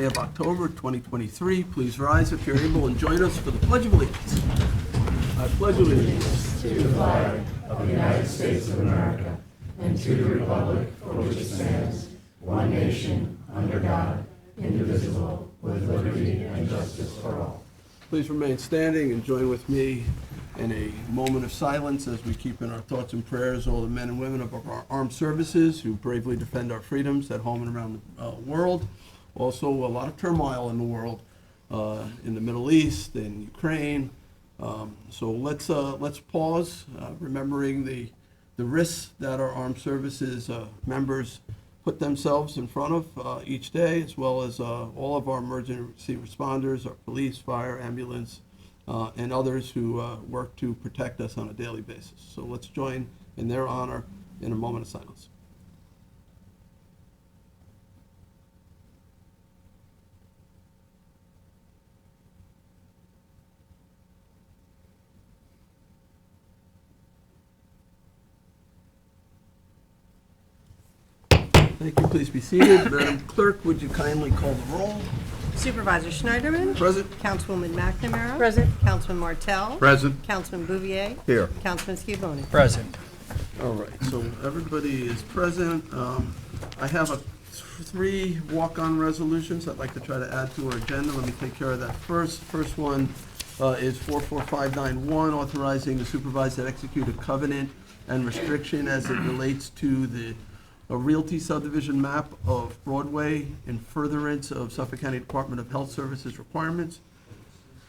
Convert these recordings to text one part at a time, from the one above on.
of October 2023. Please rise if you're able and join us for the Pledge of Allegiance. I pledge allegiance to the flag of the United States of America and to the republic for which it stands, one nation, under God, indivisible, with liberty and justice for all. Please remain standing and join with me in a moment of silence as we keep in our thoughts and prayers all the men and women of our armed services who bravely defend our freedoms at home and around the world. Also, a lot of turmoil in the world, in the Middle East, in Ukraine. So let's pause, remembering the risks that our armed services members put themselves in front of each day, as well as all of our emergency responders, our police, fire, ambulance, and others who work to protect us on a daily basis. So let's join in their honor in a moment of silence. Thank you. Please be seated. Madam Clerk, would you kindly call the roll? Supervisor Schneiderman. Present. Councilwoman McNamara. Present. Councilman Martell. Present. Councilman Bouvier. Here. Councilman Scavone. Present. All right, so everybody is present. I have three walk-on resolutions I'd like to try to add to our agenda. Let me take care of that first. First one is 44591, authorizing the supervisor to execute a covenant and restriction as it relates to a realty subdivision map of Broadway in furtherance of Suffolk County Department of Health Services requirements.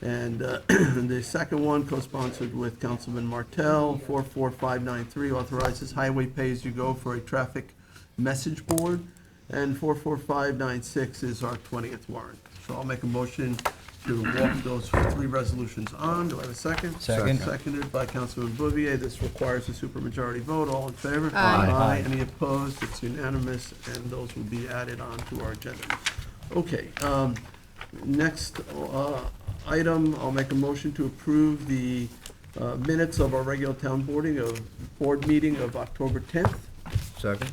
And the second one, co-sponsored with Councilman Martell, 44593, authorizes highway pay-as-you-go for a traffic message board. And 44596 is our 20th warrant. So I'll make a motion to walk those three resolutions on. Do I have a second? Second. Seconded by Councilman Bouvier. This requires a supermajority vote. All in favor? Aye. Aye. Any opposed? It's unanimous, and those will be added on to our agenda. Okay, next item, I'll make a motion to approve the minutes of our regular town board meeting of October 10th. Second.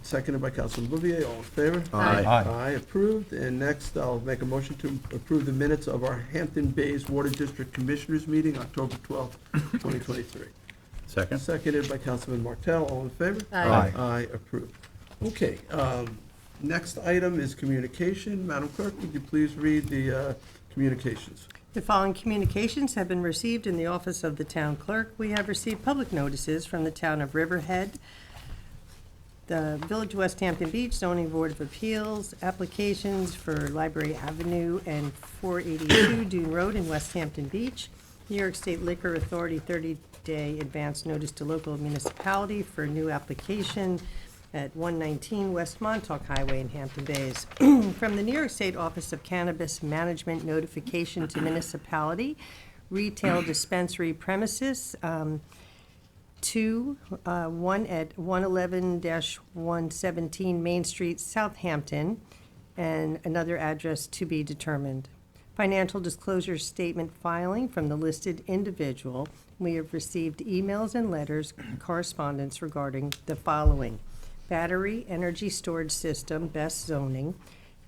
Seconded by Councilman Bouvier. All in favor? Aye. Aye, approved. And next, I'll make a motion to approve the minutes of our Hampton Bays Water District Commissioners meeting, October 12th, 2023. Second. Seconded by Councilman Martell. All in favor? Aye. Aye, approved. Okay, next item is communication. Madam Clerk, would you please read the communications? The following communications have been received in the office of the town clerk. We have received public notices from the town of Riverhead, the Village of West Hampton Beach Zoning Board of Appeals, applications for Library Avenue and 482 Dune Road in West Hampton Beach, New York State Liquor Authority 30-day advance notice to local municipality for new application at 119 West Montauk Highway in Hampton Bays. From the New York State Office of Cannabis Management, notification to municipality, retail dispensary premises, one at 111-117 Main Street, Southampton, and another address to be determined. Financial disclosure statement filing from the listed individual. We have received emails and letters, correspondence regarding the following: battery energy storage system, best zoning,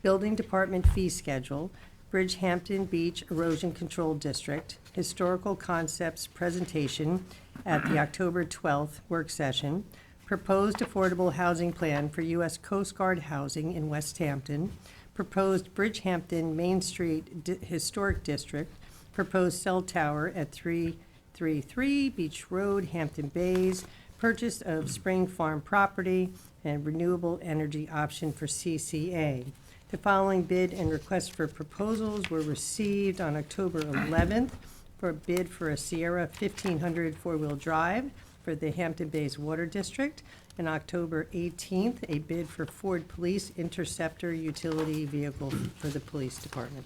building department fee schedule, Bridgehampton Beach Erosion Control District, historical concepts presentation at the October 12th work session, proposed affordable housing plan for U.S. Coast Guard housing in West Hampton, proposed Bridgehampton Main Street Historic District, proposed cell tower at 333 Beach Road, Hampton Bays, purchase of Spring Farm property, and renewable energy option for CCA. The following bid and request for proposals were received on October 11th for a bid for a Sierra 1500 four-wheel drive for the Hampton Bays Water District, and October 18th, a bid for Ford Police Interceptor utility vehicle for the police department.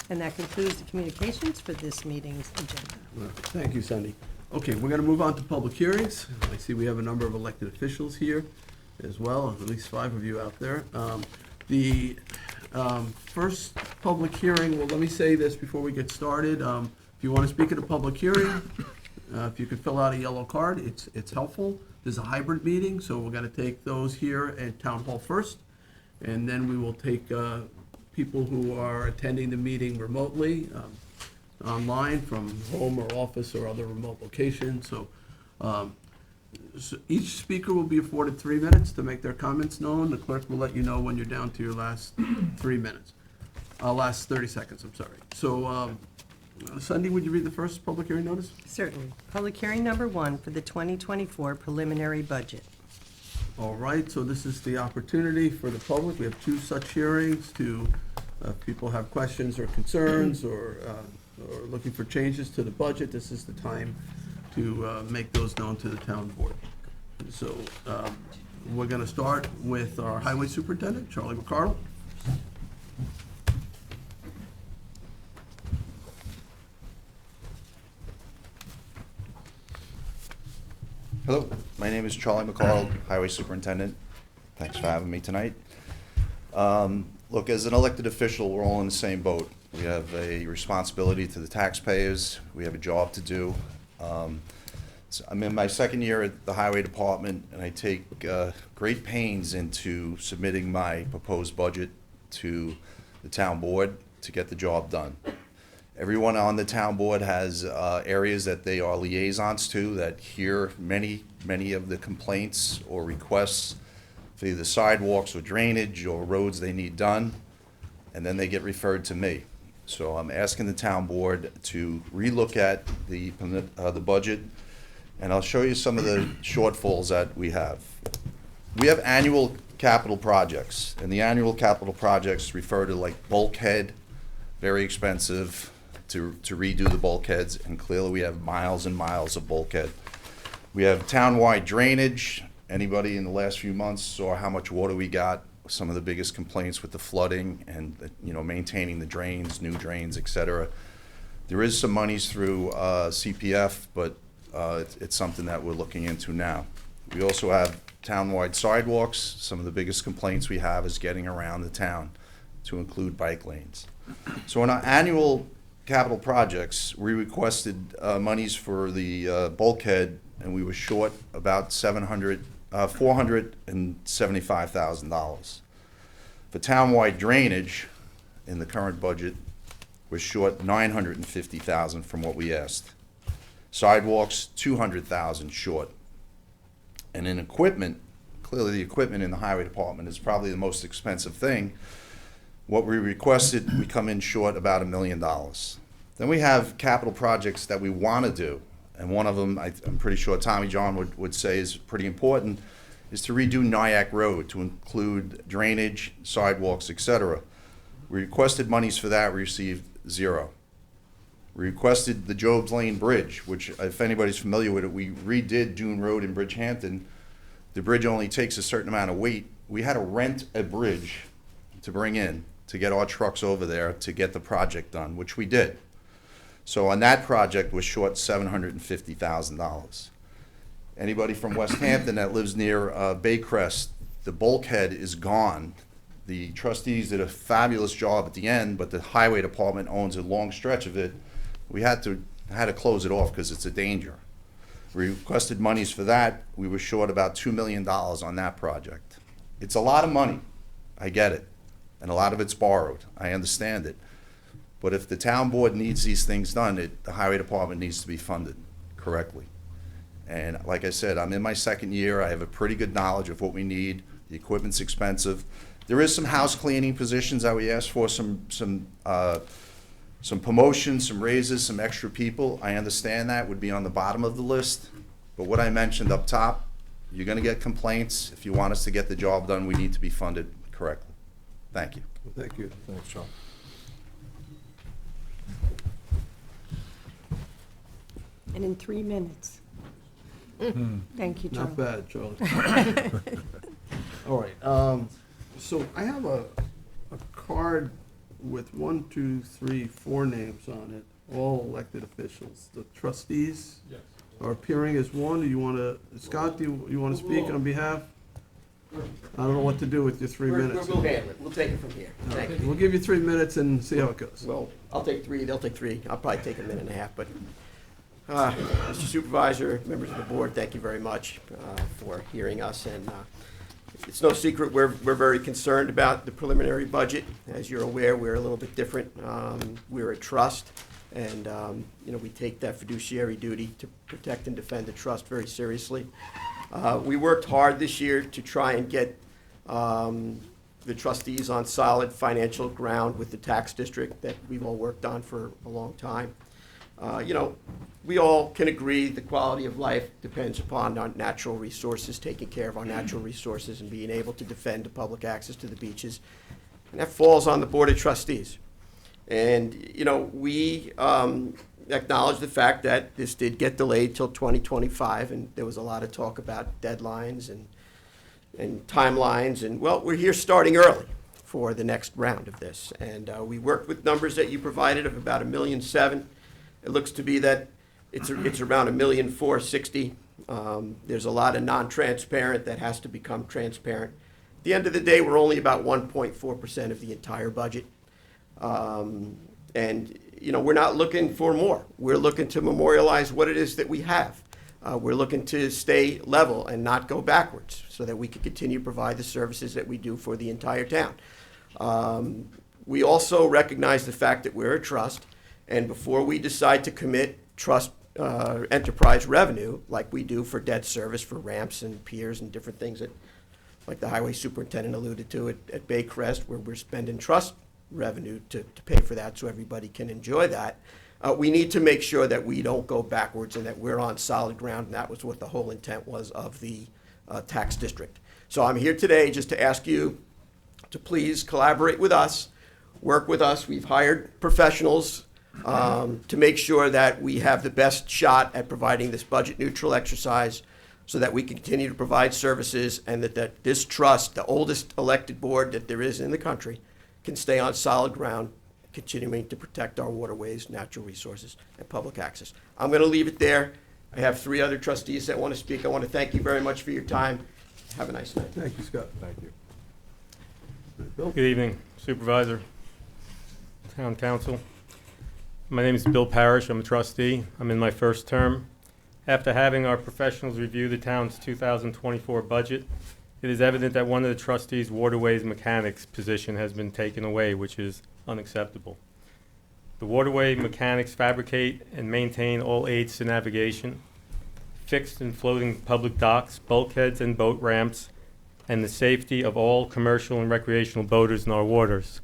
And that concludes the communications for this meeting's agenda. Well, thank you, Cindy. Okay, we're going to move on to public hearings. I see we have a number of elected officials here as well, at least 5 of you out there. The first public hearing, well, let me say this before we get started. If you want to speak at a public hearing, if you could fill out a yellow card, it's helpful. There's a hybrid meeting, so we're going to take those here at Town Hall first, and then we will take people who are attending the meeting remotely, online from home or office or other remote location. So each speaker will be afforded 3 minutes to make their comments known. The clerk will let you know when you're down to your last 3 minutes. Last 30 seconds, I'm sorry. So, Cindy, would you read the first public hearing notice? Certainly. Public hearing number 1 for the 2024 preliminary budget. All right, so this is the opportunity for the public. We have 2 such hearings to, if people have questions or concerns or looking for changes to the budget, this is the time to make those known to the town board. So we're going to start with our highway superintendent, Charlie McCardle. Hello, my name is Charlie McCardle, Highway Superintendent. Thanks for having me tonight. Look, as an elected official, we're all in the same boat. We have a responsibility to the taxpayers. We have a job to do. So I'm in my second year at the Highway Department, and I take great pains into submitting my proposed budget to the town board to get the job done. Everyone on the town board has areas that they are liaisons to that hear many of the complaints or requests for either sidewalks or drainage or roads they need done, and then they get referred to me. So I'm asking the town board to relook at the budget, and I'll show you some of the shortfalls that we have. We have annual capital projects, and the annual capital projects refer to like bulkhead, very expensive to redo the bulkheads, and clearly we have miles and miles of bulkhead. We have townwide drainage. Anybody in the last few months saw how much water we got, some of the biggest complaints with the flooding and maintaining the drains, new drains, et cetera. There is some monies through CPF, but it's something that we're looking into now. We also have townwide sidewalks. Some of the biggest complaints we have is getting around the town, to include bike lanes. So in our annual capital projects, we requested monies for the bulkhead, and we were short about $475,000. For townwide drainage, in the current budget, we're short $950,000 from what we asked. Sidewalks, $200,000 short. And in equipment, clearly the equipment in the highway department is probably the most expensive thing. What we requested, we come in short about $1 million. Then we have capital projects that we want to do, and one of them, I'm pretty sure Tommy John would say is pretty important, is to redo Nyack Road to include drainage, sidewalks, etc. We requested monies for that, we received $0. We requested the Jobs Lane Bridge, which, if anybody's familiar with it, we redid Dune Road in Bridgehampton. The bridge only takes a certain amount of weight. We had to rent a bridge to bring in to get our trucks over there to get the project done, which we did. So on that project, we're short $750,000. Anybody from West Hampton that lives near Baycrest, the bulkhead is gone. The trustees did a fabulous job at the end, but the highway department owns a long stretch of it. We had to close it off because it's a danger. We requested monies for that. We were short about $2 million on that project. It's a lot of money. I get it. And a lot of it's borrowed. I understand it. But if the town board needs these things done, the highway department needs to be funded correctly. And like I said, I'm in my second year. I have a pretty good knowledge of what we need. The equipment's expensive. There is some house cleaning positions that we asked for, some promotions, some raises, some extra people. I understand that would be on the bottom of the list. But what I mentioned up top, you're going to get complaints. If you want us to get the job done, we need to be funded correctly. Thank you. Thank you. Thanks, Charlie. And in 3 minutes. Thank you, Charlie. Not bad, Charlie. All right, so I have a card with 1, 2, 3, 4 names on it, all elected officials. The trustees are appearing as one. Do you want to, Scott, do you want to speak on behalf? I don't know what to do with your 3 minutes. We'll handle it. We'll take it from here. Thank you. We'll give you 3 minutes and see how it goes. Well, I'll take 3, they'll take 3. I'll probably take a minute and a half, but Mr. Supervisor, members of the board, thank you very much for hearing us and It's no secret we're very concerned about the preliminary budget. As you're aware, we're a little bit different. We're a trust, and we take that fiduciary duty to protect and defend the trust very seriously. We worked hard this year to try and get the trustees on solid financial ground with the tax district that we've all worked on for a long time. We all can agree the quality of life depends upon our natural resources, taking care of our natural resources and being able to defend the public access to the beaches. And that falls on the Board of Trustees. And, we acknowledge the fact that this did get delayed till 2025, and there was a lot of talk about deadlines and timelines. And, well, we're here starting early for the next round of this. And we worked with numbers that you provided of about $1.7 million. It looks to be that it's around $1.460 million. There's a lot of non-transparent that has to become transparent. At the end of the day, we're only about 1.4% of the entire budget. We're not looking for more. We're looking to memorialize what it is that we have. We're looking to stay level and not go backwards so that we can continue to provide the services that we do for the entire town. We also recognize the fact that we're a trust, and before we decide to commit trust enterprise revenue, like we do for debt service, for ramps and piers and different things that, like the highway superintendent alluded to at Baycrest, where we're spending trust revenue to pay for that so everybody can enjoy that. We need to make sure that we don't go backwards and that we're on solid ground, and that was what the whole intent was of the tax district. So I'm here today just to ask you to please collaborate with us, work with us. We've hired professionals to make sure that we have the best shot at providing this budget neutral exercise so that we can continue to provide services, and that this trust, the oldest elected board that there is in the country, can stay on solid ground, continuing to protect our waterways, natural resources, and public access. I'm going to leave it there. I have 3 other trustees that want to speak. I want to thank you very much for your time. Have a nice night. Thank you, Scott. Thank you. Bill? Good evening, Supervisor, Town Council. My name is Bill Parrish. I'm a trustee. I'm in my first term. After having our professionals review the town's 2024 budget, it is evident that one of the trustees' waterways mechanics position has been taken away, which is unacceptable. The waterway mechanics fabricate and maintain all aids to navigation, fixed and floating public docks, bulkheads, and boat ramps, and the safety of all commercial and recreational boaters in our waters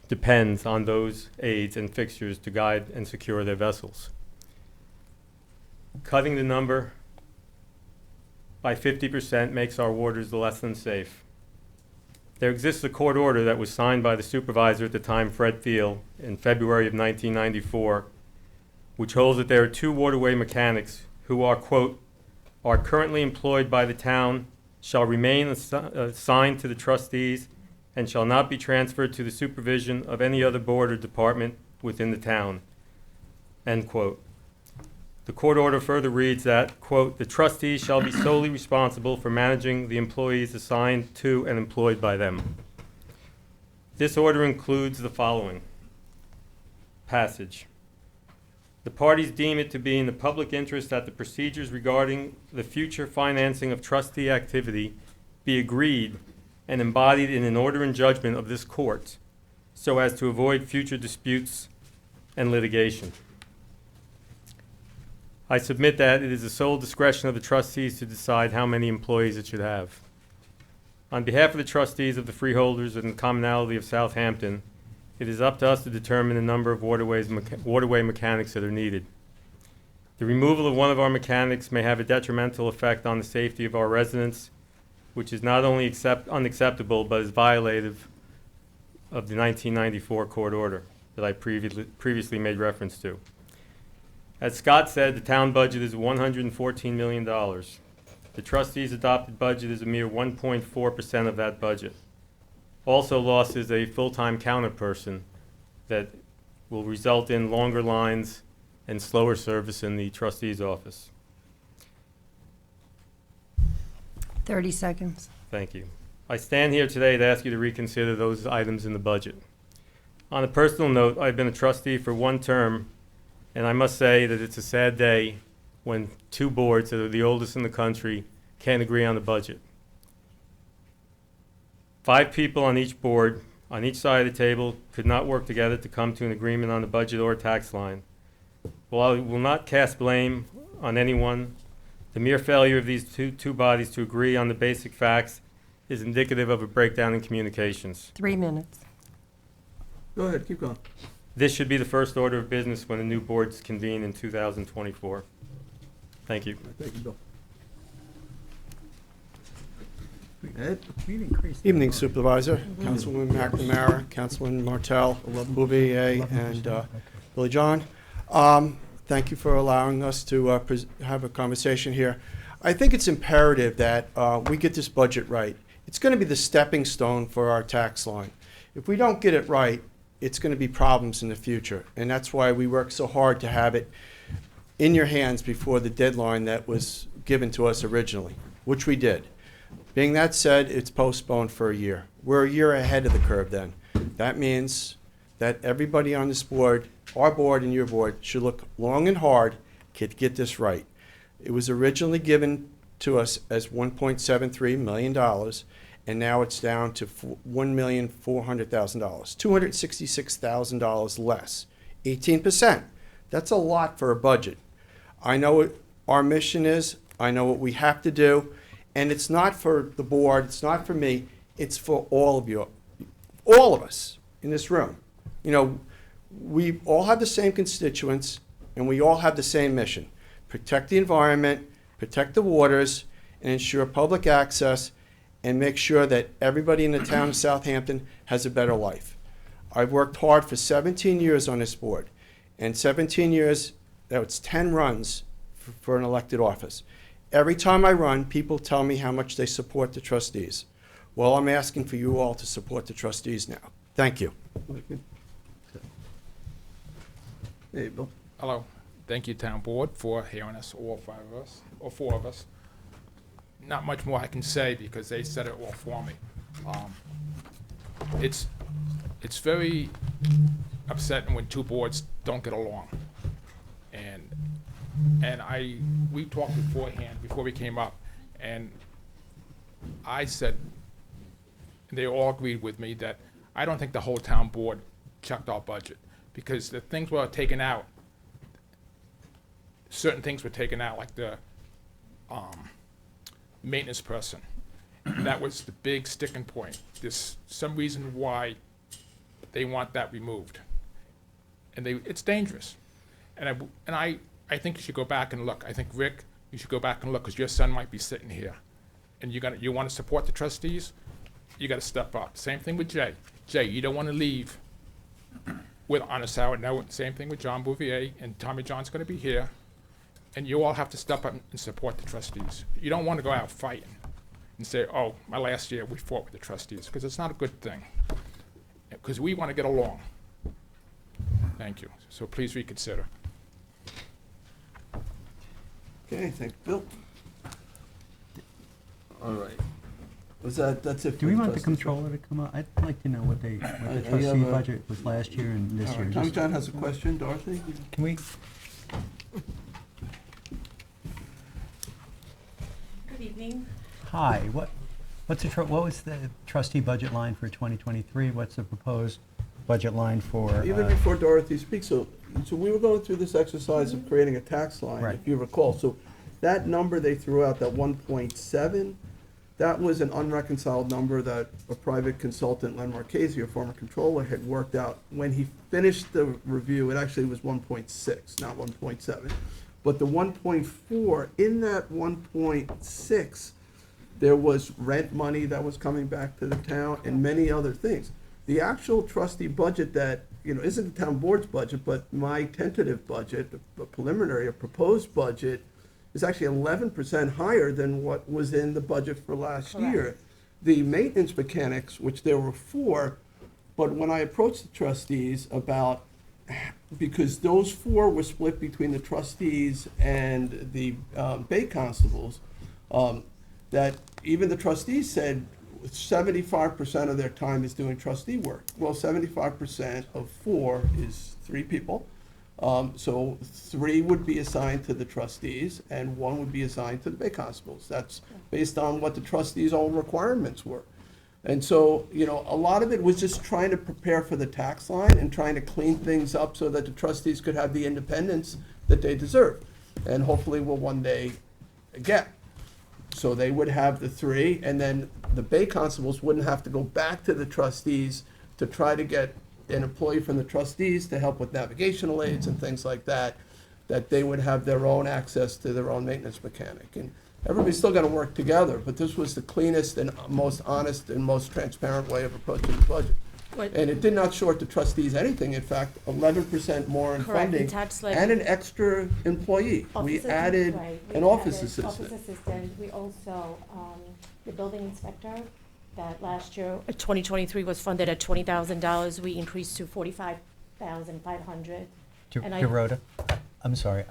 depends on those aids and fixtures to guide and secure their vessels. Cutting the number by 50% makes our waters less than safe. There exists a court order that was signed by the supervisor at the time, Fred Thiel, in February of 1994, which holds that there are 2 waterway mechanics who are, quote, are currently employed by the town, shall remain assigned to the trustees, and shall not be transferred to the supervision of any other board or department within the town, end quote. The court order further reads that, quote, the trustees shall be solely responsible for managing the employees assigned to and employed by them. This order includes the following passage. The parties deem it to be in the public interest that the procedures regarding the future financing of trustee activity be agreed and embodied in an order and judgment of this court so as to avoid future disputes and litigation. I submit that it is the sole discretion of the trustees to decide how many employees it should have. On behalf of the trustees of the freeholders and the commonality of Southampton, it is up to us to determine the number of waterway mechanics that are needed. The removal of one of our mechanics may have a detrimental effect on the safety of our residents, which is not only unacceptable, but is violative of the 1994 court order that I previously made reference to. As Scott said, the town budget is $114 million. The trustees' adopted budget is a mere 1.4% of that budget. Also lost is a full-time counter person that will result in longer lines and slower service in the trustee's office. 30 seconds. Thank you. I stand here today to ask you to reconsider those items in the budget. On a personal note, I've been a trustee for 1 term, and I must say that it's a sad day when 2 boards that are the oldest in the country can't agree on the budget. 5 people on each board, on each side of the table, could not work together to come to an agreement on the budget or tax line. While I will not cast blame on anyone, the mere failure of these two bodies to agree on the basic facts is indicative of a breakdown in communications. 3 minutes. Go ahead, keep going. This should be the first order of business when the new boards convene in 2024. Thank you. Thank you, Bill. Ed? Evening Supervisor, Councilwoman McNamara, Councilman Martell, Bouvier, and Billy John. Thank you for allowing us to have a conversation here. I think it's imperative that we get this budget right. It's going to be the stepping stone for our tax line. If we don't get it right, it's going to be problems in the future, and that's why we work so hard to have it in your hands before the deadline that was given to us originally, which we did. Being that said, it's postponed for a year. We're a year ahead of the curve then. That means that everybody on this board, our board and your board, should look long and hard to get this right. It was originally given to us as $1.73 million, and now it's down to $1,400,000, $266,000 less, 18%. That's a lot for a budget. I know what our mission is, I know what we have to do, and it's not for the board, it's not for me, it's for all of you, all of us in this room. You know, we all have the same constituents, and we all have the same mission. Protect the environment, protect the waters, and ensure public access, and make sure that everybody in the town of Southampton has a better life. I've worked hard for 17 years on this board, and 17 years, that's 10 runs for an elected office. Every time I run, people tell me how much they support the trustees. Well, I'm asking for you all to support the trustees now. Thank you. Hey, Bill. Hello. Thank you, Town Board, for hearing us, all 5 of us, or 4 of us. Not much more I can say because they said it all for me. It's very upsetting when 2 boards don't get along. And we talked beforehand, before we came up, and I said, and they all agreed with me, that I don't think the whole town board checked our budget, because the things were taken out, certain things were taken out, like the maintenance person. That was the big sticking point. There's some reason why they want that removed. And it's dangerous. And I think you should go back and look. I think, Rick, you should go back and look, because your son might be sitting here. And you want to support the trustees, you got to step up. Same thing with Jay. Jay, you don't want to leave on a sour note. Same thing with John Bouvier, and Tommy John's going to be here. And you all have to step up and support the trustees. You don't want to go out fighting and say, oh, my last year we fought with the trustees, because it's not a good thing. Because we want to get along. Thank you. So please reconsider. Okay, thank you, Bill. All right. That's it for Do we the want the trustees? controller to come up? I'd like to know what the I trustee have a- budget was last year and this All year. right, Tommy Just- John has a question. Dorothy? Can we, Good evening. hi, what was the trustee budget line for 2023? What's the proposed budget line for? Even before Dorothy speaks, so we were going through this exercise of creating a tax line, Right. if you recall. So that number they threw out, that 1.7, that was an unreconciled number that a private consultant, Len Marchese, a former controller, had worked out. When he finished the review, it actually was 1.6, not 1.7. But the 1.4, in that 1.6, there was rent money that was coming back to the town and many other things. The actual trustee budget that, isn't the town board's budget, but my tentative budget, a preliminary, a proposed budget, is actually 11% higher than what was in the budget for last year. The maintenance mechanics, which there were 4, but when I approached the trustees about, because those 4 were split between the trustees and the Bay Constables, that even the trustees said 75% of their time is doing trustee work. Well, 75% of 4 is 3 people. So 3 would be assigned to the trustees and 1 would be assigned to the Bay Constables. That's based on what the trustees' own requirements were. And so, you know, a lot of it was just trying to prepare for the tax line and trying to clean things up so that the trustees could have the independence that they deserve, and hopefully will one day get. So they would have the three, and then the Bay Constables wouldn't have to go back to the trustees to try to get an employee from the trustees to help with navigational aids and things like that, that they would have their own access to their own maintenance mechanic. And everybody's still gonna work together, but this was the cleanest and most honest and most transparent way of approaching the budget. What- And it did not short the trustees anything, in fact, 11% more in Correct, the funding. tax levy. And an extra employee. We Office added right, we an office added assistant. Office assistant, we also, the building inspector, that last year, 2023 was funded at $20,000, we increased to $45,500. And I- Dorota, I'm sorry,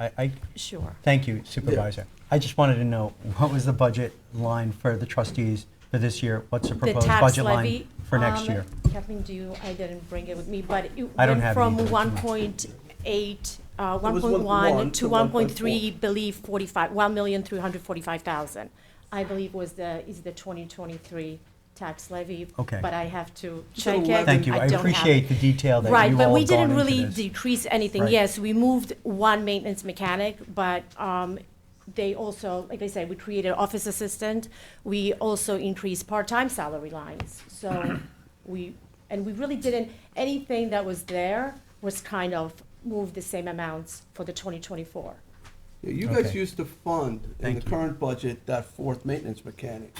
Sure. thank you Supervisor. I just wanted to know, what was the budget line for the trustees for this year? What's the The proposed tax budget levy. line for next year? Kathleen, I didn't bring it with me, but it I don't went have it from either. 1.8, was 1.1 to 1.3, 1.4. believe 1,345,000. I believe is the 2023 tax levy. Okay. But I have to So check it. 11 Thank you, I don't have appreciate it. the detail that you all Right, but we have gone didn't into really this. decrease anything. Right. Yes, we moved one maintenance mechanic, but they also, like I said, we created office assistant. We also increased part-time salary lines. So we really didn't, anything that was there was kind of moved the same amounts for the 2024. Yeah, you guys Okay. used to fund in Thank the you. current budget that fourth maintenance mechanic.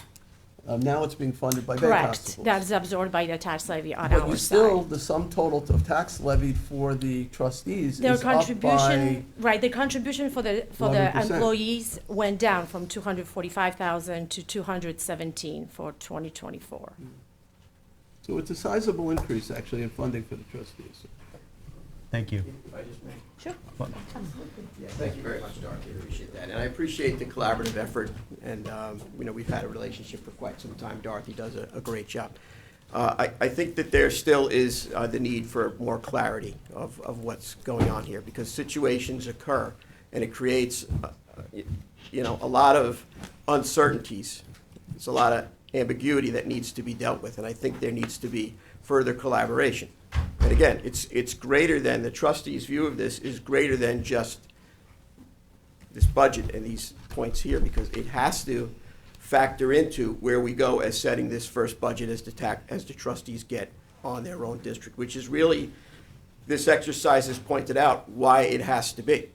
Now it's being funded by Bay Correct, Constables. that is absorbed by the tax levy on But our you still, side. the sum total of tax levied for the trustees Their is up by, contribution, right, the contribution for the 11%. employees went down from 245,000 to 217 for 2024. so it's a sizable increase actually in funding for the trustees. Thank you. Sure. Well, Yeah, thank you very much, Dorothy, I appreciate that. And I appreciate the collaborative effort, and, you know, we've had a relationship for quite some time. Dorothy does a great job. I think that there still is the need for more clarity of what's going on here, because situations occur, and it creates, you know, a lot of uncertainties. There's a lot of ambiguity that needs to be dealt with, and I think there needs to be further collaboration. And again, it's greater than, the trustees' view of this is greater than just this budget and these points here, because it has to factor into where we go as setting this first budget as the trustees get on their own district, which is really, this exercise has pointed out why it has to be.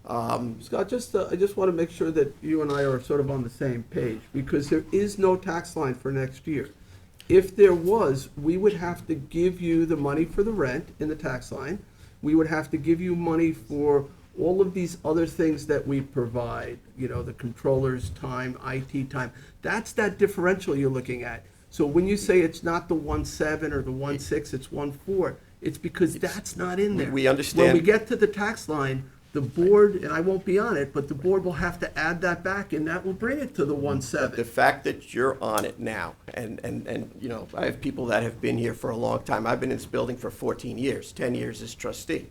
Scott, I just want to make sure that you and I are sort of on the same page, because there is no tax line for next year. If there was, we would have to give you the money for the rent in the tax line. We would have to give you money for all of these other things that we provide, you know, the controller's time, IT time. That's that differential you're looking at. So when you say it's not the 1.7 or the 1.6, it's 1.4, it's because that's not in there. We understand. When we get to the tax line, the board, and I won't be on it, but the board will have to add that back, and that will bring it to the 1.7. The fact that you're on it now, and, you know, I have people that have been here for a long time. I've been in this building for 14 years, 10 years as trustee.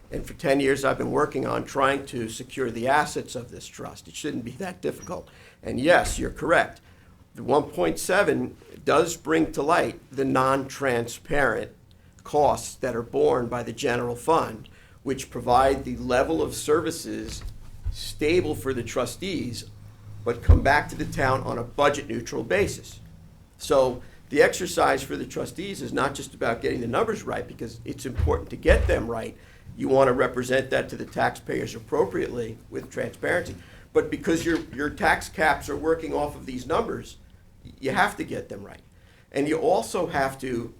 And for 10 years, I've been working on trying to secure the assets of this trust. It shouldn't be that difficult. And yes, you're correct. The 1.7 does bring to light the non-transparent costs that are borne by the general fund, which provide the level of services stable for the trustees, but come back to the town on a budget-neutral basis. So the exercise for the trustees is not just about getting the numbers right, because it's important to get them right. You want to represent that to the taxpayers appropriately with transparency. But because your tax caps are working off of these numbers, you have to get them right. And you also have to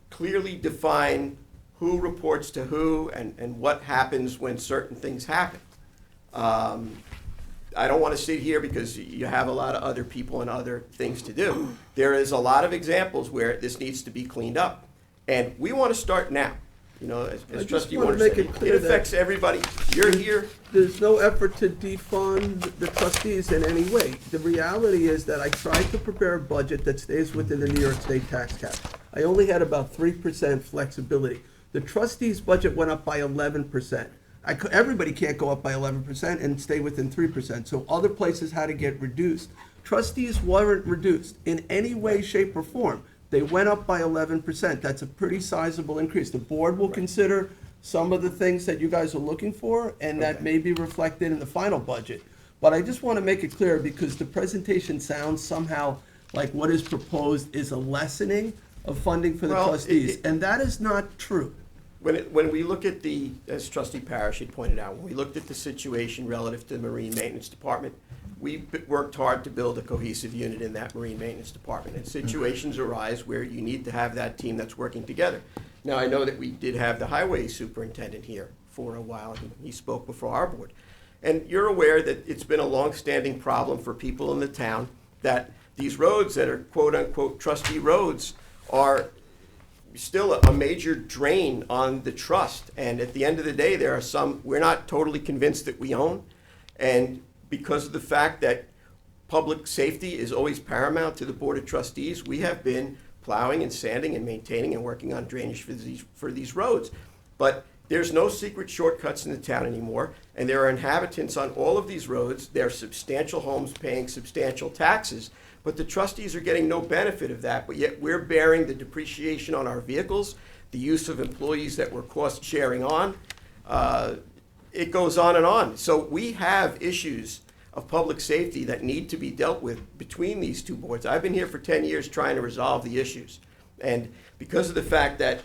clearly define who reports to who and what happens when certain things happen. I don't want to sit here because you have a lot of other people and other things to do. There is a lot of examples where this needs to be cleaned up. And we want to start now. You know, I as just Trustee wanna Warner make said, it clear it that- affects everybody. You're here. There's no effort to defund the trustees in any way. The reality is that I tried to prepare a budget that stays within the New York State tax cap. I only had about 3% flexibility. The trustees' budget went up by 11%. Everybody can't go up by 11% and stay within 3%, so other places had to get reduced. Trustees weren't reduced in any way, shape, or form. They went up by 11%. That's a pretty sizable increase. The board will consider some of the things that you guys are looking for, and that Okay. may be reflected in the final budget. But I just want to make it clear, because the presentation sounds somehow like what is proposed is a lessening of funding for the Well, trustees, and that is not true. When we look at the, as trustee Parrish had pointed out, when we looked at the situation relative to the Marine Maintenance Department, we worked hard to build a cohesive unit in that Marine Maintenance Department. And situations arise where you need to have that team that's working together. Now, I know that we did have the highway superintendent here for a while. He spoke before our board. And you're aware that it's been a longstanding problem for people in the town that these roads that are quote-unquote trustee roads are still a major drain on the trust. And at the end of the day, there are some we're not totally convinced that we own. And because of the fact that public safety is always paramount to the Board of Trustees, we have been plowing and sanding and maintaining and working on drainage for these roads. But there's no secret shortcuts in the town anymore, and there are inhabitants on all of these roads. There are substantial homes paying substantial taxes, but the trustees are getting no benefit of that, but yet we're bearing the depreciation on our vehicles, the use of employees that we're cost sharing on. It goes on and on. So we have issues of public safety that need to be dealt with between these two boards. I've been here for 10 years trying to resolve the issues. And because of the fact that,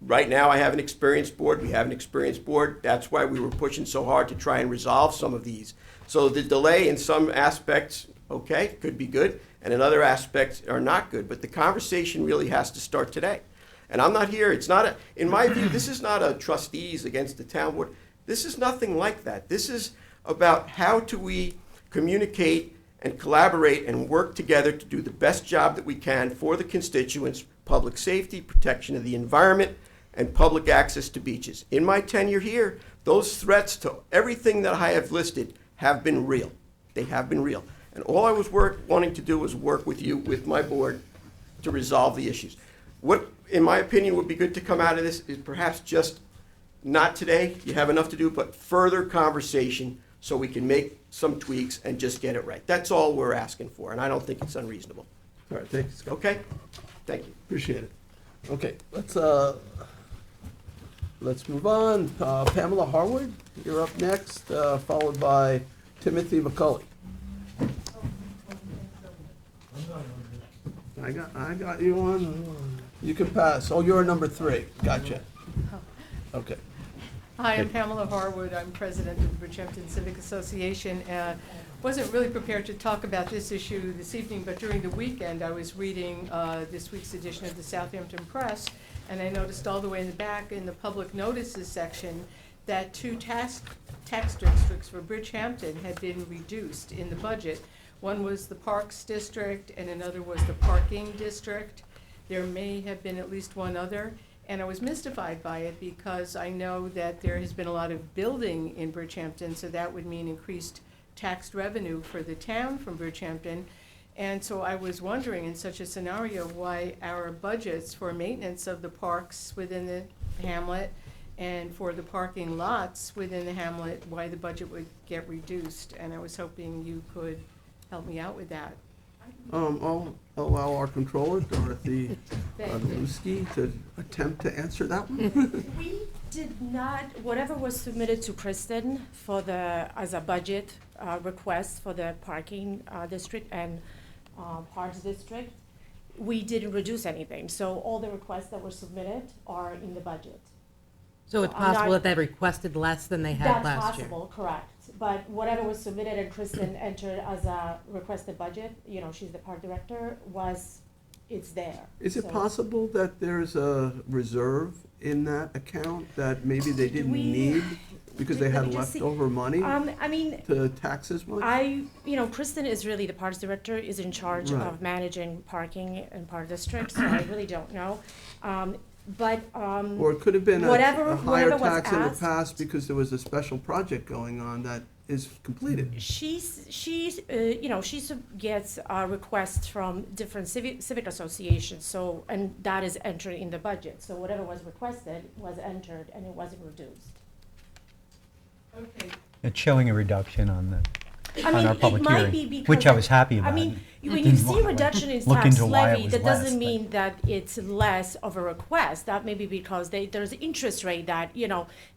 right now I have an experienced board, we have an experienced board, that's why we were pushing so hard to try and resolve some of these. So the delay in some aspects, okay, could be good, and in other aspects are not good. But the conversation really has to start today. And I'm not here, in my view, this is not a trustees against the town board. This is nothing like that. This is about how do we communicate and collaborate and work together to do the best job that we can for the constituents, public safety, protection of the environment, and public access to beaches. In my tenure here, those threats to everything that I have listed have been real. They have been real. And all I was wanting to do was work with you, with my board, to resolve the issues. What, in my opinion, would be good to come out of this is perhaps just not today, you have enough to do, but further conversation so we can make some tweaks and just get it right. That's all we're asking for, and I don't think it's unreasonable. All right, thank you, Scott. Okay? Thank you. Appreciate it. Okay, let's move on. Pamela Harwood, you're up next, followed by Timothy McCulley. I got you on. You can pass. Oh, you're number 3. Gotcha. Okay. Hi, I'm Pamela Harwood. I'm president of the Bridgehampton Civic Association. Wasn't really prepared to talk about this issue this evening, but during the weekend, I was reading this week's edition of the Southampton Press, and I noticed all the way in the back in the public notices section that 2 tax districts for Bridgehampton had been reduced in the budget. One was the Parks District, and another was the Parking District. There may have been at least one other. And I was mystified by it because I know that there has been a lot of building in Bridgehampton, so that would mean increased taxed revenue for the town from Bridgehampton. And so I was wondering, in such a scenario, why our budgets for maintenance of the parks within the hamlet and for the parking lots within the hamlet, why the budget would get reduced. And I was hoping you could help me out with that. I'll allow our controller, Dorothy Thank you. Luski, to attempt to answer that one. We did not, whatever was submitted to Kristen as a budget request for the parking district and parks district, we didn't reduce anything. So all the requests that were submitted are in the budget. So it's I'm not- possible that they requested less than they had That's last year? possible, correct. But whatever was submitted and Kristen entered as a requested budget, she's the park director, it's there. Is it So- possible that there's a reserve in that account that maybe they didn't We- need because they let had me just see. leftover money I mean, to tax as much? Kristen is really, the parks director is in charge Right. of managing parking in park districts, so I really don't know. Or it could have been a whatever higher was tax in the asked- past because there was a special project going on that is completed. She gets requests from different civic associations, so, and that is entered in the budget. So whatever was requested was entered and it wasn't reduced. Okay. It's showing a reduction on I mean, our public it might hearing, be because which I was happy I about. mean, When you see reduction in Look tax into why it levy, was that less, doesn't but- mean that it's less of a request. That may be because there's an interest rate that,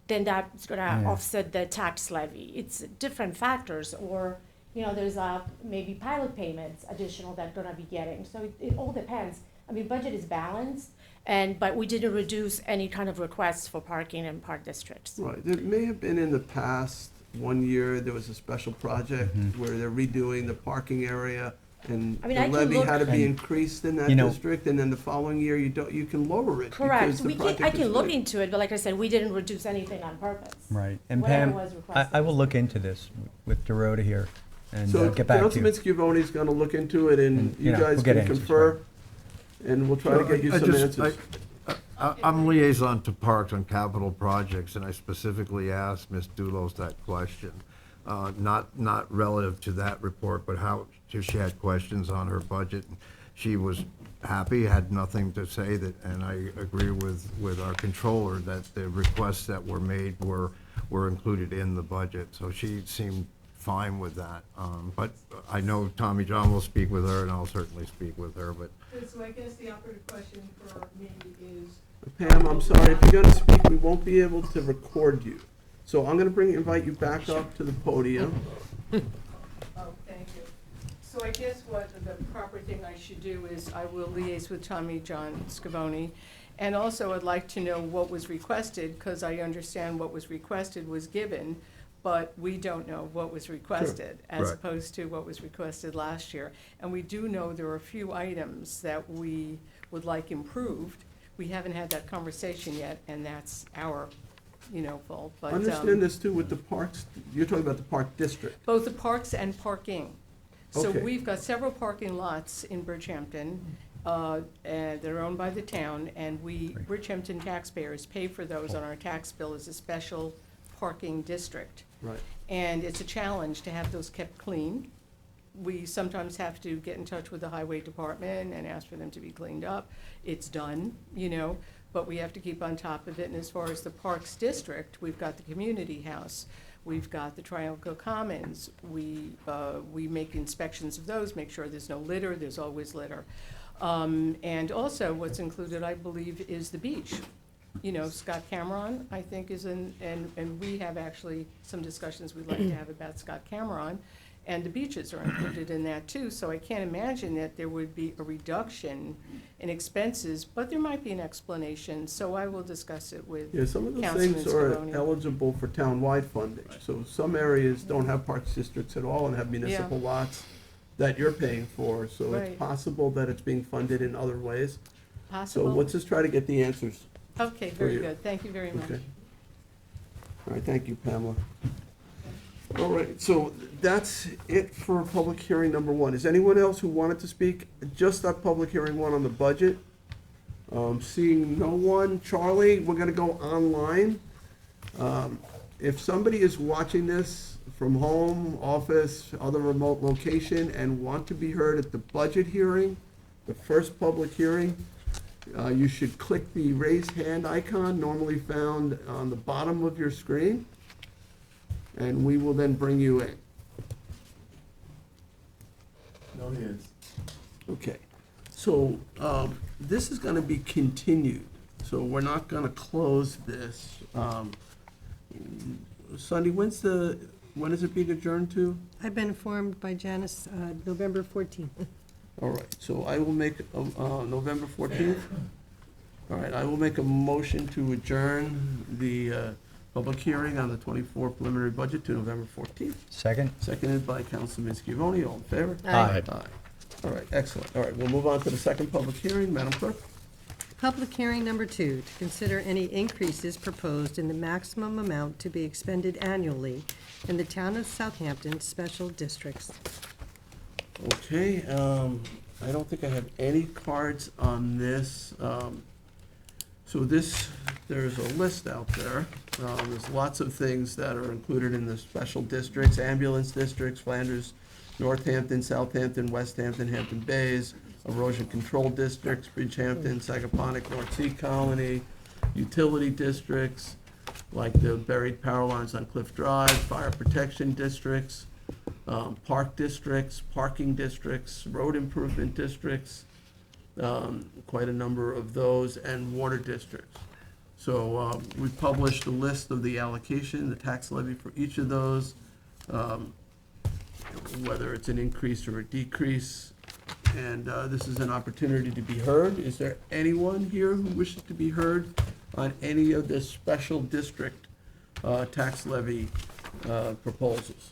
then that's gonna Yeah. offset the tax levy. It's different factors, or, there's maybe pilot payments additional that gonna be getting. So it all depends. I mean, budget is balanced, but we didn't reduce any kind of requests for parking in park districts. Right, there may have been in the past, one year, there was a special project where they're redoing the parking area, and I mean, the I can levy look- had to be And, increased in that you know- district, and then the following year, you can lower it. Correct. because the I project can is look finished. into it, but like I said, we didn't reduce anything on purpose. Right. And Whatever Pam, was I requested. will look into this with Dorota here and So get back to Councilman you. Scavoni's gonna look into it, and And, you know, guys we'll get can answers, confer, and we'll try to get you I some just- answers. I'm liaison to parks on capital projects, and I specifically asked Ms. Doulos that question. Not relative to that report, but how, if she had questions on her budget. She was happy, had nothing to say that, and I agree with our controller that the requests that were made were included in the budget. So she seemed fine with that. But I know Tommy John will speak with her, and I'll certainly speak with her, but So I guess the operative question for me is, Pam, I'm sorry, if you're gonna speak, we won't be able to record you. So I'm gonna invite you back up to the podium. oh, thank you. So I guess what the proper thing I should do is I will liaise with Tommy John Scavone. And also I'd like to know what was requested, because I understand what was requested was given, but we don't know what was requested, as Right. opposed to what was requested last year. And we do know there are a few items that we would like improved. We haven't had that conversation yet, and that's our, fault, but. Understand this too with the parks, you're talking about the park district. Both the parks and parking. So Okay. we've got several parking lots in Bridgehampton, and they're owned by the town, and Bridgehampton taxpayers pay for those on our tax bill as a special parking district. Right. And it's a challenge to have those kept clean. We sometimes have to get in touch with the highway department and ask for them to be cleaned up. It's done, but we have to keep on top of it. And as far as the Parks District, we've got the community house, we've got the Triangle Commons. We make inspections of those, make sure there's no litter, there's always litter. And also what's included, I believe, is the beach. Scott Cameron, I think, is in, and we have actually some discussions we'd like to have about Scott Cameron. And the beaches are included in that too, so I can't imagine that there would be a reduction in expenses, but there might be an explanation, so I will discuss it with Yeah, some of those Councilman things are Scavone. eligible for town-wide funding. So some areas don't have parks districts at all and have municipal lots that you're paying for. So it's Right. possible that it's being funded in other ways. So Possible? let's just try to get the answers. Okay, for very you. good, thank you very much. Okay. All right, thank you, Pamela. All right, so that's it for public hearing number one. Is anyone else who wanted to speak just on public hearing one on the budget? Seeing no one, Charlie, we're gonna go online. If somebody is watching this from home, office, other remote location, and want to be heard at the budget hearing, the first public hearing, you should click the raise hand icon normally found on the bottom of your screen, and we will then bring you in. No hands. Okay, so, this is gonna be continued, so we're not gonna close this. Sunday, when is it being adjourned to? I've been informed by Janice, November 14th. All right, so I will make, November 14th? All right, I will make a motion to adjourn the, public hearing on the 24 preliminary budget to November 14th. Second? Seconded by Councilman Scavone, all in favor? Aye. Aye. All right, excellent. All right, we'll move on to the second public hearing. Madam Clerk? Public hearing number 2, to consider any increases proposed in the maximum amount to be expended annually in the town of Southampton special districts. Okay, I don't think I have any cards on this. So this, there's a list out there. There's lots of things that are included in the special districts, ambulance districts, Flanders, Northampton, Southampton, Westhampton, Hampton Bays, erosion control districts, Bridgehampton, Sagaponic, North Sea Colony, utility districts, like the buried power lines on Cliff Drive, fire protection districts, park districts, parking districts, road improvement districts, quite a number of those, and water districts. So we published a list of the allocation, the tax levy for each of those, whether it's an increase or a decrease. And this is an opportunity to be heard. Is there anyone here who wishes to be heard on any of the special district tax levy proposals?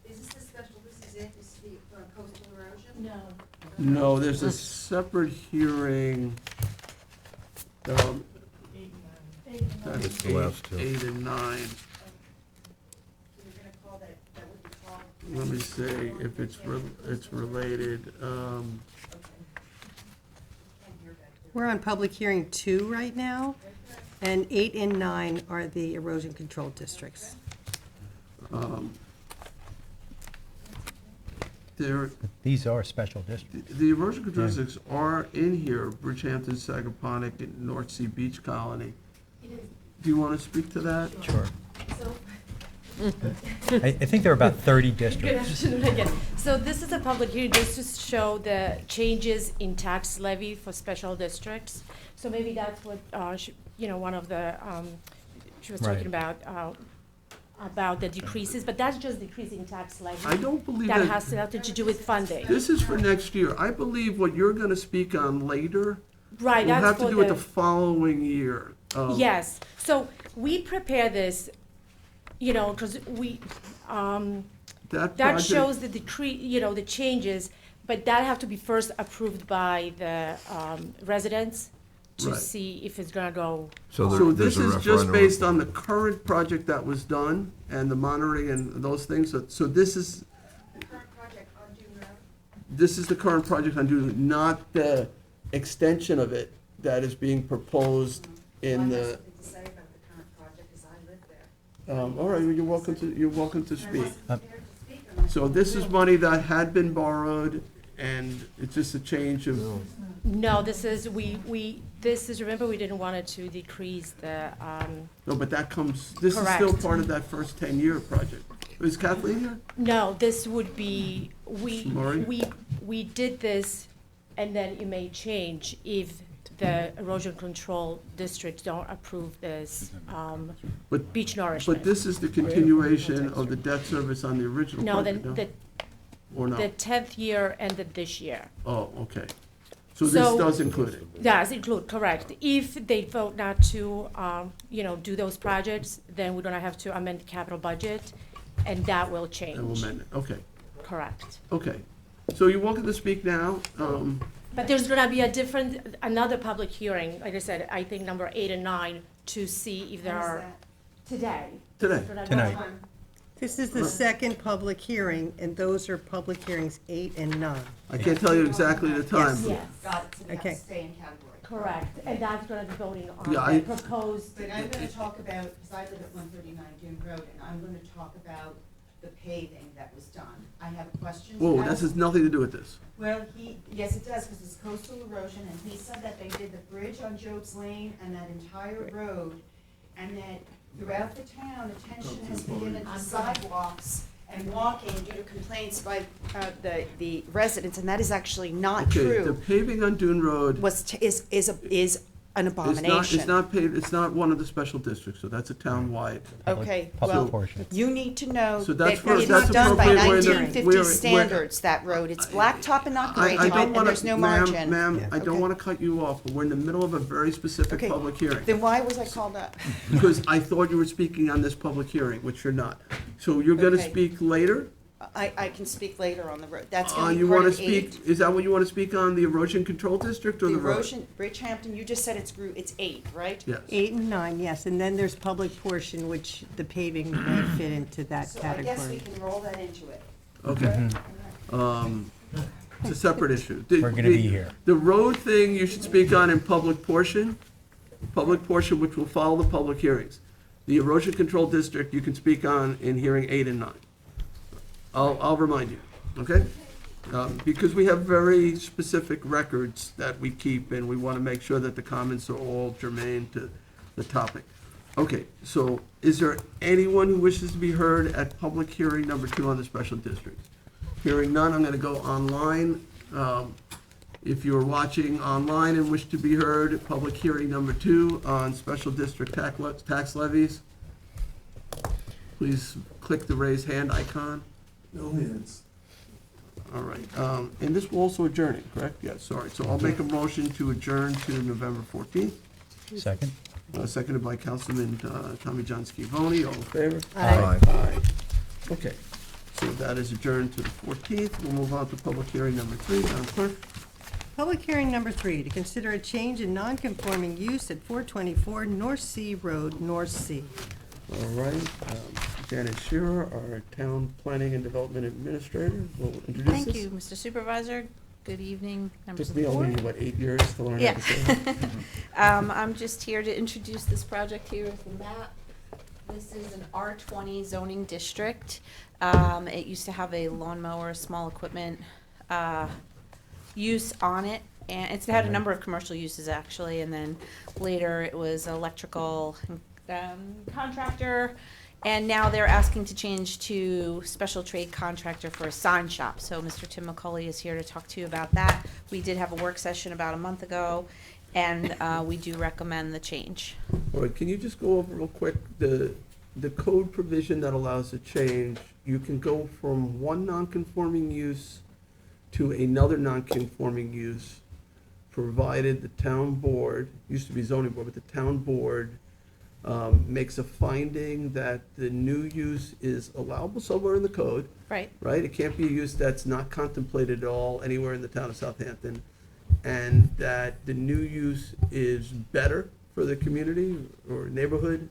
Is this the special, this is it, this is the for coastal erosion? No. No, there's a separate hearing. That's the last two. 8 and 9. So you're gonna call that, that would be called? Let me see if it's related. We're on public hearing 2 right now, and 8 and 9 are the erosion control districts. There, These are special districts. the erosion control districts are in here, Bridgehampton, Sagaponic, and North Sea Beach Colony. Do you want to speak to that? Sure. So, I think there are about 30 good districts. afternoon again. So this is a public hearing just to show the changes in tax levy for special districts. So maybe that's what, one of the, she was talking about the decreases, but that's just decreasing tax levy. I don't believe That that, has nothing to do with funding. this is for next year. I believe what you're going to speak on later Right, will have that's to for do with the following year. Yes, so we prepare this, because That that project, shows the the changes, but that have to be first approved by the residents to Right. see if it's gonna go. so this is just based on the current project that was done and the monitoring and those things. So this is, The current project on Dune Road? this is the current project on Dune, not the extension of it that is being proposed in Well, I have the, something to say about the current project, because I live there. all right, well, you're welcome to I speak. wasn't prepared to speak on So this is money that had been borrowed, and it's just a change of, No, this is, remember, we didn't want it to decrease the, no, but that comes, this is still Correct. part of that first 10-year project. Is Kathleen here? no, this would be, Maureen? we did this, and then it may change if the erosion control districts don't approve this, But- beach nourishment. But this is the continuation of the debt service on the original No, project, no? Or the not? 10th year ended this year. Oh, okay. So this So- does include it? Does include, correct. If they vote not to, do those projects, then we're gonna have to amend the capital budget, and that will change. And we'll amend it, okay, Correct. okay. So you're welcome to speak now. But there's gonna be another public hearing, like I said, I think number 8 and 9, to see if there When is are, that? today. Today. Tonight. This is the second public hearing, and those are public hearings 8 and 9. I can't tell you exactly the time. Yes, Got it, so we have Okay. to stay in category. correct. And that's gonna be voting on Yeah, I- the proposed, But I'm gonna talk about, because I live at 139 Dune Road, and I'm gonna talk about the paving that was done. I have questions. Whoa, about- this has nothing to do with this. Well, yes, it does, because it's coastal erosion, and he said that they did the bridge on Job's Lane and that entire road, and that throughout the town, attention has been given to sidewalks and walking due to complaints by the residents, and that is actually not Okay, the true. paving on Dune Road Is an abomination. It's not paved, it's not one of the special districts, so that's a town-wide. Okay, Public well, portion. you need to know So that that's where- it's that's not done by appropriate. We're in the- 1950 we're- standards, that road. It's blacktop and not I graded, don't and wanna, there's no margin. ma'am, Yeah. I don't Okay. wanna cut you off, but we're in the middle of a very specific Okay. public hearing. Then why was I called up? Because I thought you were speaking on this public hearing, which you're not. So you're gonna Okay. speak later? I can speak later on the road. That's gonna be You part wanna of speak, 8. is that what you wanna speak on, the erosion control district or The the road? erosion, Bridgehampton, you just said it's 8, right? Yes. 8 and 9, yes, and then there's public portion, which the paving might fit into that So I guess we category. can roll that into it. Okay. It's a separate issue. The- We're gonna the- be here. The road thing you should speak on in public portion, which will follow the public hearings. The erosion control district, you can speak on in hearing 8 and 9. I'll remind you, okay? Because we have very specific records that we keep, and we want to make sure that the comments are all germane to the topic. Okay, so is there anyone who wishes to be heard at public hearing number 2 on the special district? Hearing none, I'm gonna go online. If you're watching online and wish to be heard, public hearing number 2 on special district tax levies, please click the raise hand icon. No hands. All right, and this will also adjourn it, correct? Yes, sorry. So I'll make a motion to adjourn to November 14th, Second? seconded by Councilman Tommy John Scavone. All in favor? Aye. Aye. Okay, so that is adjourned to the 14th. We'll move on to public hearing number 3. Madam Clerk? Public hearing number 3, to consider a change in non-conforming use at 424 North Sea Road, North Sea. All right, Janice Shearer, our Town Planning and Development Administrator, will introduce this. Thank you, Mr. Supervisor. Good evening, members Took of me the only, board. what, 8 years to learn how Yeah. to say that? I'm just here to introduce this project. Here is the map. This is an R20 zoning district. It used to have a lawnmower, small equipment use on it. And it's had a number of commercial uses, actually, and then later it was electrical contractor. And now they're asking to change to special trade contractor for a sign shop. So Mr. Tim McCauley is here to talk to you about that. We did have a work session about a month ago, and we do recommend the change. All right, can you just go over real quick, the code provision that allows a change, you can go from one non-conforming use to another non-conforming use, provided the town board, used to be zoning board, but the town board makes a finding that the new use is allowable somewhere in the code, Right. right? It can't be a use that's not contemplated at all anywhere in the town of Southampton, and that the new use is better for the community or neighborhood,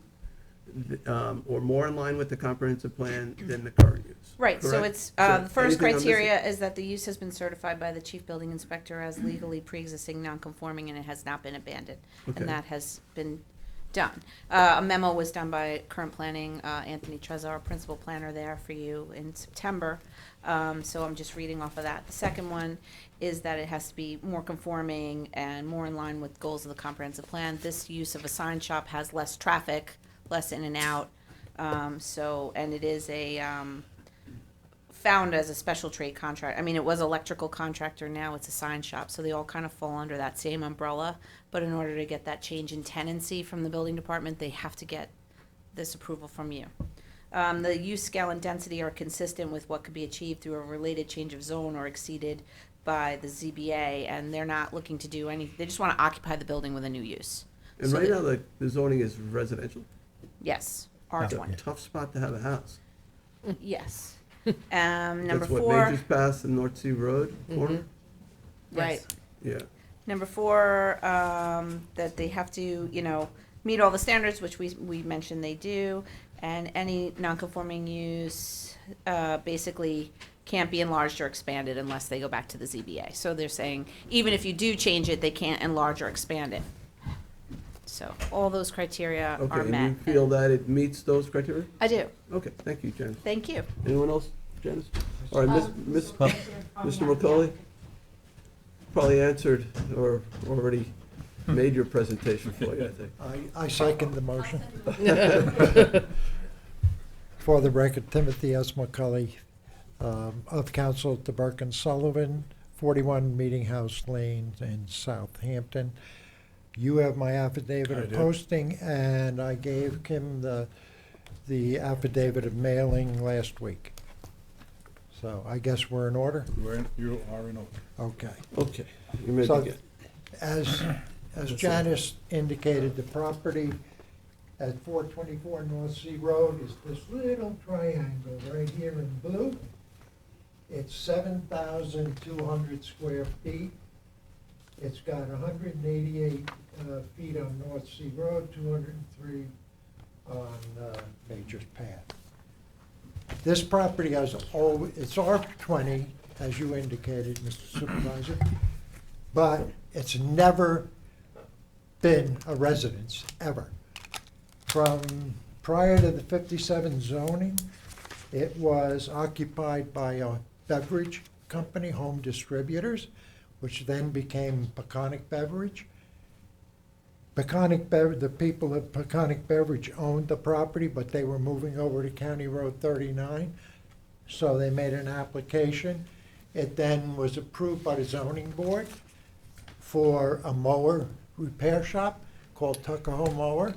or more in line with the comprehensive plan than the current use. Right, so correct? it's, So the first anything I'm missing? criteria is that the use has been certified by the chief building inspector as legally pre-existing non-conforming, and it has not been abandoned. Okay. And that has been done. A memo was done by current planning, Anthony Trezor, our principal planner there for you in September. So I'm just reading off of that. The second one is that it has to be more conforming and more in line with goals of the comprehensive plan. This use of a sign shop has less traffic, less in and out. And it is found as a special trade contract. I mean, it was electrical contractor, now it's a sign shop, so they all kind of fall under that same umbrella. But in order to get that change in tenancy from the building department, they have to get this approval from you. The use scale and density are consistent with what could be achieved through a related change of zone or exceeded by the ZBA, and they're not looking to do any, they just want to occupy the building with a new use. And So right that- now, the zoning is residential. Yes, It's a R20, tough spot to have a house. yes. Number That's what four, Majors Pass and North Sea Road corner? right. Yeah. Number four, that they have to, meet all the standards, which we mentioned they do, and any non-conforming use, basically can't be enlarged or expanded unless they go back to the ZBA. So they're saying, even if you do change it, they can't enlarge or expand it. So all those criteria Okay, are met. and you feel that it meets those criteria? I do, Okay, thank you, Janice. thank you. Anyone else, Janice? All right, Mr. McCauley? Probably answered or already made your presentation for you, I think. I second the motion. For the record, Timothy S. McCully, of council to Burke and Sullivan, 41 Meeting House Lane in Southampton. You have my affidavit of posting, and I gave him the affidavit of mailing last week. So I guess we're in order? You are in order. Okay. Okay, you may So, begin. as Janice indicated, the property at 424 North Sea Road is this little triangle right here in blue. It's 7,200 square feet. It's got 188 feet on North Sea Road, 203 on Major's Path. This property has it's R20, as you indicated, Mr. Supervisor, but it's never been a residence, ever. From prior to the 57 zoning, it was occupied by a beverage company, Home Distributors, which then became Peconic Beverage. The people at Peconic Beverage owned the property, but they were moving over to County Road 39. So they made an application. It then was approved by the zoning board for a mower repair shop called Tuckahoe Mower.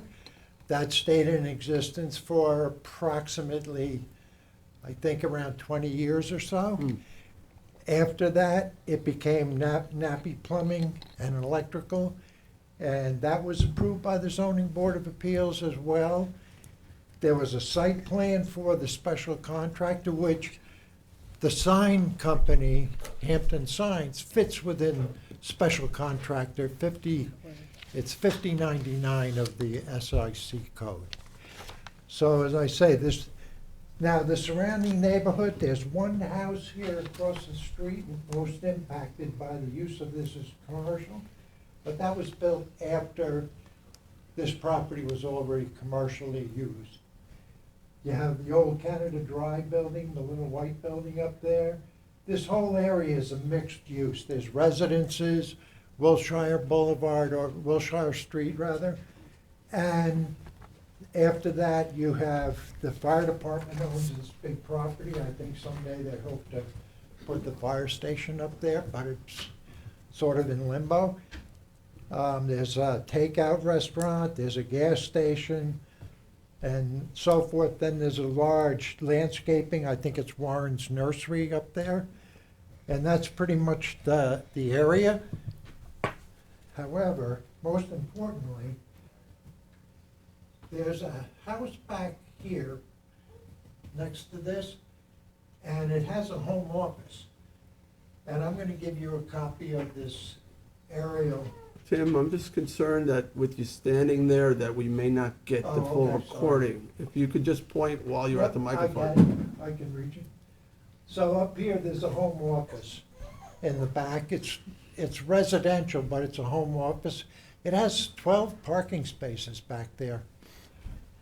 That stayed in existence for approximately, I think, around 20 years or so. After that, it became Nappy Plumbing and Electrical, and that was approved by the Zoning Board of Appeals as well. There was a site plan for the special contractor, which the sign company, Hampton Signs, fits within special contractor 50, it's 5099 of the SIC code. So as I say, now the surrounding neighborhood, there's one house here across the street, most impacted by the use of this as commercial, but that was built after this property was already commercially used. You have the old Canada Dry building, the little white building up there. This whole area is a mixed use. There's residences, Wilshire Boulevard, or Wilshire Street rather. And after that, you have the fire department owns this big property. I think someday they hope to put the fire station up there, but it's sort of in limbo. There's a takeout restaurant, there's a gas station, and so forth. Then there's a large landscaping, I think it's Warren's Nursery up there. And that's pretty much the area. However, most importantly, there's a house back here next to this, and it has a home office. And I'm gonna give you a copy of this aerial. Tim, I'm just concerned that with you standing there, that we may not get the Oh, full okay, sorry. recording. If you could just point while you're at the Yep, microphone. I can reach it. So up here, there's a home office in the back. It's residential, but it's a home office. It has 12 parking spaces back there.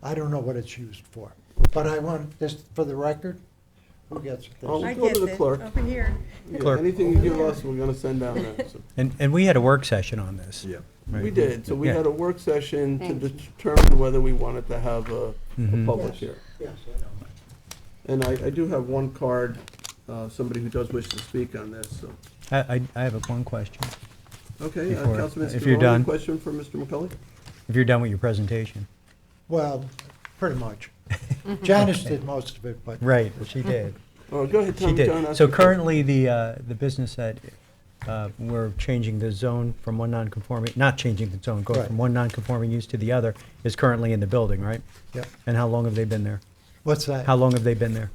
I don't know what it's used for, but I want this for the record. Who gets it? Oh, I go to get the it, clerk. over here. Yeah, Clerk. anything you give us, we're gonna send down there. So- And we had a work session on this. Yeah. Right. We did, so we Yeah. had a work session to Thank you. determine whether we wanted to have a Mhm. public Yes. hearing. Yes, I know. And I do have one card, somebody who does wish to speak on this, so. I have one question, Okay, Before- Councilman if you're Scarone, done. question for Mr. McCully? if you're done with your presentation. Well, pretty much. Janice did most of it, but. Right, she did. Oh, go ahead, She Tom, John. did. ask So your question. currently, the business that, we're changing the zone from one non-conforming, not changing the zone, going Right. from one non-conforming use to the other, is currently in the building, right? Yep. And how long have they been there? What's that? How long have they been there?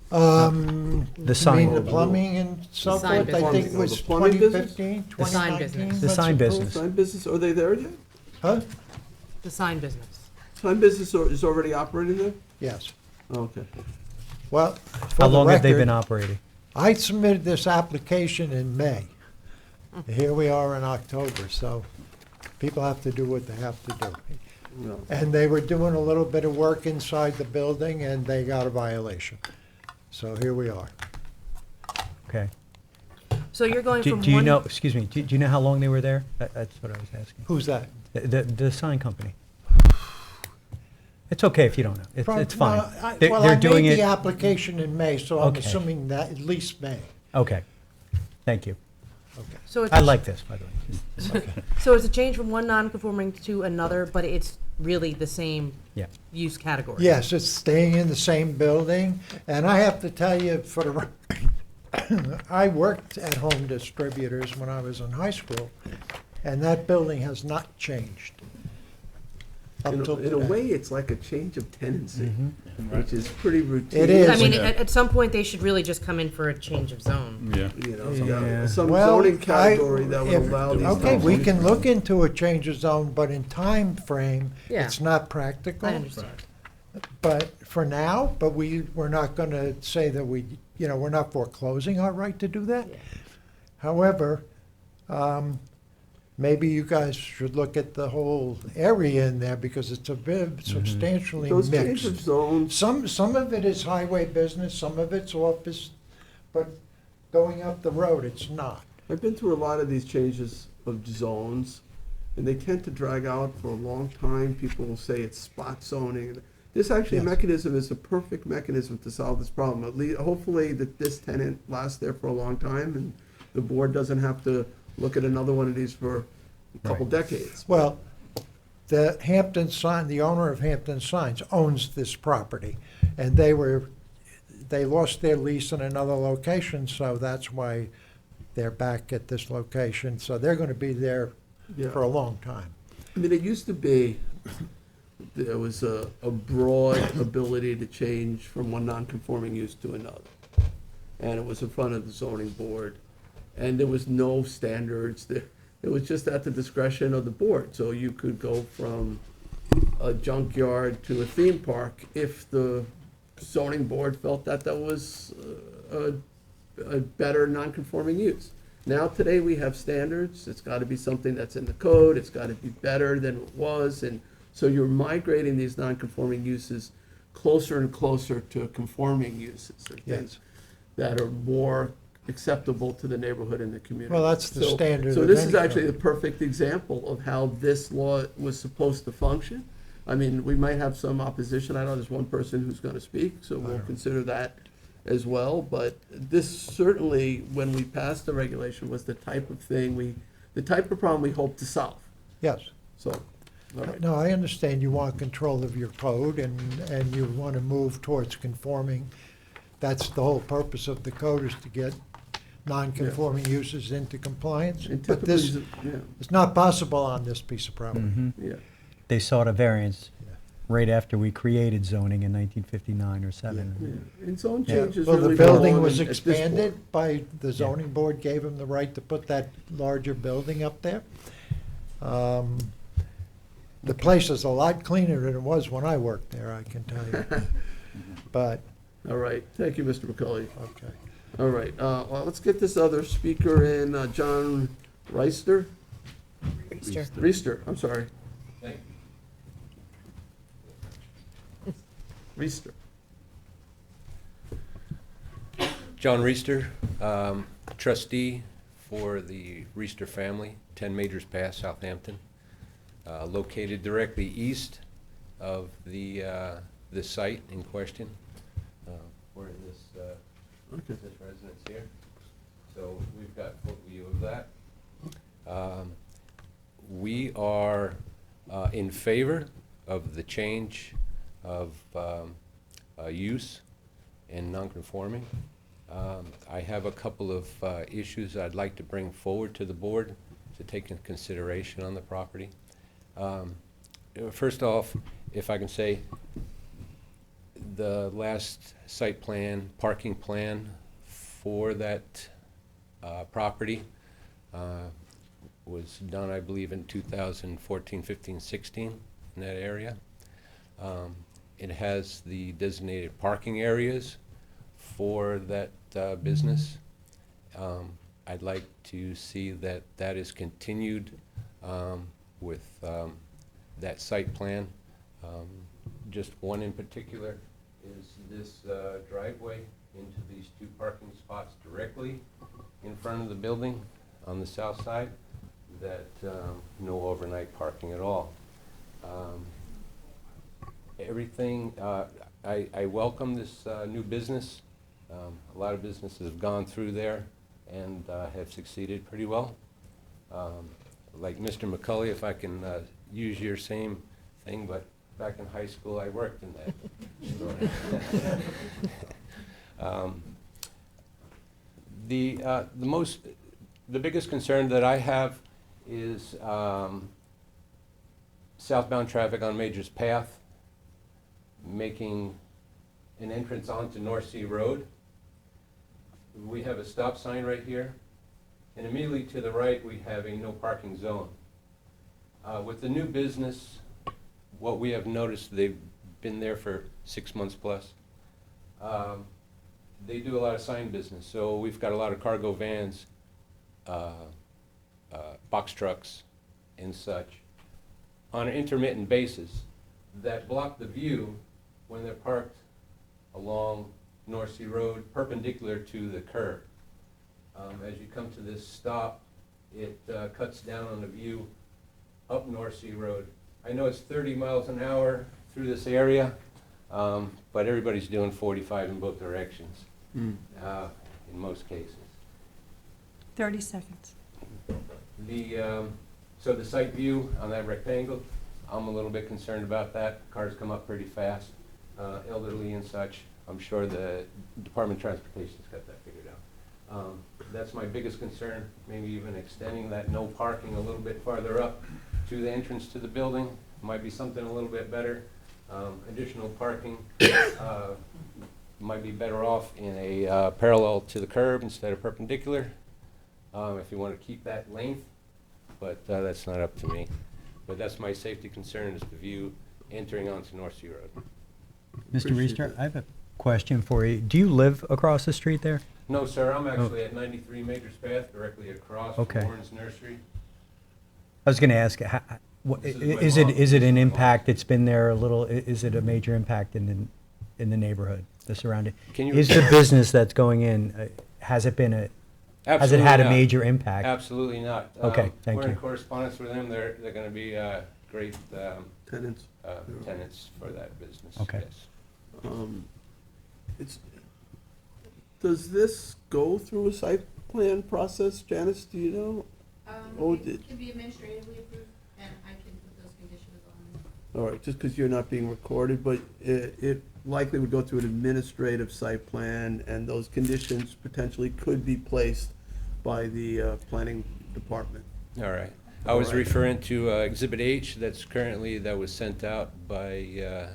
The sign. I mean, the plumbing and so The sign forth, I think business. was The plumbing business? 2015, The sign 2019. business. The was sign approved. business. Sign business, are they there yet? Huh? The sign business. Sign business is already operating there? Yes. Oh, okay. Well, for How the long have they record, been operating? I submitted this application in May. Here we are in October, so people have to do what they have to do. No. And they were doing a little bit of work inside the building, and they got a violation. So here we are. Okay. So you're going from Do you one. know, excuse me, do you know how long they were there? That's what I was asking. Who's that? The sign company. It's okay if you don't know. It's fine. Well, I They're doing made it. the application in May, so I'm Okay. assuming that at least May. Okay. Thank you. So it's I like this, by the way. So it's a change from one non-conforming to another, but it's really the same Yeah. use category. Yes, it's staying in the same building, and I have to tell you, for the record, I worked at Home Distributors when I was in high school, and that building has not changed. Up till In a today. way, it's like a change of tenancy, Mm-hmm. which is pretty routine. It is. I mean, at some point, they should really just come in for a change of zone. Yeah. You know, Yeah. some Well, zoning category that would if- allow these. Okay, types we of- can look into a change of zone, but in time frame, Yeah. it's not practical. I understand. But for now, we're not gonna say that we're not foreclosing our right to do that. Yeah. However, maybe you guys should look at the whole area in there, because it's a bit substantially Those change of mixed. zones, Some of it is highway business, some of it's office, but going up the road, it's not. I've been through a lot of these changes of zones, and they tend to drag out for a long time. People will say it's spot zoning. This actually Yes. mechanism is a perfect mechanism to solve this problem. At least, hopefully that this tenant lasts there for a long time and the board doesn't have to look at another one of these for a couple Right. decades. Well, the Hampton Sign, the owner of Hampton Signs owns this property, and they lost their lease in another location, so that's why they're back at this location. So they're gonna be there Yeah. for a long time. I mean, it used to be, there was a broad ability to change from one non-conforming use to another. And it was in front of the zoning board, and there was no standards, there, it was just at the discretion of the board. So you could go from a junkyard to a theme park if the zoning board felt that that was a better non-conforming use. Now, today, we have standards, it's gotta be something that's in the code, it's gotta be better than it was, and so you're migrating these non-conforming uses closer and closer to conforming uses, or things Yes. that are more acceptable to the neighborhood and the community. Well, that's the So- standard So of this is any actually the code. perfect example of how this law was supposed to function. I mean, we might have some opposition, I know there's one person who's gonna speak, so we'll consider that as well, but this certainly, when we passed the regulation, was the type of thing the type of problem we hope to solve, Yes. so, all right. No, I understand you want control of your code and you want to move towards conforming. That's the whole purpose of the code, is to get non-conforming uses into compliance. And But this typically, yeah, is not possible on this piece of property. Mhm. yeah. They sought a variance Yeah. right after we created zoning in 1959 or 7. Yeah, and zone Yeah. changes Well, really the building belong was at this board. expanded by, the zoning board gave him the right to put that larger building up there. The place is a lot cleaner than it was when I worked there, I can tell you. But, All right, thank you, Mr. McCully. okay. All right, well, let's get this other speaker in, John Reister? Reister, I'm sorry. Thank Reister. John Reister, trustee for the Reister family, 10 Majors Pass, Southampton, located directly east of the site in question, where this residence here. So we've got full view of that. We are in favor of the change of use and nonconforming. I have a couple of issues I'd like to bring forward to the board to take into consideration on the property. First off, if I can say, the last site plan, parking plan for that property was done, I believe, in 2014, 15, 16, in that area. It has the designated parking areas for that business. I'd like to see that that is continued with that site plan. Just one in particular is this driveway into these two parking spots directly in front of the building on the south side, that no overnight parking at all. Everything, I welcome this new business. A lot of businesses have gone through there and have succeeded pretty well. Like Mr. McCully, if I can use your same thing, but back in high school, I worked in that. The biggest concern that I have is southbound traffic on Majors Path, making an entrance onto North Sea Road. We have a stop sign right here, and immediately to the right, we have a no parking zone. With the new business, what we have noticed, they've been there for 6 months plus. They do a lot of sign business, so we've got a lot of cargo vans, box trucks, and such, on an intermittent basis, that block the view when they're parked along North Sea Road, perpendicular to the curb. As you come to this stop, it cuts down on the view up North Sea Road. I know it's 30 miles an hour through this area, but everybody's doing 45 in both directions, in most cases. 30 seconds. So the site view on that rectangle, I'm a little bit concerned about that. Cars come up pretty fast, elderly and such. I'm sure the Department of Transportation's got that figured out. That's my biggest concern, maybe even extending that no parking a little bit farther up to the entrance to the building. Might be something a little bit better. Additional parking might be better off in a parallel to the curb instead of perpendicular, if you want to keep that length, but that's not up to me. But that's my safety concern, is the view entering onto North Sea Road. Mr. Reister, I have a question for you. Do you live across the street there? No, sir, I'm actually at 93 Majors Path, directly across Okay. from Warren's Nursery. I was going to ask, This is my is it an mom. impact? It's been there a little. Is it a major impact in the neighborhood, the surrounding? Can you- Is the business that's going in? Has it been a? Has it had Absolutely a not. major impact? Absolutely not. Okay, thank We're in you. correspondence with them. They're going to be great Tenants. tenants for that business. Okay. Yes. Does this go through a site plan process, Janice, do you know? Oh, it can be administratively approved, and I can put those conditions on. All right, just because you're not being recorded, but it likely would go through an administrative site plan, and those conditions potentially could be placed by the planning department. All right. I was All right. referring to Exhibit H that was sent out by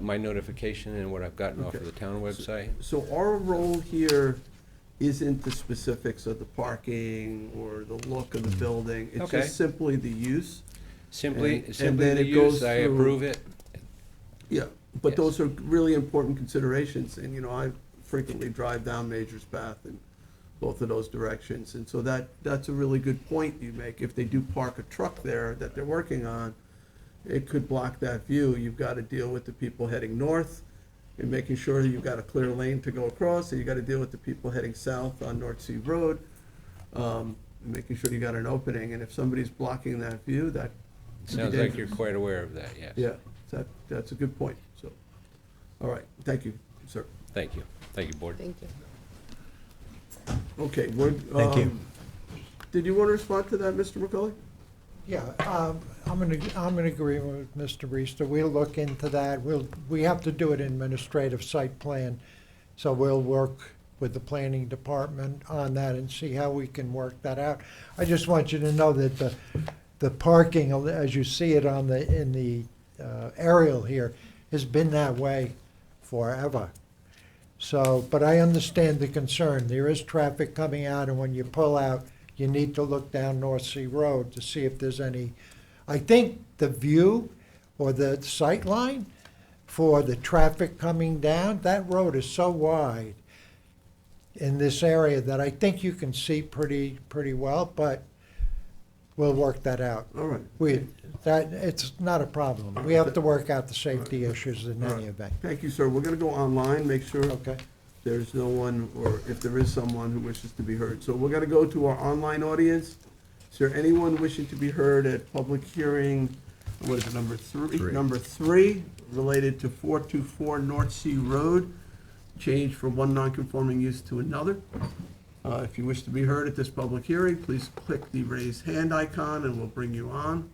my notification and what I've gotten off of the town website. So our role here isn't the specifics of the parking or the look of the building. It's Okay. just simply the use. Simply And the then it goes use, I through- approve it. Yeah, but Yes. those are really important considerations, and, I frequently drive down Major's Path in both of those directions, and so that's a really good point you make. If they do park a truck there that they're working on, it could block that view. You've got to deal with the people heading north and making sure that you've got a clear lane to go across, and you got to deal with the people heading south on North Sea Road, making sure you got an opening, and if somebody's blocking that view, that could be Sounds like you're dangerous. quite aware of that, yes. Yeah, that's a good point, so, all right, thank you, sir. Thank you. Thank you, Board. Thank you. Okay, Thank you. Did you want to respond to that, Mr. McCully? Yeah, I'm in agreement with Mr. Reister. We'll look into that. We have to do an administrative site plan, so we'll work with the planning department on that and see how we can work that out. I just want you to know that the parking, as you see it in the aerial here, has been that way forever. So, but I understand the concern. There is traffic coming out, and when you pull out, you need to look down North Sea Road to see if there's any. I think the view or the sight line for the traffic coming down, that road is so wide in this area that I think you can see pretty well, but we'll work that out. All right. It's not a problem. We have to work out the safety issues in any event. Thank you, sir. We're going to go online, make sure Okay. there's no one, or if there is someone who wishes to be heard. So we're going to go to our online audience. Is there anyone wishing to be heard at public hearing, what is it, number three? Number 3, related to 424 North Sea Road, change from one non-conforming use to another. If you wish to be heard at this public hearing, please click the raise hand icon and we'll bring you on.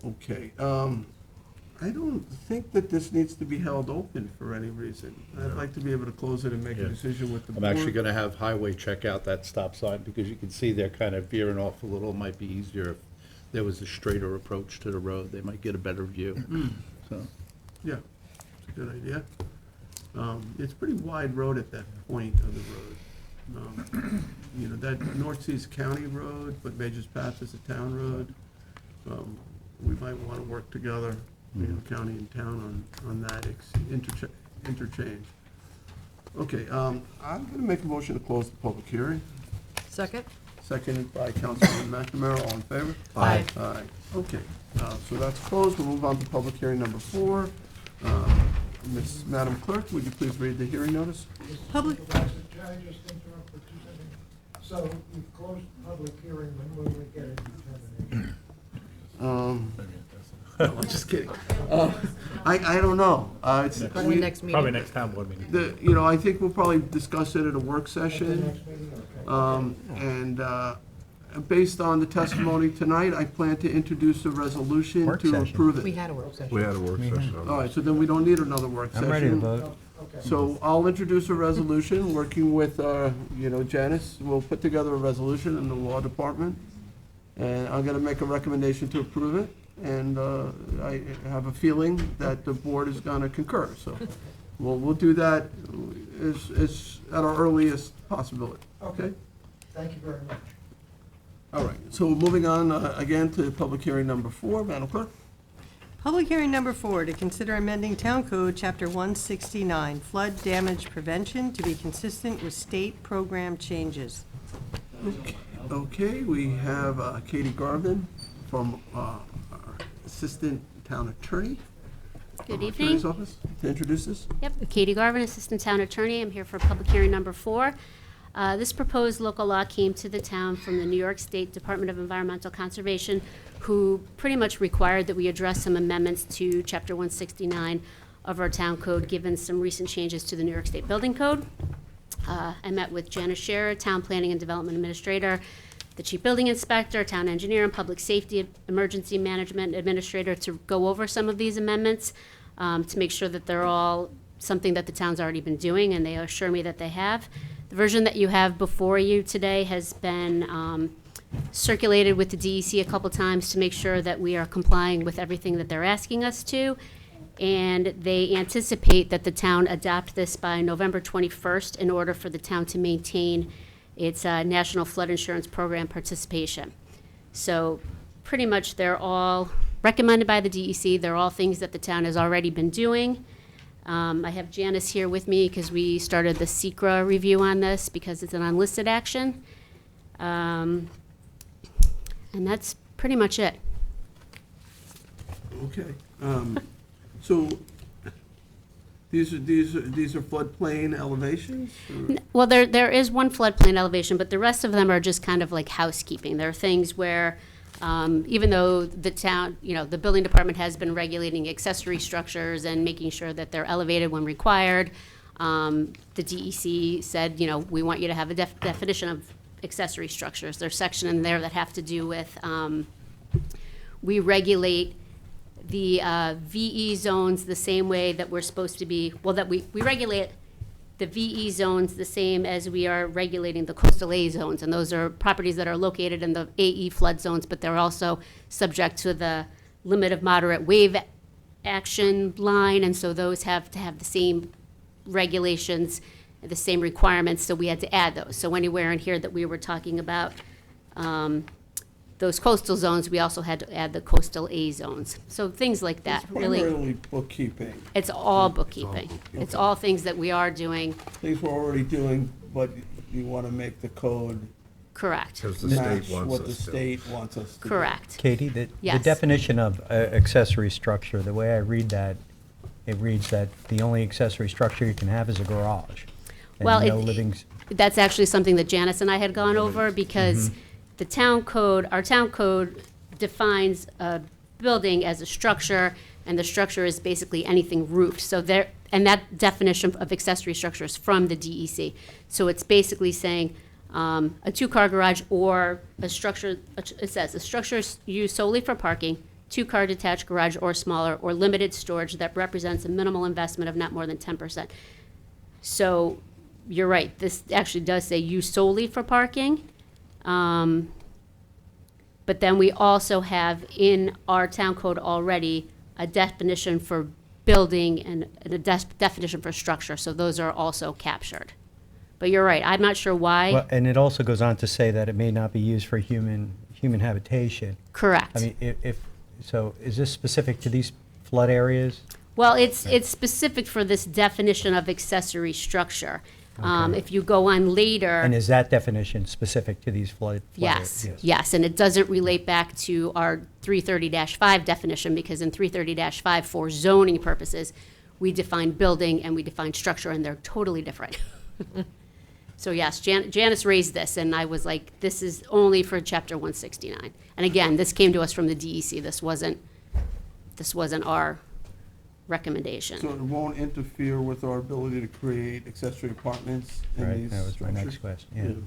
Okay, I don't think that this needs to be held open for any reason. I'd like to be able to close it and make a Yeah. decision with the I'm board. actually gonna have Highway check out that stop sign, because you can see they're kind of veering off a little. It might be easier if there was a straighter approach to the road. They might get a better view, so. Yeah, it's a good idea. It's a pretty wide road at that point of the road. That North Sea's county road, but Major's Path is a town road. We might want to work together, county and town on that interchange. Okay, I'm going to make a motion to close the public hearing. Second? Seconded by Councilman McNamara, all in favor? Aye. Aye. Okay, so that's closed. We'll move on to public hearing number 4. Madam Clerk, would you please read the hearing notice? Public, Can I just interrupt for 2 seconds? So you've closed the public hearing, when will we get a determination? No, I'm just kidding. I don't know. Probably next meeting. Probably next town board meeting. You know, I think we'll probably discuss it at a work At the session. next meeting, okay. And based on the testimony tonight, I plan to introduce a resolution Work to session. approve We it. had a work session. We had a work session. All right, so then we don't need another work session. I'm ready to vote. Okay. So I'll introduce a resolution, working with, Janice. We'll put together a resolution in the law department. And I'm gonna make a recommendation to approve it. And I have a feeling that the board is gonna concur. So we'll do that as at our earliest possibility. Okay? Thank you very much. All right, so moving on again to public hearing number 4, Madam Clerk. Public hearing number 4, to consider amending Town Code, Chapter 169, flood damage prevention to be consistent with state program changes. Okay, we have Katie Garvin from our Assistant Town Attorney. Good Attorney's evening. Office, to introduce this. Yep, Katie Garvin, Assistant Town Attorney. I'm here for public hearing number 4. This proposed local law came to the town from the New York State Department of Environmental Conservation, who pretty much required that we address some amendments to Chapter 169 of our town code, given some recent changes to the New York State Building Code. I met with Janice Scherer, Town Planning and Development Administrator, the Chief Building Inspector, Town Engineer, and Public Safety Emergency Management Administrator to go over some of these amendments, to make sure that they're all something that the town's already been doing, and they assure me that they have. The version that you have before you today has been circulated with the DEC a couple times to make sure that we are complying with everything that they're asking us to. And they anticipate that the town adopt this by November 21st in order for the town to maintain its National Flood Insurance Program participation. So pretty much they're all recommended by the DEC. They're all things that the town has already been doing. I have Janice here with me because we started the SECRA review on this because it's an unlisted action. And that's pretty much it. Okay. So these are floodplain elevations? or- Well, there is one floodplain elevation, but the rest of them are just kind of like housekeeping. There are things where, even though the town, the building department has been regulating accessory structures and making sure that they're elevated when required, the DEC said, we want you to have a definition of accessory structures. There's section in there that have to do with, we regulate the VE zones the same way that we're supposed to be, that we regulate the VE zones the same as we are regulating the coastal A zones. And those are properties that are located in the AE flood zones, but they're also subject to the limit of moderate wave action line. And so those have to have the same regulations, the same requirements. So we had to add those. So anywhere in here that we were talking about those coastal zones, we also had to add the coastal A zones. So things like that, It's really. primarily bookkeeping, It's all bookkeeping. It's all things that we are doing, things we're already doing, but you want to make the code correct. match what the state wants us to do. Correct. Katie, the Yes. definition of accessory structure, the way I read that, it reads that the only accessory structure you can have is a garage. and Well, no living that's actually something that Janice and I had gone over because the town code, our town code defines a building as a structure, and the structure is basically anything roofed. So there, and that definition of accessory structure is from the DEC. So it's basically saying a two-car garage or a structure, it says, a structure is used solely for parking, two-car detached garage or smaller, or limited storage that represents a minimal investment of not more than 10%. So you're right, this actually does say used solely for parking. But then we also have in our town code already a definition for building and a definition for structure, so those are also captured. But you're right, I'm not sure why. Well, and it also goes on to say that it may not be used for human habitation. Correct. I mean, so is this specific to these flood areas? Well, it's specific for this definition of accessory structure. If you go on later. And is that definition specific to these flood Yes, areas? yes, and it doesn't relate back to our 330-5 definition, because in 330-5, for zoning purposes, we define building and we define structure, and they're totally different. So yes, Janice raised this, and I was like, this is only for Chapter 169. And again, this came to us from the DEC. This wasn't our recommendation. So it won't interfere with our ability to create accessory apartments in Right, these that was my next structures? question,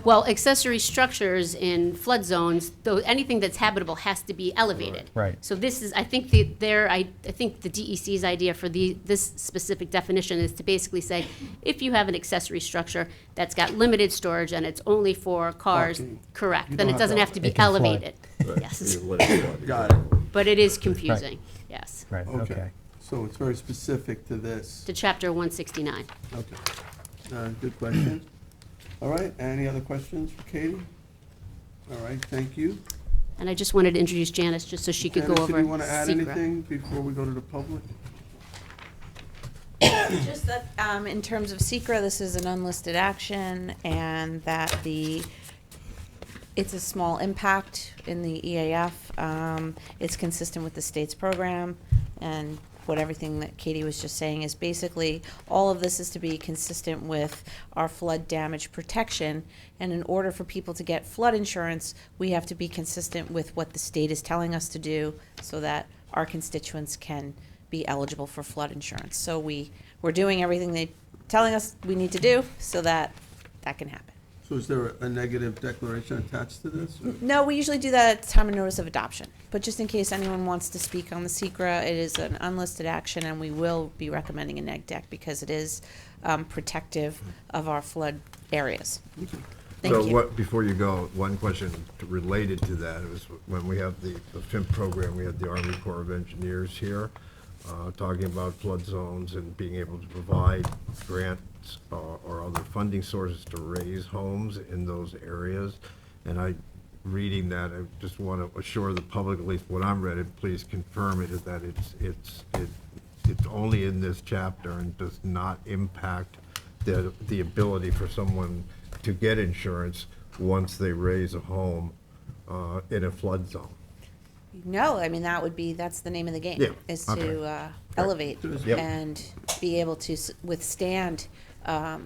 Well, accessory structures in flood zones, though, anything that's habitable has to be elevated. Right. So this is, I think I think the DEC's idea for this specific definition is to basically say, if you have an accessory structure that's got limited storage and it's only for cars, Parking. correct, You then don't it doesn't have to be It can flood. elevated. Yes, Got it. but it is confusing, yes, Right, okay. So it's very specific to this. to Chapter 169. Okay. Good question. All right, any other questions for Katie? All right, thank you. And I just wanted to introduce Janice, just so she could go Janice, over did you want to add SECRA. anything before we go to the public? Just that, in terms of SECRA, this is an unlisted action, and that it's a small impact in the EAF. It's consistent with the state's program, and what everything that Katie was just saying is basically, all of this is to be consistent with our flood damage protection. And in order for people to get flood insurance, we have to be consistent with what the state is telling us to do so that our constituents can be eligible for flood insurance. So we're doing everything they're telling us we need to do so that that can happen. So is there a negative declaration attached to this? or- No, we usually do that at the time of notice of adoption. But just in case anyone wants to speak on the SECRA, it is an unlisted action, and we will be recommending a neg deck because it is protective of our flood areas. Thank So you. what, before you go, one question related to that is when we have the FIMP program, we had the Army Corps of Engineers here talking about flood zones and being able to provide grants or other funding sources to raise homes in those areas. And reading that, I just want to assure the public, at least what I'm read, and please confirm it, is that it's only in this chapter and does not impact the ability for someone to get insurance once they raise a home in a flood zone. No, I mean, that's the name of the game. Yeah, Is okay. to elevate Yep. and be able to withstand a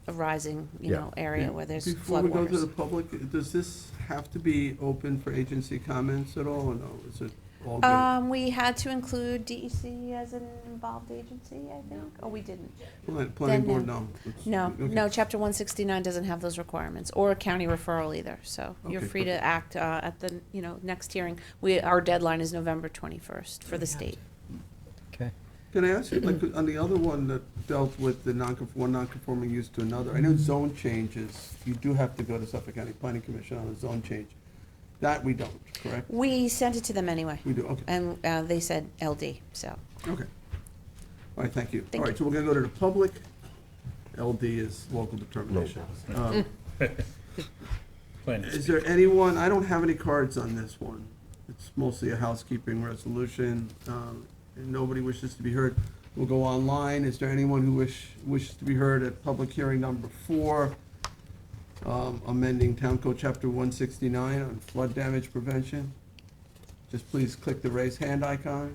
rising, area where there's Before we go to the floodwaters. public, does this have to be open for agency comments at all, or no? Is it all good? We had to include DEC as an involved agency, I think. Oh, we didn't. Planning Then board, no? It's- No, okay. no, Chapter 169 doesn't have those requirements, or a county referral either, so you're Okay, free to act at the, next hearing. Our deadline is November 21st for the state. Okay. Can I ask you, like, on the other one that dealt with the one non-conforming use to another, I know zone changes, you do have to go to Suffolk County Planning Commission on a zone change. That we don't, correct? We sent it to them anyway. We do, okay. And they said LD, so. Okay. All right, thank you. Thank All right, so we're gonna go to the public. LD is local determination. Is there anyone, I don't have any cards on this one. It's mostly a housekeeping resolution. And nobody wishes to be heard. We'll go online. Is there anyone who wishes to be heard at public hearing number 4? Amending Town Code Chapter 169 on flood damage prevention? Just please click the raise hand icon.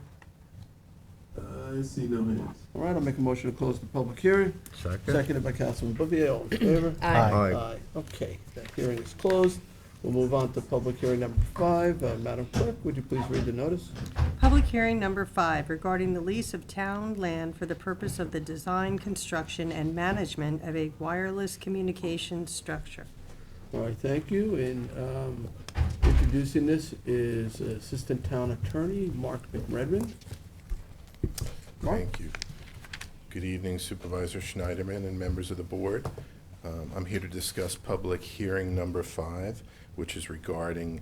I see no hands. All right, I'll make a motion to close the public hearing. Second. Seconded by Councilman Bouvier. All in favor? Aye. Aye. Okay, that hearing is closed. We'll move on to public hearing number 5. Madam Clerk, would you please read the notice? Public hearing number 5 regarding the lease of town land for the purpose of the design, construction, and management of a wireless communications structure. All right, thank you. And introducing this is Assistant Town Attorney Mark McRedmond. Mark? Thank you. Good evening Supervisor Schneiderman and members of the board. I'm here to discuss public hearing number 5, which is regarding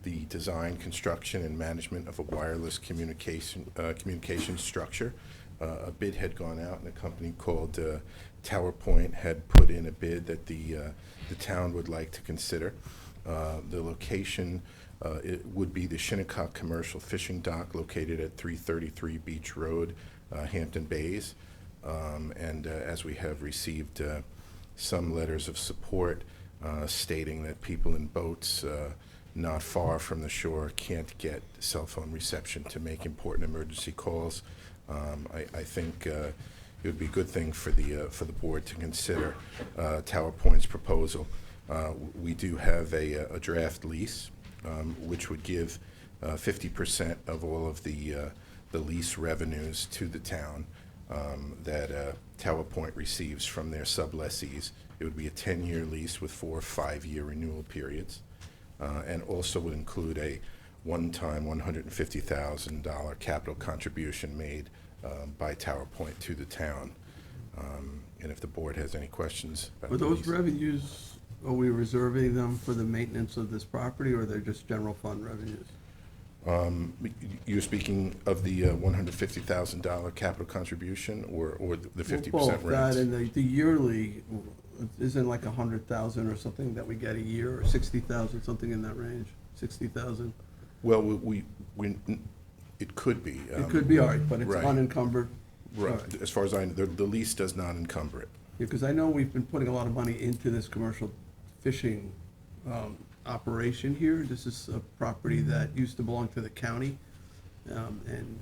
the design, construction, and management of a wireless communication structure. A bid had gone out, and a company called TowerPoint had put in a bid that the town would like to consider. The location it would be the Shinnecock Commercial Fishing Dock located at 333 Beach Road, Hampton Bays. And as we have received some letters of support stating that people in boats not far from the shore can't get cell phone reception to make important emergency calls. I think it would be a good thing for the board to consider Tower Point's proposal. We do have a draft lease, which would give 50% of all of the lease revenues to the town that Tower Point receives from their sublessees. It would be a 10-year lease with 4 5-year renewal periods, and also would include a one-time $150,000 capital contribution made by Tower Point to the town. And if the board has any questions about Are the those lease. revenues, are we reserving them for the maintenance of this property, or they're just general fund revenues? You're speaking of the $150,000 capital contribution, or the 50% Both rent? that and the yearly, isn't like 100,000 or something that we get a year, or 60,000, something in that range, 60,000? Well, it could be. It could be, all right, but it's right. unencumbered? Right, All right. as far as I know, the lease does not encumber it. Because I know we've been putting a lot of money into this commercial fishing operation here. This is a property that used to belong to the county. And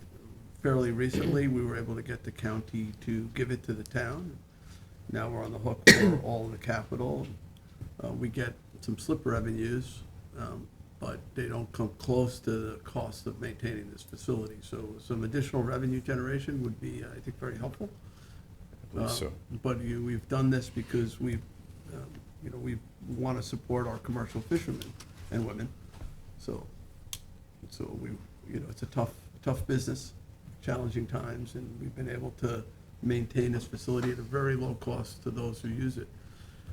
fairly recently, we were able to get the county to give it to the town. Now we're on the hook for all of the capital. We get some slip revenues, but they don't come close to the cost of maintaining this facility. So some additional revenue generation would be, I think, very helpful. believe so. But we've done this because we want to support our commercial fishermen and women. So we, it's a tough business, challenging times, and we've been able to maintain this facility at a very low cost to those who use it.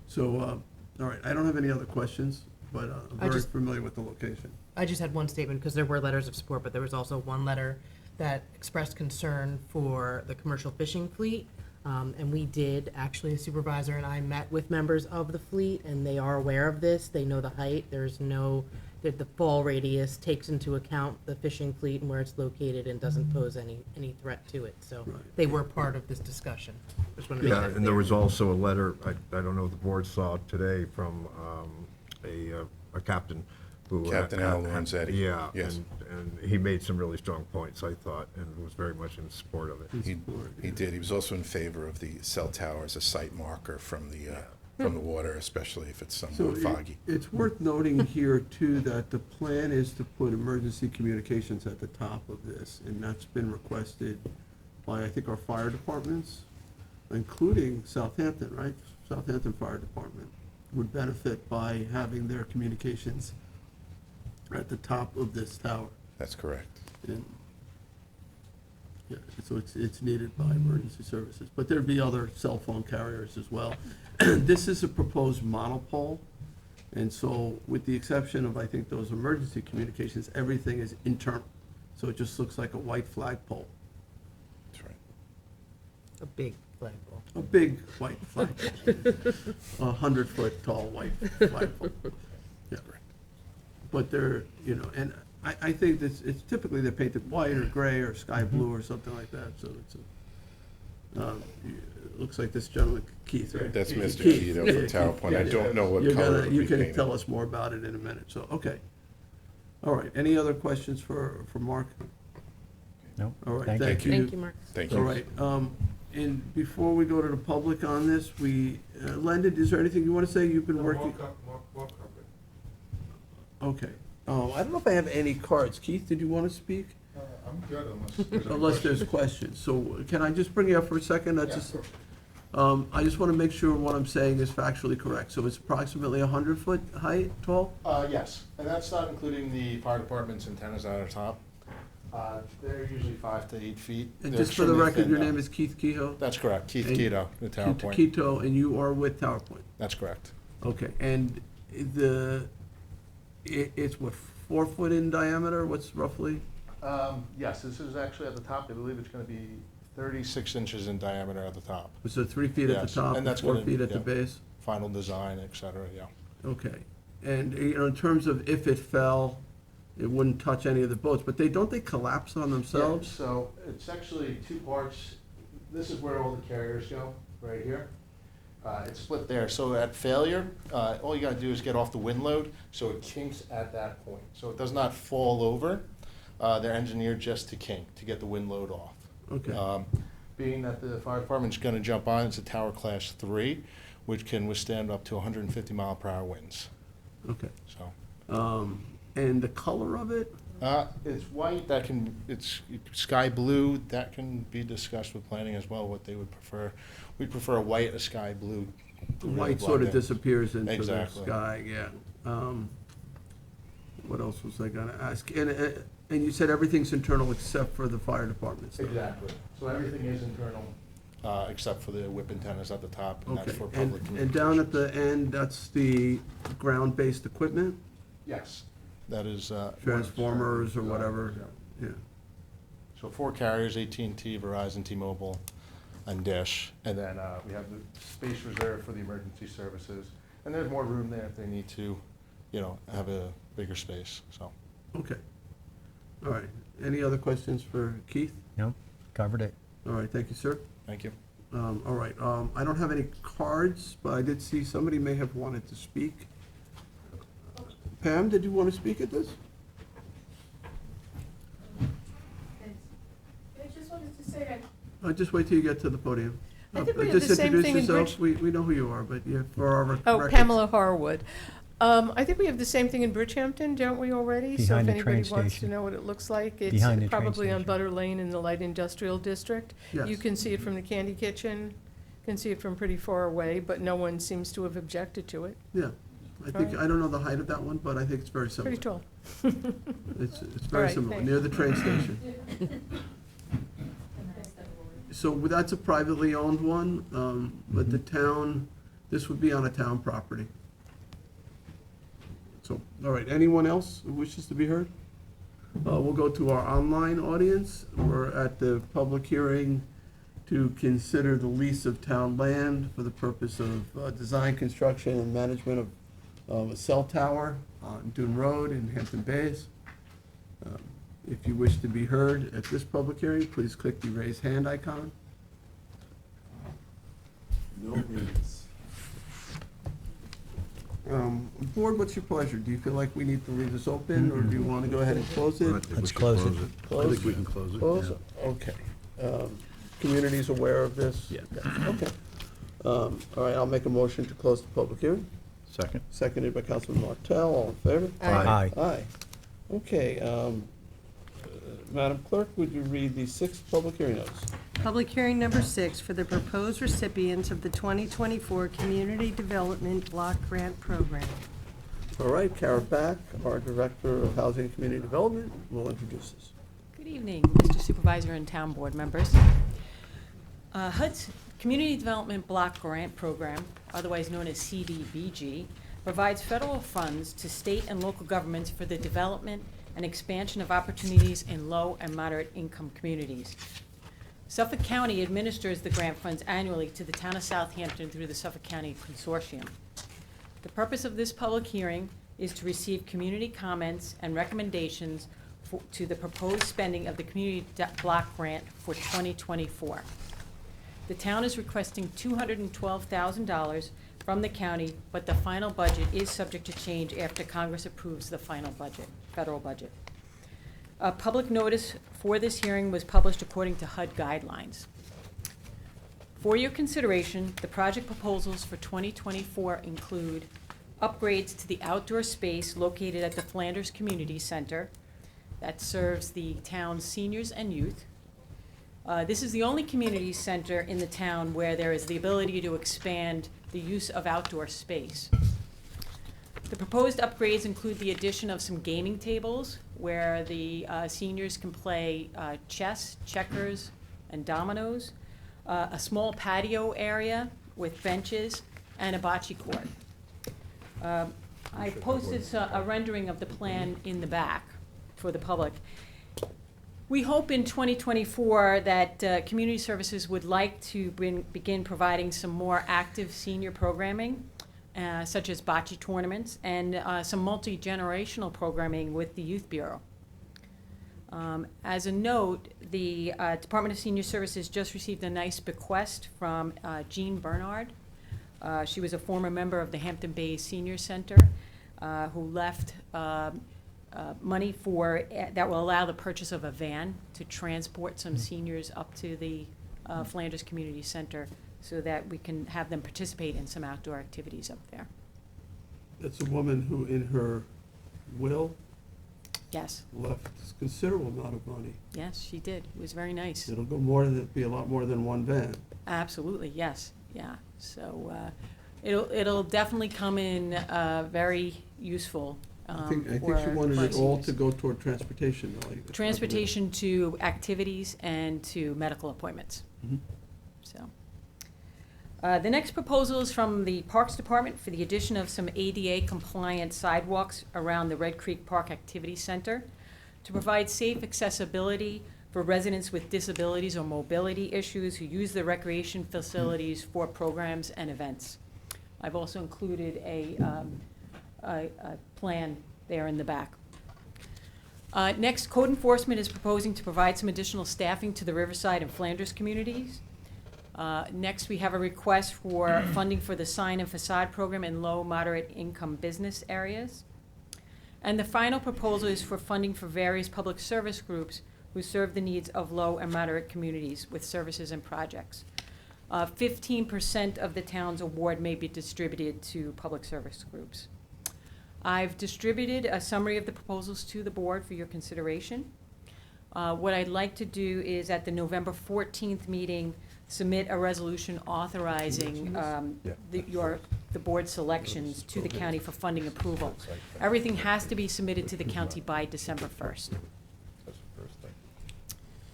So, all right, I don't have any other questions, but I'm very familiar with the location. I just had one statement, because there were letters of support, but there was also one letter that expressed concern for the commercial fishing fleet. And we did, actually, the supervisor and I met with members of the fleet, and they are aware of this. They know the height. There's no, that the fall radius takes into account the fishing fleet and where it's located and doesn't pose any threat to it. So they were part of this discussion. Just wanted to make Yeah, that and there clear. was also a letter, I don't know if the board saw it today, from a captain who. Captain Al Lorenzetti. Yeah. Yes. And he made some really strong points, I thought, and was very much in support of it. He did. He was also in favor of the cell tower as a site marker from the water, especially if it's So somewhat foggy. it's worth noting here, too, that the plan is to put emergency communications at the top of this, and that's been requested by, I think, our fire departments, including Southampton, right? Southampton Fire Department would benefit by having their communications at the top of this tower. That's correct. And, yeah, so it's needed by emergency services, but there'd be other cell phone carriers as well. This is a proposed monopole, and so with the exception of, I think, those emergency communications, everything is internal. So it just looks like a white flagpole, That's right. A big flagpole. a big white flagpole, 100-foot tall white flagpole. Yeah. But they're, and I think it's typically they're painted white or gray or sky blue or something like that, so it's it looks like this gentleman, Keith, right? That's Mr. Keith over at Tower Point. I don't know what color it'll You be can painted. tell us more about it in a minute, so, okay. All right, any other questions for Mark? No? All right, Thank you. thank you. Thank you, Mark. Thank you. All right, and before we go to the public on this, Landon, is there anything you want to say? You've been working. Okay. I don't know if I have any cards. Keith, did you want to speak? I'm good unless. Unless there's questions. So can I just bring you up for a second? I just want to make sure what I'm saying is factually correct. So it's approximately 100-foot height, tall? Yes, and that's not including the fire department's antennas at our top. They're usually 5 to 8 feet. And They're just for the extremely record, thin, your though. name is Keith Kehoe? That's correct, Keith And- Keto, the Tower Point. Keto, and you are with Tower Point? That's correct. Okay, and it's what, 4 foot in diameter? What's roughly? Yes, this is actually at the top. I believe it's going to be 36 inches in diameter at the top. So 3 feet at Yes, the top and and that's 4 gonna- feet at the yeah. base? Final design, et cetera, yeah. Okay. And, in terms of if it fell, it wouldn't touch any of the boats, but don't they collapse on themselves? Yeah, so it's actually 2 parts. This is where all the carriers go, right here. It's split there. So at failure, all you gotta do is get off the wind load, so it kinks at that point. So it does not fall over. They're engineered just to kink, to get the wind load off. Okay. being that the fire department's gonna jump on, it's a Tower Class 3, which can withstand up to 150 mile per hour winds, Okay. so. And the color of it? It's white, it's sky blue, that can be discussed with planning as well, what they would prefer. We'd prefer a white, a sky blue. The really white sort blend of in. disappears into the Exactly. sky, yeah. What else was I gonna ask? And you said everything's internal except for the fire department stuff? Exactly. So everything is internal, except for the whip antennas at the top, and that's Okay, for and, public and down at communications. the end, that's the ground-based equipment? Yes, that is. Transformers or whatever, yeah. So 4 carriers, AT&T, Verizon, T-Mobile, and Dish. And then we have the space reserved for the emergency services. And there's more room there if they need to, have a bigger space, so. Okay. All right. Any other questions for Keith? Nope, covered it. All right, thank you, sir. Thank you. All right, I don't have any cards, but I did see somebody may have wanted to speak. Pam, did you want to speak at this? I just wanted to say, Just wait till you get to the podium. I think we have Just the same introduce thing in yourself. We know who you are, but yeah, for our records. Pamela Harwood. I think we have the same thing in Bridgehampton, don't we already? So Behind if the train anybody wants to station. know what it looks like, it's Behind the train probably on station. Butter Lane in the light industrial district. Yes. You can see it from the Candy Kitchen, can see it from pretty far away, but no one seems to have objected to it. Yeah, I think, Alright. I don't know the height of that one, but I think it's very similar. Pretty tall. It's very Alright, similar, thanks. near the train station. So that's a privately owned one, but the town, this would be on a town property. So, all right, anyone else who wishes to be heard? We'll go to our online audience. We're at the public hearing to consider the lease of town land for the purpose of design, construction, and management of a cell tower on Dune Road in Hampton Bays. If you wish to be heard at this public hearing, please click the raise hand icon. No hands. Board, what's your pleasure? Do you feel like we need to leave this open, or do you want to go ahead and close it? Let's close it. Close? I think we can close it, Close? yeah. Okay. Community's aware of this? Yeah. Okay. All right, I'll make a motion to close the public hearing. Second. Seconded by Councilman Martell, all in favor? Aye. Aye. Okay, Madam Clerk, would you read the 6th public hearing notice? Public hearing number 6 for the proposed recipients of the 2024 Community Development Block Grant Program. All right, Kara Back, our Director of Housing and Community Development, will introduce us. Good evening, Mr. Supervisor and Town Board members. HUD's Community Development Block Grant Program, otherwise known as CDBG, provides federal funds to state and local governments for the development and expansion of opportunities in low and moderate income communities. Suffolk County administers the grant funds annually to the town of Southampton through the Suffolk County Consortium. The purpose of this public hearing is to receive community comments and recommendations to the proposed spending of the Community Block Grant for 2024. The town is requesting $212,000 from the county, but the final budget is subject to change after Congress approves the final budget, federal budget. A public notice for this hearing was published according to HUD guidelines. For your consideration, the project proposals for 2024 include upgrades to the outdoor space located at the Flanders Community Center that serves the town's seniors and youth. This is the only community center in the town where there is the ability to expand the use of outdoor space. The proposed upgrades include the addition of some gaming tables where the seniors can play chess, checkers, and dominoes, a small patio area with benches, and a bocce court. I posted a rendering of the plan in the back for the public. We hope in 2024 that Community Services would like to begin providing some more active senior programming, such as bocce tournaments, and some multi-generational programming with the Youth Bureau. As a note, the Department of Senior Services just received a nice bequest from Jean Bernard. She was a former member of the Hampton Bays Senior Center who left money for that will allow the purchase of a van to transport some seniors up to the Flanders Community Center, so that we can have them participate in some outdoor activities up there. That's a woman who, in her will, Yes, left a considerable amount of money. yes, she did. It was very nice. It'll go more than, be a lot more than one van. Absolutely, yes, yeah. So it'll definitely come in very useful I think she for wanted our it all seniors. to go toward transportation, though. Transportation to activities and to medical appointments. Mhm. So. The next proposal is from the Parks Department for the addition of some ADA-compliant sidewalks around the Red Creek Park Activity Center to provide safe accessibility for residents with disabilities or mobility issues who use the recreation facilities for programs and events. I've also included a plan there in the back. Next, code enforcement is proposing to provide some additional staffing to the Riverside and Flanders communities. Next, we have a request for funding for the sign and facade program in low, moderate income business areas. And the final proposal is for funding for various public service groups who serve the needs of low and moderate communities with services and projects. 15% of the town's award may be distributed to public service groups. I've distributed a summary of the proposals to the board for your consideration. What I'd like to do is, at the November 14th meeting, submit a resolution authorizing the board selections to the county for funding approval. Everything has to be submitted to the county by December 1st.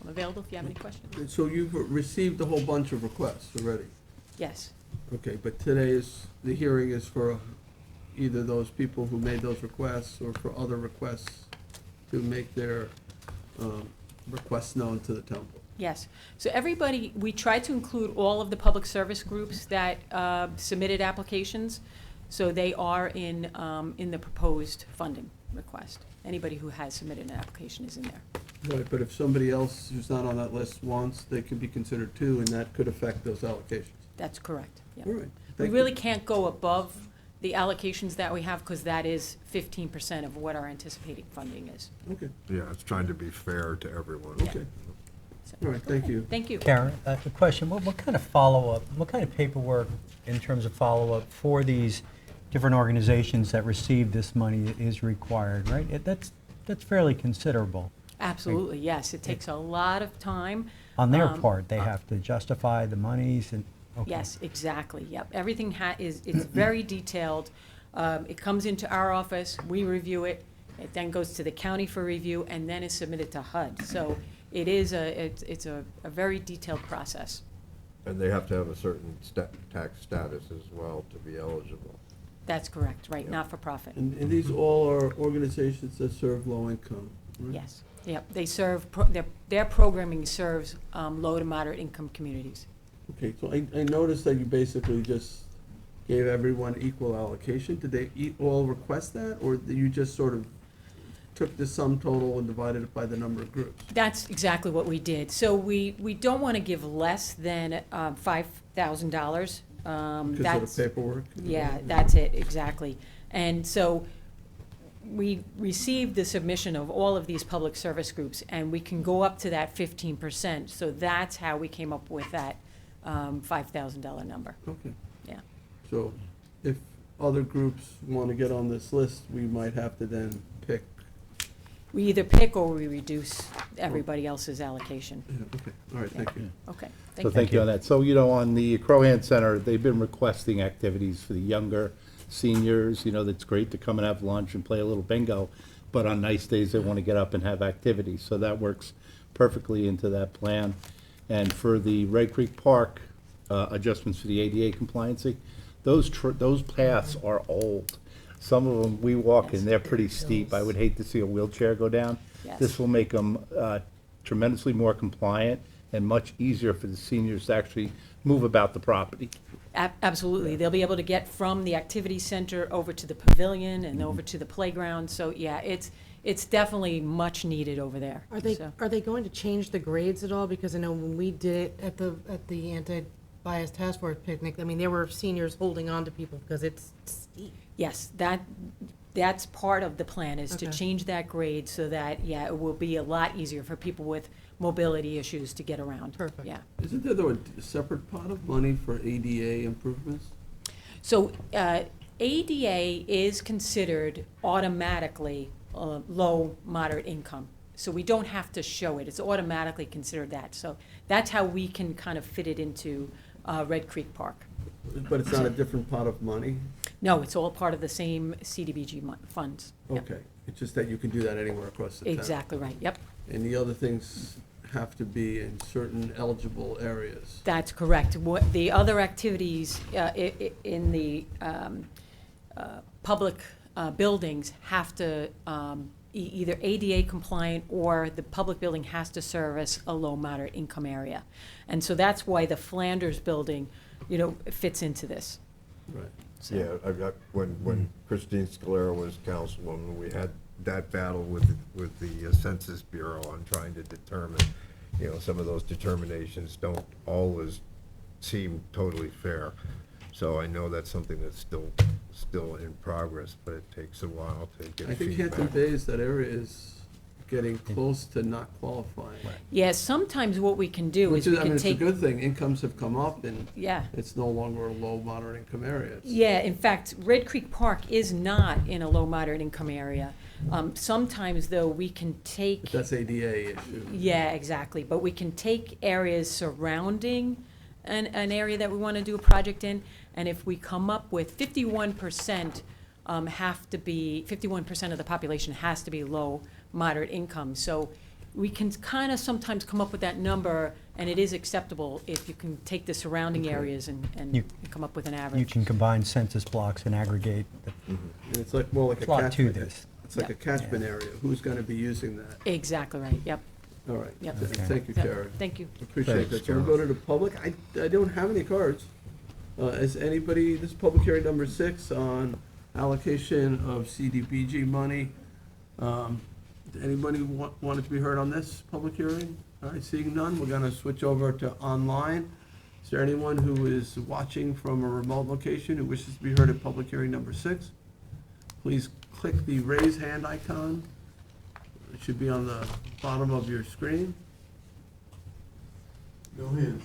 I'm available if you have any questions. And so you've received a whole bunch of requests already? Yes, Okay, but the hearing is for either those people who made those requests or for other requests to make their requests known to the town board? yes. So everybody, we tried to include all of the public service groups that submitted applications, so they are in the proposed funding request. Anybody who has submitted an application is in there. Right, but if somebody else who's not on that list wants, they could be considered too, and that could affect those allocations. That's correct, yeah. All right. We Thank really you. can't go above the allocations that we have, because that is 15% of what our anticipated funding is. Okay, Yeah, it's trying to be fair to everyone. okay. So- All right, thank you. Thank you. Karen, a question, what kind of follow-up, what kind of paperwork in terms of follow-up for these different organizations that receive this money is required, right? That's fairly considerable. Absolutely, yes. It takes a lot of time. On their part, they have to justify the monies and, okay. Yes, exactly, yep. Everything it's very detailed. It comes into our office, we review it, it then goes to the county for review, and then is submitted to HUD. So it is it's a very detailed process. And they have to have a certain tax status as well to be eligible. That's correct, right, not-for-profit. And these all are organizations that serve low income, right? Yes, yep. They serve, their programming serves low to moderate income communities. Okay, so I noticed that you basically just gave everyone equal allocation. Did they all request that, or did you just sort of took the sum total and divided it by the number of groups? That's exactly what we did. So we don't want to give less than $5,000. Because of the paperwork? Yeah, that's it, exactly. And so we received the submission of all of these public service groups, and we can go up to that 15%. So that's how we came up with that $5,000 number. Okay. Yeah. So if other groups want to get on this list, we might have to then pick. We either pick or we reduce everybody else's allocation. Yeah, okay, all right, thank you. Okay, So thank you on that. So, on the Crohan Center, they've been requesting activities for the younger seniors. That's great to come and have lunch and play a little bingo, but on nice days, they want to get up and have activities. So that works perfectly into that plan. And for the Red Creek Park adjustments for the ADA compliancy, those paths are old. Some of them, we walk and they're pretty steep. I would hate to see a wheelchair go down. Yes. This will make them tremendously more compliant and much easier for the seniors to actually move about the property. Absolutely. They'll be able to get from the activity center over to the pavilion and over to the playground. So, yeah, it's definitely much needed over there. Are they So- going to change the grades at all? Because I know when we did it at the anti-bias task force picnic, I mean, there were seniors holding on to people because it's steep. Yes, that's part of the plan, is to Okay. change that grade so that, it will be a lot easier for people with mobility issues to get around. Perfect. Yeah. Isn't there though a separate pot of money for ADA improvements? So ADA is considered automatically low, moderate income. So we don't have to show it. It's automatically considered that. So that's how we can kind of fit it into Red Creek Park. But it's not a different pot of money? No, it's all part of the same CDBG funds. Yep. Okay, it's just that you can do that anywhere across the town. Exactly right, yep. And the other things have to be in certain eligible areas. That's correct. What, the other activities in the public buildings have to either ADA compliant or the public building has to service a low moderate income area. And so that's why the Flanders building, fits into this. Right. So- Yeah, I got, when Christine Scalera was councilwoman, we had that battle with the Census Bureau on trying to determine, some of those determinations don't always seem totally fair. So I know that's something that's still in progress, but it takes a while to get feedback. I think Hampton Bays, that area is getting close to not qualifying. Yeah, sometimes what we can do is we can it's a take. good thing, incomes have come up and Yeah. it's no longer a low, moderate income area. Yeah, in fact, Red Creek Park is not in a low moderate income area. Sometimes, though, we can take. But that's ADA issue. Yeah, exactly, but we can take areas surrounding an area that we want to do a project in, and if we come up with 51% have to be, 51% of the population has to be low, moderate income. So we can kind of sometimes come up with that number, and it is acceptable if you can take the surrounding areas and You- come up with an You average. can combine census blocks and aggregate the And it's like, more like a plot to catchment. this. It's like a catchment area. Who's gonna be using that? Exactly right, yep. All right. Yep. Thank you, Yep. Karen. Thank you. Appreciate Thanks, that. So we'll Karen. go to the public. I don't have any cards. Is anybody, this is public hearing number 6 on allocation of CDBG money. Anybody wanted to be heard on this public hearing? All right, seeing none, we're gonna switch over to online. Is there anyone who is watching from a remote location who wishes to be heard at public hearing number 6? Please click the raise hand icon. It should be on the bottom of your screen. No hands.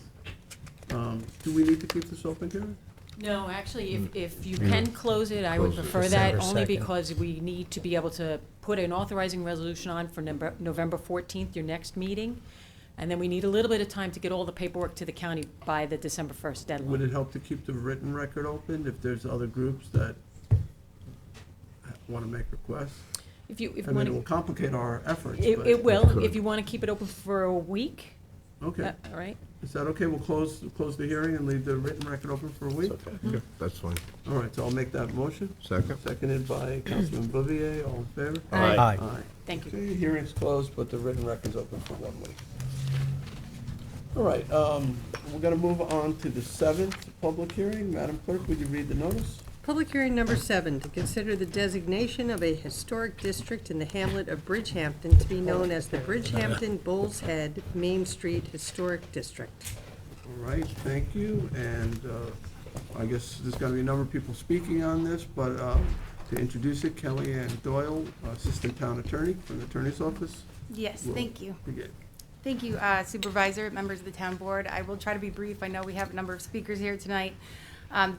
Do we need to keep this open, Karen? No, actually, if you can close it, I would Close it. prefer that, December only 2nd. because we need to be able to put an authorizing resolution on for November 14th, your next meeting. And then we need a little bit of time to get all the paperwork to the county by the December 1st Would deadline. it help to keep the written record open if there's other groups that want to make requests? If you I mean, want it will to, complicate our efforts, it but- will, could. if you want to keep it open for a week, Okay, all right? is that okay? We'll close the hearing and leave the written record open for a week? Okay, that's fine. All right, so I'll make that motion. Second? Seconded by Councilman Bouvier, all in favor? Aye. Aye. Thank you. Okay, hearing's closed, but the written record's open for 1 week. All right, we're gonna move on to the 7th public hearing. Madam Clerk, would you read the notice? Public hearing number 7, to consider the designation of a historic district in the hamlet of Bridgehampton to be known as the Bridgehampton Bull's Head Main Street Historic District. All right, thank you, and I guess there's gonna be a number of people speaking on this, but to introduce it, Kelly Ann Doyle, Assistant Town Attorney from the Attorney's Office. Yes, will thank you. begin. Thank you, Supervisor, members of the town board. I will try to be brief. I know we have a number of speakers here tonight.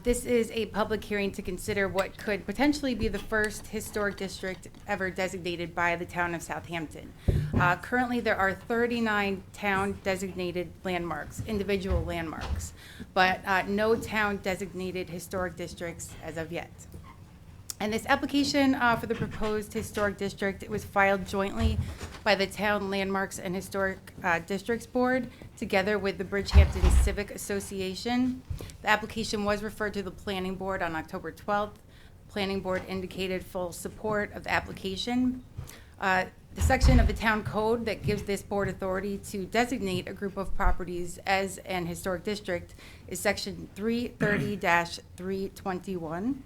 This is a public hearing to consider what could potentially be the first historic district ever designated by the town of Southampton. Currently, there are 39 town-designated landmarks, individual landmarks, but no town-designated historic districts as of yet. And this application for the proposed historic district, it was filed jointly by the Town Landmarks and Historic Districts Board, together with the Bridgehampton Civic Association. The application was referred to the Planning Board on October 12th. Planning Board indicated full support of the application. The section of the town code that gives this board authority to designate a group of properties as an historic district is section 330-321.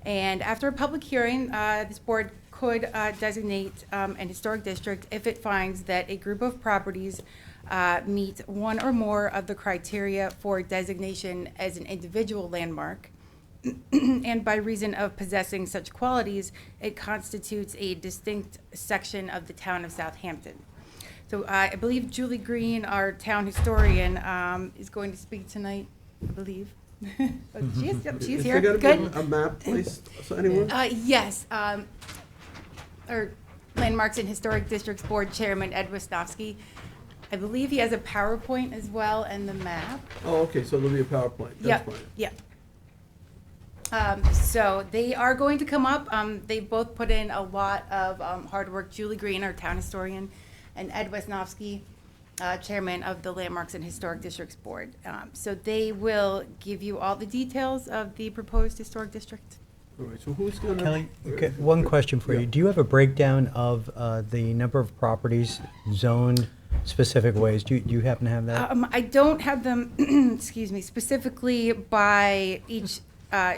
And after a public hearing, this board could designate an historic district if it finds that a group of properties meet one or more of the criteria for designation as an individual landmark. And by reason of possessing such qualities, it constitutes a distinct section of the town of Southampton. So I believe Julie Green, our town historian, is going to speak tonight, I believe. But she's Is here. there Good. gonna be a map placed, so anyone? Yes, or Landmarks and Historic Districts Board Chairman Ed Wisnowski. I believe he has a PowerPoint as well and the map. Oh, okay, so there'll be a PowerPoint, that's fine. Yeah. So they are going to come up. They both put in a lot of hard work. Julie Green, our town historian, and Ed Wisnowski, chairman of the Landmarks and Historic Districts Board. So they will give you all the details of the proposed historic district. All right, so who's gonna? Kelly, okay, one question for you. Do you have a breakdown of the number of properties zoned specific ways? Do you happen to have that? I don't have them, excuse me, specifically by each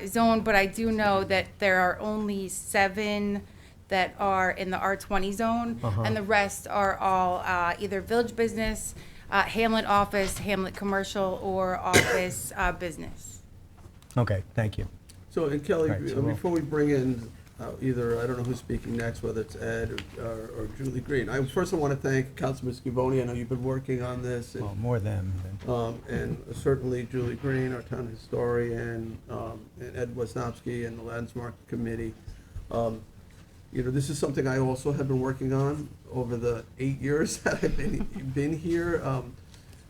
zone, but I do know that there are only 7 that are in the R20 zone, and the rest are all either village business, Hamlet office, Hamlet commercial, or office business. Okay, thank you. So, and Kelly, Right, so we'll- before we bring in either, I don't know who's speaking next, whether it's Ed or Julie Green, I first want to thank Councilman Scavone. I know you've been working on this. Well, more them. And certainly Julie Green, our town historian, and Ed Wisnowski and the Landmark Committee. You know, this is something I also have been working on over the 8 years that I've been here.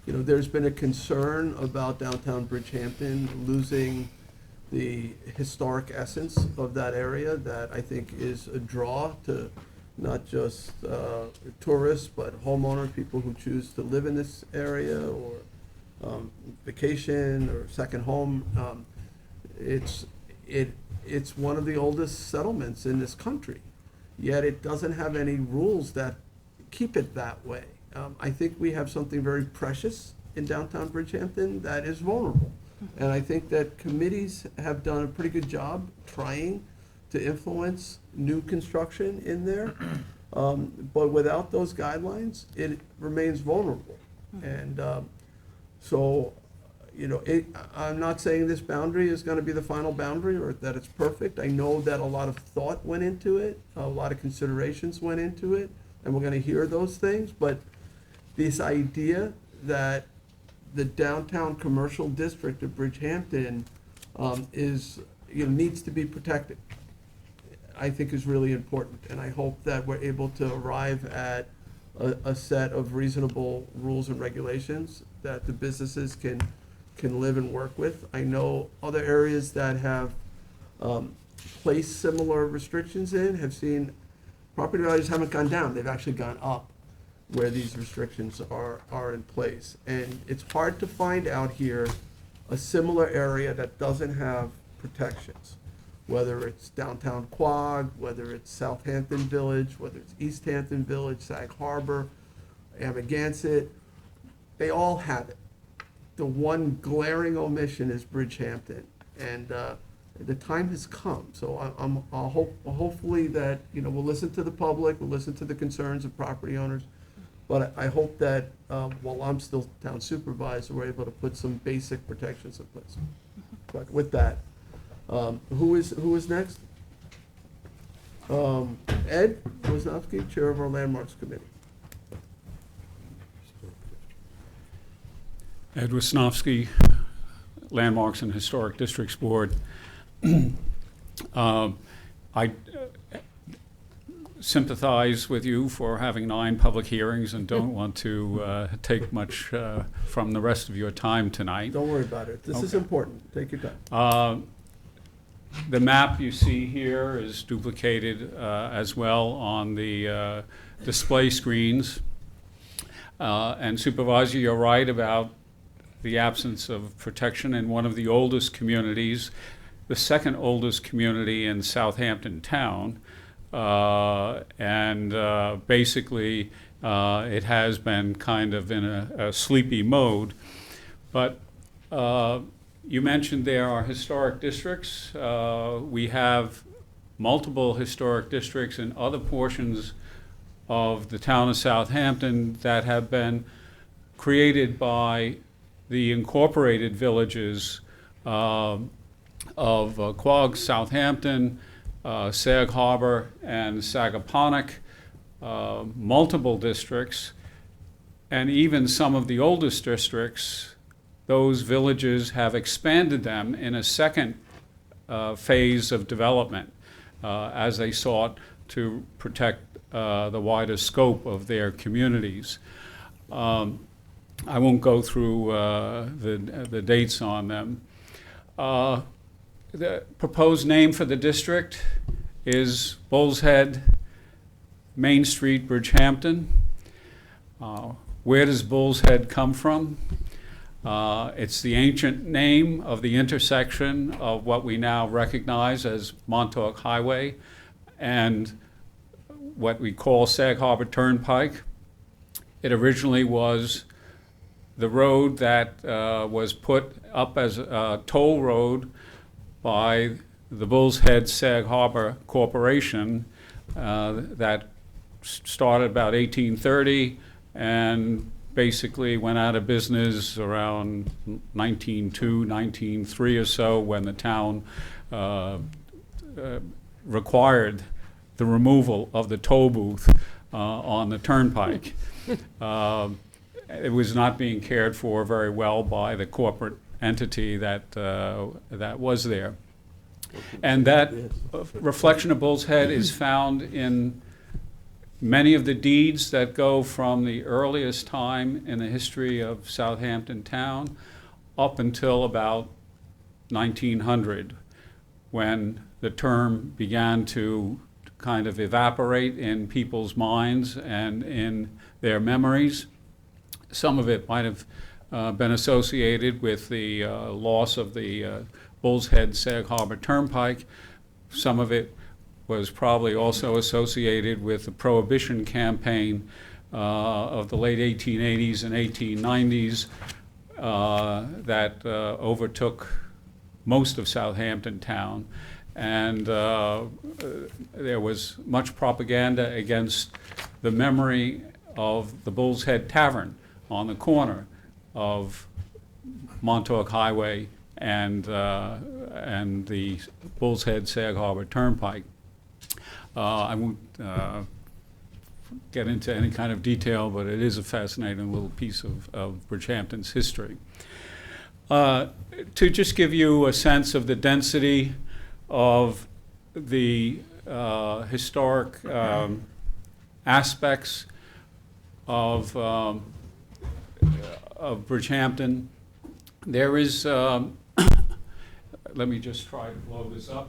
You know, there's been a concern about downtown Bridgehampton losing the historic essence of that area that I think is a draw to not just tourists, but homeowners, people who choose to live in this area or vacation or second home. It's one of the oldest settlements in this country, yet it doesn't have any rules that keep it that way. I think we have something very precious in downtown Bridgehampton that is vulnerable. And I think that committees have done a pretty good job trying to influence new construction in there. But without those guidelines, it remains vulnerable. And so, you know, I'm not saying this boundary is going to be the final boundary or that it's perfect. I know that a lot of thought went into it, a lot of considerations went into it, and we're going to hear those things. But this idea that the downtown commercial district of Bridgehampton needs to be protected, I think is really important. And I hope that we're able to arrive at a set of reasonable rules and regulations that the businesses can live and work with. I know other areas that have placed similar restrictions in have seen property values haven't gone down, they've actually gone up where these restrictions are in place. And it's hard to find out here a similar area that doesn't have protections, whether it's downtown Quogue, whether it's Southampton Village, whether it's East Hampton Village, Sag Harbor, Amagansett, they all have it. The one glaring omission is Bridgehampton, and the time has come. So hopefully that, you know, we'll listen to the public, we'll listen to the concerns of property owners, but I hope that while I'm still town supervisor, we're able to put some basic protections in place. But with that, who is next? Ed Wisnowski, Chair of our Landmarks Committee. Ed Wisnowski, Landmarks and Historic Districts Board. I sympathize with you for having 9 public hearings and don't want to take much from the rest of your time tonight. Don't worry about it. This is Okay. important. Take your time. The map you see here is duplicated as well on the display screens. And Supervisor, you're right about the absence of protection in one of the oldest communities, the second oldest community in Southampton town. Basically, it has been kind of in a sleepy mode. But you mentioned there are historic districts. We have multiple historic districts in other portions of the town of Southampton that have been created by the incorporated villages of Quogue, Southampton, Sag Harbor, and Sagaponack, multiple districts. And even some of the oldest districts, those villages have expanded them in a second phase of development as they sought to protect the wider scope of their communities. I won't go through the dates on them. The proposed name for the district is Bull's Head, Main Street, Bridgehampton. Where does Bull's Head come from? It's the ancient name of the intersection of what we now recognize as Montauk Highway and what we call Sag Harbor Turnpike. It originally was the road that was put up as a toll road by the Bull's Head Sag Harbor Corporation that started about 1830 and basically went out of business around 1902, 1903 or so, when the town required the removal of the toll booth on the turnpike. It was not being cared for very well by the corporate entity that was there. And that reflection of Bull's Head is found in many of the deeds that go from the earliest time in the history of Southampton town up until about 1900, when the term began to kind of evaporate in people's minds and in their memories. Some of it might have been associated with the loss of the Bull's Head Sag Harbor Turnpike. Some of it was probably also associated with the Prohibition campaign of the late 1880s and 1890s that overtook most of Southampton town. And there was much propaganda against the memory of the Bull's Head Tavern on the corner of Montauk Highway and the Bull's Head Sag Harbor Turnpike. I won't get into any kind of detail, but it is a fascinating little piece of Bridgehampton's history. To just give you a sense of the density of the historic aspects of Bridgehampton, there is, let me just try to blow this up.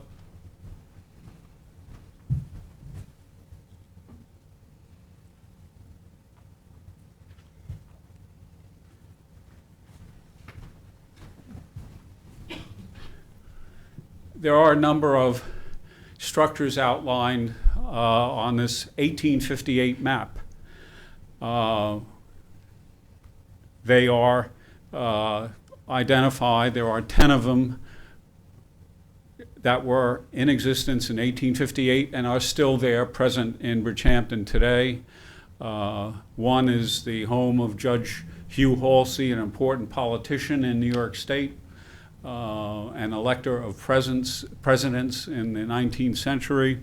There are a number of structures outlined on this 1858 map. They are identified. There are 10 of them that were in existence in 1858 and are still there, present in Bridgehampton today. One is the home of Judge Hugh Halsey, an important politician in New York State, an elector of presidents in the 19th century.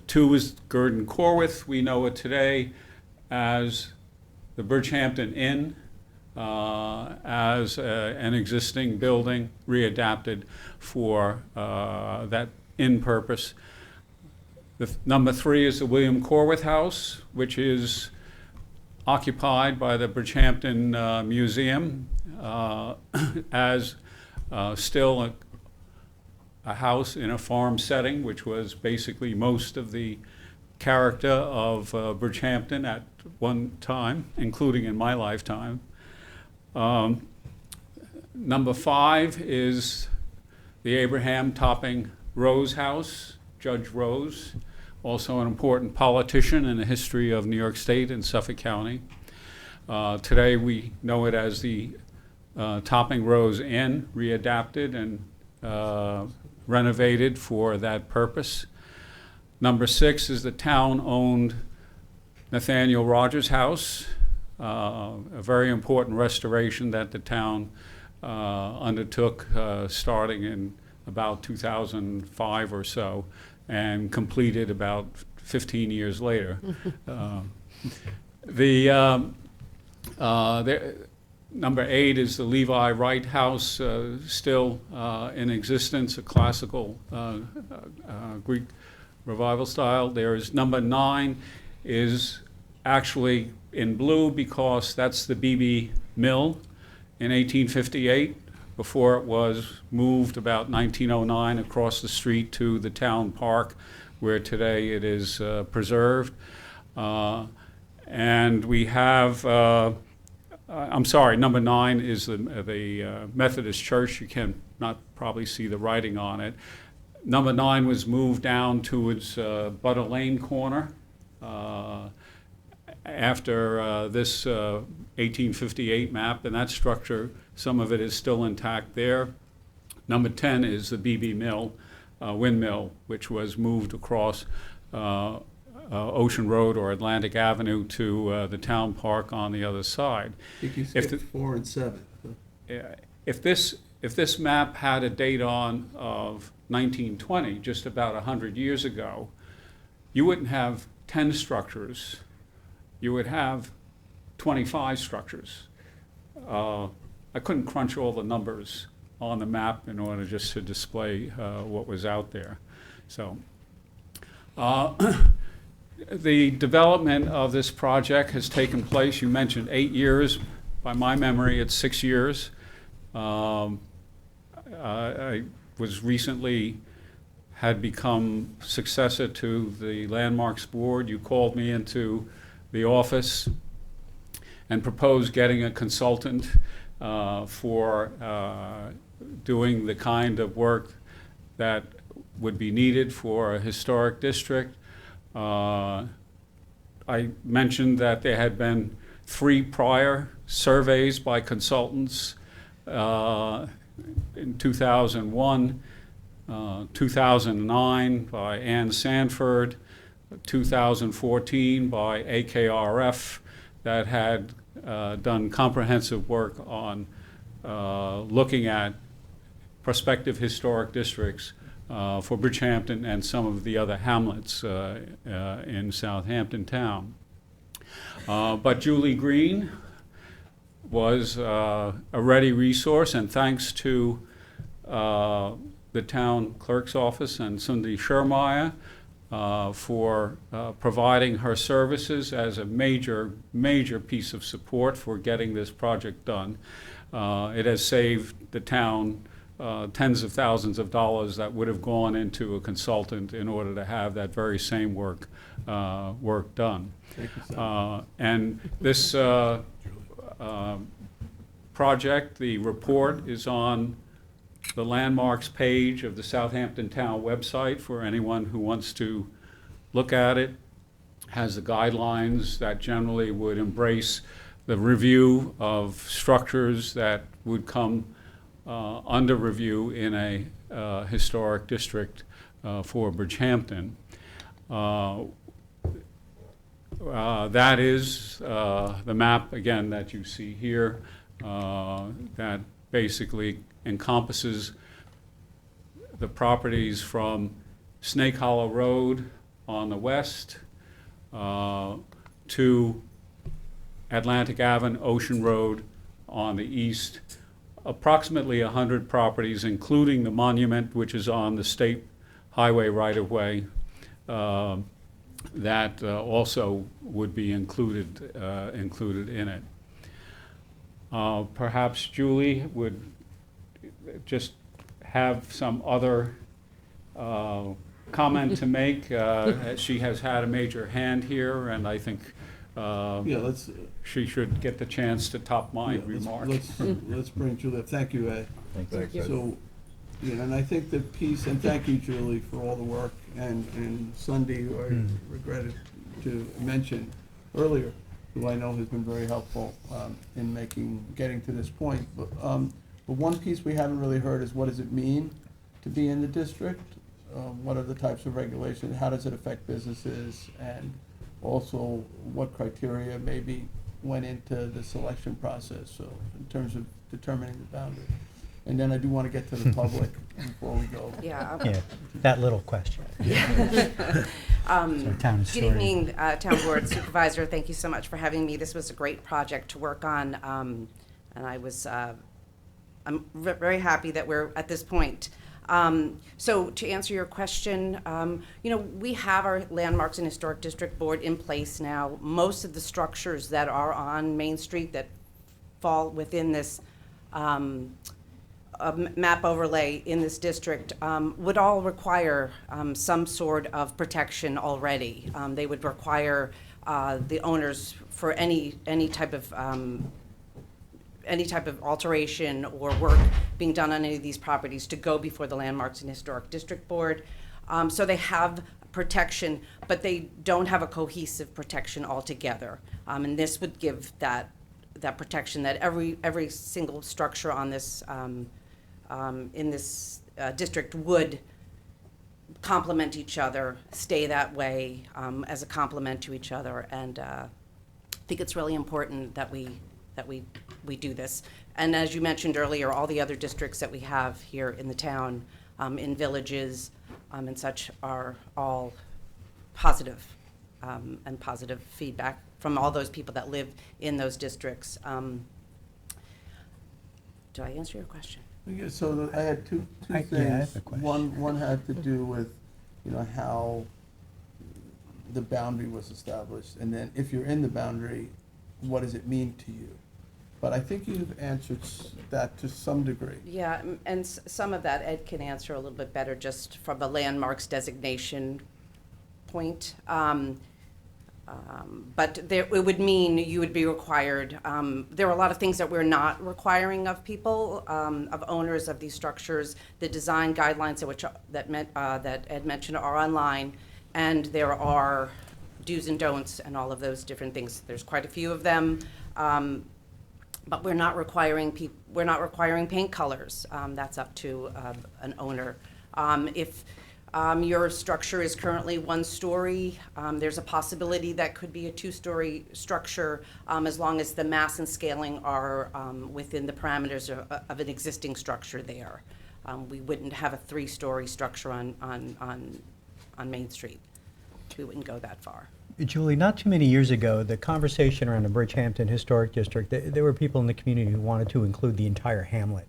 Two is Gurdon Corwith. We know it today as the Bridgehampton Inn, as an existing building readapted for that inn purpose. Number three is the William Corwith House, which is occupied by the Bridgehampton Museum as still a house in a farm setting, which was basically most of the character of Bridgehampton at one time, including in my lifetime. Number five is the Abraham Topping Rose House, Judge Rose, also an important politician in the history of New York State and Suffolk County. Today we know it as the Topping Rose Inn, readapted and renovated for that purpose. Number six is the town-owned Nathaniel Rogers House, a very important restoration that the town undertook starting in about 2005 or so and completed about 15 years later. Number 8 is the Levi Wright House, still in existence, a classical Greek revival style. There is number 9 is actually in blue because that's the BB Mill in 1858, before it was moved about 1909 across the street to the town park, where today it is preserved. And we have, I'm sorry, number 9 is the Methodist Church. You can not probably see the writing on it. Number 9 was moved down towards Butter Lane corner after this 1858 map, and that structure, some of it is still intact there. Number 10 is the BB Mill, windmill, which was moved across Ocean Road or Atlantic Avenue to the town park on the other side. I think you skipped 4 and 7. If this map had a date on of 1920, just about 100 years ago, you wouldn't have 10 structures. You would have 25 structures. I couldn't crunch all the numbers on the map in order just to display what was out there. So the development of this project has taken place. You mentioned 8 years. By my memory, it's 6 years. I was recently had become successor to the Landmarks Board. You called me into the office and proposed getting a consultant for doing the kind of work that would be needed for a historic district. I mentioned that there had been 3 prior surveys by consultants in 2001, 2009 by Ann Sanford, 2014 by AKRF, that had done comprehensive work on looking at prospective historic districts for Bridgehampton and some of the other hamlets in Southampton town. But Julie Green was a ready resource, and thanks to the town clerk's office and Cindy Schermeyer for providing her services as a major piece of support for getting this project done. It has saved the town tens of thousands of dollars that would have gone into a consultant in order to have that very same work done. And this project, the report, is on the landmarks page of the Southampton Town website for anyone who wants to look at it. Has the guidelines that generally would embrace the review of structures that would come under review in a historic district for Bridgehampton. That is the map, again, that you see here, that basically encompasses the properties from Snake Hollow Road on the west to Atlantic Avenue, Ocean Road on the east. Approximately 100 properties, including the monument, which is on the state highway right-of-way, that also would be included in it. Perhaps Julie would just have some other comment to make. She has had a major hand here, and I think she should get the chance to top my remarks. Let's bring Julie up. Thank you, Ed. Thank you. So, and I think the piece, and thank you, Julie, for all the work, and Sunday, who I regretted to mention earlier, who I know has been very helpful in getting to this point. But one piece we haven't really heard is, what does it mean to be in the district? What are the types of regulations? How does it affect businesses? And also, what criteria maybe went into the selection process, so in terms of determining the boundary? And then I do want to get to the public before we go. Yeah. Yeah, that little question. So town Good historian. evening, Town Board Supervisor. Thank you so much for having me. This was a great project to work on, and I'm very happy that we're at this point. So to answer your question, we have our Landmarks and Historic District Board in place now. Most of the structures that are on Main Street that fall within this map overlay in this district would all require some sort of protection already. They would require the owners for any type of alteration or work being done on any of these properties to go before the Landmarks and Historic District Board. So they have protection, but they don't have a cohesive protection altogether. And this would give that protection that every single structure on this in this district would complement each other, stay that way as a complement to each other, and I think it's really important that we do this. And as you mentioned earlier, all the other districts that we have here in the town, in villages and such, are all positive and positive feedback from all those people that live in those districts. Did I answer your question? Yeah, so I had two I things. have a question. One had to do with, how the boundary was established, and then if you're in the boundary, what does it mean to you? But I think you've answered that to some degree. Yeah, and some of that Ed can answer a little bit better just from a landmarks designation point. But it would mean you would be required, there are a lot of things that we're not requiring of people, of owners of these structures. The design guidelines that Ed mentioned are online, and there are do's and don'ts and all of those different things. There's quite a few of them, but we're not requiring paint colors. That's up to an owner. If your structure is currently 1 story, there's a possibility that could be a 2-story structure, as long as the mass and scaling are within the parameters of an existing structure there. We wouldn't have a 3-story structure on Main Street. We wouldn't go that far. Julie, not too many years ago, the conversation around the Bridgehampton Historic District, there were people in the community who wanted to include the entire hamlet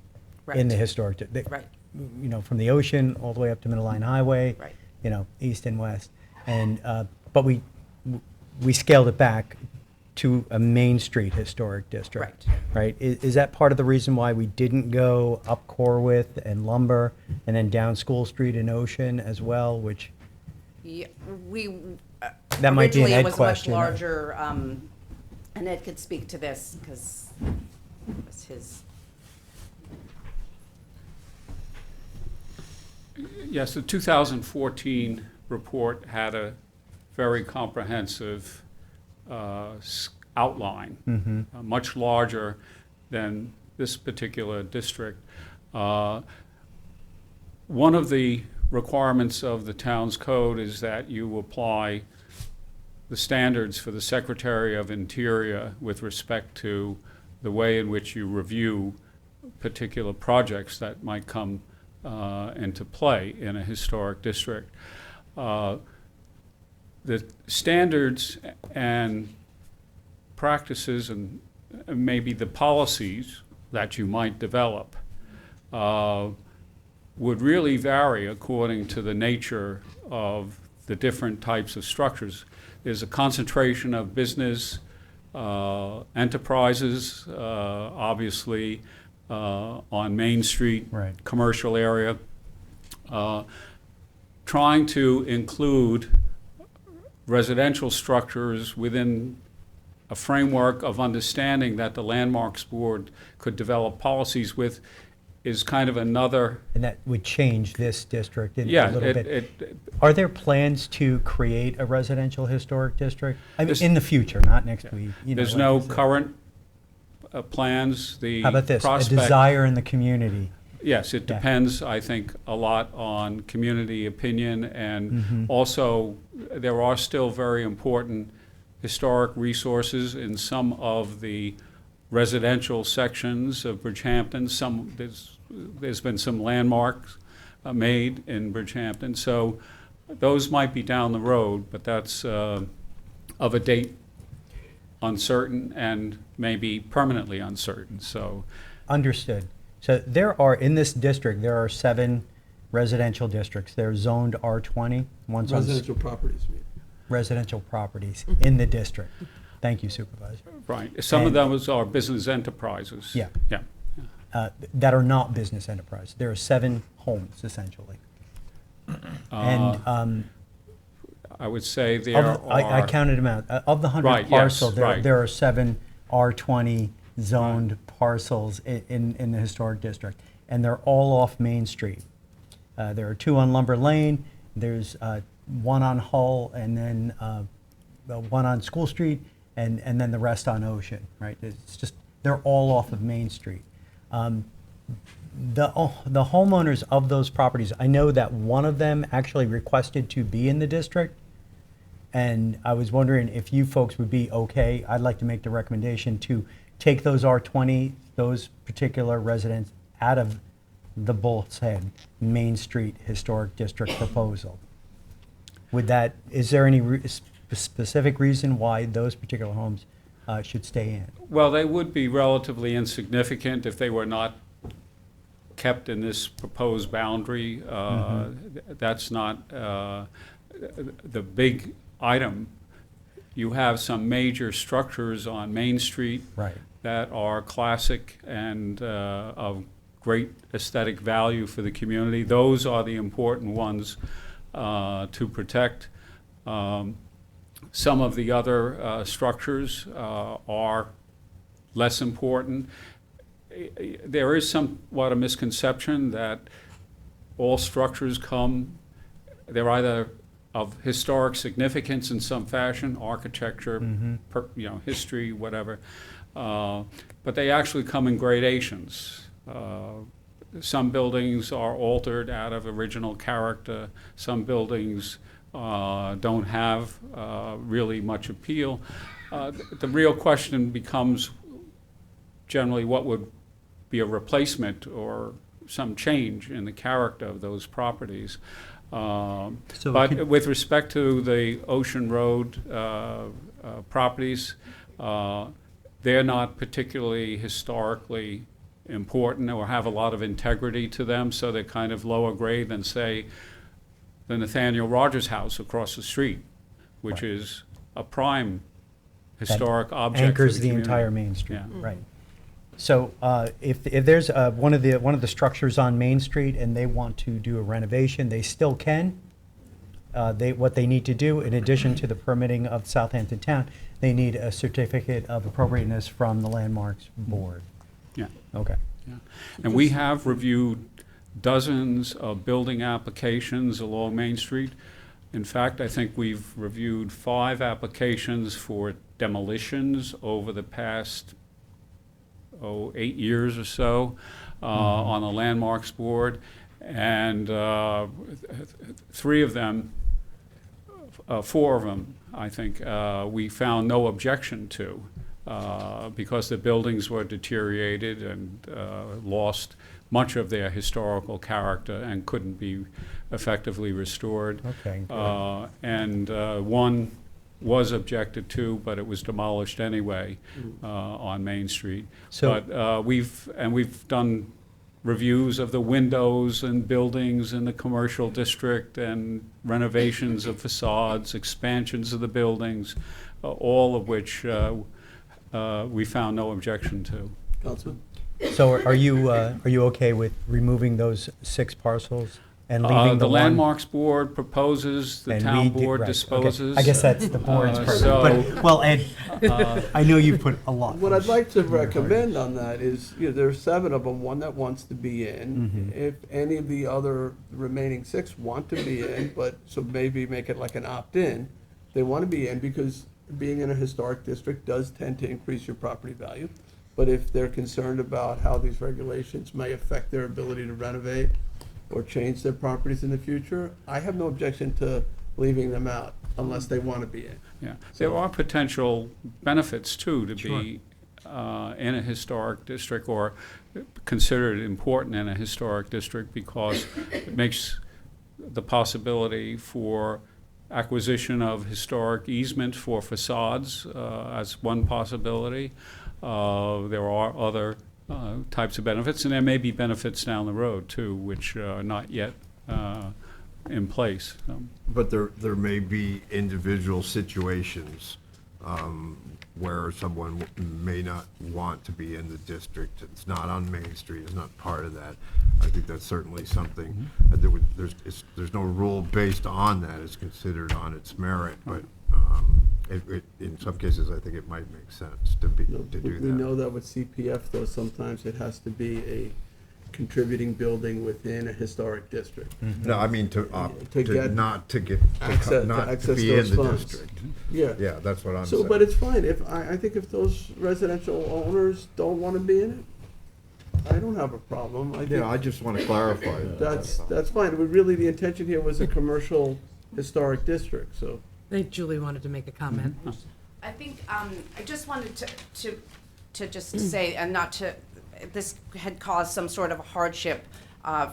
in the historic district. Right. From the ocean all the way up to Middle Line Highway, Right. East and west. And, but we scaled it back to a Main Street historic district. Right. Is that part of the reason why we didn't go up Corwith and Lumber and then down School Street and Ocean as well, which? Yeah, That might be an originally Ed it was question. much larger, and Ed could speak to this because it was his. Yes, the 2014 report had a very comprehensive outline, much larger than this particular district. One of the requirements of the town's code is that you apply the standards for the Secretary of Interior with respect to the way in which you review particular projects that might come into play in a historic district. The standards and practices and maybe the policies that you might develop would really vary according to the nature of the different types of structures. There's a concentration of business enterprises, obviously, on Main Street, commercial area. Trying to include residential structures within a framework of understanding that the Landmarks Board could develop policies with is kind of another. And that would change this district a Yeah, little bit. Are there plans to create a residential historic district? I mean, in the future, not next week. There's no current plans. The How about this, a prospect- desire in the community? Yes, it depends, I think, a lot on community opinion, and also there are still very important historic resources in some of the residential sections of Bridgehampton. There's been some landmarks made in Bridgehampton, so those might be down the road, but that's of a date uncertain and maybe permanently uncertain, so. Understood. So there are, in this district, there are 7 residential districts. They're zoned R20. One's on Residential properties, you mean. residential properties in the district. Thank you, Supervisor. Right, some of those are business enterprises. Yeah. Yeah. That are not business enterprise. There are 7 homes, essentially. And I would say there are. I counted them out. Of the 100 Right, yes, parcels, right. there are 7 R20 zoned parcels in the historic district, and they're all off Main Street. There are 2 on Lumber Lane. There's 1 on Hull, and then 1 on School Street, and then the rest on Ocean. Right? It's just they're all off of Main Street. The homeowners of those properties, I know that one of them actually requested to be in the district, and I was wondering if you folks would be okay. I'd like to make the recommendation to take those R20, those particular residents, out of the Bull's Head Main Street Historic District proposal. Is there any specific reason why those particular homes should stay in? Well, they would be relatively insignificant if they were not kept in this proposed boundary. That's not the big item. You have some major structures on Main Street that are classic and of great aesthetic value for the community. Those are the important ones to protect. Some of the other structures are less important. There is somewhat a misconception that all structures they're either of historic significance in some fashion, architecture, history, whatever, but they actually come in gradations. Some buildings are altered out of original character. Some buildings don't have really much appeal. The real question becomes generally what would be a replacement or some change in the character of those properties. But with respect to the Ocean Road properties, they're not particularly historically important or have a lot of integrity to them, so they're kind of lower grade than, say, the Nathaniel Rogers house across the street, which is a prime historic object. Anchors for the community. entire Main Street, Yeah. right. So if there's one of the structures on Main Street and they want to do a renovation, they still can. What they need to do, in addition to the permitting of Southampton Town, they need a certificate of appropriateness from the Landmarks Board. Yeah. Okay. Yeah. And we have reviewed dozens of building applications along Main Street. In fact, I think we've reviewed 5 applications for demolitions over the past 8 years or so on the Landmarks Board, and 4 of them, I think, we found no objection to because the buildings were deteriorated and lost much of their historical character and couldn't be effectively restored. Okay. And one was objected to, but it was demolished anyway on Main Street. So- But we've done reviews of the windows and buildings in the commercial district and renovations of facades, expansions of the buildings, all of which we found no objection to. Councilman? So are you okay with removing those 6 parcels and leaving The the one? Landmarks Board proposes, the And town we did- board right, okay. disposes. I guess that's the board's purview. So, But, well, Ed, I know you put a lot. What I'd like to recommend on that is, there's 7 of them, one that wants to be in. If any of the other remaining 6 want to be in, so maybe make it like an opt-in, they want to be in because being in a historic district does tend to increase your property value. But if they're concerned about how these regulations may affect their ability to renovate or change their properties in the future, I have no objection to leaving them out unless they want to be in. Yeah, there are potential benefits too to be in a historic district or considered important in a historic district because it makes the possibility for acquisition of historic easement for facades as one possibility. There are other types of benefits, and there may be benefits down the road too, which are not yet in place. But there may be individual situations where someone may not want to be in the district. It's not on Main Street, it's not part of that. I think that's certainly something, there's no rule based on that, it's considered on its merit, but in some cases, I think it might make sense to do that. We know that with CPF, though, sometimes it has to be a contributing building within a historic district. No, I mean to get not to be access in the funds. district. Yeah. Yeah, that's what I'm So, saying. but it's fine, I think if those residential owners don't want to be in it, I don't have a problem. Yeah, I just want to clarify that. That's fine, but really the intention here was a commercial historic district, so. I think Julie wanted to make a comment. I think, I just wanted to just say, and not to, this had caused some sort of hardship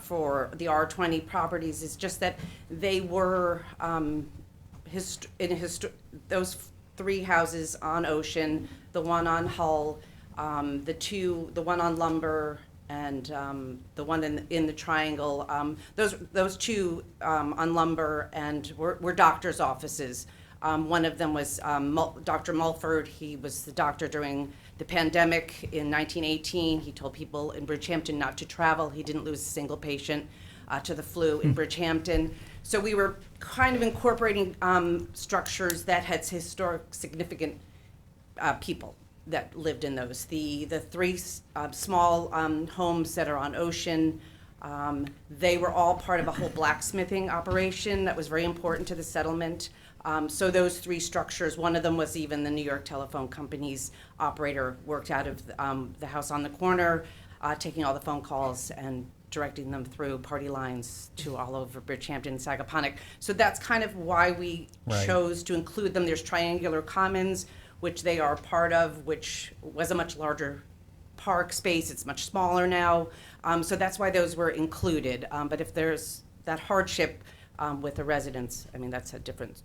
for the R20 properties, is just that they were, those 3 houses on Ocean, the one on Hull, the one on Lumber, and the one in the Triangle, those 2 on Lumber and were doctors' offices. One of them was Dr. Mulford. He was the doctor during the pandemic in 1918. He told people in Bridgehampton not to travel. He didn't lose a single patient to the flu in Bridgehampton. So we were kind of incorporating structures that had historic significant people that lived in those. The 3 small homes that are on Ocean, they were all part of a whole blacksmithing operation that was very important to the settlement. So those 3 structures, one of them was even the New York Telephone Company's operator, worked out of the house on the corner, taking all the phone calls and directing them through party lines to all over Bridgehampton and Sagaponack. So that's kind of why we chose to include them. There's Triangular Commons, which they are part of, which was a much larger park space. It's much smaller now. So that's why those were included. But if there's that hardship with the residents, I mean, that's a different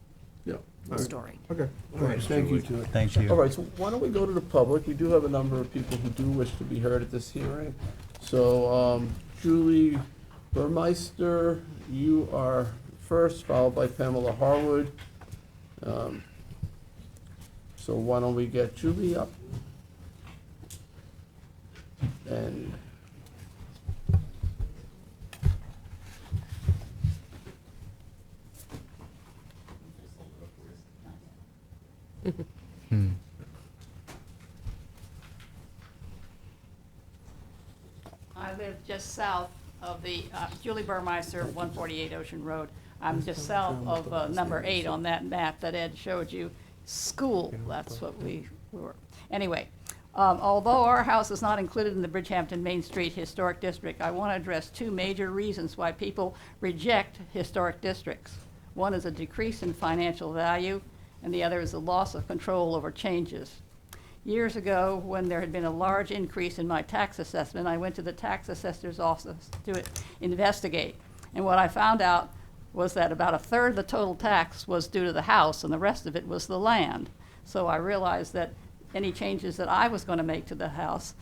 story. Okay, all right, thank you, Julie. Thank you. All right, so why don't we go to the public? We do have a number of people who do wish to be heard at this hearing. So, Julie Burmeister, you are first, followed by Pamela Harwood. So why don't we get Julie up? And I live just south of the, Julie Burmeister, 148 Ocean Road. I'm just south of number 8 on that map that Ed showed you. School, that's what we were. Anyway, although our house is not included in the Bridgehampton Main Street Historic District, I want to address 2 major reasons why people reject historic districts. One is a decrease in financial value, and the other is a loss of control over changes. Years ago, when there had been a large increase in my tax assessment, I went to the tax assessor's office to investigate. And what I found out was that about 1/3 of the total tax was due to the house, and the rest of it was the land. So I realized that any changes that I was going to make to the house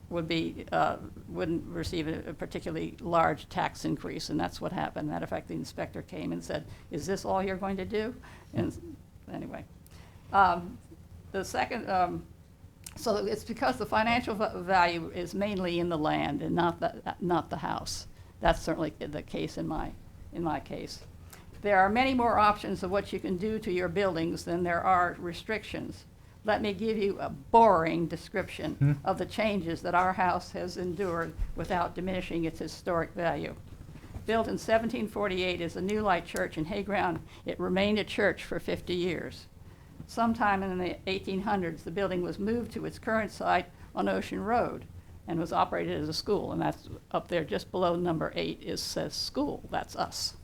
wouldn't receive a particularly large tax increase, and that's what happened. Matter of fact, the inspector came and said, "Is this all you're going to do?" And anyway. The second, so it's because the financial value is mainly in the land and not the house. That's certainly the case in my case. There are many more options of what you can do to your buildings than there are restrictions. Let me give you a boring description of the changes that our house has endured without diminishing its historic value. Built in 1748 as a New Light Church in Hayground, it remained a church for 50 years. Sometime in the 1800s, the building was moved to its current site on Ocean Road and was operated as a school, and that's up there just below number 8 says school. That's us.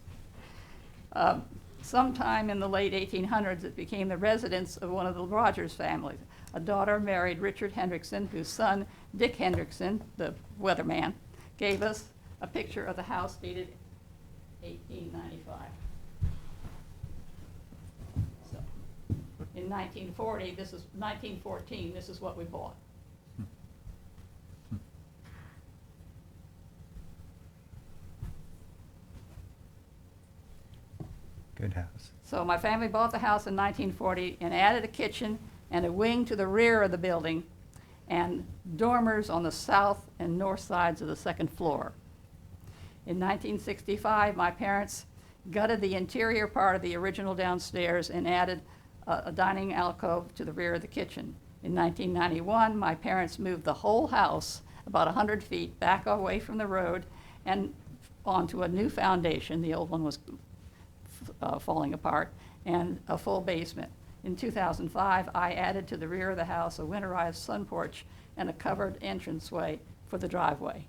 Sometime in the late 1800s, it became the residence of one of the Rogers families. A daughter married Richard Hendrickson, whose son, Dick Hendrickson, the weatherman, gave us a picture of the house dated 1895. So, in 1914, this is what we bought. Good house. So my family bought the house in 1940 and added a kitchen and a wing to the rear of the building and dormers on the south and north sides of the second floor. In 1965, my parents gutted the interior part of the original downstairs and added a dining alcove to the rear of the kitchen. In 1991, my parents moved the whole house about 100 feet back away from the road and onto a new foundation. The old one was falling apart, and a full basement. In 2005, I added to the rear of the house a winterized sun porch and a covered entranceway for the driveway.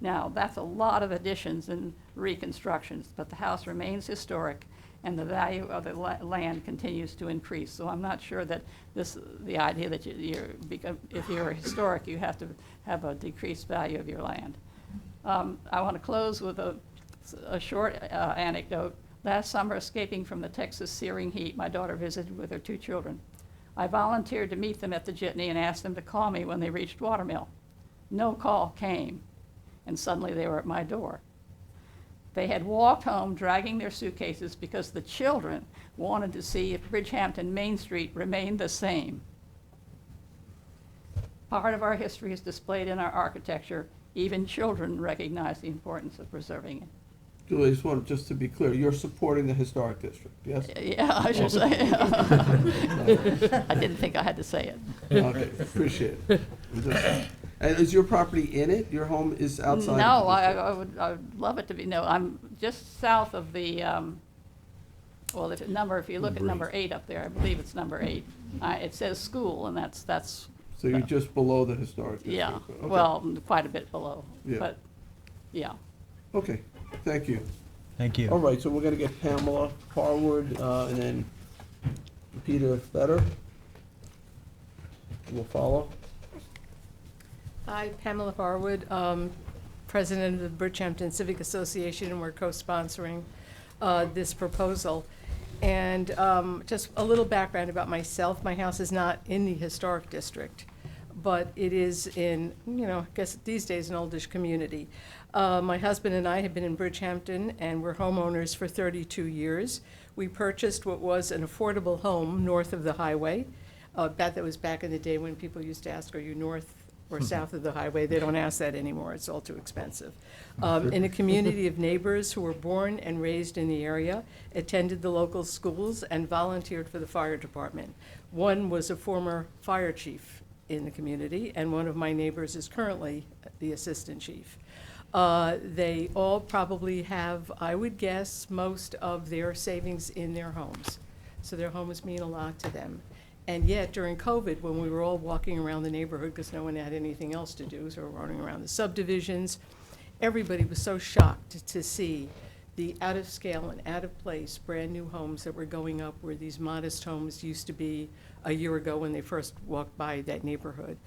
Now, that's a lot of additions and reconstructions, but the house remains historic and the value of the land continues to increase. So I'm not sure that the idea that if you're historic, you have to have a decreased value of your land. I want to close with a short anecdote. Last summer, escaping from the Texas searing heat, my daughter visited with her 2 children. I volunteered to meet them at the jitney and asked them to call me when they reached Watermill. No call came, and suddenly they were at my door. They had walked home dragging their suitcases because the children wanted to see if Bridgehampton Main Street remained the same. Part of our history is displayed in our architecture. Even children recognize the importance of preserving it. Julie, just to be clear, you're supporting the historic district, yes? Yeah, I should say. I didn't think I had to say it. Okay, appreciate it. And is your property in it? Your home is outside? No, of the district? I would love it to be. No, I'm just south of the, well, if you look at number 8 up there, I believe it's number 8. It says school, and that's. So you're just below the historic district? Yeah, Okay. well, quite a bit below, Yeah. but, yeah. Okay, thank you. Thank you. All right, so we're gonna get Pamela Harwood, and then Peter Fetter will follow. Hi, Pamela Harwood, President of the Bridgehampton Civic Association, and we're co-sponsoring this proposal. And just a little background about myself. My house is not in the historic district, but it is in, I guess these days, an oldish community. My husband and I have been in Bridgehampton, and we're homeowners for 32 years. We purchased what was an affordable home north of the highway. That was back in the day when people used to ask, are you north or south of the highway? They don't ask that anymore. It's all too expensive. In a community of neighbors who were born and raised in the area, attended the local schools, and volunteered for the fire department. One was a former fire chief in the community, and one of my neighbors is currently the assistant chief. They all probably have, I would guess, most of their savings in their homes. So their homes mean a lot to them. And yet, during COVID, when we were all walking around the neighborhood because no one had anything else to do, so we were running around the subdivisions, everybody was so shocked to see the out-of-scale and out-of-place brand-new homes that were going up where these modest homes used to be a year ago when they first walked by that neighborhood.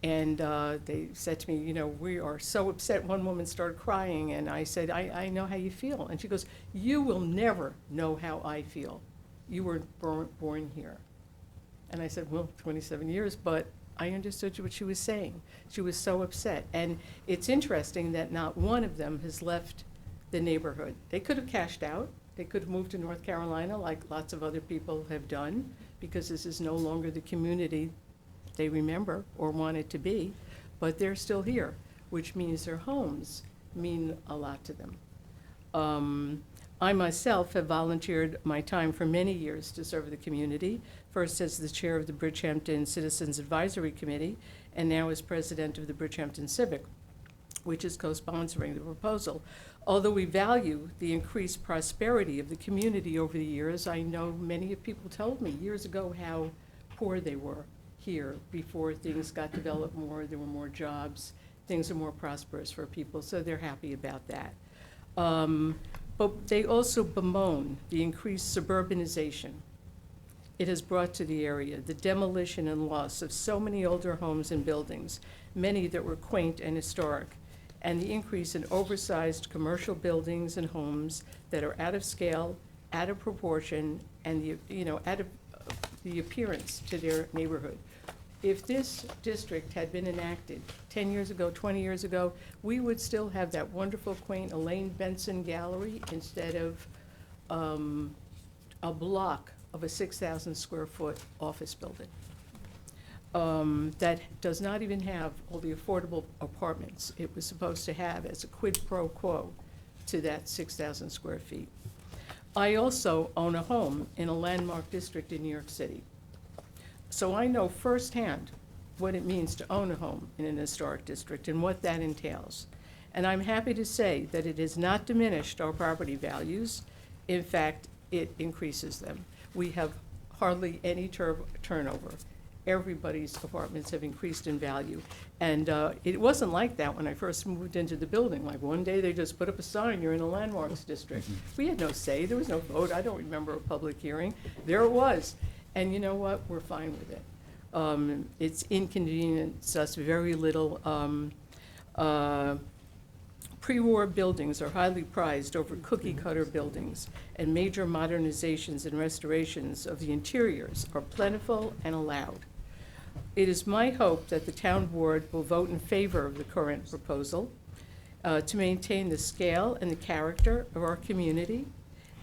And they said to me, we are so upset. One woman started crying, and I said, I know how you feel. And she goes, you will never know how I feel. You were born here. And I said, well, 27 years, but I understood what she was saying. She was so upset. And it's interesting that not one of them has left the neighborhood. They could have cashed out. They could have moved to North Carolina like lots of other people have done, because this is no longer the community they remember or want it to be. But they're still here, which means their homes mean a lot to them. I myself have volunteered my time for many years to serve the community, first as the chair of the Bridgehampton Citizens Advisory Committee, and now as president of the Bridgehampton Civic, which is co-sponsoring the proposal. Although we value the increased prosperity of the community over the years, I know many people told me years ago how poor they were here before things got developed more, there were more jobs, things are more prosperous for people, so they're happy about that. But they also bemoan the increased suburbanization it has brought to the area, the demolition and loss of so many older homes and buildings, many that were quaint and historic, and the increase in oversized commercial buildings and homes that are out of scale, out of proportion, and out of the appearance to their neighborhood. If this district had been enacted 10 years ago, 20 years ago, we would still have that wonderful quaint Elaine Benson Gallery instead of a block of a 6,000 square foot office building that does not even have all the affordable apartments it was supposed to have as a quid pro quo to that 6,000 square feet. I also own a home in a landmark district in New York City. So I know firsthand what it means to own a home in an historic district and what that entails. And I'm happy to say that it has not diminished our property values. In fact, it increases them. We have hardly any turnover. Everybody's apartments have increased in value. And it wasn't like that when I first moved into the building. Like one day they just put up a sign, you're in a landmarks district. We had no say, there was no vote. I don't remember a public hearing. There it was. And you know what? We're fine with it. It's inconvenienced us very little. Pre-war buildings are highly prized over cookie-cutter buildings, and major modernizations and restorations of the interiors are plentiful and allowed. It is my hope that the town board will vote in favor of the current proposal to maintain the scale and the character of our community,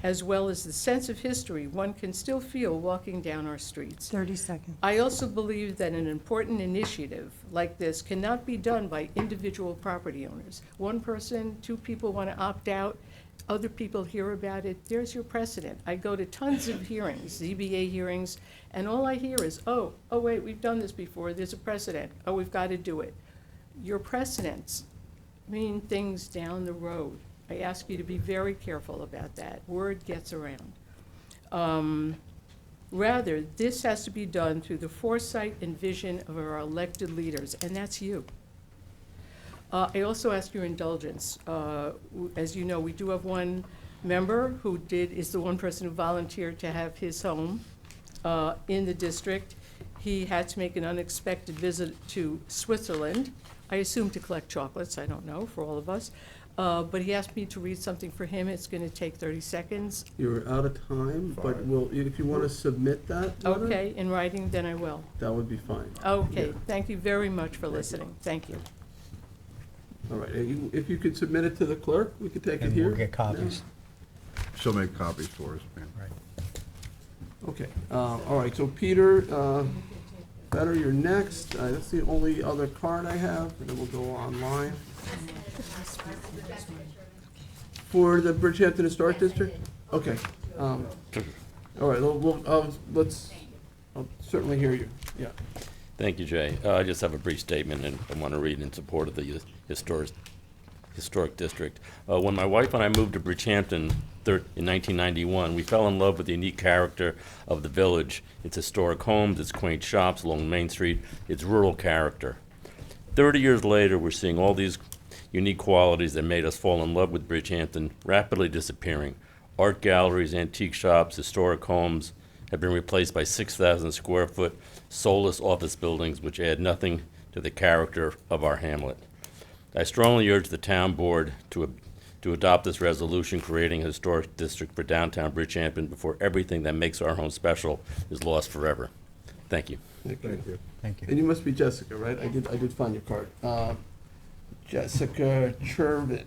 as well as the sense of history one can still feel walking down our streets. 30 seconds. I also believe that an important initiative like this cannot be done by individual property owners. One person, two people want to opt out, other people hear about it, there's your precedent. I go to tons of hearings, ZBA hearings, and all I hear is, oh wait, we've done this before, there's a precedent, oh, we've got to do it. Your precedents mean things down the road. I ask you to be very careful about that. Word gets around. Rather, this has to be done through the foresight and vision of our elected leaders, and that's you. I also ask your indulgence. As you know, we do have one member who is the one person who volunteered to have his home in the district. He had to make an unexpected visit to Switzerland, I assume to collect chocolates, I don't know, for all of us. But he asked me to read something for him. It's going to take 30 seconds. You're out of time, but if you want to submit that letter, Okay, in writing, then I will. that would be fine. Okay, Yeah. thank you very much for listening. Thank you. All right, if you could submit it to the clerk, we could take it And here. we'll get copies. She'll make copies for us, man. Right. Okay, all right, so Peter, Better, you're next. That's the only other card I have, and then we'll go online. For the Bridgehampton Historic District? Okay. All right, I'll certainly hear you, yeah. Thank you, Jay. I just have a brief statement, and I want to read in support of the historic district. When my wife and I moved to Bridgehampton in 1991, we fell in love with the unique character of the village, its historic homes, its quaint shops along Main Street, its rural character. 30 years later, we're seeing all these unique qualities that made us fall in love with Bridgehampton rapidly disappearing. Art galleries, antique shops, historic homes have been replaced by 6,000 square foot soulless office buildings which add nothing to the character of our hamlet. I strongly urge the town board to adopt this resolution creating a historic district for downtown Bridgehampton before everything that makes our home special is lost forever. Thank you. Thank you. Thank you. And you must be Jessica, right? I did find your card. Jessica Chervin.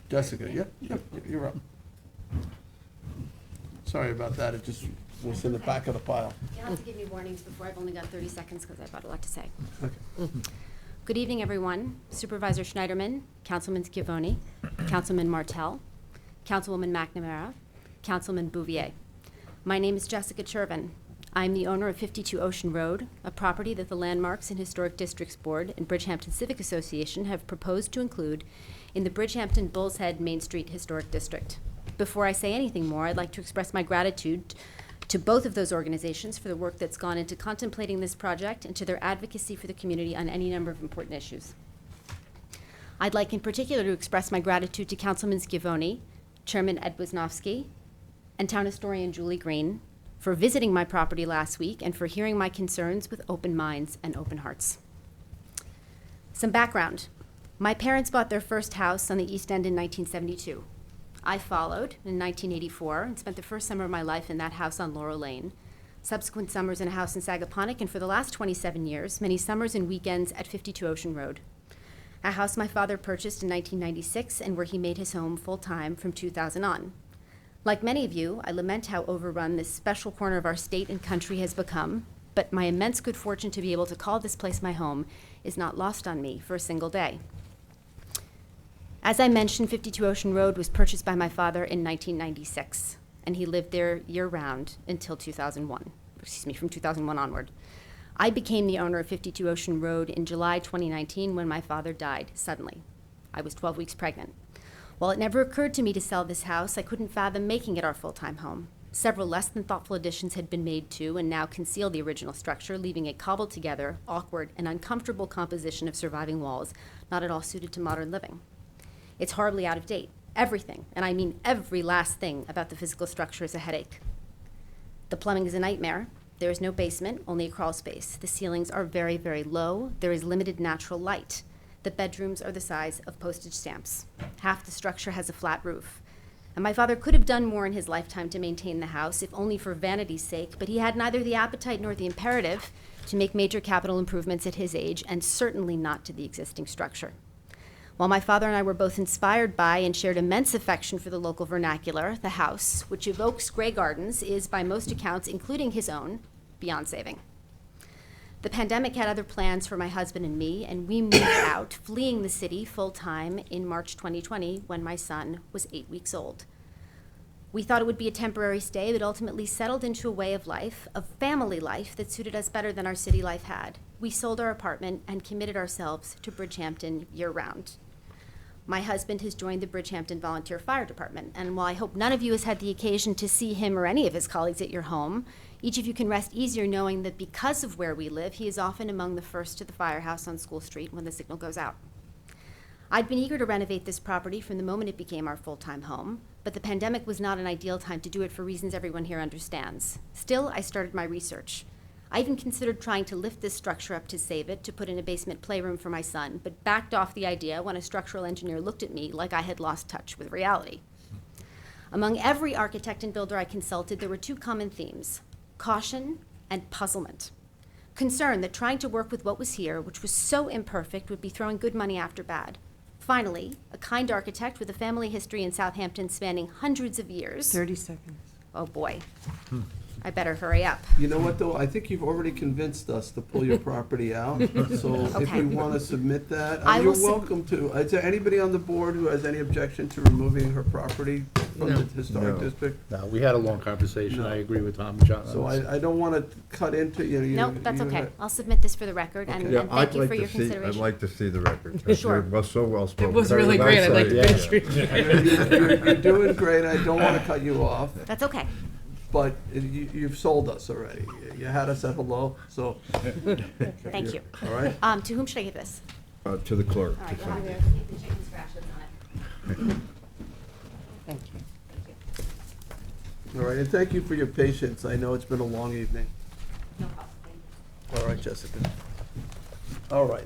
Jessica, yep, you're up. Sorry about that, it just was in the back of the pile. You'll have to give me warnings before. I've only got 30 seconds because I've got a lot to say. Okay. Good evening, everyone. Supervisor Schneiderman, Councilman Schiavone, Councilman Martell, Councilwoman McNamara, Councilman Bouvier. My name is Jessica Chervin. I'm the owner of 52 Ocean Road, a property that the Landmarks and Historic Districts Board and Bridgehampton Civic Association have proposed to include in the Bridgehampton Bull's Head Main Street Historic District. Before I say anything more, I'd like to express my gratitude to both of those organizations for the work that's gone into contemplating this project and to their advocacy for the community on any number of important issues. I'd like in particular to express my gratitude to Councilman Schiavone, Chairman Ed Wisnowski, and Town Historian Julie Green for visiting my property last week and for hearing my concerns with open minds and open hearts. Some background. My parents bought their first house on the East End in 1972. I followed in 1984 and spent the first summer of my life in that house on Laurel Lane, subsequent summers in a house in Sagaponack, and for the last 27 years, many summers and weekends at 52 Ocean Road, a house my father purchased in 1996 and where he made his home full-time from 2000 on. Like many of you, I lament how overrun this special corner of our state and country has become, but my immense good fortune to be able to call this place my home is not lost on me for a single day. As I mentioned, 52 Ocean Road was purchased by my father in 1996, and he lived there year-round until 2001, from 2001 onward. I became the owner of 52 Ocean Road in July 2019 when my father died suddenly. I was 12 weeks pregnant. While it never occurred to me to sell this house, I couldn't fathom making it our full-time home. Several less than thoughtful additions had been made to and now conceal the original structure, leaving a cobbled together, awkward, and uncomfortable composition of surviving walls, not at all suited to modern living. It's horribly out of date. Everything, and I mean every last thing about the physical structure is a headache. The plumbing is a nightmare. There is no basement, only a crawl space. The ceilings are very, very low. There is limited natural light. The bedrooms are the size of postage stamps. Half the structure has a flat roof. And my father could have done more in his lifetime to maintain the house, if only for vanity's sake, but he had neither the appetite nor the imperative to make major capital improvements at his age, and certainly not to the existing structure. While my father and I were both inspired by and shared immense affection for the local vernacular, the house, which evokes Grey Gardens, is by most accounts, including his own, beyond saving. The pandemic had other plans for my husband and me, and we moved out, fleeing the city full-time in March 2020 when my son was 8 weeks old. We thought it would be a temporary stay, but ultimately settled into a way of life, a family life that suited us better than our city life had. We sold our apartment and committed ourselves to Bridgehampton year-round. My husband has joined the Bridgehampton Volunteer Fire Department, and while I hope none of you has had the occasion to see him or any of his colleagues at your home, each of you can rest easier knowing that because of where we live, he is often among the first to the firehouse on School Street when the signal goes out. I'd been eager to renovate this property from the moment it became our full-time home, but the pandemic was not an ideal time to do it for reasons everyone here understands. Still, I started my research. I even considered trying to lift this structure up to save it, to put in a basement playroom for my son, but backed off the idea when a structural engineer looked at me like I had lost touch with reality. Among every architect and builder I consulted, there were two common themes: caution and puzzlement. Concern that trying to work with what was here, which was so imperfect, would be throwing good money after bad. Finally, a kind architect with a family history in Southampton spanning hundreds of years. 30 seconds. Oh, boy. I better hurry up. You know what, though? I think you've already convinced us to pull your property out. So if Okay. you want to submit that, I you're will welcome to. Is there anybody on the board who has any objection to removing her property from the historic No. district? No, we had a long conversation. No. I agree with Tom and John. on So this. I don't want to cut into, Nope, that's okay. I'll submit this for the record, and Yeah, and I'd thank you like for to your see, consideration. I'd like to see the record. 'cause Sure. It was so well spoken. It was really great. I'd like to Yeah. finish reading. You're doing great. I don't want to cut you off, That's okay. but you've sold us already. You had us at hello, so. Thank you. All right? To whom should I give this? To the clerk. All right, to you'll have sign. to take the chicken scratches on it. Thank you. All right, and thank you for your patience. I know it's been a long evening. No problem. Thank you. All right, Jessica. All right,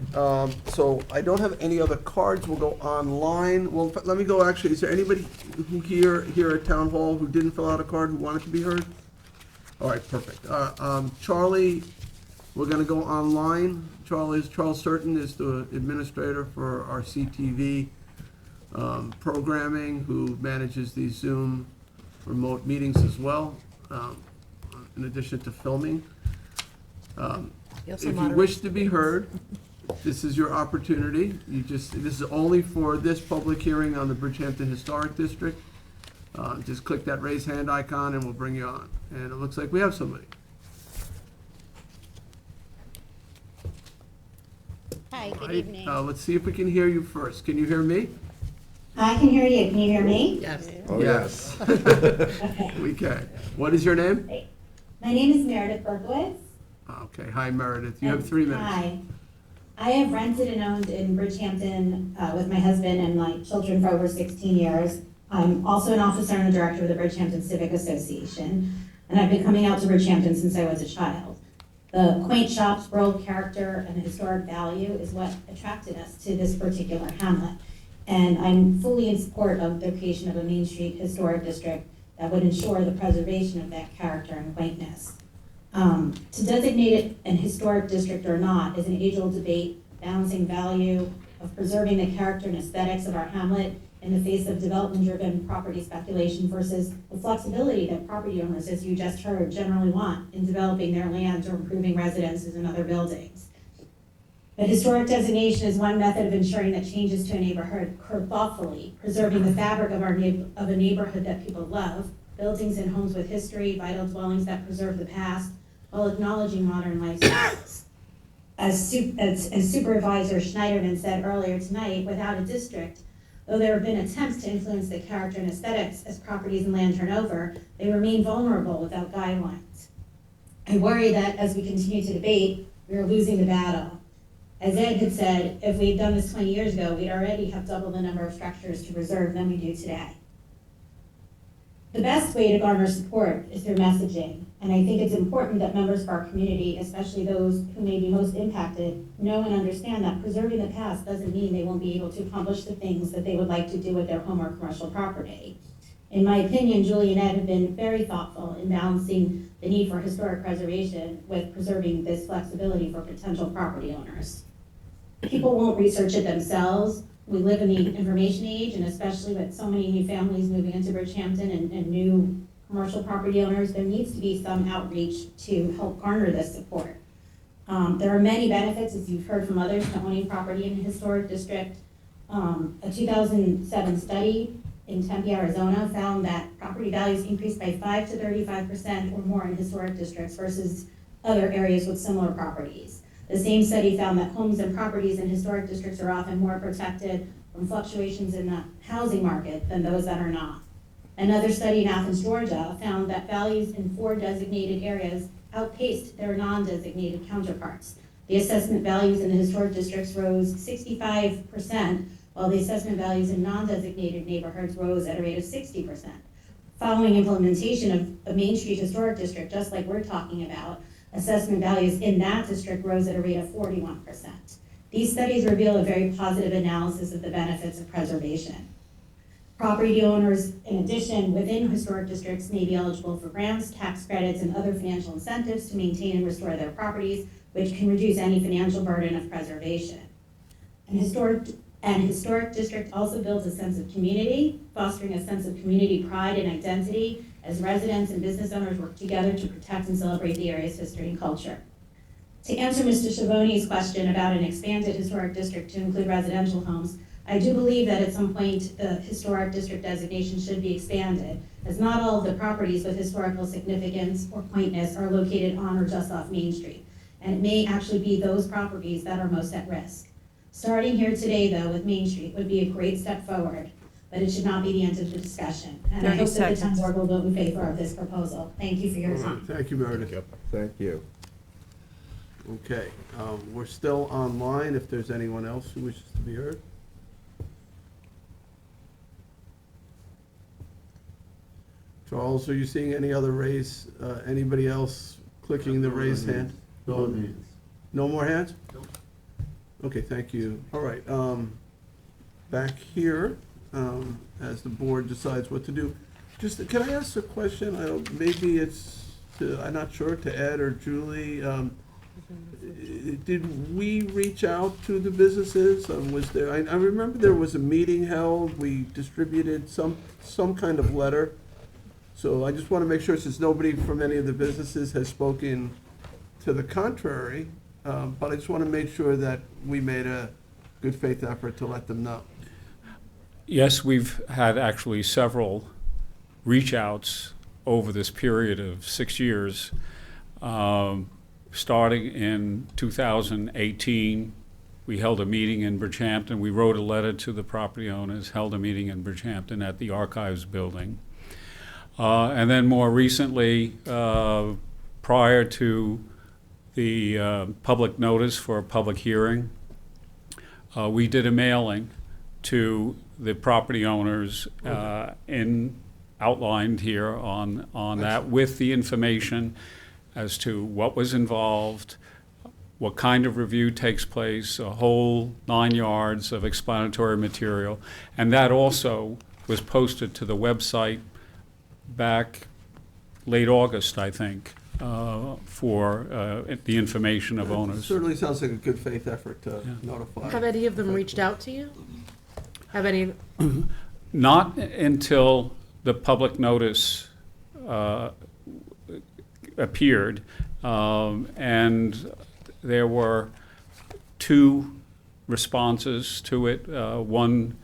so I don't have any other cards. We'll go online. Well, let me go, actually, is there anybody who here at Town Hall who didn't fill out a card who wanted to be heard? All right, perfect. Charlie, we're gonna go online. Charles Certain is the administrator for our CTV programming, who manages these Zoom remote meetings as well, in addition to filming. If you wish to be heard, this is your opportunity. This is only for this public hearing on the Bridgehampton Historic District. Just click that raise hand icon and we'll bring you on. And it looks like we have somebody. Hi, good Right, evening. let's see if we can hear you first. Can you hear me? I can hear you. Can you hear me? Yes. Oh, Yes. Okay. We can. What is your name? My name is Meredith Berkowitz. Okay, hi Meredith. You have 3 minutes. Hi. I have rented and owned in Bridgehampton with my husband and my children for over 16 years. I'm also an officer and a director of the Bridgehampton Civic Association, and I've been coming out to Bridgehampton since I was a child. The quaint shops, rural character, and historic value is what attracted us to this particular hamlet. And I'm fully in support of the creation of a Main Street Historic District that would ensure the preservation of that character and quaintness. To designate it an historic district or not is an age-old debate balancing value of preserving the character and aesthetics of our hamlet in the face of development-driven property speculation versus the flexibility that property owners, as you just heard, generally want in developing their land or improving residences and other buildings. A historic designation is one method of ensuring that changes to a neighborhood occur thoughtfully, preserving the fabric of a neighborhood that people love, buildings and homes with history, vital dwellings that preserve the past, while acknowledging modern lifestyles. As Supervisor Schneiderman said earlier tonight, without a district, though there have been attempts to influence the character and aesthetics as properties and land turn over, they remain vulnerable without guidelines. I worry that as we continue to debate, we are losing the battle. As Ed had said, if we had done this 20 years ago, we'd already have double the number of structures to preserve than we do today. The best way to garner support is through messaging, and I think it's important that members of our community, especially those who may be most impacted, know and understand that preserving the past doesn't mean they won't be able to accomplish the things that they would like to do with their home or commercial property. In my opinion, Julie and Ed have been very thoughtful in balancing the need for historic preservation with preserving this flexibility for potential property owners. People won't research it themselves. We live in the information age, and especially with so many new families moving into Bridgehampton and new commercial property owners, there needs to be some outreach to help garner this support. There are many benefits, as you've heard from others, to owning property in a historic district. A 2007 study in Tempe, Arizona found that property values increased by 5 to 35% or more in historic districts versus other areas with similar properties. The same study found that homes and properties in historic districts are often more protected from fluctuations in the housing market than those that are not. Another study in Athens, Georgia found that values in 4 designated areas outpaced their non-designated counterparts. The assessment values in the historic districts rose 65%, while the assessment values in non-designated neighborhoods rose at a rate of 60%. Following implementation of a Main Street Historic District, just like we're talking about, assessment values in that district rose at a rate of 41%. These studies reveal a very positive analysis of the benefits of preservation. Property owners, in addition, within historic districts may be eligible for grants, tax credits, and other financial incentives to maintain and restore their properties, which can reduce any financial burden of preservation. An historic district also builds a sense of community, fostering a sense of community pride and identity as residents and business owners work together to protect and celebrate the area's history and culture. To answer Mr. Schiavone's question about an expanded historic district to include residential homes, I do believe that at some point the historic district designation should be expanded, as not all of the properties with historical significance or quaintness are located on or just off Main Street, and it may actually be those properties that are most at risk. Starting here today, though, with Main Street would be a great step forward, but it should not be the end of the discussion. And I 30 hope that the town seconds. board will vote in favor of this proposal. Thank you for your All right, time. thank you, Meredith. Thank you. Okay, we're still online if there's anyone else who wishes to be heard. Charles, are you seeing any other anybody else clicking the raised hand? No hands. No more hands? Nope. Okay, thank you. All right, back here, as the board decides what to do. Just, can I ask a question? Maybe it's, I'm not sure, to Ed or Julie. Did we reach out to the businesses? Was there, I remember there was a meeting held, we distributed some kind of letter. So I just want to make sure, since nobody from any of the businesses has spoken to the contrary, but I just want to make sure that we made a good faith effort to let them know. Yes, we've had actually several reach outs over this period of 6 years. Starting in 2018, we held a meeting in Bridgehampton. We wrote a letter to the property owners, held a meeting in Bridgehampton at the Archives building. And then more recently, prior to the public notice for a public hearing, we did a mailing to the property owners outlined here on that, with the information as to what was involved, what kind of review takes place, a whole 9 yards of explanatory material. And that also was posted to the website back late August, I think, for the information of owners. Certainly sounds like a good faith effort to notify. Have any of them reached out to you? Have any? Not until the public notice appeared, and there were 2 responses to it. One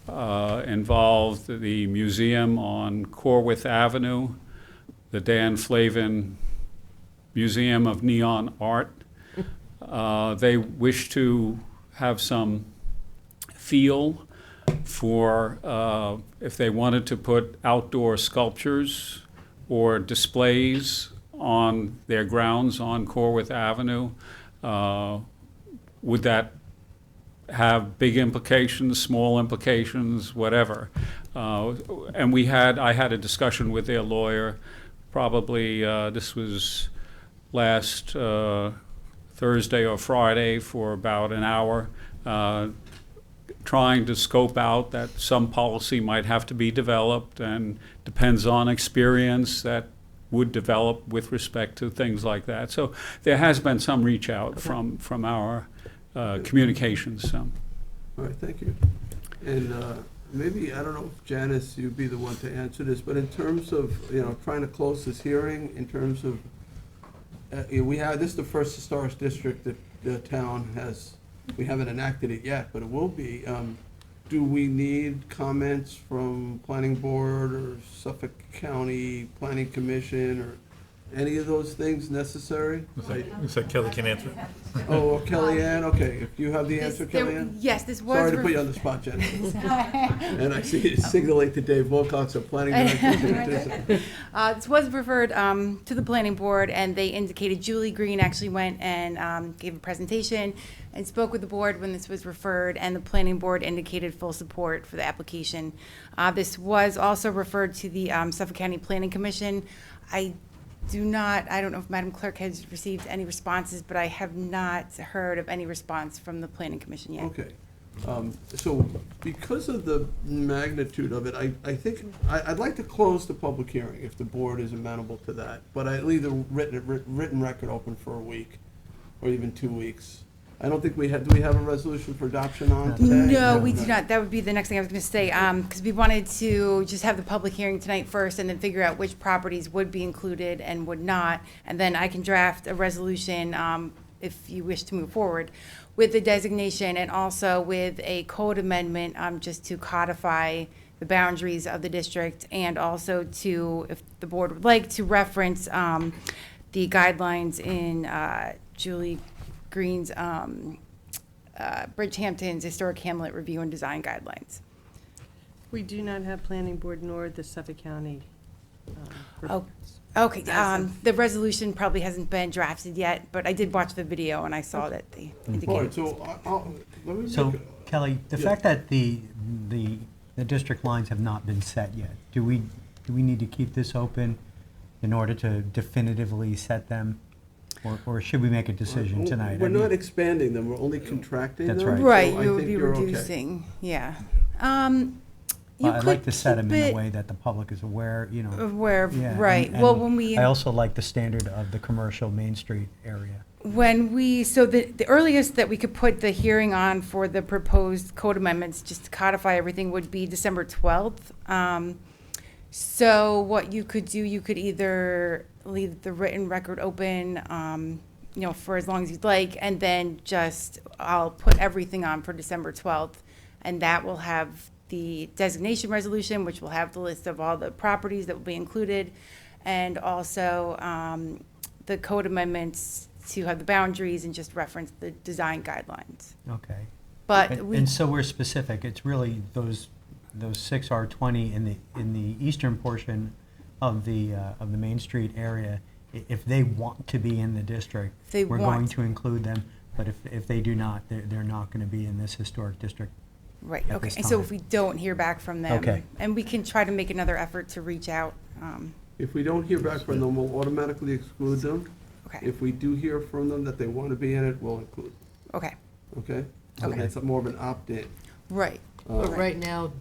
involved the museum on Corwith Avenue, the Dan Flavin Museum of Neon Art. They wish to have some feel for if they wanted to put outdoor sculptures or displays on their grounds on Corwith Avenue. Would that have big implications, small implications, whatever? And I had a discussion with their lawyer, probably this was last Thursday or Friday, for about an hour, trying to scope out that some policy might have to be developed, and depends on experience that would develop with respect to things like that. So there has been some reach out from our communications. All right, thank you. And maybe, I don't know if Janice, you'd be the one to answer this, but in terms of, trying to close this hearing, in terms of, this is the first historic district that the town has, we haven't enacted it yet, but it will be. Do we need comments from Planning Board or Suffolk County Planning Commission, or any of those things necessary? Looks like Kelly can answer. Oh, Kellyanne, okay, if you have the answer, Kellyanne? Yes, this was. Sorry to put you on the spot, Jen. And I see you signaling to Dave Wilcox, our planning director. This was referred to the planning board, and they indicated Julie Green actually went and gave a presentation and spoke with the board when this was referred, and the planning board indicated full support for the application. This was also referred to the Suffolk County Planning Commission. I don't know if Madam Clerk has received any responses, but I have not heard of any response from the Planning Commission yet. Okay. So because of the magnitude of it, I think, I'd like to close the public hearing if the board is amenable to that. But I'd leave the written record open for a week or even 2 weeks. I don't think do we have a resolution for adoption on today? No, we do not. That would be the next thing I was going to say, because we wanted to just have the public hearing tonight first, and then figure out which properties would be included and would not, and then I can draft a resolution if you wish to move forward with the designation, and also with a code amendment just to codify the boundaries of the district, and also to, if the board would like, to reference the guidelines in Julie Green's Bridgehampton's Historic Hamlet Review and Design Guidelines. We do not have planning board nor the Suffolk County. Okay, the resolution probably hasn't been drafted yet, but I did watch the video and I saw that they indicated. So Kelly, the fact that the district lines have not been set yet, do we need to keep this open in order to definitively set them? Or should we make a decision tonight? We're not expanding them, we're only contracting them. That's right. Right, So I you would think be you're okay. reducing, yeah. I'd like to set them in a way that the public is aware, Aware of, Yeah, right. and Well, when we. I also like the standard of the commercial Main Street area. So the earliest that we could put the hearing on for the proposed code amendments, just to codify everything, would be December 12th. So what you could do, you could either leave the written record open, for as long as you'd like, and then I'll put everything on for December 12th, and that will have the designation resolution, which will have the list of all the properties that will be included, and also the code amendments to have the boundaries and just reference the design guidelines. Okay. But and so we're specific. It's really those 6 R20 in the eastern portion of the Main Street area. If they want to be in the district, we're going to include them. But if they do not, they're not going to be in this historic district Right, at okay. this And so time. if we don't hear back from them. Okay. And we can try to make another effort to reach out. If we don't hear back from them, we'll automatically exclude them. Okay. If we do hear from them that they want to be in it, we'll include them, Okay, okay? So Okay. that's more of an opt-in. right. But right now,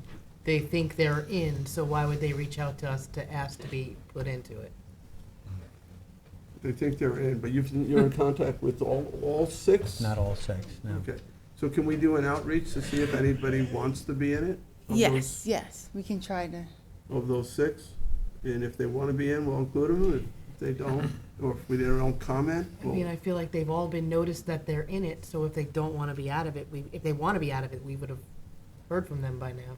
they think they're in, so why would they reach out to us to ask to be put into it? They think they're in, but you're in contact with all six? Not all six, no. Okay. So can we do an outreach to see if anybody wants to be in it? Of Yes, yes, we can try to. Of those six? And if they want to be in, we'll include them. If they don't, or if they don't comment, I mean, we'll, I feel like they've all been noticed that they're in it, so if they don't want to be out of it, if they want to be out of it, we would have heard from them by now.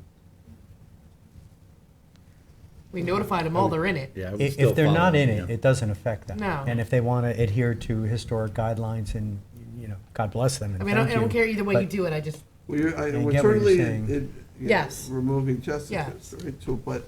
We notified them all they're in it. Yeah, I would If still they're not follow, in yeah. it, it doesn't affect them. No. And if they want to adhere to historic guidelines, and, God bless them, and I mean, I thank you. don't care either way you But- do it, I just, we're I we're get what you're certainly saying. Yes. removing Jessica's, Yes. right? So, but,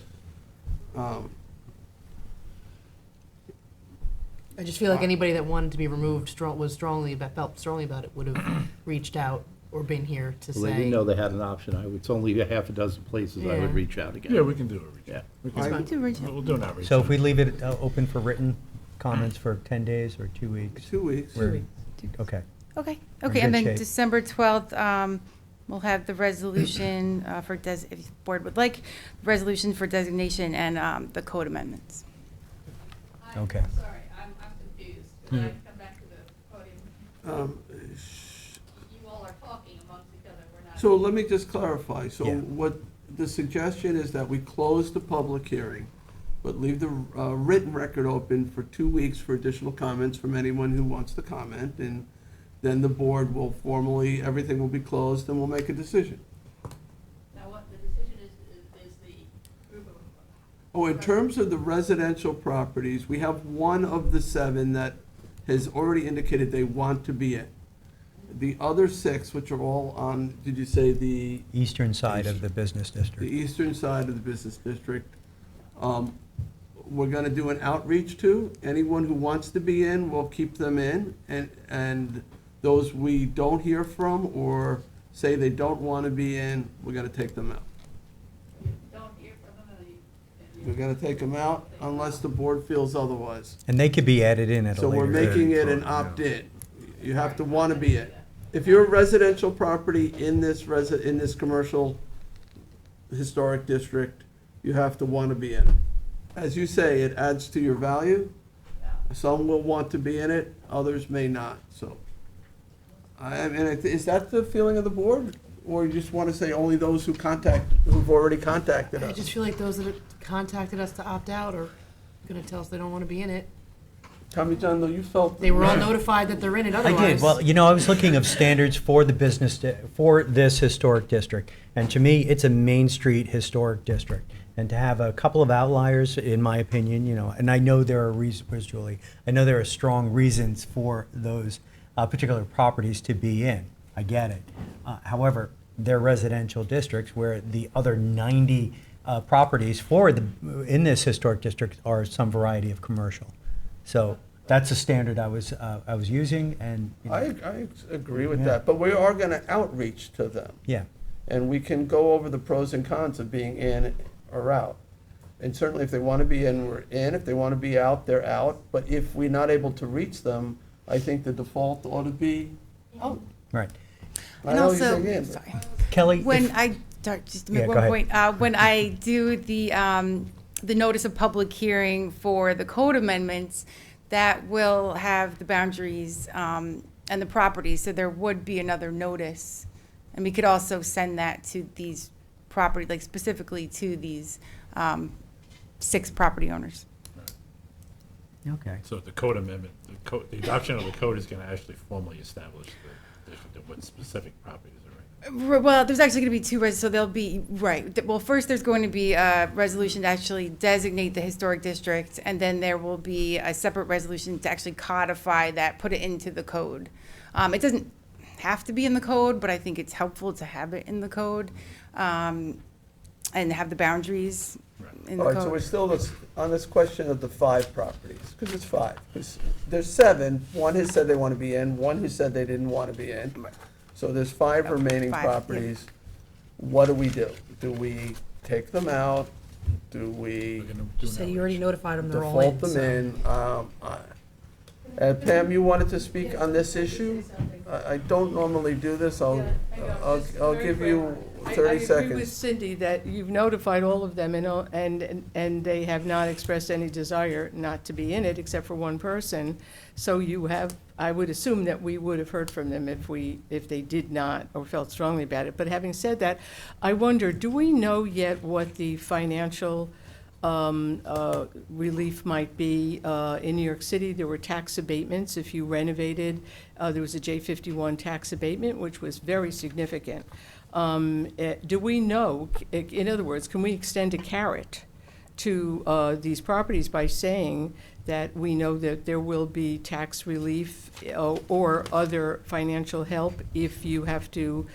I just feel like anybody that wanted to be removed felt strongly about it would have reached out or been here to Well, they say. didn't know they had an option. It's only a half a dozen places I Yeah. would reach out again. Yeah, we can do it. Yeah. We I- can, we'll do an outreach. So if we leave it open for written comments for 10 days or 2 weeks? 2 weeks. we're- Okay. Okay, We're in okay, and good then shape. December 12th, we'll have the resolution if the board would like, resolution for designation and the code amendments. Okay. Sorry, I'm confused. Could I come back to the podium? You all are talking amongst each other, we're not. So let me just clarify. So Yeah. what, the suggestion is that we close the public hearing, but leave the written record open for 2 weeks for additional comments from anyone who wants to comment, and then the board will formally, everything will be closed, and we'll make a decision. Now, what the decision is the group of. Oh, in terms of the residential properties, we have one of the 7 that has already indicated they want to be in. The other 6, which are all on, did you say the Eastern side of the business the district. eastern side of the business district, we're gonna do an outreach to. Anyone who wants to be in, we'll keep them in, and those we don't hear from or say they don't wanna be in, we're gonna take them out. Don't hear from them, and We're gonna take them out unless the board feels otherwise. And they could be added in at a So we're later date. making it an opt-in. You have to wanna be in. If you're a residential property in this in this commercial historic district, you have to wanna be in it. As you say, it adds to your value. Some will want to be in it, others may not, so. I mean, is that the feeling of the board? Or you just wanna say only those who've already contacted I us? just feel like those that have contacted us to opt out are gonna tell us they don't want to be in it. Tommy John, though, you felt. They were all notified that they're in it I otherwise. did. Well, I was looking of standards for the for this historic district. And to me, it's a Main Street historic district. And to have a couple of outliers, in my opinion, and I know there are reasons, Julie, I know there are strong reasons for those particular properties to be in. I get it. However, they're residential districts where the other 90 properties in this historic district are some variety of commercial. So that's a standard I was using, and I agree with Yeah. that, but we are gonna outreach to them. yeah. And we can go over the pros and cons of being in or out. And certainly if they want to be in, we're in. If they want to be out, they're out. But if we're not able to reach them, I think the default ought to be out. Right. I And know also, you're saying in, but- sorry. Kelly, When if- just to Yeah, make go one ahead. point, when I do the notice of public hearing for the code amendments, that will have the boundaries and the properties, so there would be another notice. And we could also send that to these property, like specifically to these 6 property owners. Okay. So the code amendment, the adoption of the code is going to actually formally establish what specific properties are right. Well, there's actually going to be 2 so there'll be, right. Well, first, there's going to be a resolution to actually designate the historic district, and then there will be a separate resolution to actually codify that, put it into the code. It doesn't have to be in the code, but I think it's helpful to have it in the code, and have the boundaries in the All right, so code. we're still on this question of the 5 properties, because it's 5. 'Cause there's 7, 1 has said they want to be in, 1 who said they didn't want to be in. So there's 5 remaining 5, yeah. properties. what do we do? Do we take them out? Do we Just say you already notified them they're all in. default them so- in? Pam, you wanted to speak on this issue? I don't normally do this. I'll give you 30 I agree with seconds. Cindy that you've notified all of them and they have not expressed any desire not to be in it except for one person. So you have, I would assume that we would have heard from them if they did not or felt strongly about it. But having said that, I wonder, do we know yet what the financial relief might be? In New York City, there were tax abatements if you renovated. There was a J51 tax abatement, which was very significant. Do we know, in other words, can we extend a carrot to these properties by saying that we know that there will be tax relief or other financial help if you have to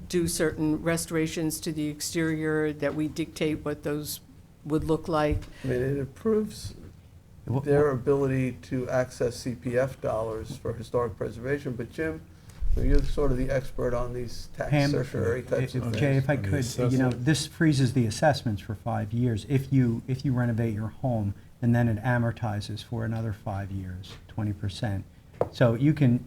do certain restorations to the exterior, that we dictate what those would look like? I mean, it improves their ability to access CPF dollars for historic preservation, but Jim, you're sort of the expert on these tax Pam, certiorari types of things. Jay, if I could, this freezes the assessments for 5 years. If you renovate your home, and then it amortizes for another 5 years, 20%. So you can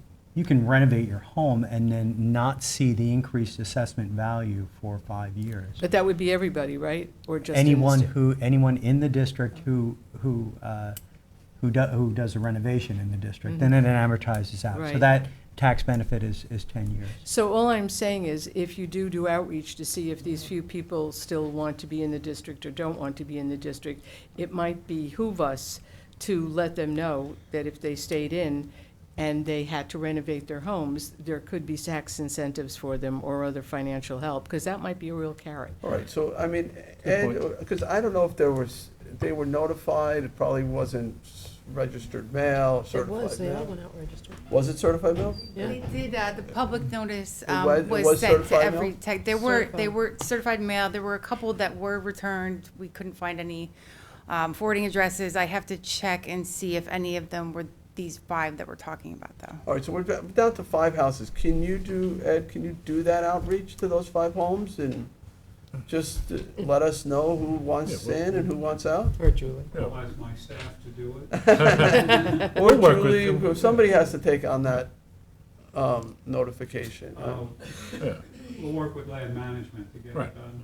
renovate your home and then not see the increased assessment value for 5 years. But that would be everybody, right? Or just Anyone in the district who does a renovation in the district, then it amortizes out. So Right. that tax benefit is 10 years. So all I'm saying is, if you do outreach to see if these few people still want to be in the district or don't want to be in the district, it might behoove us to let them know that if they stayed in and they had to renovate their homes, there could be tax incentives for them or other financial help, because that might be a real carrot. All right, so, I mean, Ed, because I don't know if they were notified, it probably wasn't registered mail, It certified was, they all mail. went out registered. Was it certified mail? Yeah. They did, the public notice was was sent to certified every, mail? they were certified mail. There were a couple that were returned. We couldn't find any forwarding addresses. I have to check and see if any of them were these 5 that we're talking about, though. All right, so we're down to 5 houses. Can you do that outreach to those 5 homes and just let us know who wants in and who wants out? Or Julie. Utilize my staff to do it. Or We'll work with Julie, them. if somebody has to take on that notification. Yeah. We'll work with land management to get it Right. done.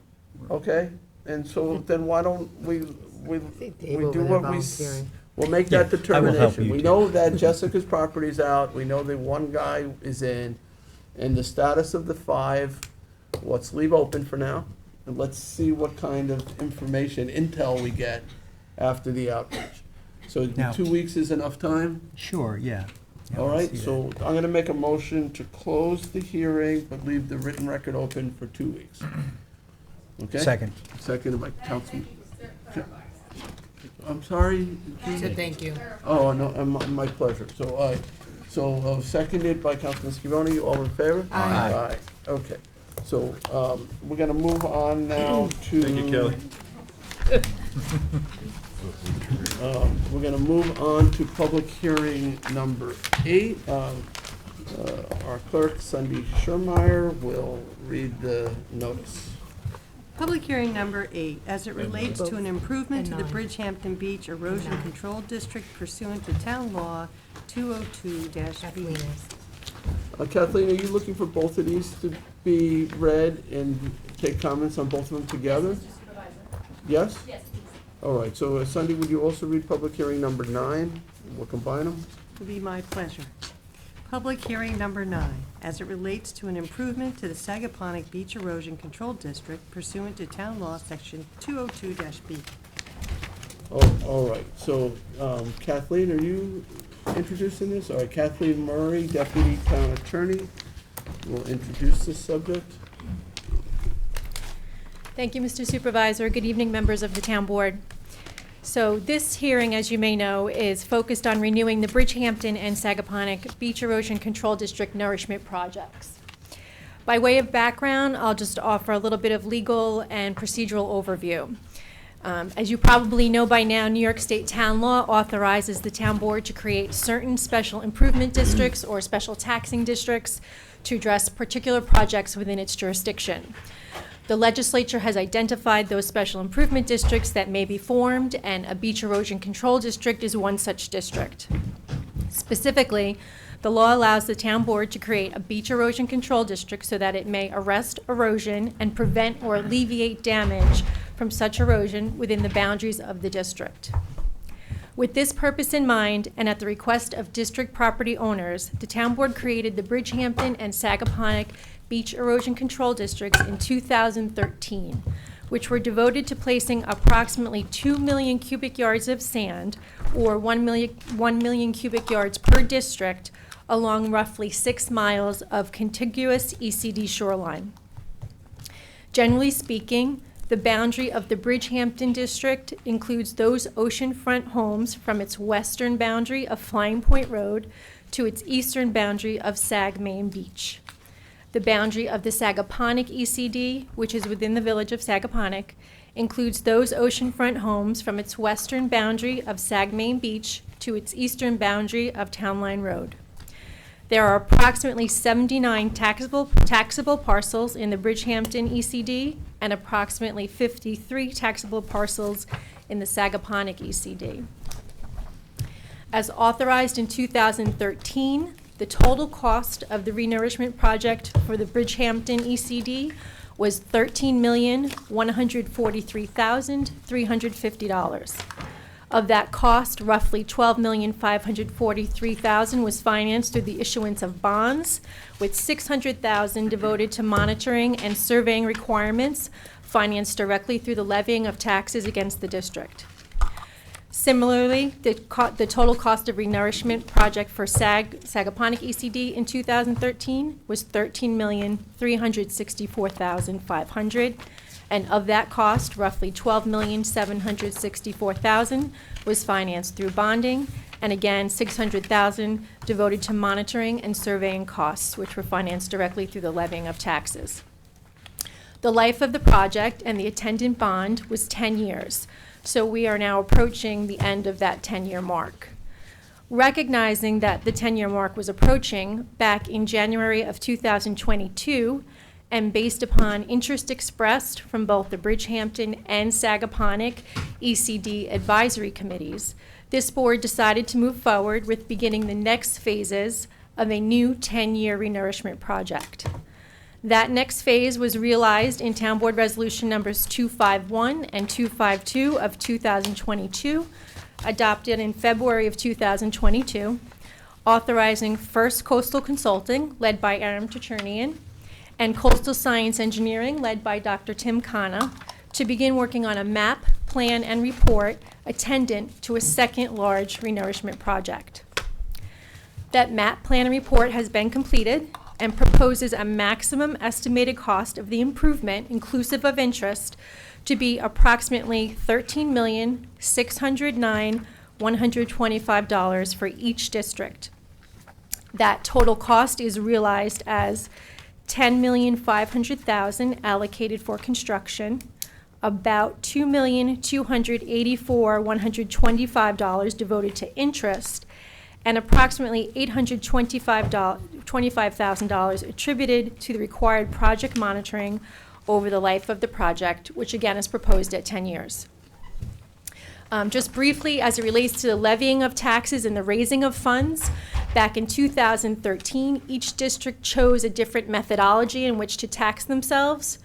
Okay, and so then why don't we think Dave do over there what volunteering. we'll make Yeah, that I will help determination. you We too. know that Jessica's property's out, we know that one guy is in, and the status of the 5, let's leave open for now, and let's see what kind of information, intel we get after the outreach. So Now- 2 weeks is enough time? Sure, yeah. Yeah, All I right, see that. so I'm gonna make a motion to close the hearing, but leave the written record open for 2 weeks. Okay? Second. Seconded by Councilman. I'm sorry? Said thank you. Oh, no, my pleasure. So, seconded by Councilman Scavone, all in favor? Aye. Aye, okay. So, we're gonna move on now to. Thank you, Kelly. We're gonna move on to public hearing number 8. Our clerk, Cindy Schermeyer, will read the notice. Public hearing number 8, as it relates to an improvement to the And 9. Bridgehampton Beach Erosion Control District pursuant to Town Law 202-B. Kathleen, are you looking for both of these to be read and take comments on both of them together? Yes? Yes, please. All right, so Cindy, would you also read public hearing number 9? We'll combine them. Will be my pleasure. Public hearing number 9, as it relates to an improvement to the Sagaponic Beach Erosion Control District pursuant to Town Law Section 202-B. Oh, all right, so Kathleen, are you introducing this? All right, Kathleen Murray, Deputy Town Attorney, will introduce this subject. Thank you, Mr. Supervisor. Good evening, members of the Town Board. So this hearing, as you may know, is focused on renewing the Bridgehampton and Sagaponic Beach Erosion Control District nourishment projects. By way of background, I'll just offer a little bit of legal and procedural overview. As you probably know by now, New York State Town Law authorizes the Town Board to create certain special improvement districts or special taxing districts to address particular projects within its jurisdiction. The legislature has identified those special improvement districts that may be formed, and a beach erosion control district is one such district. Specifically, the law allows the town board to create a beach erosion control district so that it may arrest erosion and prevent or alleviate damage from such erosion within the boundaries of the district. With this purpose in mind, and at the request of district property owners, the town board created the Bridgehampton and Sagaponack Beach Erosion Control Districts in 2013, which were devoted to placing approximately 2 million cubic yards of sand, or 1 million cubic yards per district, along roughly 6 miles of contiguous ECD shoreline. Generally speaking, the boundary of the Bridgehampton district includes those oceanfront homes from its western boundary of Flying Point Road to its eastern boundary of Sag Main Beach. The boundary of the Sagaponack ECD, which is within the village of Sagaponack, includes those oceanfront homes from its western boundary of Sag Main Beach to its eastern boundary of Town Line Road. There are approximately 79 taxable parcels in the Bridgehampton ECD and approximately 53 taxable parcels in the Sagaponack ECD. As authorized in 2013, the total cost of the renourishment project for the Bridgehampton ECD was $13,143,350. Of that cost, roughly $12,543,000 was financed through the issuance of bonds, with $600,000 devoted to monitoring and surveying requirements, financed directly through the levying of taxes against the district. Similarly, the total cost of renourishment project for Sagaponack ECD in 2013 was $13,364,500. And of that cost, roughly $12,764,000 was financed through bonding, and again, $600,000 devoted to monitoring and surveying costs, which were financed directly through the levying of taxes. The life of the project and the attendant bond was 10 years, so we are now approaching the end of that 10-year mark. Recognizing that the 10-year mark was approaching, back in January of 2022, and based upon interest expressed from both the Bridgehampton and Sagaponack ECD advisory committees, this board decided to move forward with beginning the next phases of a new 10-year renourishment project. That next phase was realized in Town Board Resolution numbers 251 and 252 of 2022, adopted in February of 2022, authorizing First Coastal Consulting, led by Aram Tuchernian, and Coastal Science Engineering, led by Dr. Tim Khanna, to begin working on a map, plan, and report attendant to a second large renourishment project. That map, plan, and report has been completed and proposes a maximum estimated cost of the improvement, inclusive of interest, to be approximately $13,609,125 for each district. That total cost is realized as $10,500,000 allocated for construction, about $2,284,125 devoted to interest, and approximately $825,000 attributed to the required project monitoring over the life of the project, which again is proposed at 10 years. Just briefly, as it relates to the levying of taxes and the raising of funds, back in 2013, each district chose a different methodology in which to tax themselves.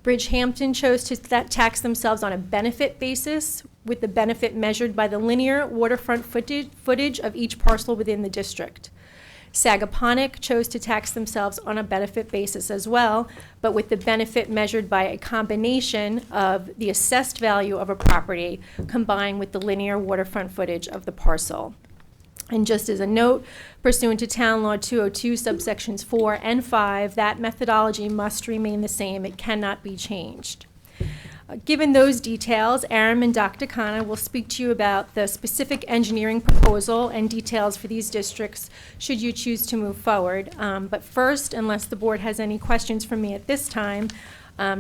Bridgehampton chose to tax themselves on a benefit basis, with the benefit measured by the linear waterfront footage of each parcel within the district. Sagaponack chose to tax themselves on a benefit basis as well, but with the benefit measured by a combination of the assessed value of a property combined with the linear waterfront footage of the parcel. And just as a note, pursuant to Town Law 202, subsections 4 and 5, that methodology must remain the same. It cannot be changed. Given those details, Aram and Dr. Khanna will speak to you about the specific engineering proposal and details for these districts should you choose to move forward. But first, unless the board has any questions for me at this time,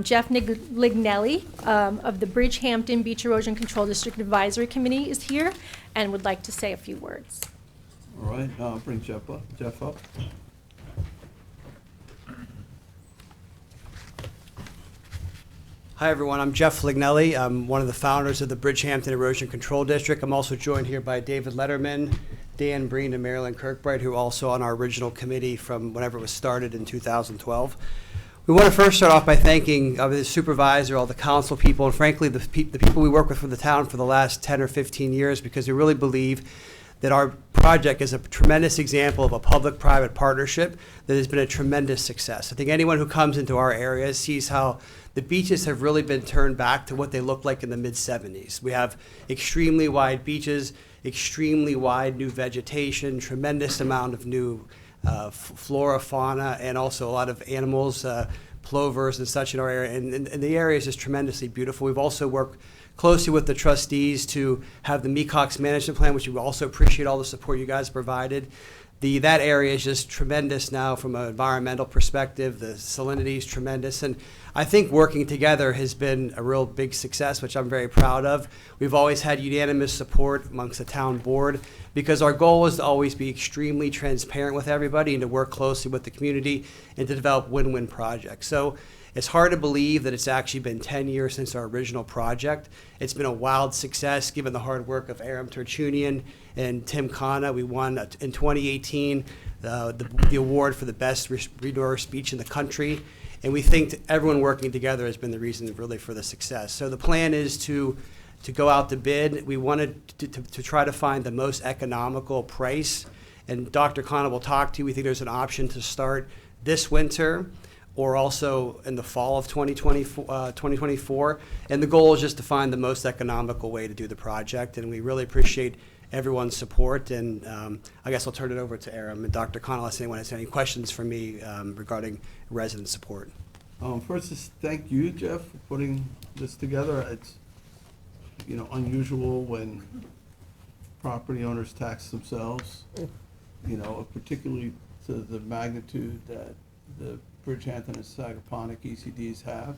Jeff Lignelli of the Bridgehampton Beach Erosion Control District Advisory Committee is here and would like to say a few words. All right, I'll bring Jeff up. Hi, everyone. I'm Jeff Flignelli. I'm one of the founders of the Bridgehampton Erosion Control District. I'm also joined here by David Letterman, Dan Breen, and Marilyn Kirkbright, who are also on our original committee from whenever it was started in 2012. We want to first start off by thanking the supervisor, all the council people, and frankly, the people we work with for the town for the last 10 or 15 years, because we really believe that our project is a tremendous example of a public-private partnership that has been a tremendous success. I think anyone who comes into our area sees how the beaches have really been turned back to what they looked like in the mid-'70s. We have extremely wide beaches, extremely wide new vegetation, tremendous amount of new flora, fauna, and also a lot of animals, plovers and such in our area. And the area is just tremendously beautiful. We've also worked closely with the trustees to have the Mecox management plan, which we also appreciate all the support you guys provided. That area is just tremendous now from an environmental perspective. The salinity is tremendous. And I think working together has been a real big success, which I'm very proud of. We've always had unanimous support amongst the town board because our goal is to always be extremely transparent with everybody and to work closely with the community and to develop win-win projects. So it's hard to believe that it's actually been 10 years since our original project. It's been a wild success given the hard work of Aram Tertunian and Tim Khanna. We won in 2018 the award for the best reader speech in the country. And we think that everyone working together has been the reason really for the success. So the plan is to go out to bid. We wanted to try to find the most economical price. And Dr. Khanna will talk to you. We think there's an option to start this winter or also in the fall of 2024. And the goal is just to find the most economical way to do the project. And we really appreciate everyone's support. And I guess I'll turn it over to Aram and Dr. Khanna unless anyone has any questions for me regarding resident support. First, just thank you, Jeff, for putting this together. It's, unusual when property owners tax themselves, particularly to the magnitude that the Bridgehampton and Sagaponack ECDs have.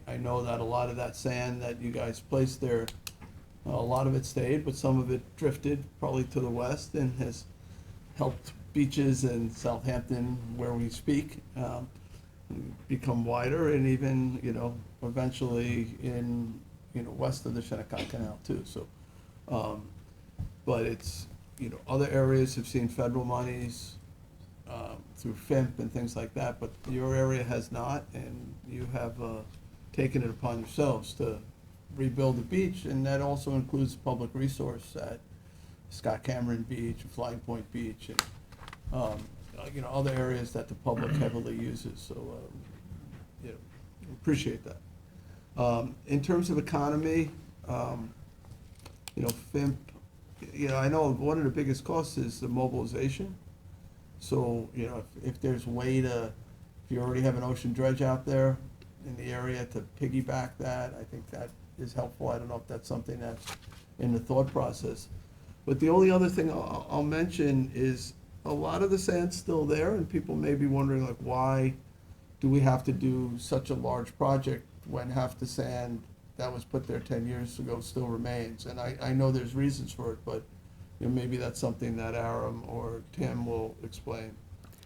I know that a lot of that sand that you guys placed there, a lot of it stayed, but some of it drifted probably to the west and has helped beaches in Southampton, where we speak, become wider, and even, eventually in, west of the Shinnecock Canal too. So, but it's, other areas have seen federal monies through FIMP and things like that, but your area has not, and you have taken it upon yourselves to rebuild the beach, and that also includes public resource at Scott Cameron Beach, Flying Point Beach, and other areas that the public heavily uses. So, appreciate that. In terms of economy, FIMP, I know one of the biggest costs is the mobilization. So, if there's a way to, if you already have an ocean dredge out there in the area to piggyback that, I think that is helpful. I don't know if that's something that's in the thought process. But the only other thing I'll mention is a lot of the sand's still there, and people may be wondering, like, why do we have to do such a large project when half the sand that was put there 10 years ago still remains? And I know there's reasons for it, but maybe that's something that Aram or Tim will explain.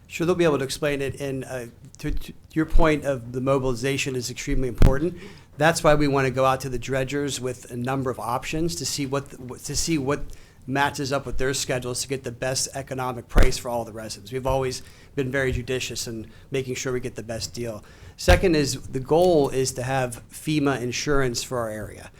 Sure, they'll be able to explain it. And to your point of the mobilization is extremely important. That's why we want to go out to the dredgers with a number of options to see what matches up with their schedules to get the best economic price for all the residents. We've always been very judicious in making sure we get the best deal. Second is the goal is to have FEMA insurance for our area.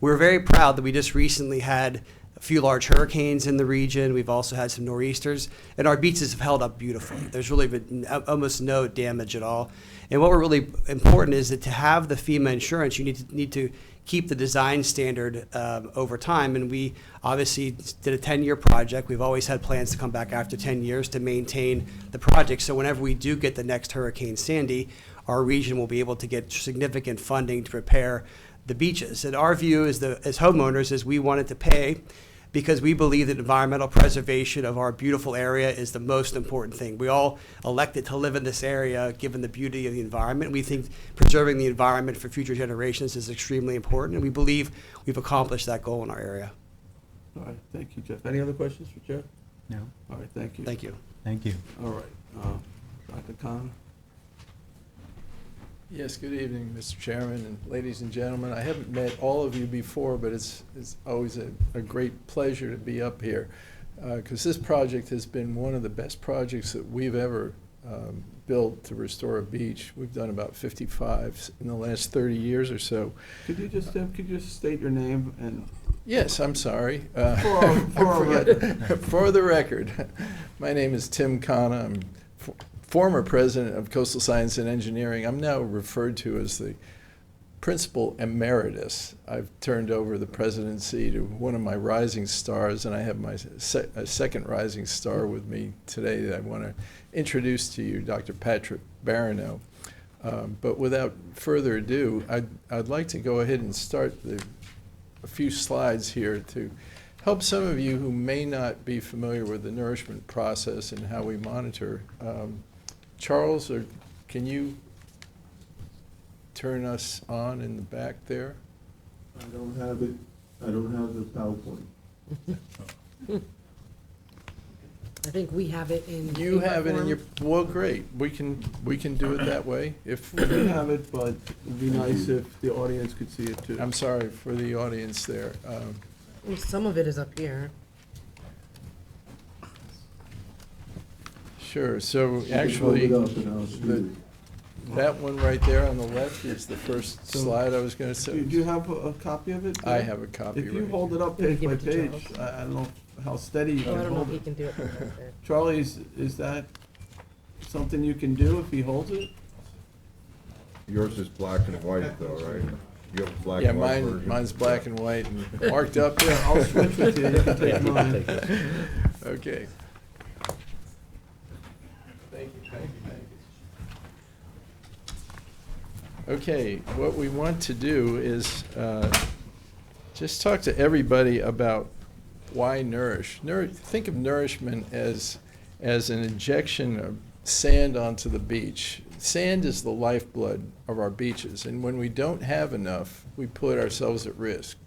We're very proud that we just recently had a few large hurricanes in the region. We've also had some nor'easters, and our beaches have held up beautifully. There's really been almost no damage at all. And what we're really important is that to have the FEMA insurance, you need to keep the design standard over time. And we obviously did a 10-year project. We've always had plans to come back after 10 years to maintain the project. So whenever we do get the next Hurricane Sandy, our region will be able to get significant funding to repair the beaches. And our view as homeowners is we wanted to pay because we believe that environmental preservation of our beautiful area is the most important thing. We all elected to live in this area given the beauty of the environment. We think preserving the environment for future generations is extremely important, and we believe we've accomplished that goal in our area. All right, thank you, Jeff. Any other questions for Jeff? No. All right, thank you. Thank you. Thank you. All right, Dr. Khan? Yes, good evening, Mr. Chairman and ladies and gentlemen. I haven't met all of you before, but it's always a great pleasure to be up here because this project has been one of the best projects that we've ever built to restore a beach. We've done about 55 in the last 30 years or so. Could you just state your name and? Yes, I'm sorry. For For the record, my name is Tim Khanna. I'm former president of Coastal Science and Engineering. I'm now referred to as the principal emeritus. I've turned over the presidency to one of my rising stars, and I have my second rising star with me today that I want to introduce to you, Dr. Patrick Barano. But without further ado, I'd like to go ahead and start a few slides here to help some of you who may not be familiar with the nourishment process and how we monitor. Charles, can you turn us on in the back there? I don't have it. I don't have the PowerPoint. I think we have it in. You have it in your, well, great. We can do it that way. If We have it, but it'd be nice if the audience could see it too. I'm sorry for the audience there. Some of it is up here. Sure, so actually, Hold it up and I'll see it. that one right there on the left is the first slide I was going to say. Do you have a copy of it? I have a copy If you right hold it up You can page give by it to page, Charles. I don't know how steady you Oh, I can don't know if hold he it. can do it from right there. Charlie, is that something you can do if he holds it? Yours is black and white though, right? You have a black Yeah, and white version. mine's black and white and marked up. Yeah, I'll switch with you. You can take mine. Okay. Thank you, thank you, thank you. Okay, what we want to do is just talk to everybody about why nourish. Think of nourishment as an injection of sand onto the beach. Sand is the lifeblood of our beaches, and when we don't have enough, we put ourselves at risk.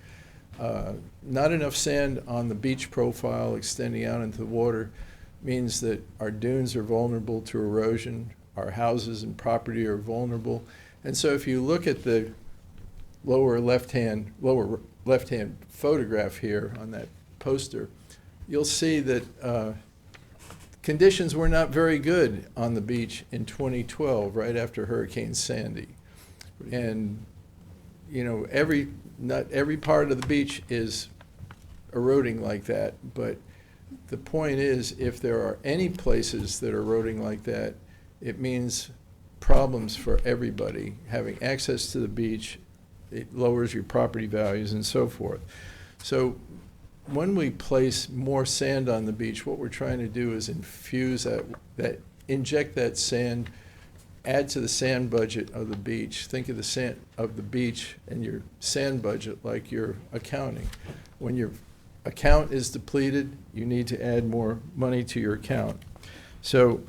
Not enough sand on the beach profile extending out into the water means that our dunes are vulnerable to erosion, our houses and property are vulnerable. And so if you look at the lower left-hand photograph here on that poster, you'll see that conditions were not very good on the beach in 2012, right after Hurricane Sandy. And, you know, not every part of the beach is eroding like that, but the point is, if there are any places that are eroding like that, it means problems for everybody. Having access to the beach, it lowers your property values and so forth. So when we place more sand on the beach, what we're trying to do is infuse inject that sand, add to the sand budget of the beach. Think of the sand of the beach and your sand budget like your accounting. When your account is depleted, you need to add more money to your account. So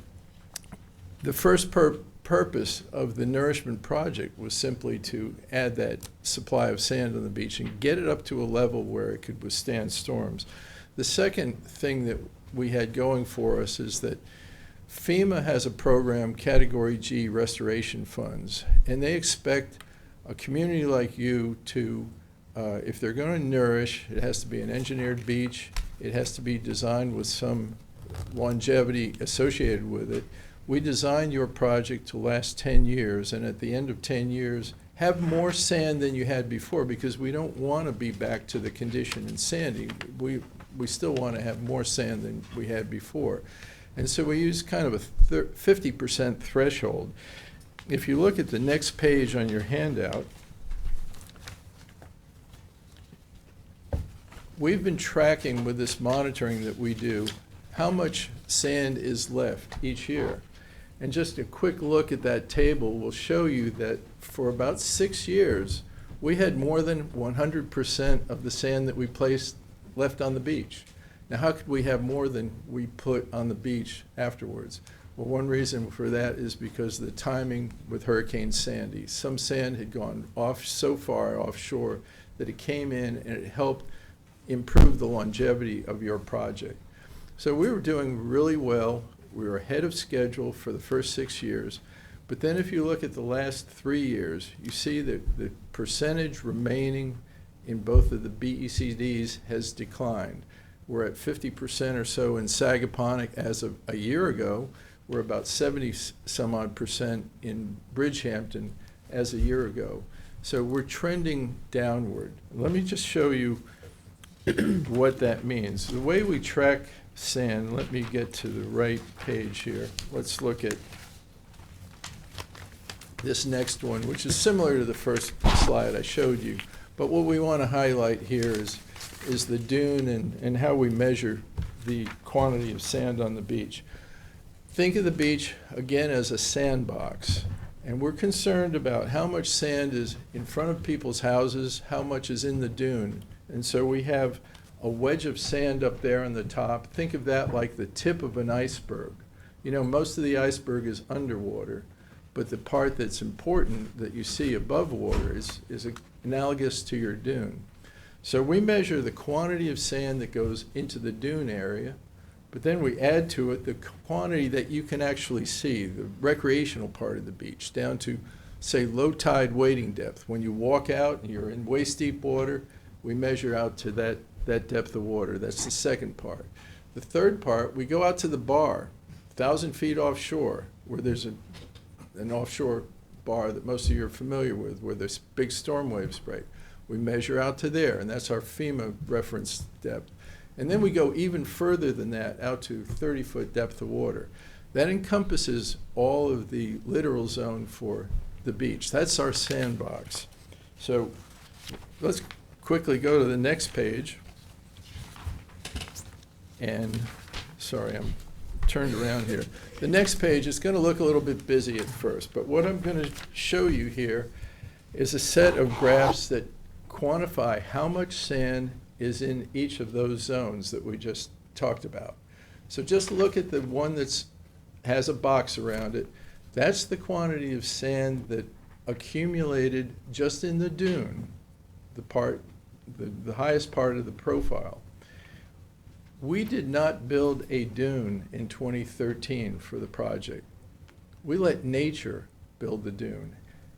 the first purpose of the nourishment project was simply to add that supply of sand on the beach and get it up to a level where it could withstand storms. The second thing that we had going for us is that FEMA has a program, Category G Restoration Funds, and they expect a community like you to, if they're going to nourish, it has to be an engineered beach, it has to be designed with some longevity associated with it. We designed your project to last 10 years, and at the end of 10 years, have more sand than you had before, because we don't want to be back to the condition in Sandy. We still want to have more sand than we had before. And so we use kind of a 50% threshold. If you look at the next page on your handout, we've been tracking with this monitoring that we do how much sand is left each year. And just a quick look at that table will show you that for about 6 years, we had more than 100% of the sand that we placed left on the beach. Now, how could we have more than we put on the beach afterwards? Well, one reason for that is because of the timing with Hurricane Sandy. Some sand had gone off so far offshore that it came in and it helped improve the longevity of your project. So we were doing really well. We were ahead of schedule for the first 6 years. But then if you look at the last 3 years, you see that the percentage remaining in both of the BECDs has declined. We're at 50% or so in Sagaponack as of a year ago. We're about 70 some odd percent in Bridgehampton as a year ago. So we're trending downward. Let me just show you what that means. The way we track sand, let me get to the right page here. Let's look at this next one, which is similar to the first slide I showed you. But what we want to highlight here is the dune and how we measure the quantity of sand on the beach. Think of the beach, again, as a sandbox. And we're concerned about how much sand is in front of people's houses, how much is in the dune. And so we have a wedge of sand up there on the top. Think of that like the tip of an iceberg. You know, most of the iceberg is underwater, but the part that's important that you see above water is analogous to your dune. So we measure the quantity of sand that goes into the dune area, but then we add to it the quantity that you can actually see, the recreational part of the beach, down to, say, low tide wading depth. When you walk out and you're in waist deep water, we measure out to that depth of water. That's the second part. The third part, we go out to the bar, 1,000 feet offshore, where there's an offshore bar that most of you are familiar with, where there's big storm waves break. We measure out to there, and that's our FEMA reference depth. And then we go even further than that, out to 30-foot depth of water. That encompasses all of the littoral zone for the beach. That's our sandbox. So let's quickly go to the next page. And, sorry, I'm turned around here. The next page is going to look a little bit busy at first, but what I'm going to show you here is a set of graphs that quantify how much sand is in each of those zones that we just talked about. So just look at the one that has a box around it. That's the quantity of sand that accumulated just in the dune, the highest part of the profile. We did not build a dune in 2013 for the project. We let nature build the dune.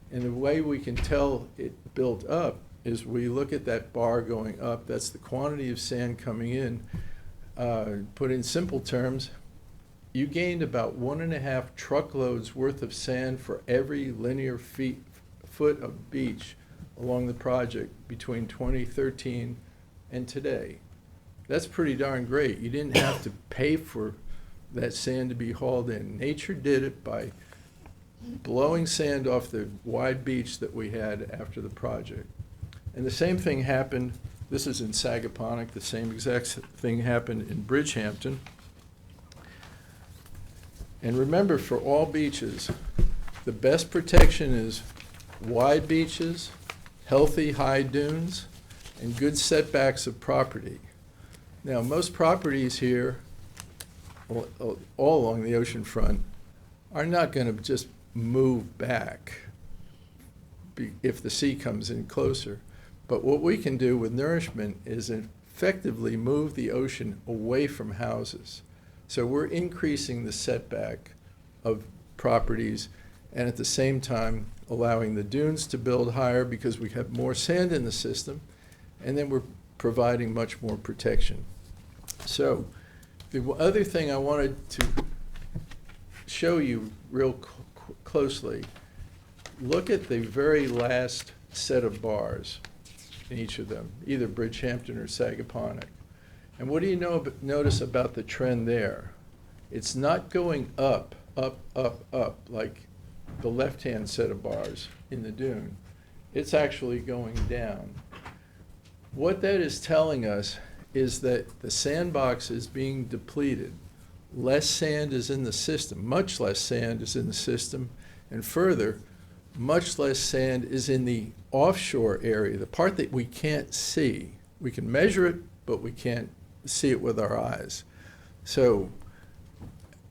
And the way we can tell it built up is we look at that bar going up. That's the quantity of sand coming in. Put in simple terms, you gained about 1.5 truckloads worth of sand for every linear foot of beach along the project between 2013 and today. That's pretty darn great. You didn't have to pay for that sand to be hauled in. Nature did it by blowing sand off the wide beach that we had after the project. And the same thing happened, this is in Sagaponack, the same exact thing happened in Bridgehampton. And remember, for all beaches, the best protection is wide beaches, healthy high dunes, and good setbacks of property. Now, most properties here, all along the ocean front, are not going to just move back if the sea comes in closer. But what we can do with nourishment is effectively move the ocean away from houses. So we're increasing the setback of properties and at the same time allowing the dunes to build higher because we have more sand in the system, and then we're providing much more protection. So the other thing I wanted to show you real closely, look at the very last set of bars in each of them, either Bridgehampton or Sagaponack. And what do you notice about the trend there? It's not going up, up, up, up, like the left-hand set of bars in the dune. It's actually going down. What that is telling us is that the sandbox is being depleted. Less sand is in the system, much less sand is in the system, and further, much less sand is in the offshore area, the part that we can't see. We can measure it, but we can't see it with our eyes. So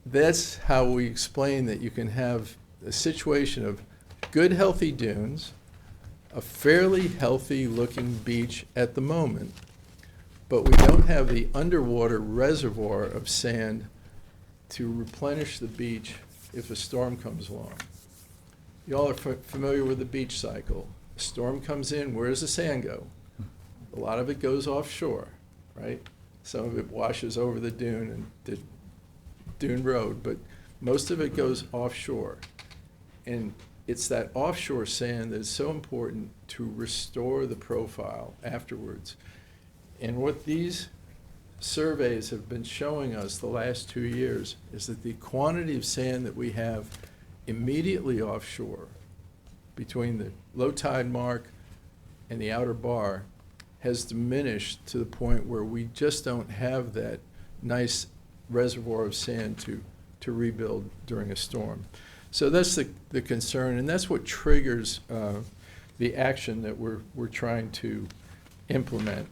that's how we explain that you can have a situation of good, healthy dunes, a fairly healthy looking beach at the moment, but we don't have the underwater reservoir of sand to replenish the beach if a storm comes along. y'all are familiar with the beach cycle. A storm comes in, where does the sand go? A lot of it goes offshore, right? Some of it washes over the dune and the dune road, but most of it goes offshore. And it's that offshore sand that is so important to restore the profile afterwards. And what these surveys have been showing us the last 2 years is that the quantity of sand that we have immediately offshore between the low tide mark and the outer bar has diminished to the point where we just don't have that nice reservoir of sand to rebuild during a storm. So that's the concern, and that's what triggers the action that we're trying to implement.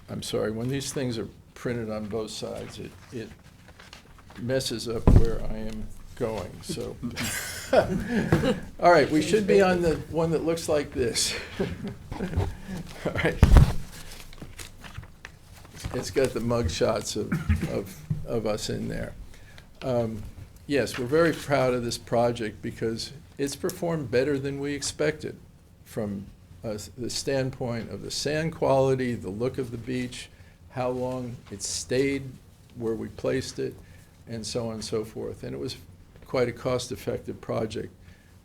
I'm sorry, when these things are printed on both sides, it messes up where I am going, so. All right, we should be on the one that looks like this. All right. It's got the mug shots of us in there. Yes, we're very proud of this project because it's performed better than we expected from the standpoint of the sand quality, the look of the beach, how long it stayed where we placed it, and so on and so forth. And it was quite a cost-effective project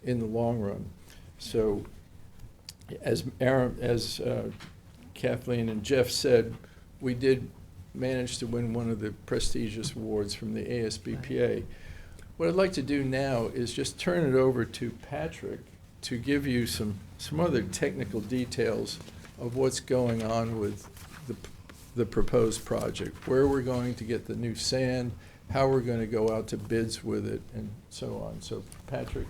in the long run. So as Kathleen and Jeff said, we did manage to win one of the prestigious awards from the ASBPA. What I'd like to do now is just turn it over to Patrick to give you some other technical details of what's going on with the proposed project, where we're going to get the new sand, how we're going to go out to bids with it, and so on. So, Patrick.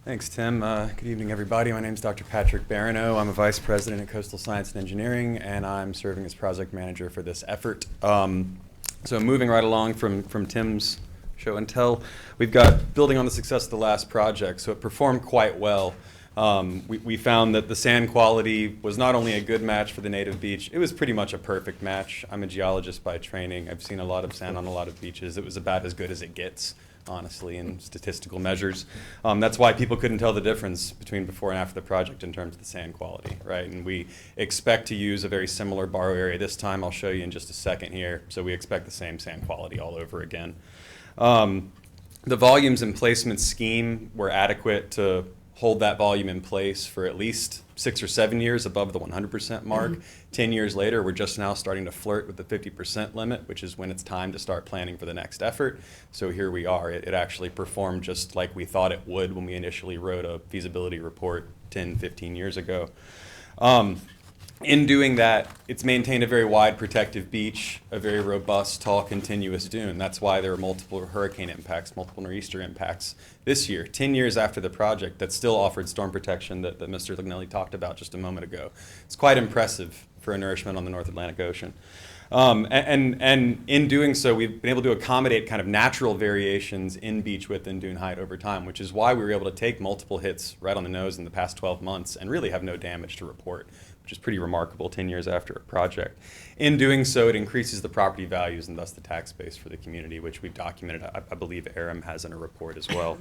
Thanks, Tim. Good evening, everybody. My name is Dr. Patrick Barano. I'm a vice president at Coastal Science and Engineering, and I'm serving as project manager for this effort. So moving right along from Tim's show and tell, we've got building on the success of the last project, so it performed quite well. We found that the sand quality was not only a good match for the native beach, it was pretty much a perfect match. I'm a geologist by training. I've seen a lot of sand on a lot of beaches. It was about as good as it gets, honestly, in statistical measures. That's why people couldn't tell the difference between before and after the project in terms of the sand quality, right? And we expect to use a very similar borrow area this time. I'll show you in just a second here. So we expect the same sand quality all over again. The volumes and placement scheme were adequate to hold that volume in place for at least 6 or 7 years above the 100% mark. 10 years later, we're just now starting to flirt with the 50% limit, which is when it's time to start planning for the next effort. So here we are. It actually performed just like we thought it would when we initially wrote a feasibility report 10, 15 years ago. In doing that, it's maintained a very wide protective beach, a very robust, tall, continuous dune. That's why there were multiple hurricane impacts, multiple nor'easter impacts this year, 10 years after the project, that still offered storm protection that Mr. Lignelli talked about just a moment ago. It's quite impressive for a nourishment on the North Atlantic Ocean. And in doing so, we've been able to accommodate kind of natural variations in beach width and dune height over time, which is why we were able to take multiple hits right on the nose in the past 12 months and really have no damage to report, which is pretty remarkable 10 years after a project. In doing so, it increases the property values and thus the tax base for the community, which we've documented, I believe ARM has in a report as well.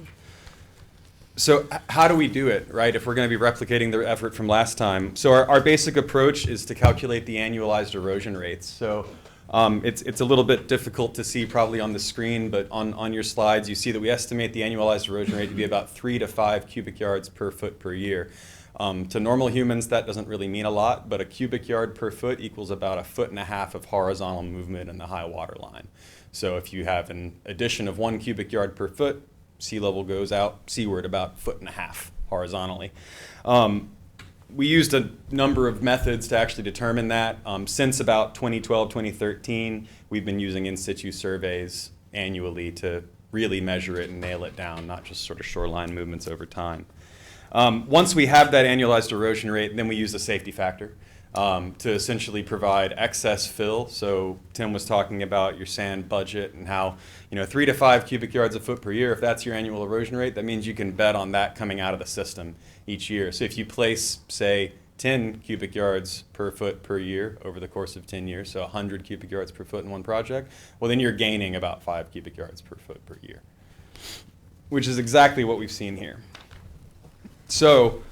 So how do we do it, right, if we're going to be replicating the effort from last time? So our basic approach is to calculate the annualized erosion rates. So it's a little bit difficult to see probably on the screen, but on your slides, you see that we estimate the annualized erosion rate to be about 3 to 5 cubic yards per foot per year. To normal humans, that doesn't really mean a lot, but a cubic yard per foot equals about 1.5 feet of horizontal movement in the high water line. So if you have an addition of 1 cubic yard per foot, sea level goes out seaward about 1.5 feet horizontally. We used a number of methods to actually determine that. Since about 2012, 2013, we've been using in situ surveys annually to really measure it and nail it down, not just sort of shoreline movements over time. Once we have that annualized erosion rate, then we use a safety factor to essentially provide excess fill. So Tim was talking about your sand budget and how 3 to 5 cubic yards a foot per year, if that's your annual erosion rate, that means you can bet on that coming out of the system each year. So if you place, say, 10 cubic yards per foot per year over the course of 10 years, so 100 cubic yards per foot in one project, well, then you're gaining about 5 cubic yards per foot per year, which is exactly what we've seen here. So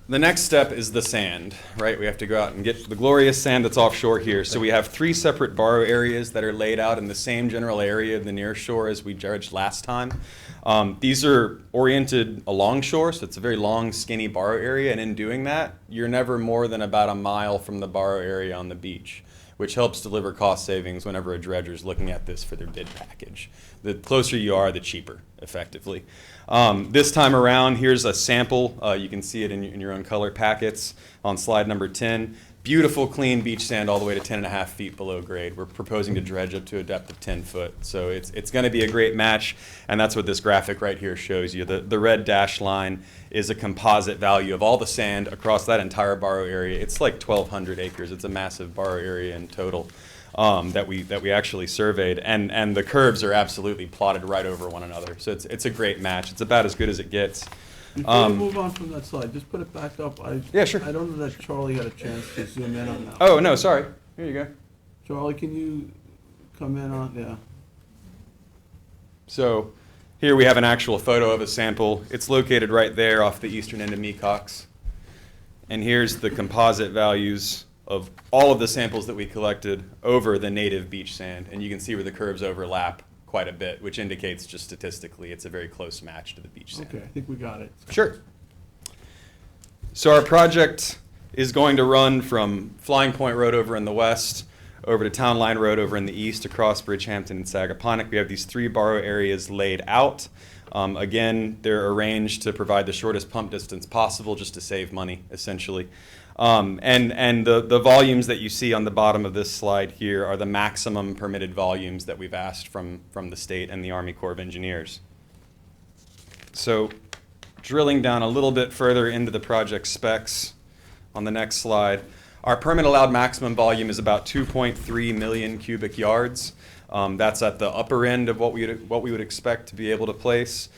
the next step is the sand, right? We have to go out and get the glorious sand that's offshore here. So we have 3 separate borrow areas that are laid out in the same general area of the near shore as we judged last time. These are oriented along shore, so it's a very long, skinny borrow area, and in doing that, you're never more than about a mile from the borrow area on the beach, which helps deliver cost savings whenever a dredger is looking at this for their bid package. The closer you are, the cheaper, effectively. This time around, here's a sample. You can see it in your own color packets on slide number 10. Beautiful, clean beach sand all the way to 10.5 feet below grade. We're proposing to dredge up to a depth of 10 foot. So it's going to be a great match, and that's what this graphic right here shows you. The red dashed line is a composite value of all the sand across that entire borrow area. It's like 1,200 acres. It's a massive borrow area in total that we actually surveyed, and the curves are absolutely plotted right over one another. So it's a great match. It's about as good as it gets. Before we move on from that slide, just put it back up. Yeah, sure. I don't know that Charlie had a chance to zoom in on that. Oh, no, sorry. Here you go. Charlie, can you come in on, yeah. So here we have an actual photo of a sample. It's located right there off the eastern end of Mecox. And here's the composite values of all of the samples that we collected over the native beach sand. And you can see where the curves overlap quite a bit, which indicates just statistically it's a very close match to the beach sand. Okay, I think we got it. Sure. So our project is going to run from Flying Point Road over in the west, over to Town Line Road over in the east, across Bridgehampton and Sagaponack. We have these 3 borrow areas laid out. Again, they're arranged to provide the shortest pump distance possible, just to save money, essentially. And the volumes that you see on the bottom of this slide here are the maximum permitted volumes that we've asked from the state and the Army Corps of Engineers. So drilling down a little bit further into the project specs on the next slide, our permit allowed maximum volume is about 2.3 million cubic yards. That's at the upper end of what we would expect to be able to place.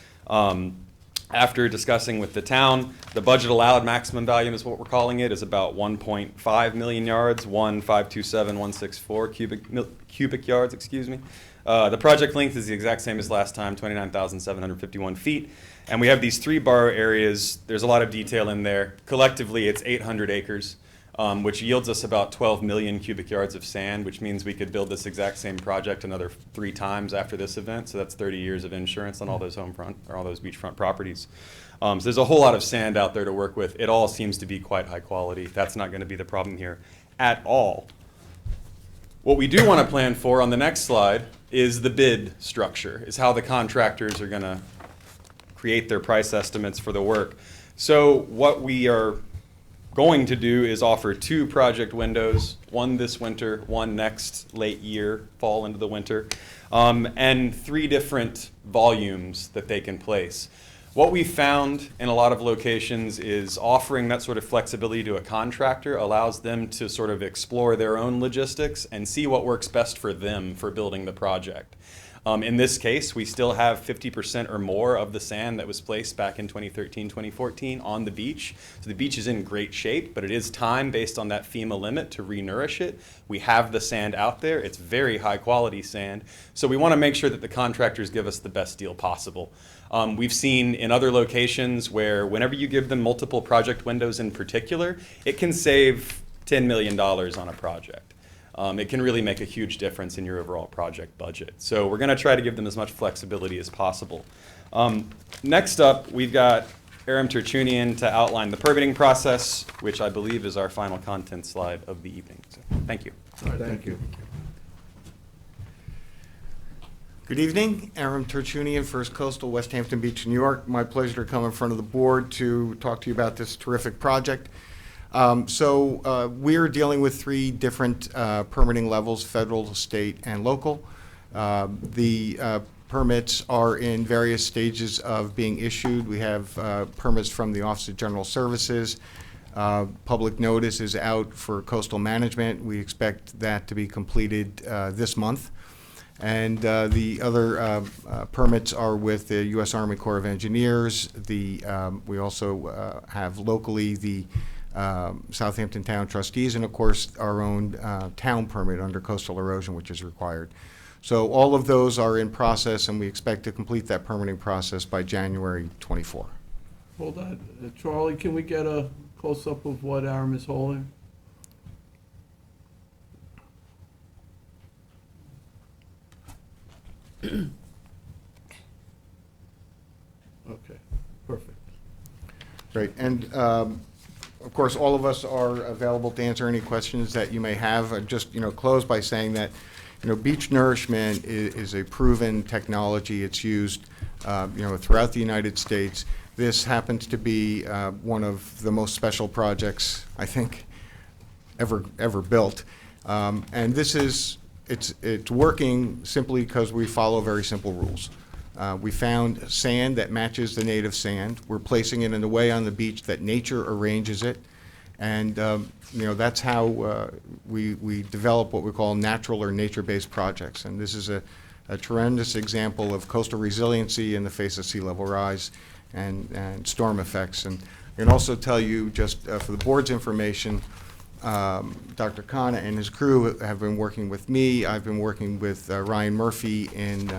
After discussing with the town, the budget allowed maximum volume is what we're calling it, is about 1.5 million yards, 1,527,164 cubic yards, excuse me. The project length is the exact same as last time, 29,751 feet. And we have these 3 borrow areas. There's a lot of detail in there. Collectively, it's 800 acres. Which yields us about 12 million cubic yards of sand, which means we could build this exact same project another 3 times after this event. So that's 30 years of insurance on all those homefront or all those beachfront properties. So there's a whole lot of sand out there to work with. It all seems to be quite high quality. That's not going to be the problem here at all. What we do want to plan for on the next slide is the bid structure, is how the contractors are going to create their price estimates for the work. So what we are going to do is offer 2 project windows, one this winter, one next late year, fall into the winter, and 3 different volumes that they can place. What we found in a lot of locations is offering that sort of flexibility to a contractor allows them to sort of explore their own logistics and see what works best for them for building the project. In this case, we still have 50% or more of the sand that was placed back in 2013, 2014 on the beach. So the beach is in great shape, but it is time based on that FEMA limit to re-nourish it. We have the sand out there. It's very high quality sand. So we want to make sure that the contractors give us the best deal possible. We've seen in other locations where whenever you give them multiple project windows in particular, it can save $10 million on a project. It can really make a huge difference in your overall project budget. So we're going to try to give them as much flexibility as possible. Next up, we've got Aram Tertunian to outline the permitting process, which I believe is our final content slide of the evening. So, thank you. All right, thank you. Good evening, Aram Tertunian, First Coastal, West Hampton Beach, New York. My pleasure to come in front of the board to talk to you about this terrific project. We're dealing with 3 different permitting levels, federal, state, and local. The permits are in various stages of being issued. We have permits from the Office of General Services. Public notice is out for coastal management. We expect that to be completed this month. And the other permits are with the U.S. Army Corps of Engineers. We also have locally the Southampton Town trustees, and of course, our own town permit under coastal erosion, which is required. So all of those are in process, and we expect to complete that permitting process by January 24. Hold on, Charlie, can we get a close-up of what Aram is holding? Okay, perfect. Great, and of course, all of us are available to answer any questions that you may have. I'd just, close by saying that, beach nourishment is a proven technology. It's used, throughout the United States. This happens to be one of the most special projects, I think, ever built. And this is, it's working simply because we follow very simple rules. We found sand that matches the native sand. We're placing it in a way on the beach that nature arranges it. And, that's how we develop what we call natural or nature-based projects. And this is a tremendous example of coastal resiliency in the face of sea level rise and storm effects. And I can also tell you, just for the board's information, Dr. Khanna and his crew have been working with me. I've been working with Ryan Murphy in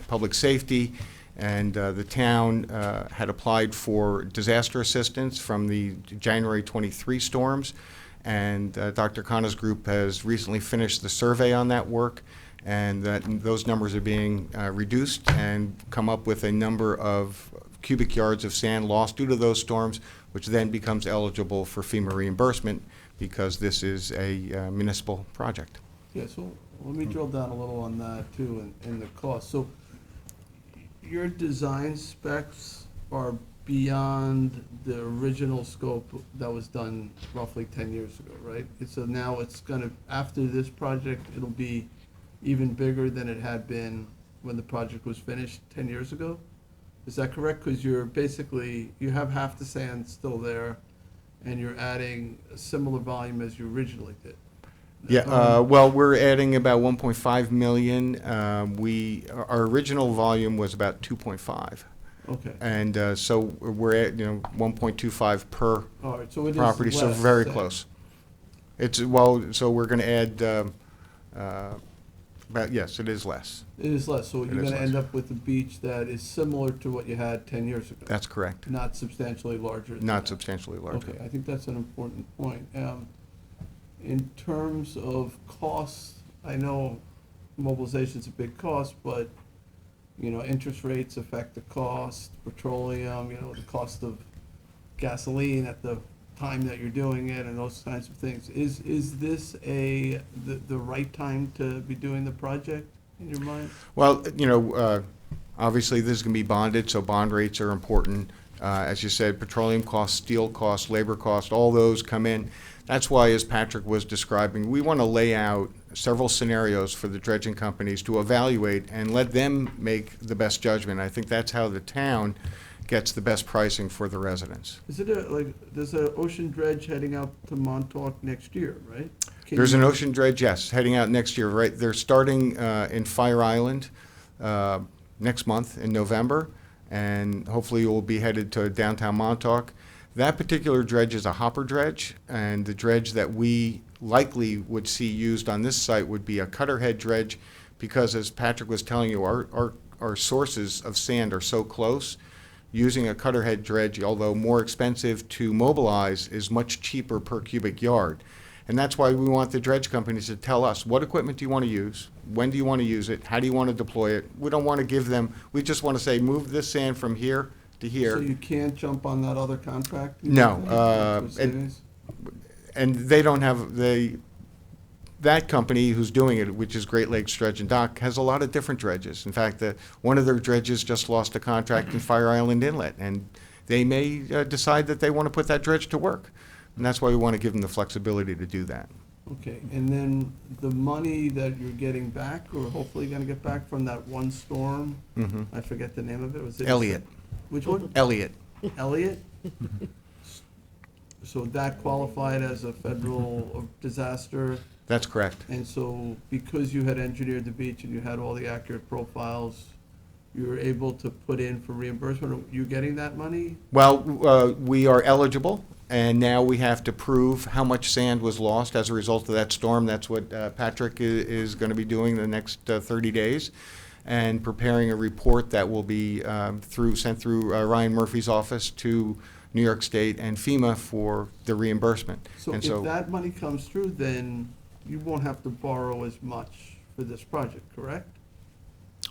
public safety, and the town had applied for disaster assistance from the January 23 storms, and Dr. Khanna's group has recently finished the survey on that work, and those numbers are being reduced and come up with a number of cubic yards of sand lost due to those storms, which then becomes eligible for FEMA reimbursement because this is a municipal project. Yeah, so let me drill down a little on that too, and the cost. So your design specs are beyond the original scope that was done roughly 10 years ago, right? So now it's gonna, after this project, it'll be even bigger than it had been when the project was finished 10 years ago? Is that correct? Because you're basically, you have half the sand still there, and you're adding a similar volume as you originally did. Yeah, well, we're adding about 1.5 million. Our original volume was about 2.5. Okay. And so we're at, 1.25 per All right, so it is property, so less very sand. close. It's, well, so we're gonna add, yes, it is less. It is less, so It you're is gonna less. end up with a beach that is similar to what you had 10 years ago. That's correct. Not substantially larger than Not that. substantially larger. Okay, I think that's an important point. In terms of costs, I know mobilization's a big cost, but, interest rates affect the cost, petroleum, the cost of gasoline at the time that you're doing it and those kinds of things. Is this the right time to be doing the project in your mind? Well, obviously this is gonna be bonded, so bond rates are important. As you said, petroleum costs, steel costs, labor costs, all those come in. That's why, as Patrick was describing, we want to lay out several scenarios for the dredging companies to evaluate and let them make the best judgment. I think that's how the town gets the best pricing for the residents. Is it there's an ocean dredge heading out to Montauk next year, right? There's an ocean dredge, yes, heading out next year, right? They're starting in Fire Island next month in November, and hopefully we'll be headed to downtown Montauk. That particular dredge is a hopper dredge, and the dredge that we likely would see used on this site would be a cutter head dredge, because as Patrick was telling you, our sources of sand are so close. Using a cutter head dredge, although more expensive to mobilize, is much cheaper per cubic yard. And that's why we want the dredge companies to tell us, what equipment do you want to use? When do you want to use it? How do you want to deploy it? We don't want to give them, we just want to say, move this sand from here to here. So you can't jump on that other contract? No, and they don't have, that company who's doing it, which is Great Lakes Dredge and Dock, has a lot of different dredges. In fact, one of their dredges just lost a contract in Fire Island Inlet, and they may decide that they want to put that dredge to work. And that's why we want to give them the flexibility to do that. Okay, and then the money that you're getting back, or hopefully gonna get back from that one storm, I forget the name of it, was it? Elliott. Which one? Elliott. Elliott? So that qualified as a federal disaster? That's correct. And so because you had engineered the beach and you had all the accurate profiles, you were able to put in for reimbursement? Are you getting that money? Well, we are eligible And now we have to prove how much sand was lost as a result of that storm. That's what Patrick is going to be doing the next 30 days, and preparing a report that will be sent through Ryan Murphy's office to New York State and FEMA for the reimbursement. So And if that money comes through, then you won't have to borrow as much for this project, correct?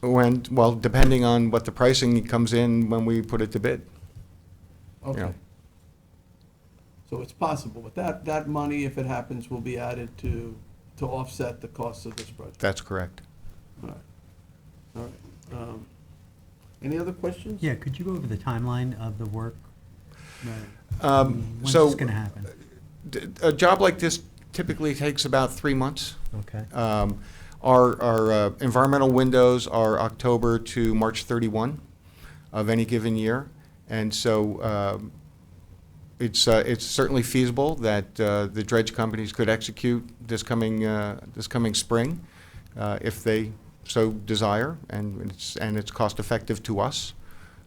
well, depending on what the pricing comes in when we put it to bid. Okay. know. So it's possible, but that money, if it happens, will be added to offset the costs of this project. That's correct. All right. All right. Any other questions? Yeah, could you go over the timeline of the work? When's So this going to happen? A job like this typically takes about 3 months. Okay. Our environmental windows are October to March 31 of any given year. And so it's certainly feasible that the dredge companies could execute this coming spring if they so desire, and it's cost effective to us.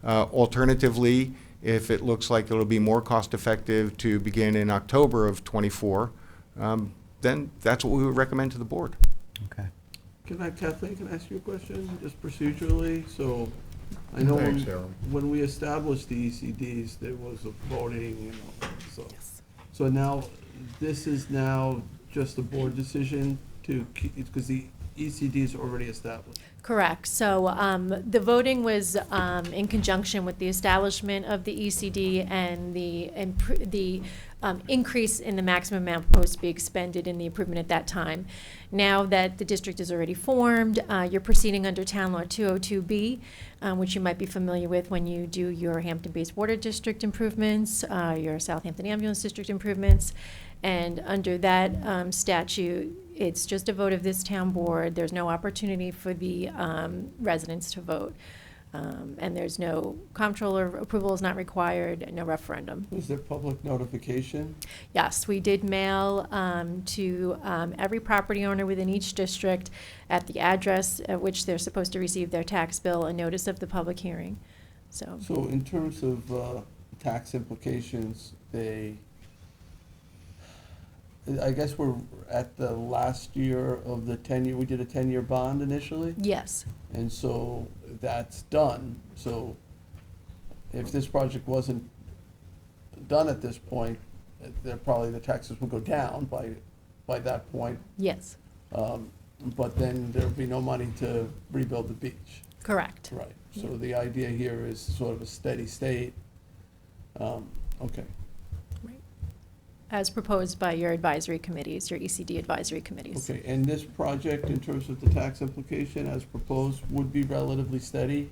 Alternatively, if it looks like it'll be more cost effective to begin in October of '24, then that's what we would recommend to the board. Okay. Kathleen, can I ask you a question, just procedurally? So, I know Thanks, Aaron. when we established the ECDs, there was a voting, so now, this is now just a board decision to keep, because the ECD is already established. Correct. So the voting was in conjunction with the establishment of the ECD and the increase in the maximum amount proposed to be expended in the improvement at that time. Now that the district is already formed, you're proceeding under Town Law 202B, which you might be familiar with when you do your Hampton-based Water District improvements, your Southampton Ambulance District improvements. And under that statute, it's just a vote of this town board. There's no opportunity for the residents to vote. And there's no comptroller approval is not required, no referendum. Is there public notification? Yes, we did mail to every property owner within each district at the address at which they're supposed to receive their tax bill a notice of the public hearing. So In terms of tax implications, I guess we're at the last year of the 10-year, we did a 10-year bond initially? yes, And so that's done. So if this project wasn't done at this point, the taxes would go down by that point. yes, But then there'd be no money to rebuild the beach. correct. Right. So the idea here is sort of a steady state. Okay. As proposed by your advisory committees, your ECD advisory committees. Okay, and this project, in terms of the tax implication as proposed, would be relatively steady?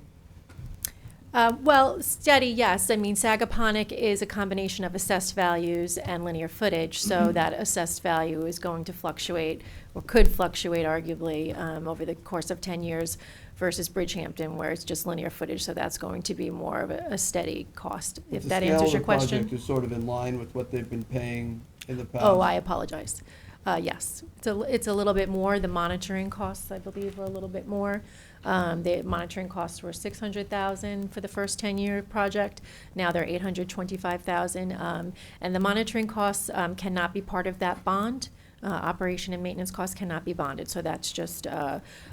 Well, steady, yes. I mean, Sagaponic is a combination of assessed values and linear footage, so that assessed value is going to fluctuate, or could fluctuate arguably, over the course of 10 years versus Bridgehampton, where it's just linear footage, so that's going to be more of a steady cost, if that answers your The question. scale of the project is sort of in line with what they've been paying in the past? Oh, I apologize. Yes, it's a little bit more. The monitoring costs, I believe, were a little bit more. The monitoring costs were $600,000 for the first 10-year project. Now they're $825,000. And the monitoring costs cannot be part of that bond. Operation and maintenance costs cannot be bonded, so that's just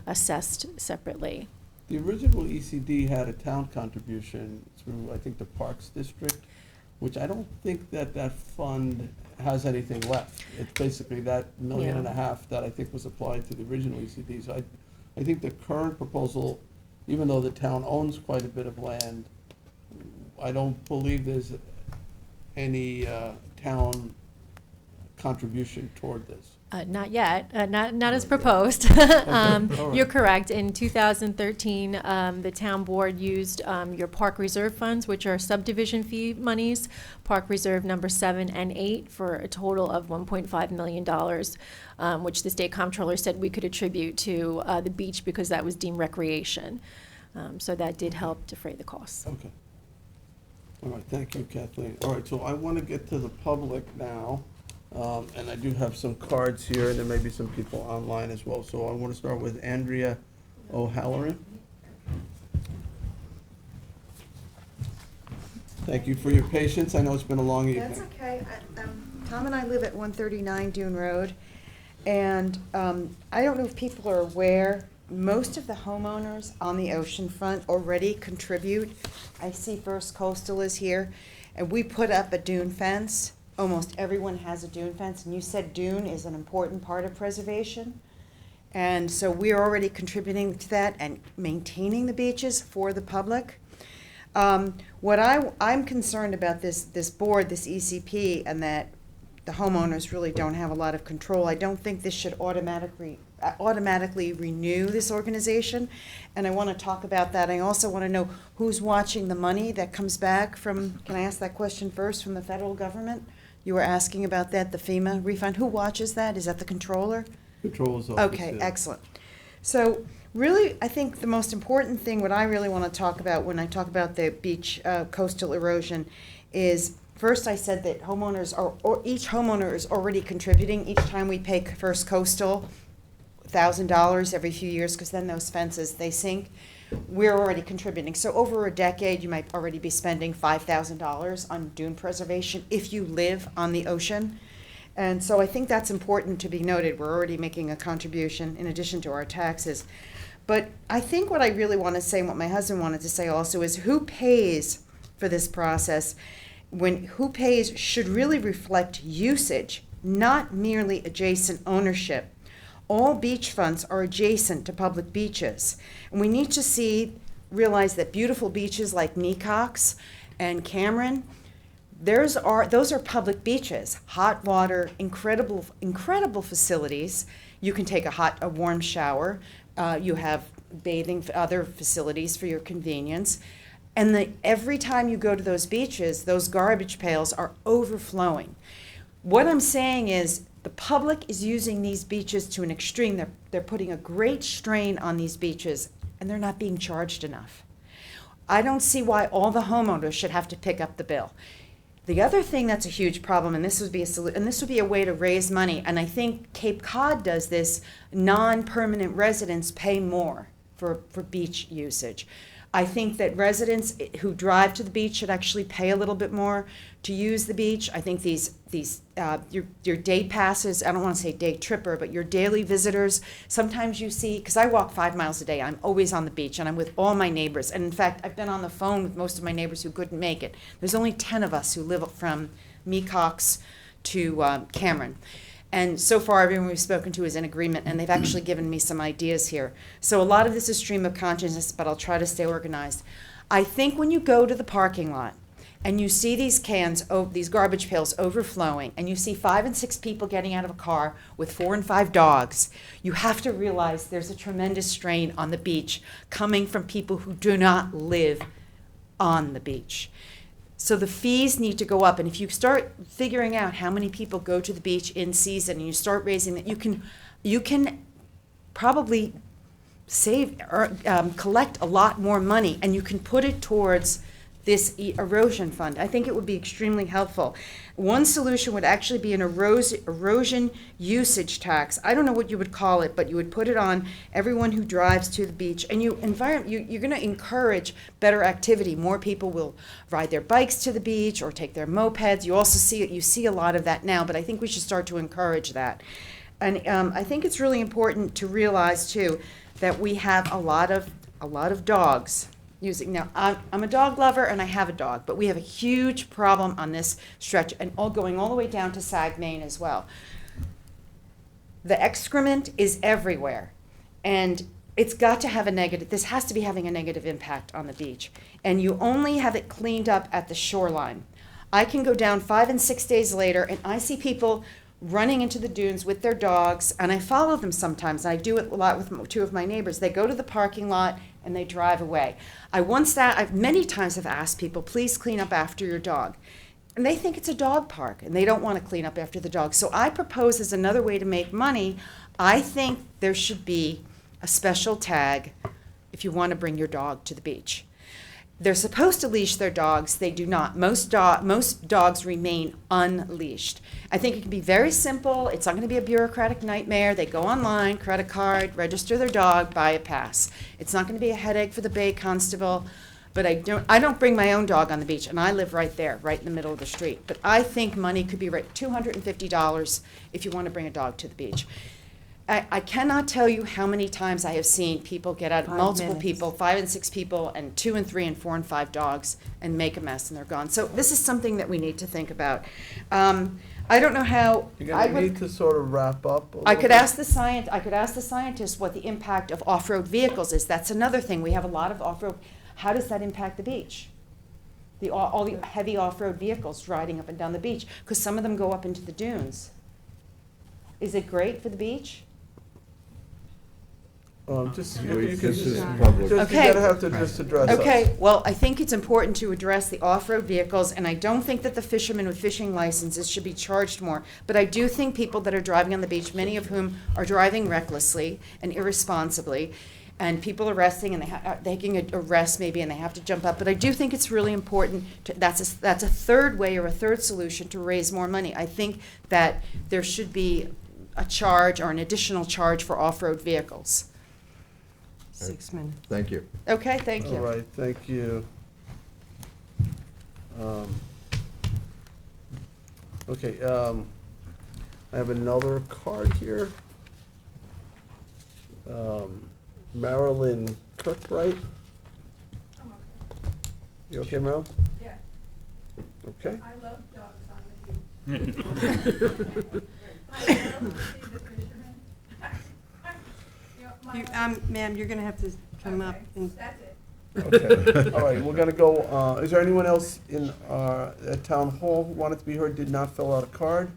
assessed separately. The original ECD had a town contribution through, I think, the Parks District, which I don't think that fund has anything left. It's basically that $1.5 million that I think was applied to the original ECD. So I think the current proposal, even though the town owns quite a bit of land, I don't believe there's any town contribution toward this. Not yet, not as proposed. All right. You're correct. In 2013, the town board used your park reserve funds, which are subdivision fee monies, Park Reserve number 7 and 8, for a total of $1.5 million, which the state comptroller said we could attribute to the beach because that was deemed recreation. So that did help defray the costs. Okay. All right, thank you, Kathleen. All right, so I want to get to the public now. And I do have some cards here, and there may be some people online as well. So I want to start with Andrea O'Halloran. Thank you for your patience. I know it's been a long evening. That's okay. Tom and I live at 139 Dune Road, and I don't know if people are aware, most of the homeowners on the ocean front already contribute. I see First Coastal is here, and we put up a dune fence. Almost everyone has a dune fence, and you said dune is an important part of preservation. And so we're already contributing to that and maintaining the beaches for the public. What I'm concerned about this board, this ECP, and that the homeowners really don't have a lot of control. I don't think this should automatically renew this organization, and I want to talk about that. I also want to know who's watching the money that comes back from, can I ask that question first, from the federal government? You were asking about that, the FEMA refund. Who watches that? Is that the controller? Controller's office. Okay, yeah. excellent. So really, I think the most important thing, what I really want to talk about when I talk about the beach coastal erosion is, first I said that homeowners are, or each homeowner is already contributing. Each time we pay First Coastal $1,000 every few years, because then those fences, they sink, we're already contributing. So over a decade, you might already be spending $5,000 on dune preservation if you live on the ocean. And so I think that's important to be noted. We're already making a contribution in addition to our taxes. But I think what I really want to say, and what my husband wanted to say also, is who pays for this process? Who pays should really reflect usage, not merely adjacent ownership. All beach fronts are adjacent to public beaches. And we need to realize that beautiful beaches like Mecox and Cameron, those are public beaches, hot water, incredible facilities. You can take a warm shower. You have bathing, other facilities for your convenience. And every time you go to those beaches, those garbage pails are overflowing. What I'm saying is the public is using these beaches to an extreme. They're putting a great strain on these beaches, and they're not being charged enough. I don't see why all the homeowners should have to pick up the bill. The other thing that's a huge problem, and this would be a way to raise money, and I think Cape Cod does this, non-permanent residents pay more for beach usage. I think that residents who drive to the beach should actually pay a little bit more to use the beach. I think your day passes, I don't want to say day tripper, but your daily visitors, sometimes you see, because I walk 5 miles a day, I'm always on the beach, and I'm with all my neighbors. And in fact, I've been on the phone with most of my neighbors who couldn't make it. There's only 10 of us who live from Mecox to Cameron. And so far, everyone we've spoken to is in agreement, and they've actually given me some ideas here. So a lot of this is stream of consciousness, but I'll try to stay organized. I think when you go to the parking lot and you see these these garbage pails overflowing, and you see 5 and 6 people getting out of a car with 4 and 5 dogs, you have to realize there's a tremendous strain on the beach coming from people who do not live on the beach. So the fees need to go up, and if you start figuring out how many people go to the beach in season, and you start raising that, you can probably save or collect a lot more money, and you can put it towards this erosion fund. I think it would be extremely helpful. One solution would actually be an erosion usage tax. I don't know what you would call it, but you would put it on everyone who drives to the beach, and you're going to encourage better activity. More people will ride their bikes to the beach or take their mopeds. You also see a lot of that now, but I think we should start to encourage that. And I think it's really important to realize too that we have a lot of dogs. Now, I'm a dog lover and I have a dog, but we have a huge problem on this stretch, and going all the way down to Sag, Maine as well. The excrement is everywhere, and it's got to have this has to be having a negative impact on the beach, and you only have it cleaned up at the shoreline. I can go down 5 and 6 days later, and I see people running into the dunes with their dogs, and I follow them sometimes. I do it a lot with 2 of my neighbors. They go to the parking lot and they drive away. I've many times have asked people, please clean up after your dog. And they think it's a dog park, and they don't want to clean up after the dog. So I propose as another way to make money, I think there should be a special tag if you want to bring your dog to the beach. They're supposed to leash their dogs. They do not. Most dogs remain unleashed. I think it can be very simple. It's not going to be a bureaucratic nightmare. They go online, credit card, register their dog, buy a pass. It's not going to be a headache for the Bay Constable. but I don't bring my own dog on the beach, and I live right there, right in the middle of the street. But I think money could be right, $250 if you want to bring a dog to the beach. I cannot tell you how many times I have seen people get out, 5 multiple minutes. people, 5 and 6 people, and 2 and 3 and 4 and 5 dogs, and make a mess, and they're gone. So this is something that we need to think about. I don't know how. You're I gonna would- need to sort of wrap up. a I little could bit. ask the scientist what the impact of off-road vehicles is. That's another thing. We have a lot of off-road. How does that impact the beach? All the heavy off-road vehicles riding up and down the beach, because some of them go up into the dunes. Is it great for the beach? Just, Yeah, you can this is just, public. you Okay. gotta have to just address us. Okay, well, I think it's important to address the off-road vehicles, and I don't think that the fishermen with fishing licenses should be charged more. But I do think people that are driving on the beach, many of whom are driving recklessly and irresponsibly, and people arresting, and they're taking a rest maybe, and they have to jump up. But I do think it's really important, that's a third way or a third solution to raise more money. I think that there should be a charge or an additional charge for off-road vehicles. 6 minutes. Thank you. Okay, thank you. All right, thank you. Okay, I have another card here. Marilyn Kirkbright. You okay, Marilyn? Yeah. Okay. I love dogs on the beach. I love to see the fishermen. You know, my- Ma'am, you're going to have to come up and. That's it. Okay, all right, we're gonna go, is there anyone else in, at Town Hall who wanted to be heard, did not fill out a card?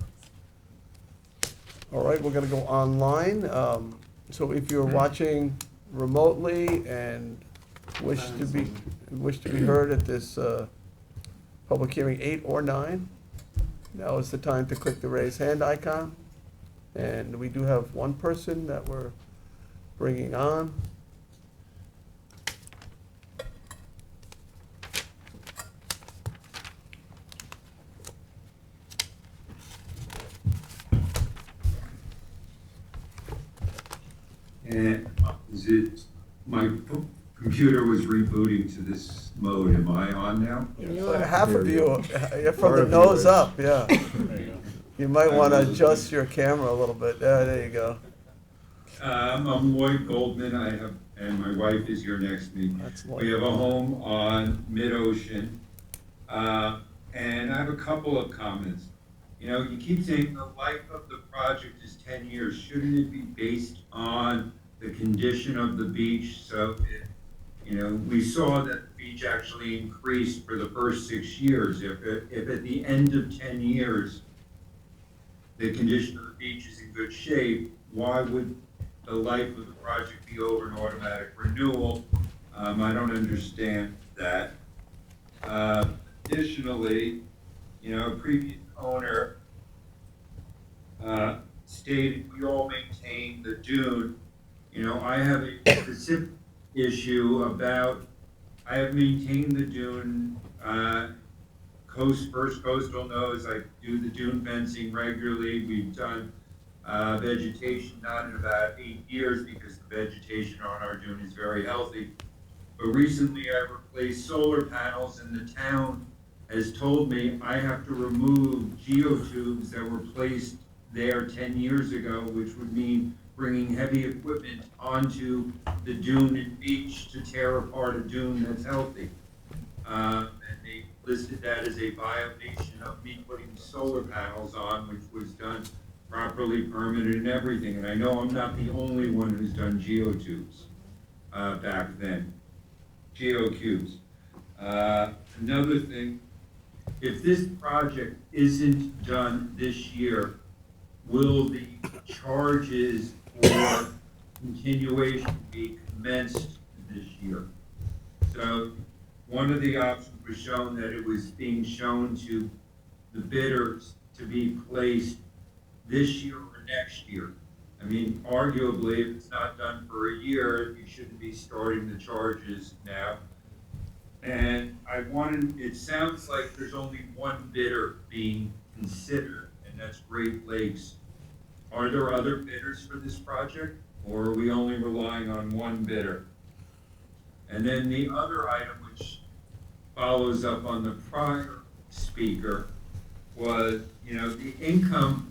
All right, we're gonna go online, so if you're watching remotely and wish to be heard at this, public hearing 8 or 9, now is the time to click the raise hand icon. And we do have one person that we're bringing on. And my computer was rebooting to this mode. Am I on now? Half of you, from the nose up, yeah. You might want to adjust your camera a little bit. Yeah, there you go. I'm Lloyd Goldman. And my wife is here next to me. We have a home on Mid-Ocean. And I have a couple of comments. You know, you keep saying the life of the project is 10 years. Shouldn't it be based on the condition of the beach? So, we saw that the beach actually increased for the first 6 years. If at the end of 10 years, the condition of the beach is in good shape, why would the life of the project be over an automatic renewal? I don't understand that. Additionally, a previous owner stated we all maintain the dune. I have a specific issue about, I have maintained the dune. First Coastal knows I do the dune fencing regularly. We've done vegetation not in about 8 years because the vegetation on our dune is very healthy. But recently I replaced solar panels, and the town has told me I have to remove geotubes that were placed there 10 years ago, which would mean bringing heavy equipment onto the dune and beach to tear apart a dune that's healthy. And they listed that as a violation of me putting solar panels on, which was done properly, permitted and everything. And I know I'm not the only one who's done geotubes back then, geocubes. Another thing, if this project isn't done this year, will the charges for continuation be commenced this year? So one of the options was shown that it was being shown to the bidders to be placed this year or next year. I mean, arguably, if it's not done for a year, you shouldn't be starting the charges now. And it sounds like there's only one bidder being considered, and that's Great Lakes. Are there other bidders for this project, or are we only relying on one bidder? And then the other item, which follows up on the prior speaker, was, you know, the income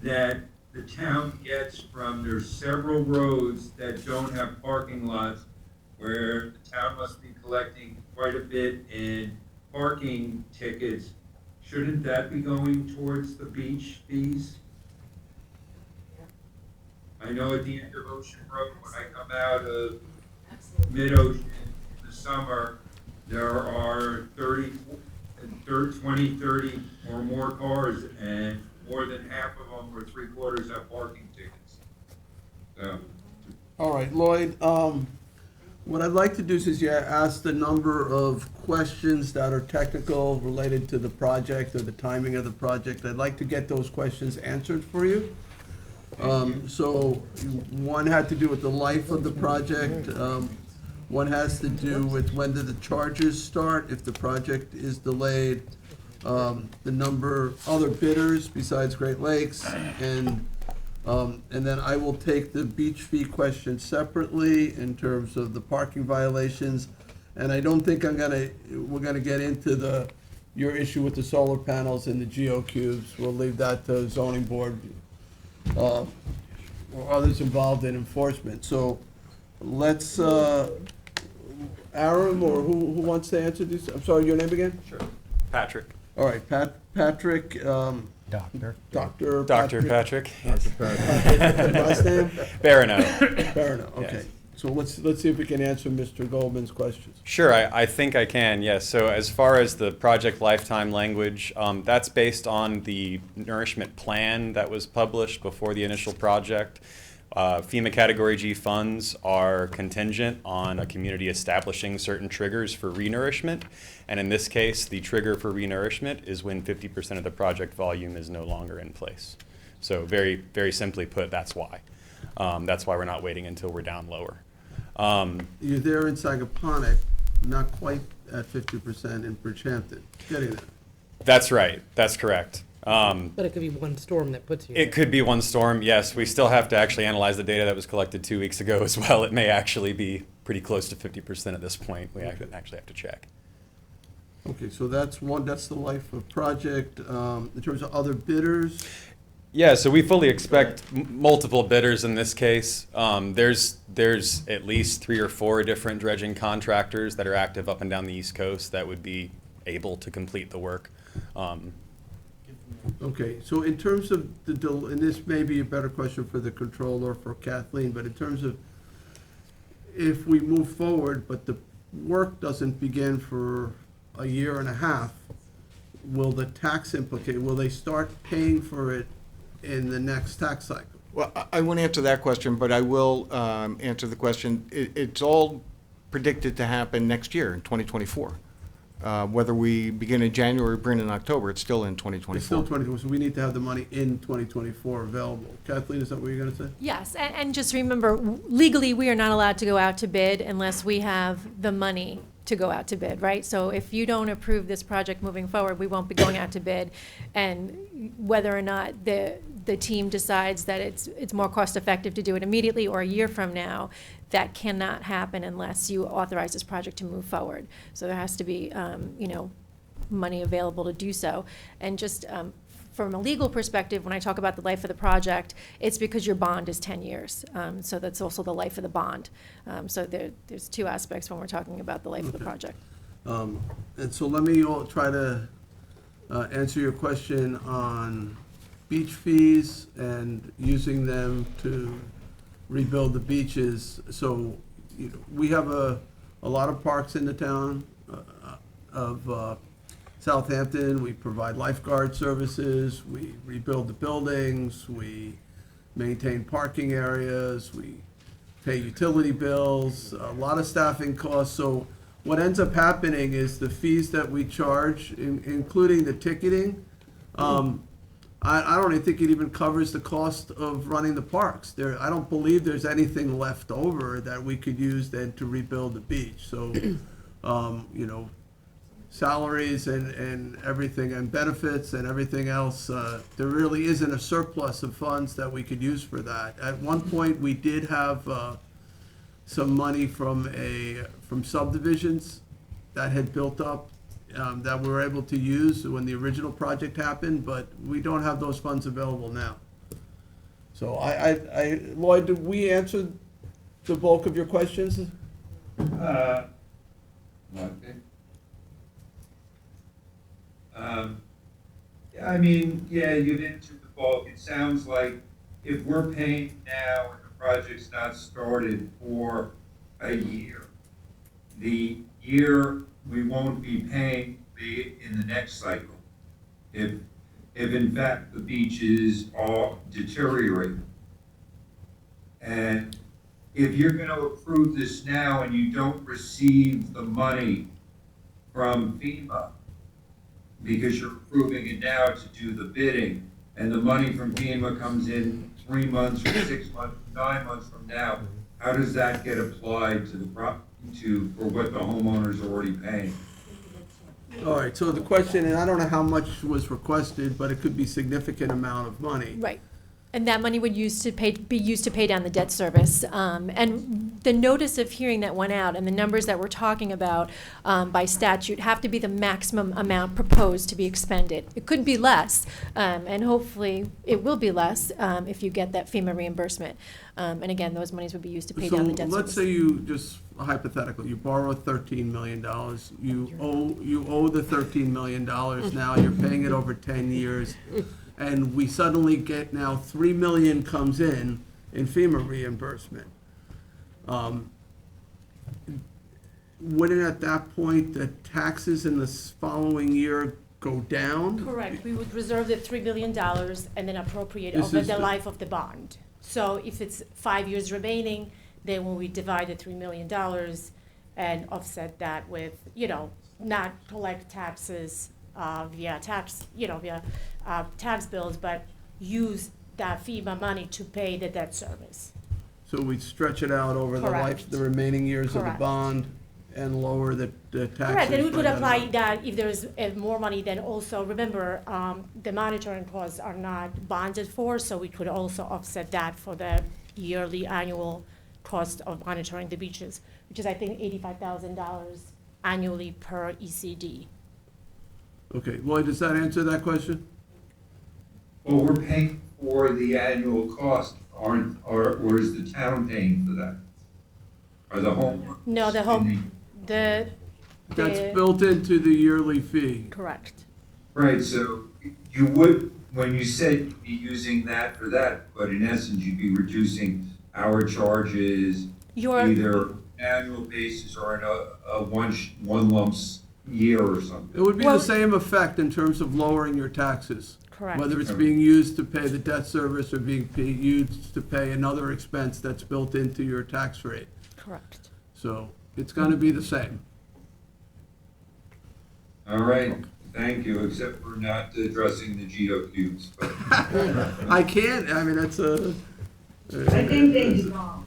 that the town gets from, there's several roads that don't have parking lots, where the town must be collecting quite a bit in parking tickets. Shouldn't that be going towards the beach fees? I know at the end of Ocean Road, when I come out of mid-ocean in the summer, there are 20, 30 or more cars, and more than half of them or 3/4 have parking tickets. So, All right, Lloyd, what I'd like to do is ask the number of questions that are technical related to the project or the timing of the project. I'd like to get those questions answered for you. So one had to do with the life of the project. One has to do with when do the charges start if the project is delayed, the number of other bidders besides Great Lakes, and then I will take the beach fee question separately in terms of the parking violations. And I don't think we're gonna get into your issue with the solar panels and the GeoCubes. We'll leave that to zoning board, or others involved in enforcement. So let's, Aaron, or who wants to answer this? I'm sorry, your name again? Sure. Patrick. All right, Patrick, Doctor. Dr. Patrick. Yes. Last name? Barano. Barano, okay. Yes. So let's see if we can answer Mr. Goldman's questions. Sure, I think I can, yes. So as far as the project lifetime language, that's based on the nourishment plan that was published before the initial project. FEMA Category G funds are contingent on a community establishing certain triggers for renourishment. And in this case, the trigger for renourishment is when 50% of the project volume is no longer in place. So very, very simply put, that's why. That's why we're not waiting until we're down lower. You're there in Sagaponack, not quite at 50% in Bridgehampton. Getting there. That's right, that's correct. But it could be one storm that puts you. It could be one storm, yes. We still have to actually analyze the data that was collected 2 weeks ago as well. It may actually be pretty close to 50% at this point. We actually have to check. Okay, so that's the life of project. In terms of other bidders, Yeah, so we fully expect multiple bidders in this case. There's at least 3 or 4 different dredging contractors that are active up and down the East Coast that would be able to complete the work. okay, so in terms of and this may be a better question for the controller, for Kathleen, but in terms of if we move forward, but the work doesn't begin for a year and a half, will the tax will they start paying for it in the next tax cycle? Well, I won't answer that question, but I will answer the question. It's all predicted to happen next year in 2024. Whether we begin in January or begin in October, it's still in 2024. It's still 2024, so we need to have the money in 2024 available. Kathleen, is that what you're going to say? Yes, and just remember, legally, we are not allowed to go out to bid unless we have the money to go out to bid, right? So if you don't approve this project moving forward, we won't be going out to bid. And whether or not the team decides that it's more cost-effective to do it immediately or a year from now, that cannot happen unless you authorize this project to move forward. So there has to be, money available to do so. And just from a legal perspective, when I talk about the life of the project, it's because your bond is 10 years. So that's also the life of the bond. So there's 2 aspects when we're talking about the life of the project. And so let me try to answer your question on beach fees and using them to rebuild the beaches. So we have a lot of parks in the town of Southampton. We provide lifeguard services, we rebuild the buildings, we maintain parking areas, we pay utility bills, a lot of staffing costs. So what ends up happening is the fees that we charge, including the ticketing, I don't even think it even covers the cost of running the parks. I don't believe there's anything left over that we could use then to rebuild the beach. So, salaries and everything, and benefits and everything else, there really isn't a surplus of funds that we could use for that. At one point, we did have some money from subdivisions that had built up that we were able to use when the original project happened, but we don't have those funds available now. So Lloyd, did we answer the bulk of your questions? Okay. I mean, yeah, you've answered the bulk. It sounds like if we're paying now and the project's not started for a year, the year we won't be paying be in the next cycle. If in fact the beach is all deteriorating. And if you're gonna approve this now and you don't receive the money from FEMA, because you're approving it now to do the bidding, and the money from FEMA comes in 3 months or 6 months, 9 months from now, how does that get applied to for what the homeowner's already paying? All right, so the question, and I don't know how much was requested, but it could be significant amount of money. Right. And that money would be used to pay down the debt service. And the notice of hearing that went out and the numbers that we're talking about by statute have to be the maximum amount proposed to be expended. It couldn't be less, and hopefully it will be less if you get that FEMA reimbursement. And again, those monies would be used to pay down the debt So service. let's say you, just hypothetical, you borrow $13 million, you owe the $13 million now, you're paying it over 10 years, and we suddenly get now $3 million comes in FEMA reimbursement. Wouldn't at that point the taxes in the following year go down? Correct. We would reserve the $3 million and then appropriate This over is the the- life of the bond. So if it's 5 years remaining, then when we divide the $3 million and offset that with, not collect taxes via tax bills, but use that FEMA money to pay the debt service. So we'd stretch it out over the life, Correct. the remaining years of the Correct. bond and lower the taxes. Correct, and we by could that apply amount. that if there's more money, then also, remember, the monitoring costs are not bonded for, so we could also offset that for the yearly annual cost of monitoring the beaches, which is, I think, $85,000 annually per ECD. Okay, Lloyd, does that answer that question? Well, we're paying for the annual cost, or is the town paying for that? Or the homeowner? No, the That's built into the yearly fee. correct. Right, so you would, when you said you'd be using that for that, but in essence, you'd be reducing our charges Your- either annual basis or in a one lump year or something. It would be Well- the same effect in terms of lowering your taxes. Correct. Whether it's being used to pay the debt service or being used to pay another expense that's built into your tax rate. Correct. So it's gonna be the same. All right, thank you, except for not addressing the Geo cubes, but. I can't, I mean, that's a. I think they belong.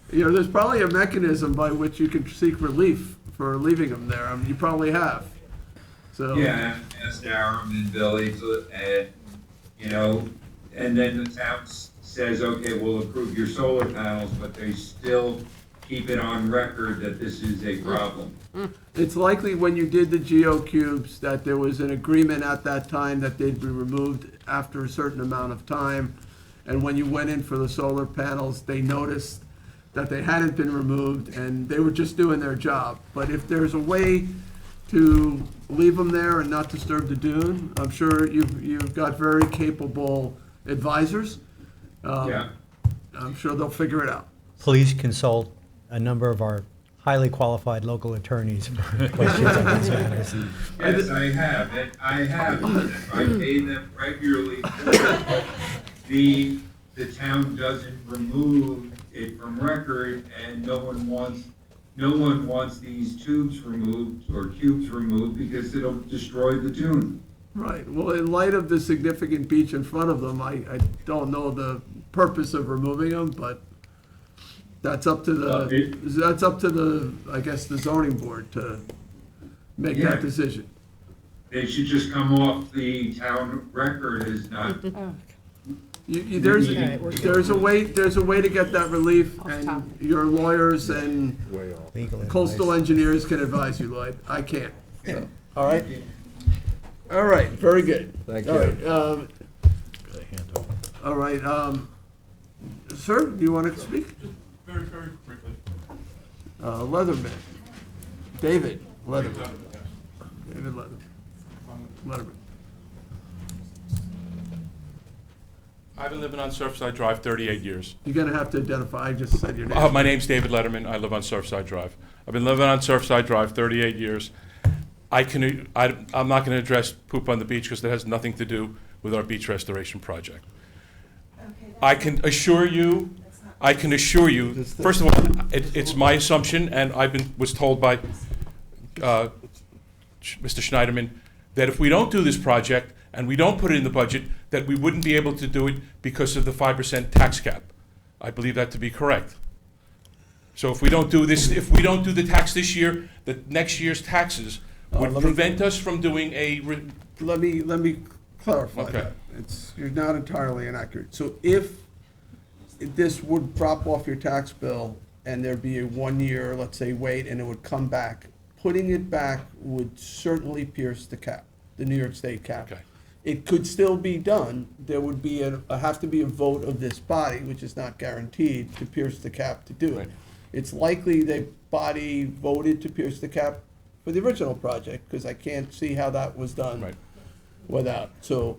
There's probably a mechanism by which you can seek relief for leaving them there. I mean, you probably have. So. Yeah, asked Aram and Billy, and then the town says, okay, we'll approve your solar panels, but they still keep it on record that this is a problem. It's likely when you did the GeoCubes that there was an agreement at that time that they'd be removed after a certain amount of time. And when you went in for the solar panels, they noticed that they hadn't been removed and they were just doing their job. But if there's a way to leave them there and not disturb the dune, I'm sure you've got very capable advisors. Yeah. I'm sure they'll figure it out. Please consult a number of our highly qualified local attorneys for questions on these matters. Yes, I have, and I have, I pay them regularly. But the town doesn't remove it from record, and no one wants these tubes removed or cubes removed because it'll destroy the dune. Right, well, in light of the significant beach in front of them, I don't know the purpose of removing them, but that's up to the, I guess, the zoning board to make Yeah. that decision. They should just come off the town record as not There's Okay, we're good. there's a way to get that relief, and top. your lawyers and Way off. Legal coastal advice. engineers can advise you, Lloyd. I can't. So, all right? All right, very good. Thank All you. right, all right, sir, do you want to speak? Very, very briefly. Leatherman. David Leatherman. David Leatherman. I've been living on Surfside Drive 38 years. You're gonna have to identify, I just said your name. My name's David Letterman. I live on Surfside Drive. I've been living on Surfside Drive 38 years. I'm not going to address poop on the beach because that has nothing to do with our beach restoration project. I can assure you, first of all, it's my assumption, and was told by Mr. Schneiderman, that if we don't do this project and we don't put it in the budget, that we wouldn't be able to do it because of the 5% tax cap. I believe that to be correct. So if we don't do this, if we don't do the tax this year, the next year's taxes would prevent us from doing a. Let me clarify Okay. that. You're not entirely inaccurate. So if this would drop off your tax bill and there'd be a 1 year, let's say, wait, and it would come back, putting it back would certainly pierce the cap, the New York State cap. Okay. It could still be done. There would be have to be a vote of this body, which is not guaranteed, to pierce the cap to do it. Right. It's likely the body voted to pierce the cap for the original project, because I can't see how that was done Right. without. So,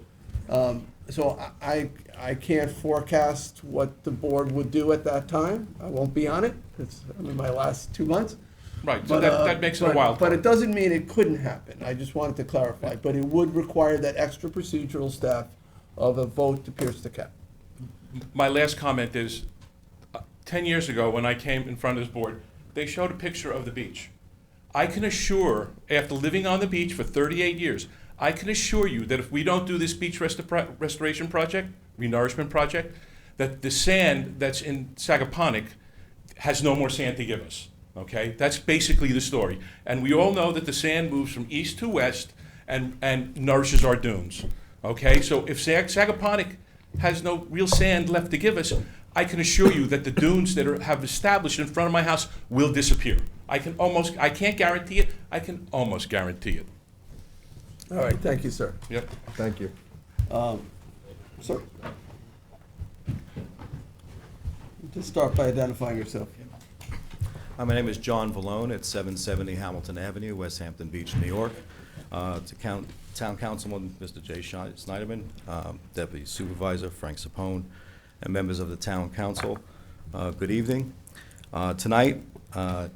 I can't forecast what the board would do at that time. I won't be on it. I'm in my last 2 months. Right, so that makes it a wild But card. it doesn't mean it couldn't happen. I just wanted to clarify. But it would require that extra procedural step of a vote to pierce the cap. My last comment is, 10 years ago, when I came in front of this board, they showed a picture of the beach. I can assure, after living on the beach for 38 years, I can assure you that if we don't do this beach restoration project, renourishment project, that the sand that's in Sagaponack has no more sand to give us, okay? That's basically the story. And we all know that the sand moves from east to west and nourishes our dunes, okay? So if Sagaponack has no real sand left to give us, I can assure you that the dunes that have established in front of my house will disappear. I can't guarantee it, I can almost guarantee it. All right, thank you, sir. Yep. Thank you. Sir? Just start by identifying yourself. My name is John Vallone at 770 Hamilton Avenue, West Hampton Beach, New York. To Town Councilman, Mr. Jay Snyderman, Deputy Supervisor Frank Sapone, and members of the Town Council, good evening. Tonight,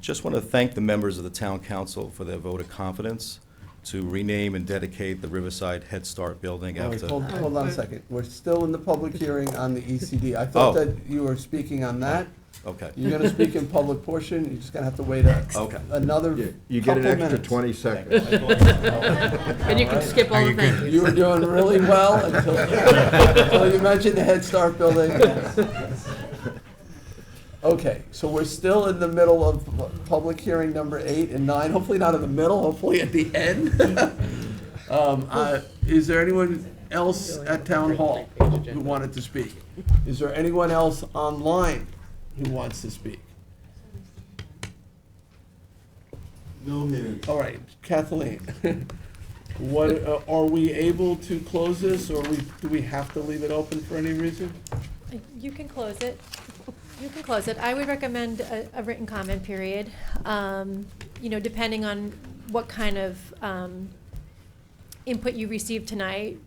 just want to thank the members of the Town Council for their vote of confidence to rename and dedicate the Riverside Head Start building All right, after. hold on a second. We're still in the public hearing on the ECD. I thought Oh. that you were speaking on that. Okay. You're gonna speak in public portion, you're just gonna have to wait Okay. another You get an couple extra minutes. 20 seconds. And you can skip all the thank yous. You were doing really well until you mentioned the Head Start building. Okay, so we're still in the middle of public hearing number 8 and 9, hopefully not in the middle, hopefully at the end. Is there anyone else at Town Hall who wanted to speak? Is there anyone else online who wants to speak? No hands. All right, Kathleen, what, are we able to close this, or do we have to leave it open for any reason? You can close it. You can close it. I would recommend a written comment period. Depending on what kind of input you received tonight,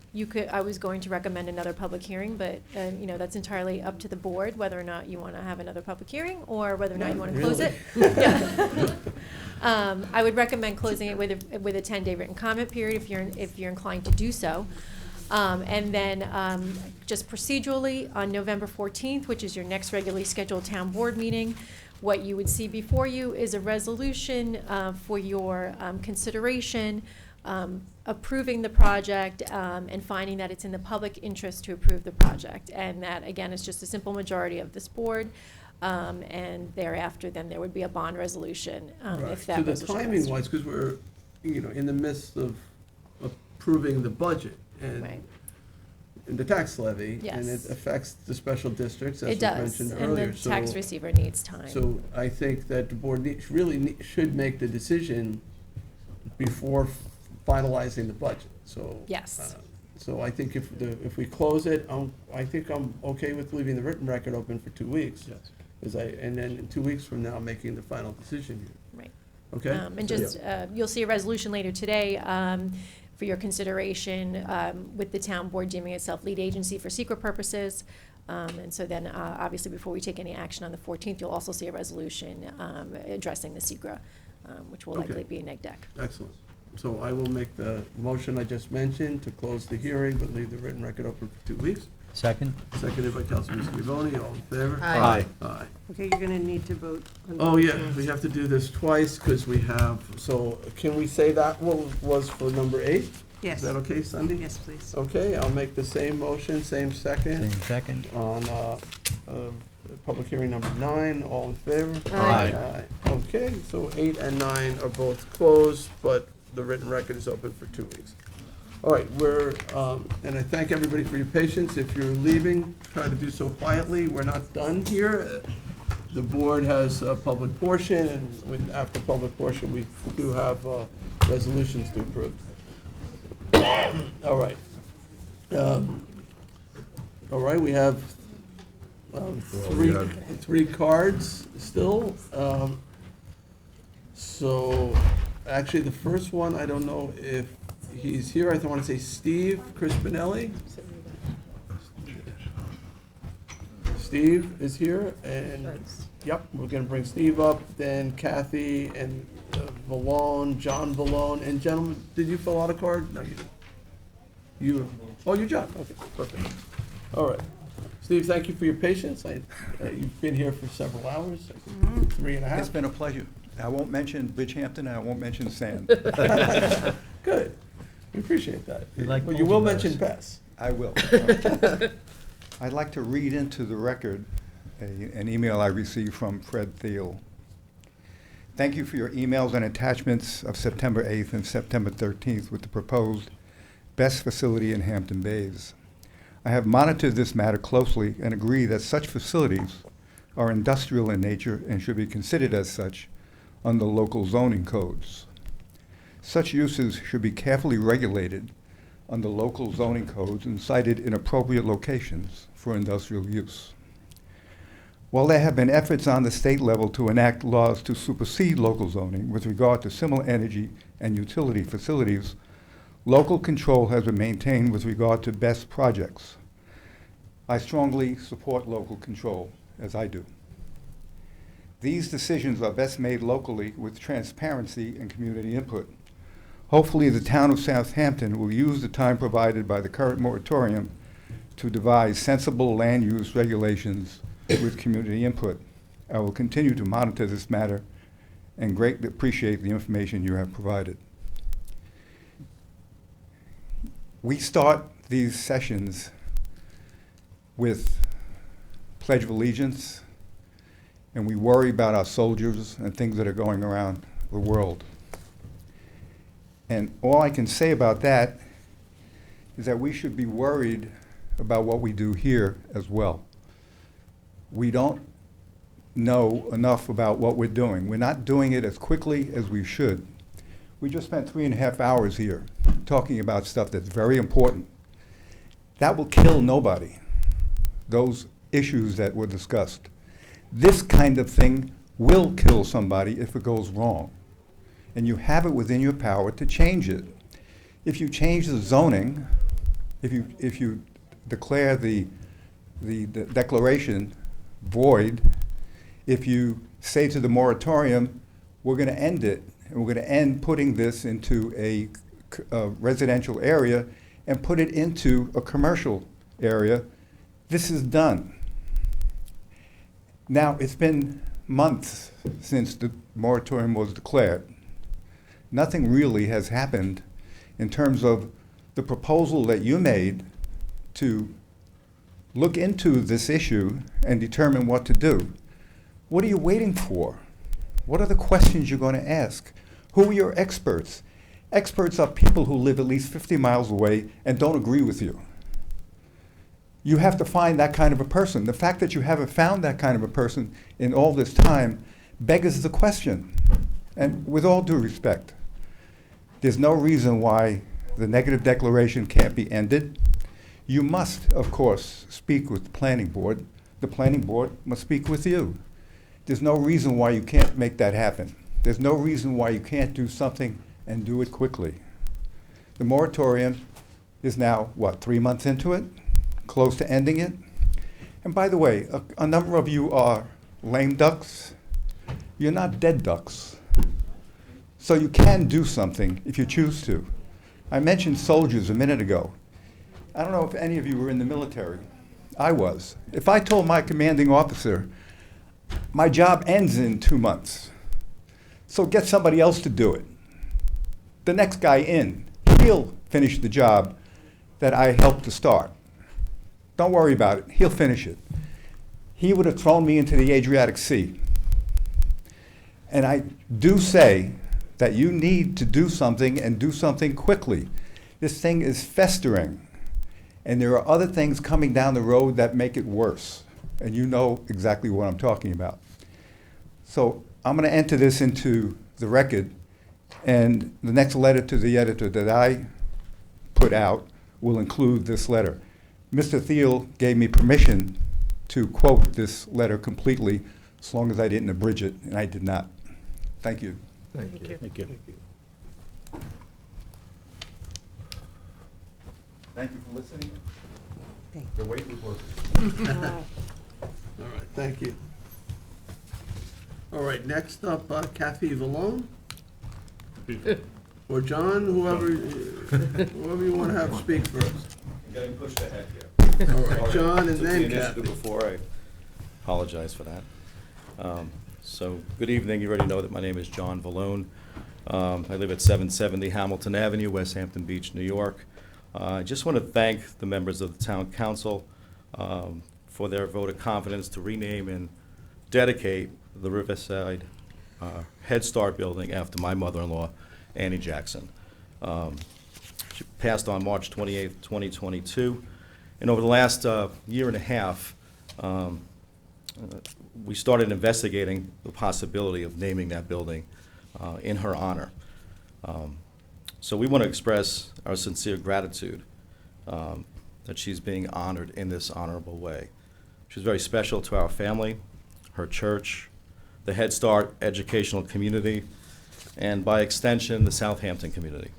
I was going to recommend another public hearing, but, that's entirely up to the board, whether or not you want to have another public hearing, or whether or not you want to close it. Yeah. I would recommend closing it with a 10-day written comment period if you're inclined to do so. And then just procedurally, on November 14th, which is your next regularly scheduled town board meeting, what you would see before you is a resolution for your consideration, approving the project and finding that it's in the public interest to approve the project. And that, again, is just a simple majority of this board. And thereafter, then there would be a bond resolution if that So the resolution timing goes was, because we're, in the midst of approving the budget, and Right. the tax levy. And it Yes. affects the special districts, as It was does, mentioned and earlier. the tax So- receiver needs time. So I think that the board should make the decision before finalizing the budget, so. Yes. So I think if we close it, I think I'm okay with leaving the written record open for 2 weeks. Yes. And then in 2 weeks from now, making the final decision here. Right. Okay? And just, you'll see a resolution later today for your consideration with the town board deeming itself lead agency for secret purposes. And so then, obviously, before we take any action on the 14th, you'll also see a resolution addressing the SECRA, which will likely Okay. be a neg deck. Excellent. So I will make the motion I just mentioned to close the hearing, but leave the written record open for 2 weeks. Second? Seconded by Councilman Scavone, all in favor? Aye. Aye. Okay, you're gonna need to vote. on Oh, the- yeah, we have to do this twice, because we have, so can we say that one was for number 8? Yes. Is that okay, Sunday? Yes, please. Okay, I'll make the same motion, same second. Same second. On, public hearing number 9, all in favor? Aye. Aye. Okay, so 8 and 9 are both closed, but the written record is open for 2 weeks. All right, and I thank everybody for your patience. If you're leaving, try to do so quietly. We're not done here. The board has a public portion, and after public portion, we do have resolutions to approve. All right. All right, we have three cards still. So, actually, the first one, I don't know if he's here. I want to say Steve Crispinelli. Steve is here, and, yep, we're gonna bring Steve up, then Kathy and Valone, John Valone, and gentlemen, did you fill out a card? No, you didn't. You're John, okay, perfect. All right. Steve, thank you for your patience. You've been here for several hours, 3.5. It's been a pleasure. I won't mention Bridgehampton, and I won't mention Sand. Good. We appreciate that. We like But you both will of mention us. Bess. I will. I'd like to read into the record an email I received from Fred Thiel. Thank you for your emails and attachments of September 8th and September 13th with the proposed BESS facility in Hampton Bays. I have monitored this matter closely and agree that such facilities are industrial in nature and should be considered as such under local zoning codes. Such uses should be carefully regulated under local zoning codes and cited in appropriate locations for industrial use. While there have been efforts on the state level to enact laws to supersede local zoning with regard to similar energy and utility facilities, local control has been maintained with regard to BESS projects. I strongly support local control, as I do. These decisions are best made locally with transparency and community input. Hopefully, the town of Southampton will use the time provided by the current moratorium to devise sensible land use regulations with community input. I will continue to monitor this matter and greatly appreciate the information you have provided. We start these sessions with Pledge of Allegiance, and we worry about our soldiers and things that are going around the world. And all I can say about that is that we should be worried about what we do here as well. We don't know enough about what we're doing. We're not doing it as quickly as we should. We just spent 3.5 hours here talking about stuff that's very important. That will kill nobody, those issues that were discussed. This kind of thing will kill somebody if it goes wrong. And you have it within your power to change it. If you change the zoning, if you declare the declaration void, if you say to the moratorium, we're going to end it, and we're going to end putting this into a residential area and put it into a commercial area, this is done. Now, it's been months since the moratorium was declared. Nothing really has happened in terms of the proposal that you made to look into this issue and determine what to do. What are you waiting for? What are the questions you're going to ask? Who are your experts? Experts are people who live at least 50 miles away and don't agree with you. You have to find that kind of a person. The fact that you haven't found that kind of a person in all this time beggars the question. And with all due respect, there's no reason why the negative declaration can't be ended. You must, of course, speak with the planning board. The planning board must speak with you. There's no reason why you can't make that happen. There's no reason why you can't do something and do it quickly. The moratorium is now, what, 3 months into it? Close to ending it? And by the way, a number of you are lame ducks. You're not dead ducks. So you can do something if you choose to. I mentioned soldiers a minute ago. I don't know if any of you were in the military. I was. If I told my commanding officer, my job ends in 2 months, so get somebody else to do it. The next guy in, he'll finish the job that I helped to start. Don't worry about it, he'll finish it. He would have thrown me into the Adriatic Sea. And I do say that you need to do something and do something quickly. This thing is festering, and there are other things coming down the road that make it worse. And you know exactly what I'm talking about. So I'm going to enter this into the record, and the next letter to the editor that I put out will include this letter. Mr. Thiel gave me permission to quote this letter completely, as long as I didn't abridge it, and I did not. Thank you. Thank you. Thank you. Thank you for listening. Thank The wait was worth it. All right, thank you. All right, next up, Kathy Vallone, or John, whoever you want to have speak first. I'm getting pushed ahead here. All right, John, and Took the then initiative Kathy. before. I apologize for that. So, good evening. You already know that my name is John Vallone. I live at 770 Hamilton Avenue, West Hampton Beach, New York. I just want to thank the members of the Town Council for their vote of confidence to rename and dedicate the Riverside Head Start building after my mother-in-law, Annie Jackson. She passed on March 28th, 2022. And over the last year and a half, we started investigating the possibility of naming that building in her honor. So we want to express our sincere gratitude that she's being honored in this honorable way. She's very special to our family, her church, the Head Start educational community, and by extension, the Southampton community.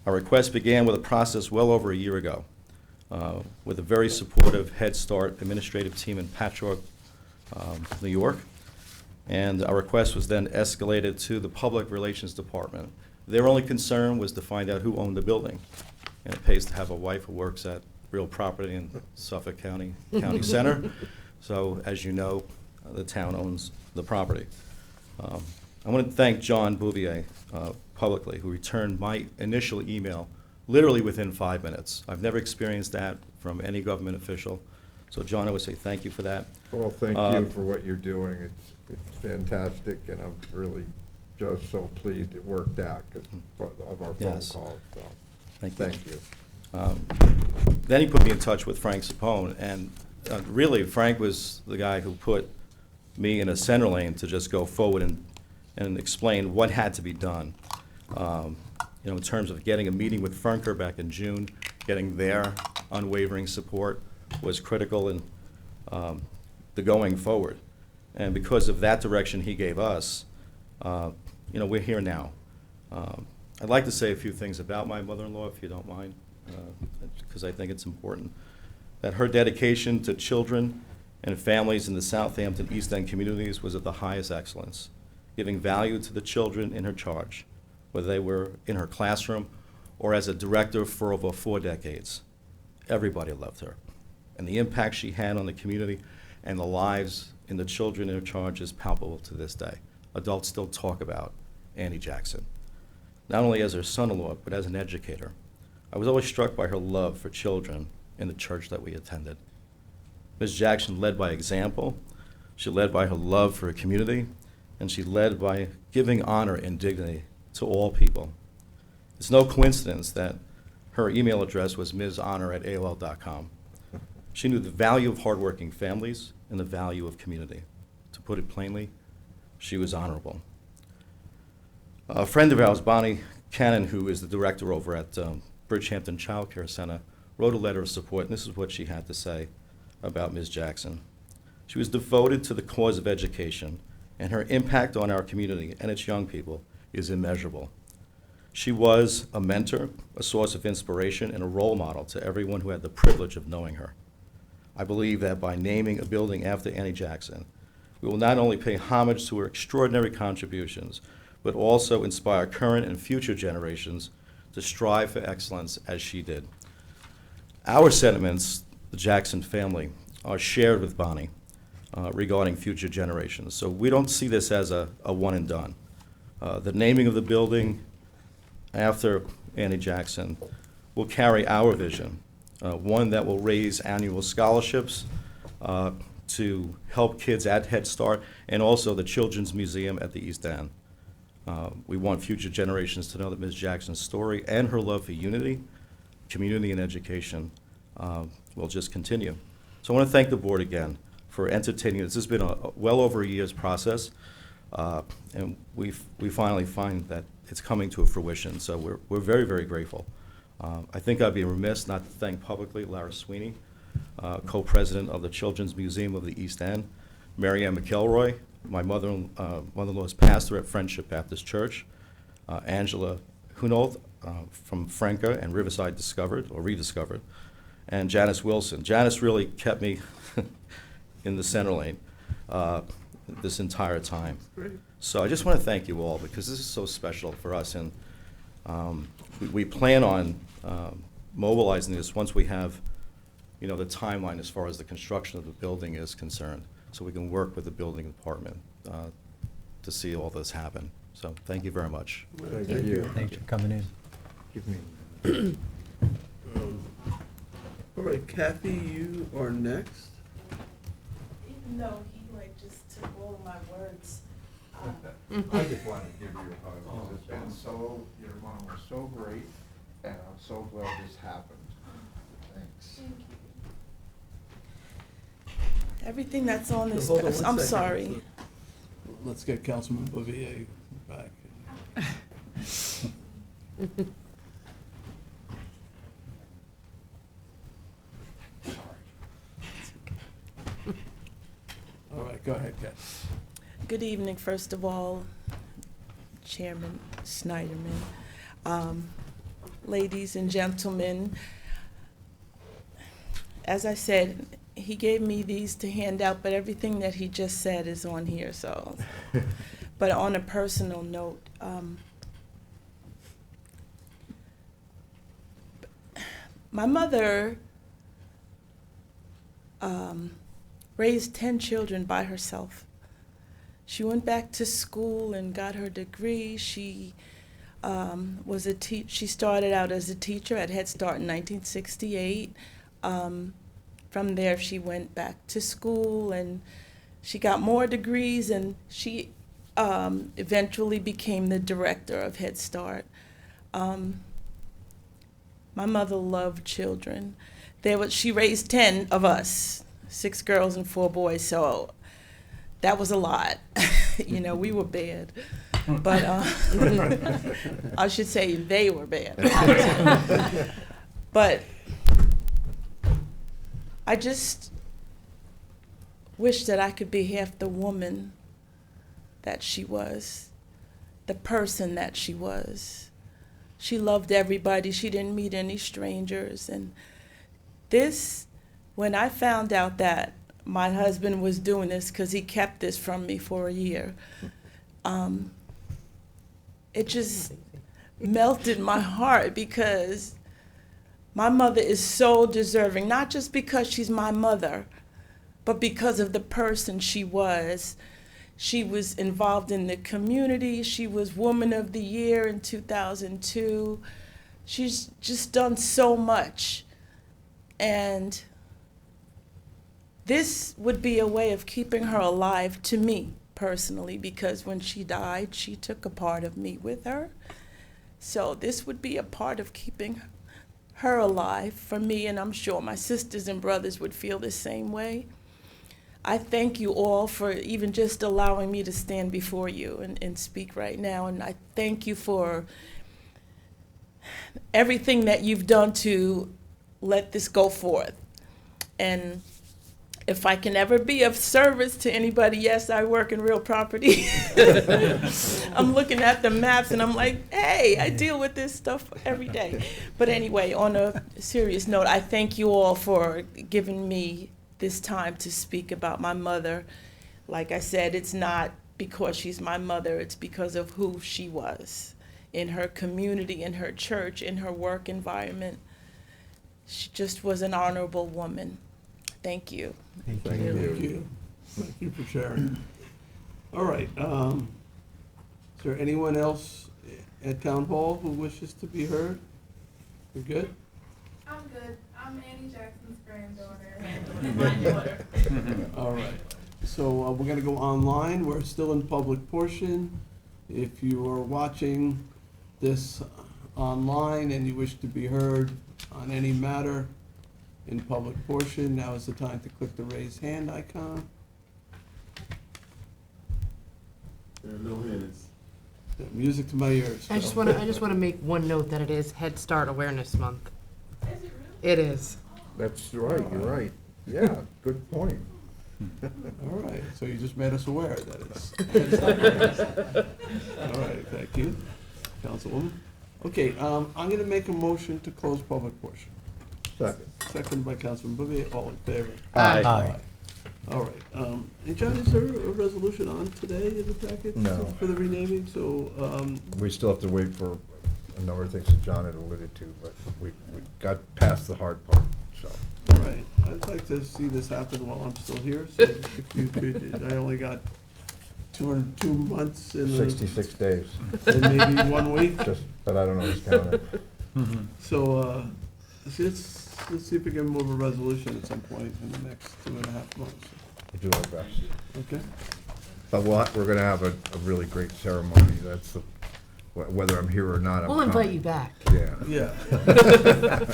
Our request began with a process well over a year ago with a very supportive Head Start administrative team in Patchogue, New York. And our request was then escalated to the Public Relations Department. Their only concern was to find out who owned the building. And it pays to have a wife who works at real property in Suffolk County Center. So, as you know, the town owns the property. I want to thank John Bouvier publicly, who returned my initial email literally within 5 minutes. I've never experienced that from any government official. So, John, I would say thank you for that. Well, thank you for what you're doing. It's fantastic, and I'm really just so pleased it worked out 'cause of our phone Yes. calls. So, Thank you. Then he put me in touch with Frank Sapone, and really, Frank was the guy who put me in a center lane to just go forward and explain what had to be done. You know, in terms of getting a meeting with Fernker back in June, getting their unwavering support was critical in the going forward. And because of that direction he gave us, you know, we're here now. I'd like to say a few things about my mother-in-law, if you don't mind, because I think it's important. That her dedication to children and families in the Southampton East End communities was of the highest excellence, giving value to the children in her charge, whether they were in her classroom or as a director for over 4 decades. Everybody loved her. And the impact she had on the community and the lives in the children in her charge is palpable to this day. Adults still talk about Annie Jackson, not only as her son-in-law, but as an educator. I was always struck by her love for children in the church that we attended. Ms. Jackson led by example, she led by her love for her community, and she led by giving honor and dignity to all people. It's no coincidence that her email address was mshonor@aol.com. She knew the value of hardworking families and the value of community. To put it plainly, she was honorable. A friend of ours, Bonnie Cannon, who is the director over at Bridgehampton Child Care Center, wrote a letter of support, and this is what she had to say about Ms. Jackson. She was devoted to the cause of education, and her impact on our community and its young people is immeasurable. She was a mentor, a source of inspiration, and a role model to everyone who had the privilege of knowing her. I believe that by naming a building after Annie Jackson, we will not only pay homage to her extraordinary contributions, but also inspire current and future generations to strive for excellence as she did. Our sentiments, the Jackson family, are shared with Bonnie regarding future generations. So we don't see this as a one and done. The naming of the building after Annie Jackson will carry our vision, one that will raise annual scholarships to help kids at Head Start, and also the Children's Museum at the East End. We want future generations to know that Ms. Jackson's story and her love for unity, community, and education will just continue. So I want to thank the board again for entertaining us. This has been a well over a year's process, and we finally find that it's coming to a fruition. So we're very, very grateful. I think I'd be remiss not to thank publicly Lara Sweeney, co-president of the Children's Museum of the East End, Mary Ann McElroy, my mother-in-law's pastor at Friendship Baptist Church, Angela Hunold from Franca and Riverside Rediscovered, and Janice Wilson. Janice really kept me in the center lane this entire time. Great. So I just want to thank you all, because this is so special for us, and we plan on mobilizing this once we have, the timeline as far as the construction of the building is concerned, so we can work with the building department to see all this happen. So thank you very much. Thank you. Thanks for coming in. Give me. All right, Kathy, you are next. Even though he just took all of my words. I just wanted to give you a hug, because it's been your mom was so great, and I'm so glad this happened. Thanks. Thank you. Everything that's on this, Hold on one I'm second. sorry. Let's get Councilman Bouvier back. All right, go ahead, Kathy. Good evening, first of all, Chairman Snyderman, ladies and gentlemen. As I said, he gave me these to hand out, but everything that he just said is on here, so. But on a personal note, my mother raised 10 children by herself. She went back to school and got her degree. She she started out as a teacher at Head Start in 1968. From there, she went back to school and she got more degrees, and she eventually became the director of Head Start. My mother loved children. She raised 10 of us, 6 girls and 4 boys, so that was a lot. We were bad. But I should say they were bad. But I just wish that I could be half the woman that she was, the person that she was. She loved everybody. She didn't meet any strangers. And when I found out that my husband was doing this, because he kept this from me for a year, it just melted my heart, because my mother is so deserving, not just because she's my mother, but because of the person she was. She was involved in the community. She was Woman of the Year in 2002. She's just done so much. And this would be a way of keeping her alive to me personally, because when she died, she took a part of me with her. So this would be a part of keeping her alive for me, and I'm sure my sisters and brothers would feel the same way. I thank you all for even just allowing me to stand before you and speak right now, and I thank you for everything that you've done to let this go forth. And if I can ever be of service to anybody, yes, I work in real property. I'm looking at the maps and I'm like, hey, I deal with this stuff every day. But anyway, on a serious note, I thank you all for giving me this time to speak about my mother. Like I said, it's not because she's my mother, it's because of who she was in her community, in her church, in her work environment. She just was an honorable woman. Thank you. Thank you. Thank you for sharing. All right, is there anyone else at Town Hall who wishes to be heard? You're good? I'm good. I'm Annie Jackson's granddaughter. All right, so we're gonna go online. We're still in public portion. If you are watching this online and you wish to be heard on any matter in public portion, now is the time to click the raise hand icon. There are no hands. Music to my ears. I just want to make one note that it is Head Start Awareness Month. It is. That's right, you're right. Yeah, good point. All right, so you just made us aware that it's. All right, thank you, Councilwoman. Okay, I'm gonna make a motion to close public portion. Second. Second by Councilman Bouvier, all in favor? Aye. Aye. All right, and John, is there a resolution on today in the packet? No. For the renaming, so, We still have to wait for a number of things that John had alluded to, but we got past the hard part, so. all right, I'd like to see this happen while I'm still here, so if you could, I only got 2 months in the. 66 days. And maybe 1 week. Just, but I don't know who's counting. So, let's see if we can move a resolution at some point in the next 2.5 months. We'll do our best. Okay? But we're gonna have a really great ceremony, that's the, whether I'm here or not, I'm We'll invite coming. you back. Yeah. Yeah.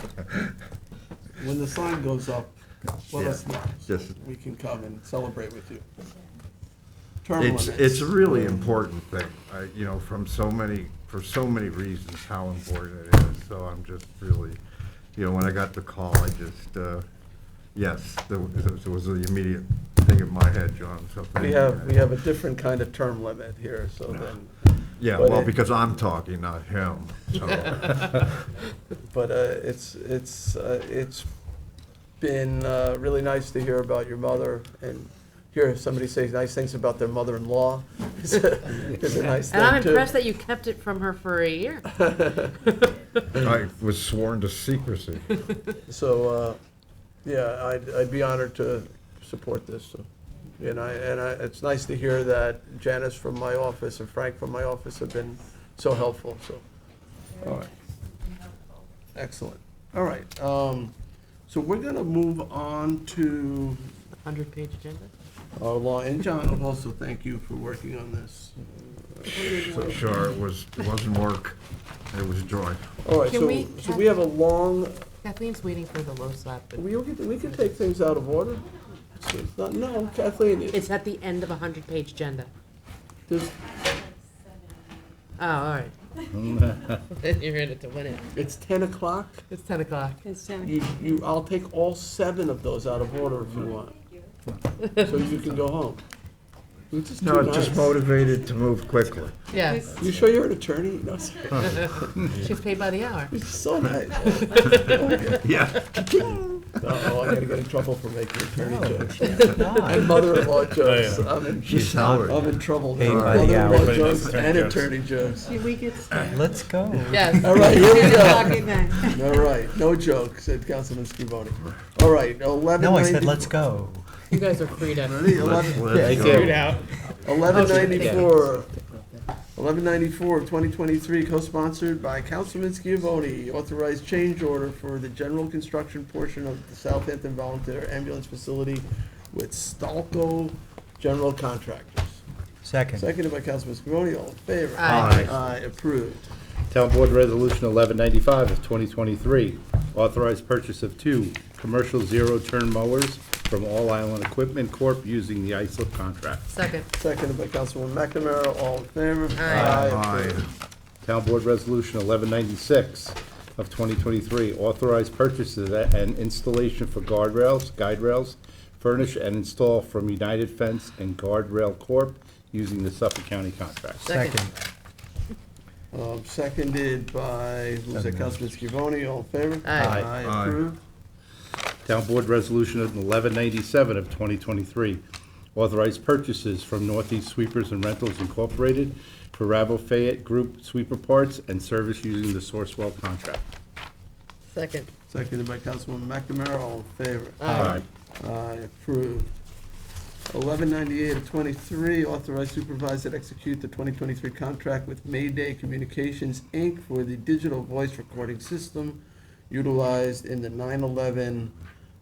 When the sign goes up, let Yeah. us know. Just- We can come and celebrate with you. Term It's limits. a really important thing, you know, for so many reasons, how important it is. So I'm just really, you know, when I got the call, I just, yes, there was the immediate thing in my head, John, so thank We you. have a different kind of term limit here, so then. Yeah, but well, it- because I'm talking, not him, so. But it's been really nice to hear about your mother and hear somebody say nice things about their mother-in-law. It's a nice thing, And I'm too. impressed that you kept it from her for a year. I was sworn to secrecy. So, yeah, I'd be honored to support this. So, it's nice to hear that Janice from my office and Frank from my office have been so helpful, so. All right. Excellent. All right, so we're gonna move on to 100-page agenda? our law, and John will also thank you for working on this. Sure, it wasn't work, it was joy. All right, Can so we we have a long, Kathleen's waiting for the low slap. but- we can take things out of order. It's not, no, Kathleen, It's at the end of a 100-page agenda. there's- Oh, all right. You're in it to win it. it's 10 o'clock. It's 10 o'clock. It's 10. I'll take all 7 of those out of order if you want. So you can go home. It's just No, too I'm just nice. motivated to move quickly. Yes. You sure you're an attorney? No, sorry. She's paid by the hour. It's so nice. Yeah. Uh-oh, I'm gonna get in trouble for making attorney No, jokes. not. And mother-in-law jokes. yeah. I'm in, She's salaried. I'm in trouble. Paid by the Mother-in-law hour. jokes Attorney and jokes. attorney jokes. We could start. Let's go. Yes. All right, here we Okay, go. then. All right, no jokes, said Councilman Scavone. All right, 1190. No, I said let's go. You guys are free to. Ready? Let's Figured go. out. 1194. 1194 of 2023, co-sponsored by Councilman Scavone, authorized change order for the general construction portion of the Southampton Volunteer Ambulance Facility with Stalco General Contractors. Second. Seconded by Councilman Scavone, all in favor? Aye. Aye, approved. Town Board Resolution 1195 of 2023, Authorize purchase of 2 commercial zero-turn mowers from All Island Equipment Corp. using the ISLIP contract. Second. Seconded by Councilwoman McNamara, all in favor? Aye. Approved. Town Board Resolution 1196 of 2023, authorize purchases and installation for guardrails, guide rails, furnish and install from United Fence and Guardrail Corp. using the Suffolk County contract. Second. Seconded by, who's that, Councilman Scavone, all in favor? Aye. Aye. Approved. Town Board Resolution 1197 of 2023, authorize purchases from Northeast Sweepers and Rentals Incorporated for Rabo Fayette Group sweeper parts and service using the Sourcewell contract. Second. Seconded by Councilwoman McNamara, all in favor? Aye. Aye, approved. 1198 of 23, authorize supervisor to execute the 2023 contract with Mayday Communications, Inc. for the digital voice recording system utilized in the 911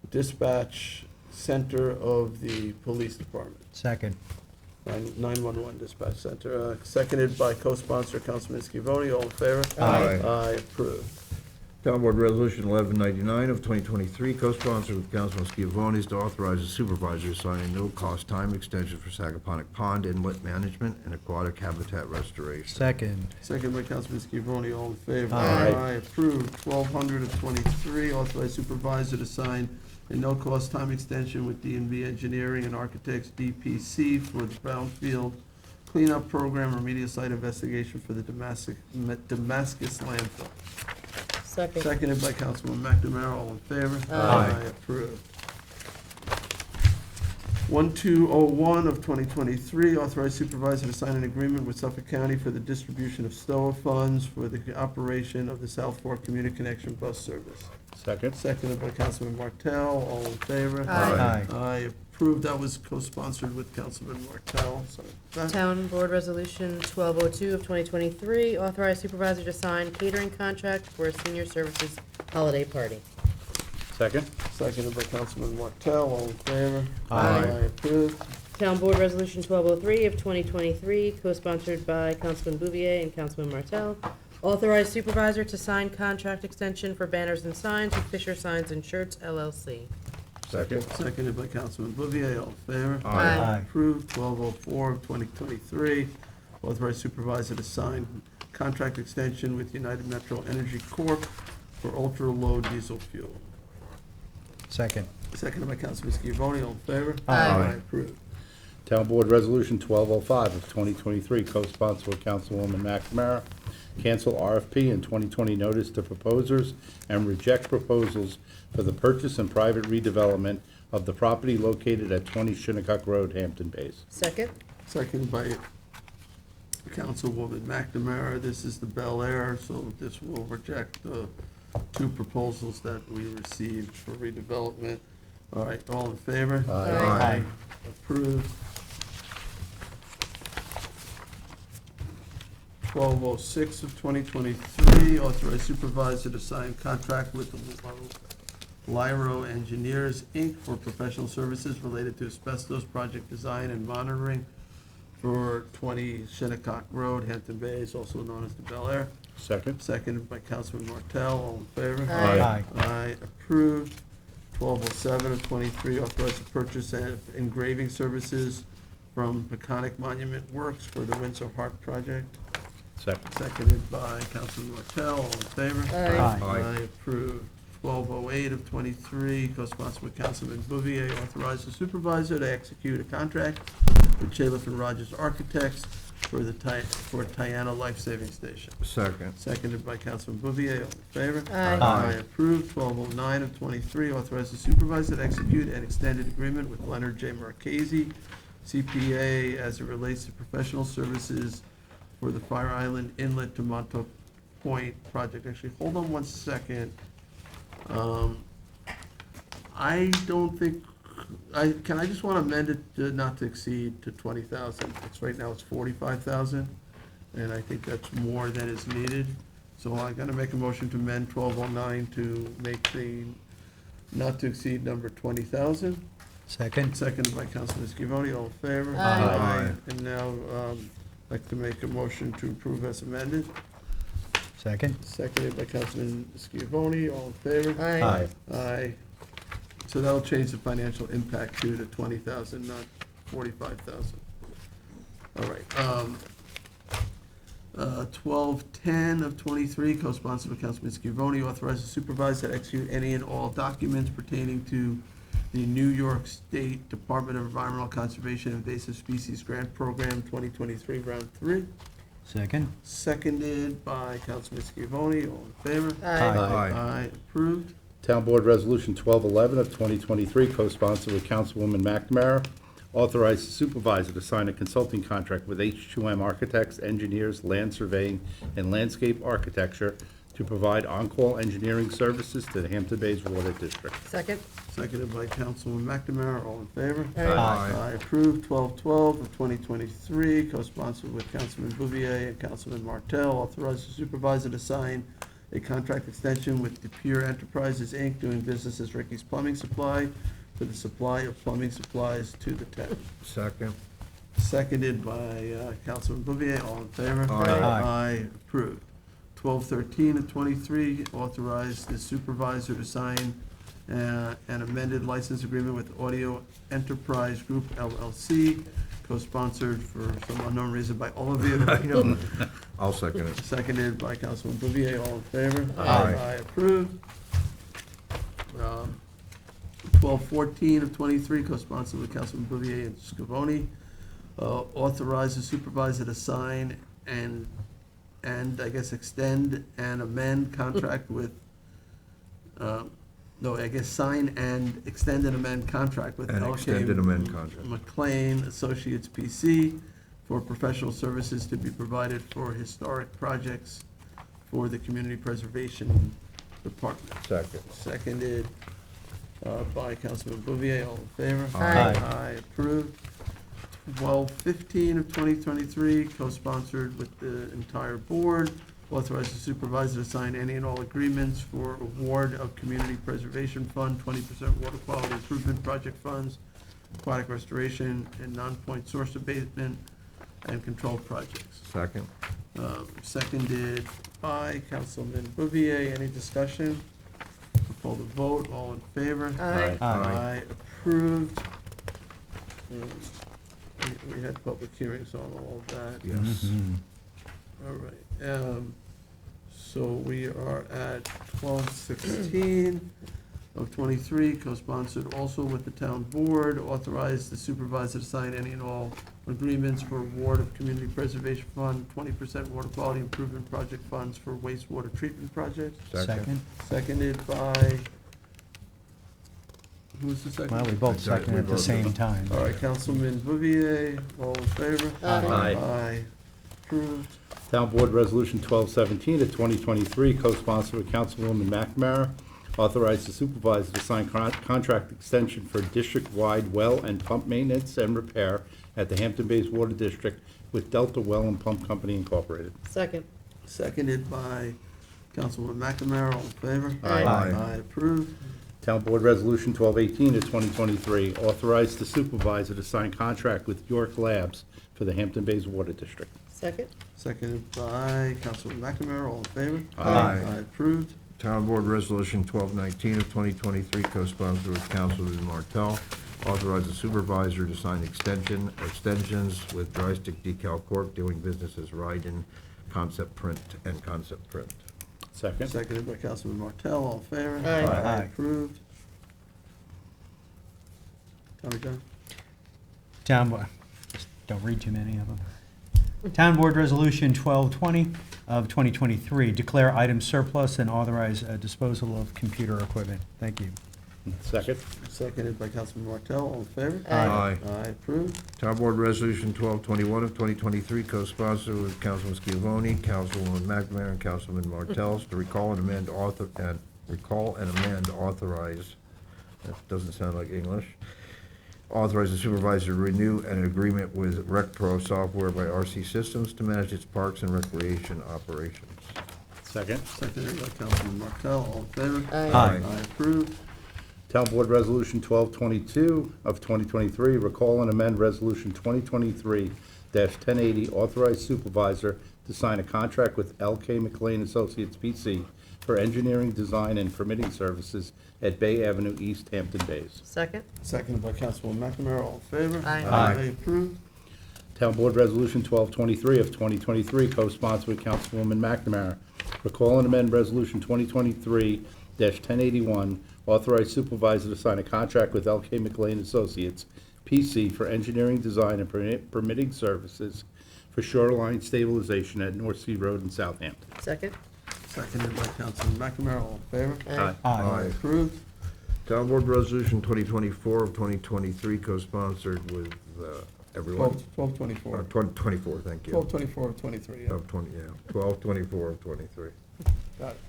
dispatch center of the police department. Second. 911 dispatch center. Seconded by co-sponsor Councilman Scavone, all in favor? Aye. Aye, approved. Town Board Resolution 1199 of 2023, co-sponsored with Councilman Scavone, is to authorize the supervisor to sign a no-cost time extension for Sagaponic Pond Inlet Management and Aquatic Habitat Restoration. Second. Second by Councilman Scavone, all in favor? Aye. Approved. 1200 of 23, authorize supervisor to sign a no-cost time extension with D&B Engineering and Architects, DPC, for the Brownfield Cleanup Program remedial site investigation for the Damascus landfill. Second. Seconded by Councilman McNamara, all in favor? Aye. Approved. 1201 of 2023, authorized supervisor to sign an agreement with Suffolk County for the distribution of STOA funds for the operation of the South Fork Community Connection bus service. Second. Seconded by Councilman Martell, all in favor? Aye. Aye, approved. That was co-sponsored with Councilman Martell, so. Town Board Resolution 1202 of 2023, authorize supervisor to sign catering contract for a senior services holiday party. Second. Seconded by Councilman Martell, all in favor? Aye. Approved. Town Board Resolution 1203 of 2023, co-sponsored by Councilman Bouvier and Councilman Martell, authorize supervisor to sign contract extension for banners and signs with Fisher Signs and Shirts LLC. Second. Seconded by Councilman Bouvier, all in favor? Aye. Aye. Approved. 1204 of 2023, authorized supervisor to sign contract extension with United Metro Energy Corp. for ultra-low diesel fuel. Second. Seconded by Councilman Scavone, all in favor? Aye. Approved. Town Board Resolution 1205 of 2023, co-sponsored with Councilwoman McNamara, cancel RFP and 2020 notice to proposers and reject proposals for the purchase and private redevelopment of the property located at 20 Shinnecock Road, Hampton Bays. Second. Seconded by Councilwoman McNamara. This is the Bel Air, so this will reject the 2 proposals that we received for redevelopment. All right, all in favor? Aye. Approved. 1206 of 2023, authorized supervisor to sign contract with Lyro Engineers, Inc. for professional services related to asbestos project design and monitoring for 20 Shinnecock Road, Hampton Bays, also known as the Bel Air. Second. Seconded by Councilman Martell, all in favor? Aye. Aye, approved. 1207 of 23, authorized to purchase engraving services from Peconic Monument Works for the Windsor Hart project. Second. Seconded by Councilman Martell, all in favor? Aye. Aye, approved. 1208 of 23, co-sponsored with Councilman Bouvier, authorized the supervisor to execute a contract with Chaliff and Rogers Architects for the Tiana Life Saving Station. Second. Seconded by Councilman Bouvier, all in favor? Aye. Aye, approved. 1209 of 23, authorized the supervisor to execute an extended agreement with Leonard J. Marchese, CPA, as it relates to professional services for the Fire Island Inlet to Montauk Point project. Actually, hold on one second. I don't think, I just want to amend it to not to exceed to 20,000. It's right now, it's 45,000, and I think that's more than is needed. So I'm going to make a motion to amend 1209 to make the not to exceed number 20,000. Second. Seconded by Councilman Scavone, all in favor? Aye. And now, I'd like to make a motion to approve as amended. Second. Seconded by Councilman Schiavone, all in favor? Aye. Aye. So that'll change the financial impact to 20,000, not 45,000. All right, 1210 of 23, co-sponsored by Councilman Schiavone, authorize the supervisor to execute any and all documents pertaining to the New York State Department of Environmental Conservation Invasive Species Grant Program 2023, Round 3. Second. Seconded by Councilman Schiavone, all in favor? Aye. Aye, approved. Town Board Resolution 1211 of 2023, co-sponsored with Councilwoman McNamara, authorize the supervisor to sign a consulting contract with H2M Architects, Engineers, Land Surveying, and Landscape Architecture to provide on-call engineering services to the Hampton Bays Water District. Second. Seconded by Councilwoman McNamara, all in favor? Aye. Aye, approved. 1212 of 2023, co-sponsored with Councilman Bouvier and Councilman Martell, authorize the supervisor to sign a contract extension with DePere Enterprises, Inc., doing business as Ricky's Plumbing Supply, for the supply of plumbing supplies to the town. Second. Seconded by Councilman Bouvier, all in favor? Aye. Aye, approved. 1213 of 23, authorize the supervisor to sign an amended license agreement with Audio Enterprise Group LLC, co-sponsored for some unknown reason by all of you. I'll second it. Seconded by Councilman Bouvier, all in favor? Aye. Aye, approved. 1214 of 23, co-sponsored with Councilman Bouvier and Scavone, authorize the supervisor to sign and I guess extend and amend contract with, sign and extend and amend contract with And LK extend and amend contract. McLean Associates PC for professional services to be provided for historic projects for the Community Preservation Department. Second. Seconded by Councilman Bouvier, all in favor? Aye. Aye, approved. 1215 of 2023, co-sponsored with the entire board, authorize the supervisor to sign any and all agreements for award of Community Preservation Fund, 20% water quality improvement project funds, aquatic restoration, and non-point source abatement and control projects. Second. Seconded by Councilman Bouvier. Any discussion? Call the vote. All in favor? Aye. Aye. Approved. We had public hearings on all of that. Yes. All right. So we are at 1216 of 23, co-sponsored also with the town board, authorize the supervisor to sign any and all agreements for award of Community Preservation Fund, 20% water quality improvement project funds for wastewater treatment projects. Second. Seconded by, who's the second? Well, we both seconded at the same time. All right, Councilman Bouvier, all in favor? Aye. Aye. Approved. Town Board Resolution 1217 of 2023, co-sponsored with Councilwoman McNamara, authorize the supervisor to sign contract extension for district-wide well and pump maintenance and repair at the Hampton Bays Water District with Delta Well and Pump Company Incorporated. Second. Seconded by Councilwoman McNamara, all in favor? Aye. Aye, approved. Town Board Resolution 1218 of 2023, authorize the supervisor to sign contract with York Labs for the Hampton Bays Water District. Second. Seconded by Councilwoman McNamara, all in favor? Aye. Aye, approved. Town Board Resolution 1219 of 2023, co-sponsored with Councilman Martell, authorize the supervisor to sign extensions with Dry Stick Decal Corp. doing business as Ryden Concept Print and Concept Print. Second. Seconded by Councilman Martell, all in favor? Aye. Aye. Approved. Tommy John? Town Board, just don't read too many of them. Town Board Resolution 1220 of 2023, declare item surplus and authorize disposal of computer equipment. Thank you. Second. Seconded by Councilman Martell, all in favor? Aye. Aye, approved. Town Board Resolution 1221 of 2023, co-sponsored with Councilman Schiavone, Councilwoman McNamara, and Councilman Martell, to recall and amend authorize, that doesn't sound like English, authorize the supervisor to renew an agreement with RecPro Software by RC Systems to manage its parks and recreation operations. Second. Seconded by Councilman Martell, all in favor? Aye. Aye, approved. Town Board Resolution 1222 of 2023, recall and amend Resolution 2023-1080, authorize supervisor to sign a contract with LK McLean Associates PC for engineering, design, and permitting services at Bay Avenue, East Hampton Bays. Second? Seconded by Councilwoman McNamara, all in favor? Aye. Aye. Approved. Town Board Resolution 1223 of 2023, co-sponsored with Councilwoman McNamara. Recall and amend Resolution 2023-1081, authorize supervisor to sign a contract with LK McLean Associates, PC, for engineering, design, and permitting services for shoreline stabilization at North Sea Road in Southampton. Second? Seconded by Councilman McNamara, all in favor? Aye. Aye. Approved. Town Board Resolution 2024 of 2023, co-sponsored with everyone. 1224. 1224, thank you. 1224 of 23, yeah. Of 20, yeah, 1224 of 23. Got it.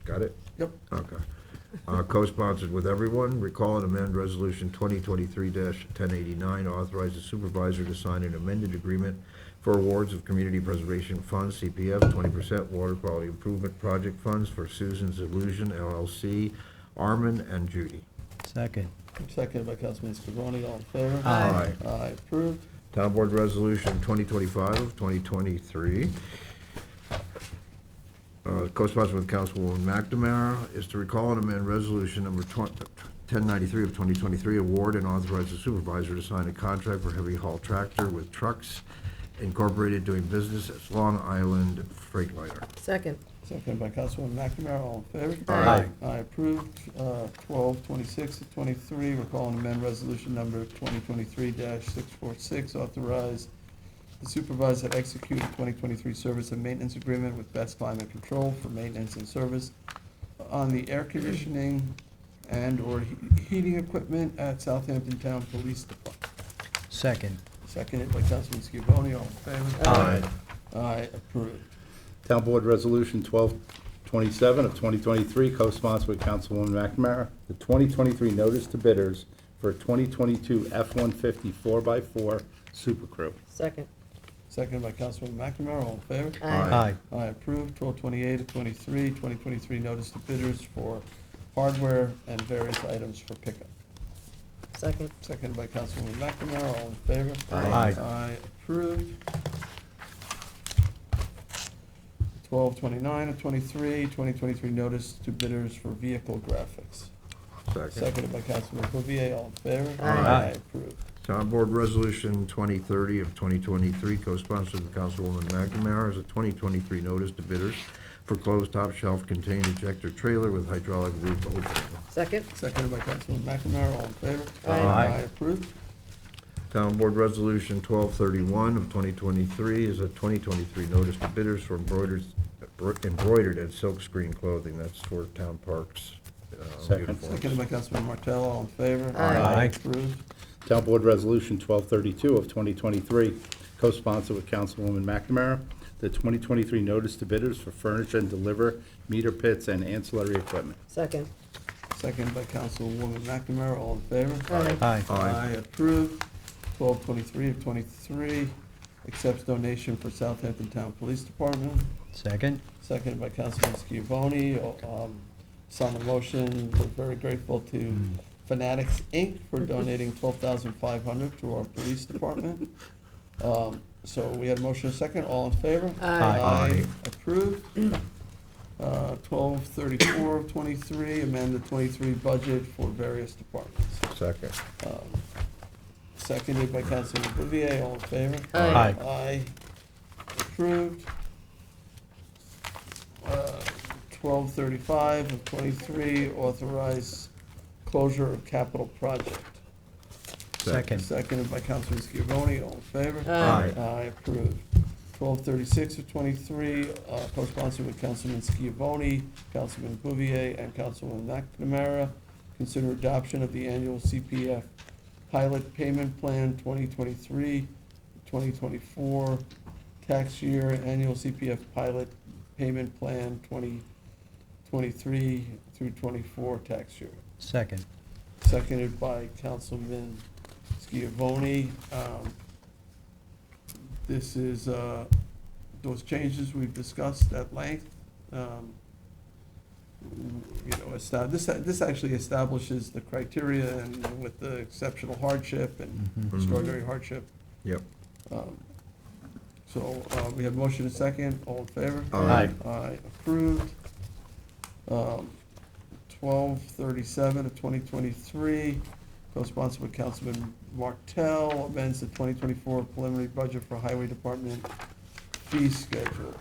Got it? Yep. Okay. Co-sponsored with everyone, recall and amend Resolution 2023-1089, authorize the supervisor to sign an amended agreement for awards of Community Preservation Funds, CPF, 20% Water Quality Improvement Project Funds for Susan's Illusion LLC, Armin and Judy. Second. Seconded by Councilman Scrivoni, all in favor? Aye. Aye, approved. Town Board Resolution 2025 of 2023, co-sponsored with Councilwoman McNamara, is to recall and amend Resolution number 1093 of 2023, award and authorize the supervisor to sign a contract for heavy haul tractor with Trucks Incorporated doing business as Long Island Freightliner. Second? Seconded by Councilwoman McNamara, all in favor? Aye. Aye, approved. 1226 of 23, recall and amend resolution number 2023-646, authorize the supervisor to execute a 2023 service and maintenance agreement with Best Climate Control for maintenance and service on the air conditioning and/or heating equipment at Southampton Town Police Department. Second. Seconded by Councilman Scrivoni, all in favor? Aye. Aye, approved. Town Board Resolution 1227 of 2023, co-sponsored with Councilwoman McNamara, the 2023 notice to bidders for 2022 F-150 4x4 Super Crew. Second? Seconded by Councilwoman McNamara, all in favor? Aye. Aye, approved. 1228 of 23, 2023 notice to bidders for hardware and various items for pickup. Second? Seconded by Councilwoman McNamara, all in favor? Aye. Aye, approved. 1229 of 23, 2023 notice to bidders for vehicle graphics. Second. Seconded by Councilman Bouvier, all in favor? Aye. Approved. Town Board Resolution 2030 of 2023, co-sponsored with Councilwoman McNamara, is a 2023 notice to bidders for closed top shelf contained ejector trailer with hydraulic roof opening. Second? Seconded by Councilman McNamara, all in favor? Aye. Approved. Town Board Resolution 1231 of 2023 is a 2023 notice to bidders for embroidered and silkscreen clothing. That's for town parks. Second. uniforms. Seconded by Councilman Martello, all in favor? Aye. Approved. Town Board Resolution 1232 of 2023, co-sponsored with Councilwoman McNamara, the 2023 notice to bidders for furnish and deliver meter pits and ancillary equipment. Second? Seconded by Councilwoman McNamara, all in favor? Aye. Aye, approved. 1223 of 23, accepts donation for Southampton Town Police Department. Second. Seconded by Councilman Schiavone. It's on the motion. We're very grateful to Fanatics Inc. for donating $12,500 to our police department. So we had a motion and a second. All in favor? Aye. Aye. Approved. 1234 of 23, amend the 23 budget for various departments. Second. Seconded by Councilman Bouvier, all in favor? Aye. Aye. Approved. 1235 of 23, authorize closure of capital project. Second. Seconded by Councilman Schiavone, all in favor? Aye. Aye, approved. 1236 of 23, co-sponsored with Councilman Schiavone, Councilman Bouvier, and Councilman McNamara. Consider adoption of the annual CPF pilot payment plan 2023-2024 tax year, annual CPF pilot payment plan 2023 through 24 tax year. Second. Seconded by Councilman Schiavone. This is those changes we've discussed at length. This actually establishes the criteria and with the exceptional hardship and extraordinary hardship. Yep. So, we have motion and second, all in favor? Aye. Aye, approved. 1237 of 2023, co-sponsored with Councilman Martell, amends the 2024 preliminary budget for Highway Department fee schedule.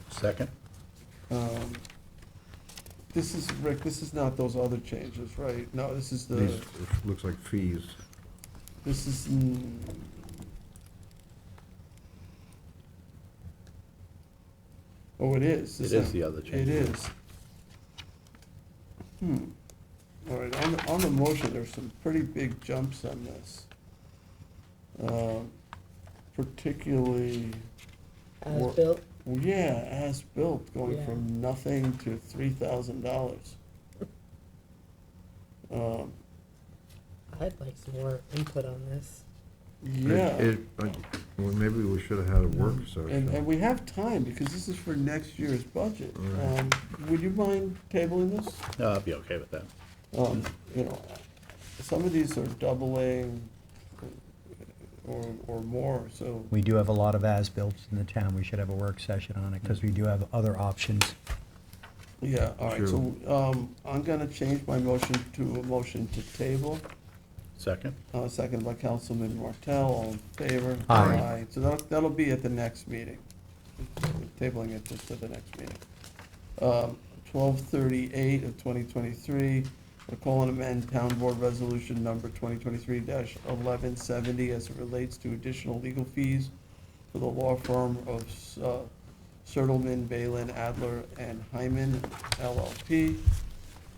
Second? This is, Rick, this is not those other changes, right? No, this is These, the, it looks like fees. this is, oh, it is. It is the other It change. is. All right, on the motion, there's some pretty big jumps on this. Particularly. As built? Well, yeah, as built, going Yeah. from nothing to $3,000. I'd like some more input on this. Yeah. Well, maybe we should have had a work And session. we have time, because this is for next year's budget. Right. Would you mind tabling this? No, I'd be okay with that. You know, some of these are doubling or more, so. We do have a lot of as-built in the town. We should have a work session on it because we do have other options. Yeah, all right, Sure. so, I'm gonna change my motion to a motion to table. Second? Second by Councilman Martell, all in favor? Aye. So that'll be at the next meeting, tabling it just to the next meeting. 1238 of 2023, recall and amend Town Board Resolution Number 2023-1170 as it relates to additional legal fees for the law firm of Sertelman, Balin, Adler, and Hyman LLP.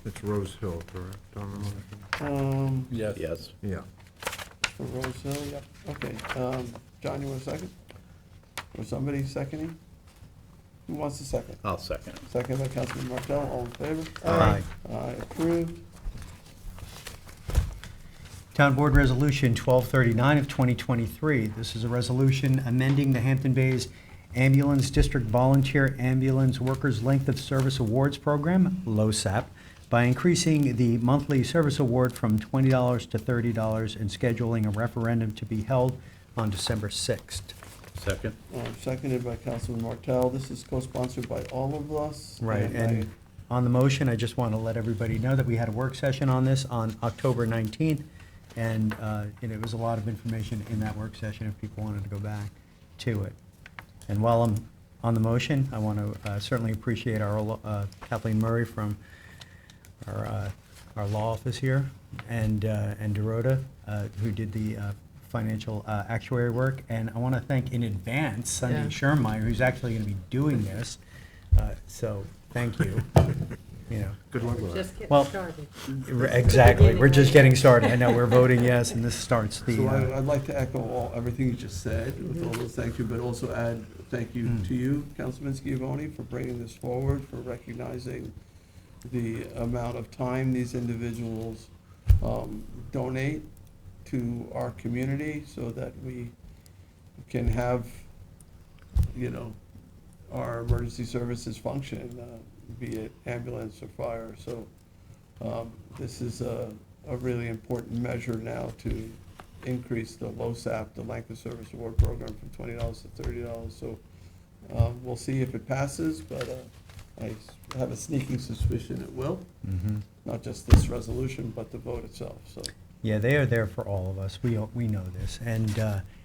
It's Rose Hill, correct, on the motion? Yes. Yes. Yeah. For Rose Hill, yeah, okay. John, you want a second? Or somebody seconding? Who wants a second? I'll second. Second by Councilman Martell, all in favor? Aye. Aye, approved. Town Board Resolution 1239 of 2023. This is a resolution amending the Hampton Bays Ambulance District Volunteer Ambulance Workers Length of Service Awards Program, LOSAP, by increasing the monthly service award from $20 to $30 and scheduling a referendum to be held on December 6th. Second? Seconded by Councilman Martell. This is co-sponsored by all of us. Right, by- and on the motion, I just want to let everybody know that we had a work session on this on October 19th, and it was a lot of information in that work session if people wanted to go back to it. And while I'm on the motion, I want to certainly appreciate our Kathleen Murray from our law office here, and Dorota, who did the financial actuary work. And I want to thank in advance Sunday Yeah. Schermeyer, who's actually going to be doing this. So thank you. You know. Good luck with that. Just getting Well, started. Exactly. We're just getting started. I know we're voting yes, and this starts the. So I'd like to echo everything you just said, with all those thank you, but also add thank you to you, Councilman Schiavone, for bringing this forward, for recognizing the amount of time these individuals donate to our community so that we can have, you know, our emergency services function, be it ambulance or fire. So this is a really important measure now to increase the LOSAP, the Length of Service Award Program, from $20 to $30. So we'll see if it passes, but I have a sneaking suspicion it will. Mhm. Not just this resolution, but the vote itself, so. Yeah, they are there for all of us. We know this. And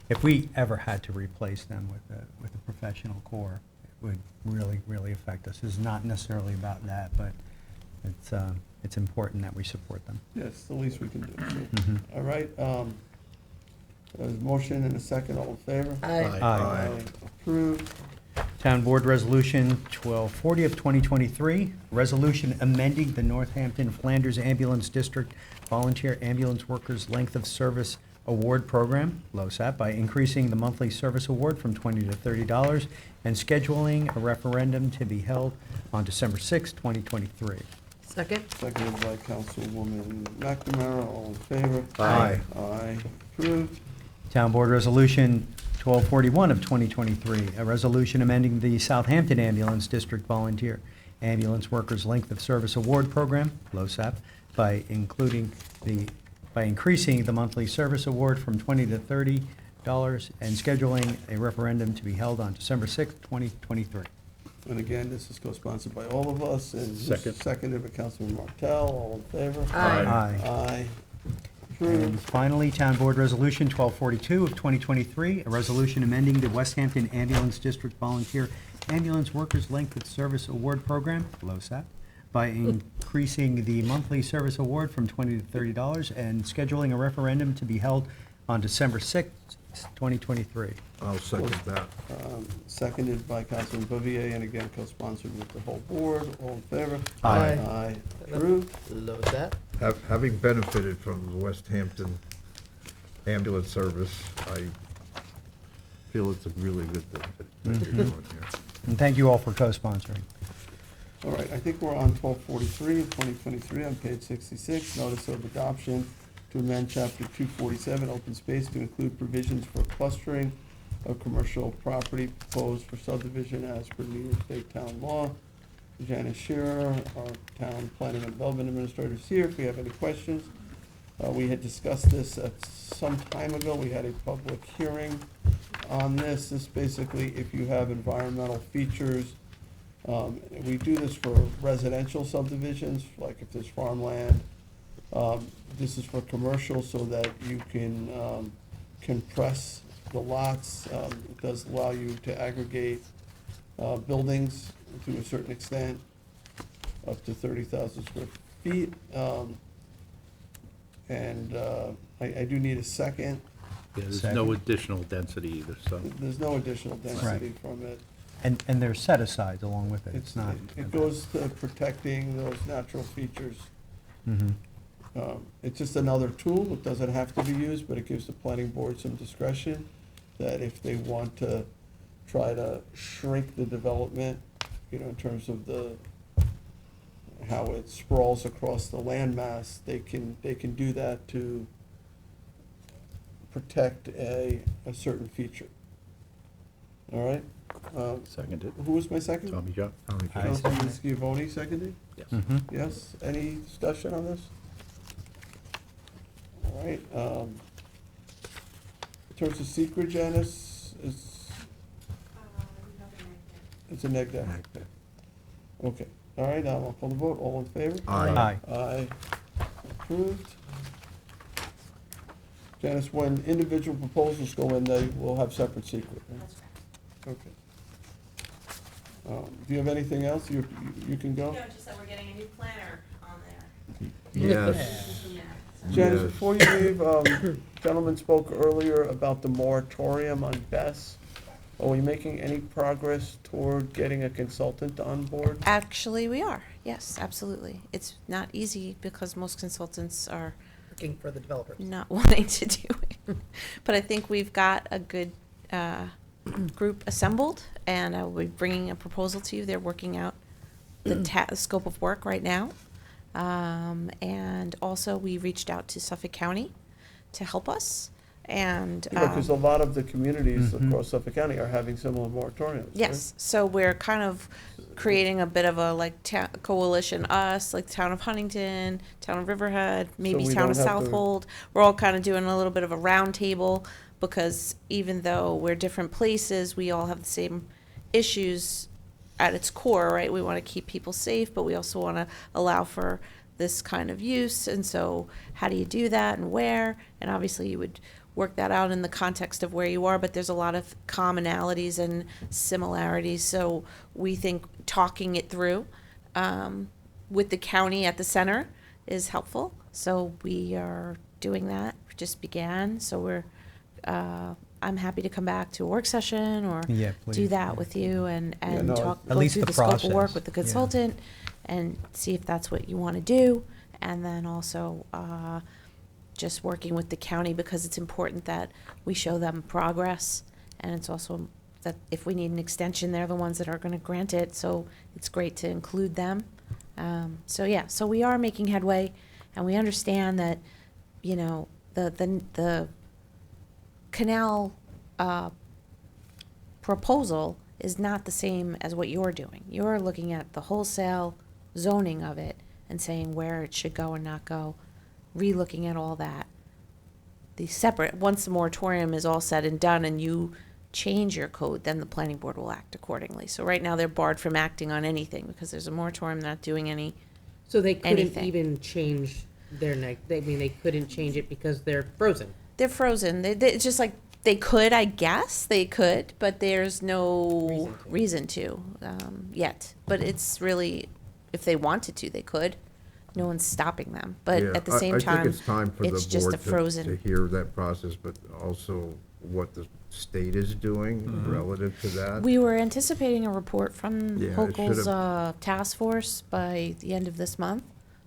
if we ever had to replace them with a professional corps, it would really, really affect us. It's not necessarily about that, but it's important that we support them. Yeah, it's the least we can do. So. Mhm. All right, there's a motion and a second, all in favor? Aye. Aye. Approved. Town Board Resolution 1240 of 2023, resolution amending the Northampton Flanders Ambulance District Volunteer Ambulance Workers Length of Service Award Program, LOSAP, by increasing the monthly service award from $20 to $30 and scheduling a referendum to be held on December 6, 2023. Second? Seconded by Councilwoman McNamara, all in favor? Aye. Aye, approved. Town Board Resolution 1241 of 2023, a resolution amending the Southampton Ambulance District Volunteer Ambulance Workers Length of Service Award Program, LOSAP, by increasing the monthly service award from $20 to $30 and scheduling a referendum to be held on December 6th, 2023. And again, this is co-sponsored by all of us, and Second. seconded by Councilman Martell. All in favor? Aye. Aye. And Approved. finally, Town Board Resolution 1242 of 2023, a resolution amending the West Hampton Ambulance District Volunteer Ambulance Workers Length of Service Award Program, LOSAP, by increasing the monthly service award from $20 to $30 and scheduling a referendum to be held on December 6th, 2023. I'll second that. Seconded by Councilman Bouvier, and again, co-sponsored with the whole board. All in favor? Aye. Aye. Approved. Load that. Having benefited from the West Hampton ambulance service, I feel it's a really good thing that you're doing here. And thank you all for co-sponsoring. All right, I think we're on 1243 in 2023 on page 66, notice of adoption to amend chapter 247, open space, to include provisions for clustering of commercial property proposed for subdivision as per New York State town law. Janice Shearer, our town planning and development administrator, is here if you have any questions. We had discussed this at some time ago. We had a public hearing on this. This basically, if you have environmental features, we do this for residential subdivisions, like if there's farmland. This is for commercial so that you can compress the lots. It does allow you to aggregate buildings to a certain extent, up to 30,000 square feet. And I do need a second. Yeah, there's no additional density either, so. There's no additional density from it. And there's set-asides along with it. It's not. It goes to protecting those natural features. Mhm. It's just another tool. It doesn't have to be used, but it gives the planning board some discretion that if they want to try to shrink the development, you know, in terms of how it sprawls across the landmass, they can do that to protect a certain feature. All right? Seconded. Who was my second? Tommy John. Councilman Scavone seconded? Yes. Mhm. Yes, any discussion on this? All right, in terms of secret, Janice, it's a neg deck. Okay, all right, I'll call the vote, all in favor? Aye. Aye, approved. Janice, when individual proposals go in, they will have separate secret, right? That's correct. Okay. Do you have anything else? You can go? No, just that we're getting a new planner on there. Yes. Janice, Yes. before you leave, gentleman spoke earlier about the moratorium on BES. Are we making any progress toward getting a consultant on board? Actually, we are, yes, absolutely. It's not easy because most consultants are Looking for the developers. not wanting to do it. But I think we've got a good group assembled, and I will be bringing a proposal to you. They're working out the scope of work right now. And also, we reached out to Suffolk County to help us, and. Because a lot of the communities Mhm. across Suffolk County are having similar moratoriums, right? Yes, so we're kind of creating a bit of a like coalition, us, like Town of Huntington, Town of Riverhead, maybe we Town of don't have to- Southold. We're all kind of doing a little bit of a round table, because even though we're different places, we all have the same issues at its core, right? We want to keep people safe, but we also want to allow for this kind of use. And so how do you do that and where? And obviously you would work that out in the context of where you are, but there's a lot of commonalities and similarities. So we think talking it through with the county at the center is helpful. So we are doing that. We just began. So we're, I'm happy to come back to a work session or Yeah, do please, that yeah. with you and no, talk, At go least through the the scope of work process, with the yeah. consultant and see if that's what you want to do. And then also just working with the county, because it's important that we show them progress. And it's also that if we need an extension, they're the ones that are going to grant it. So it's great to include them. So yeah, so we are making headway, and we understand that, you know, the canal proposal is not the same as what you're doing. You're looking at the wholesale zoning of it and saying where it should go and not go, re-looking at all that. separate, once the moratorium is all said and done and you change your code, then the planning board will act accordingly. So right now, they're barred from acting on anything because there's a moratorium, not doing any, So they couldn't anything. even change their they couldn't change it because they're frozen. They're frozen. It's just like, they could, I guess, they could, but there's no reason to yet. But it's really, if they wanted to, they could. No one's stopping them. But Yeah, at the same I time, think it's time for the it's just a board to frozen. hear that process, but also what the state is doing relative to that. We were anticipating a report from Yeah, it Hochul's should've- task force by the end of this month.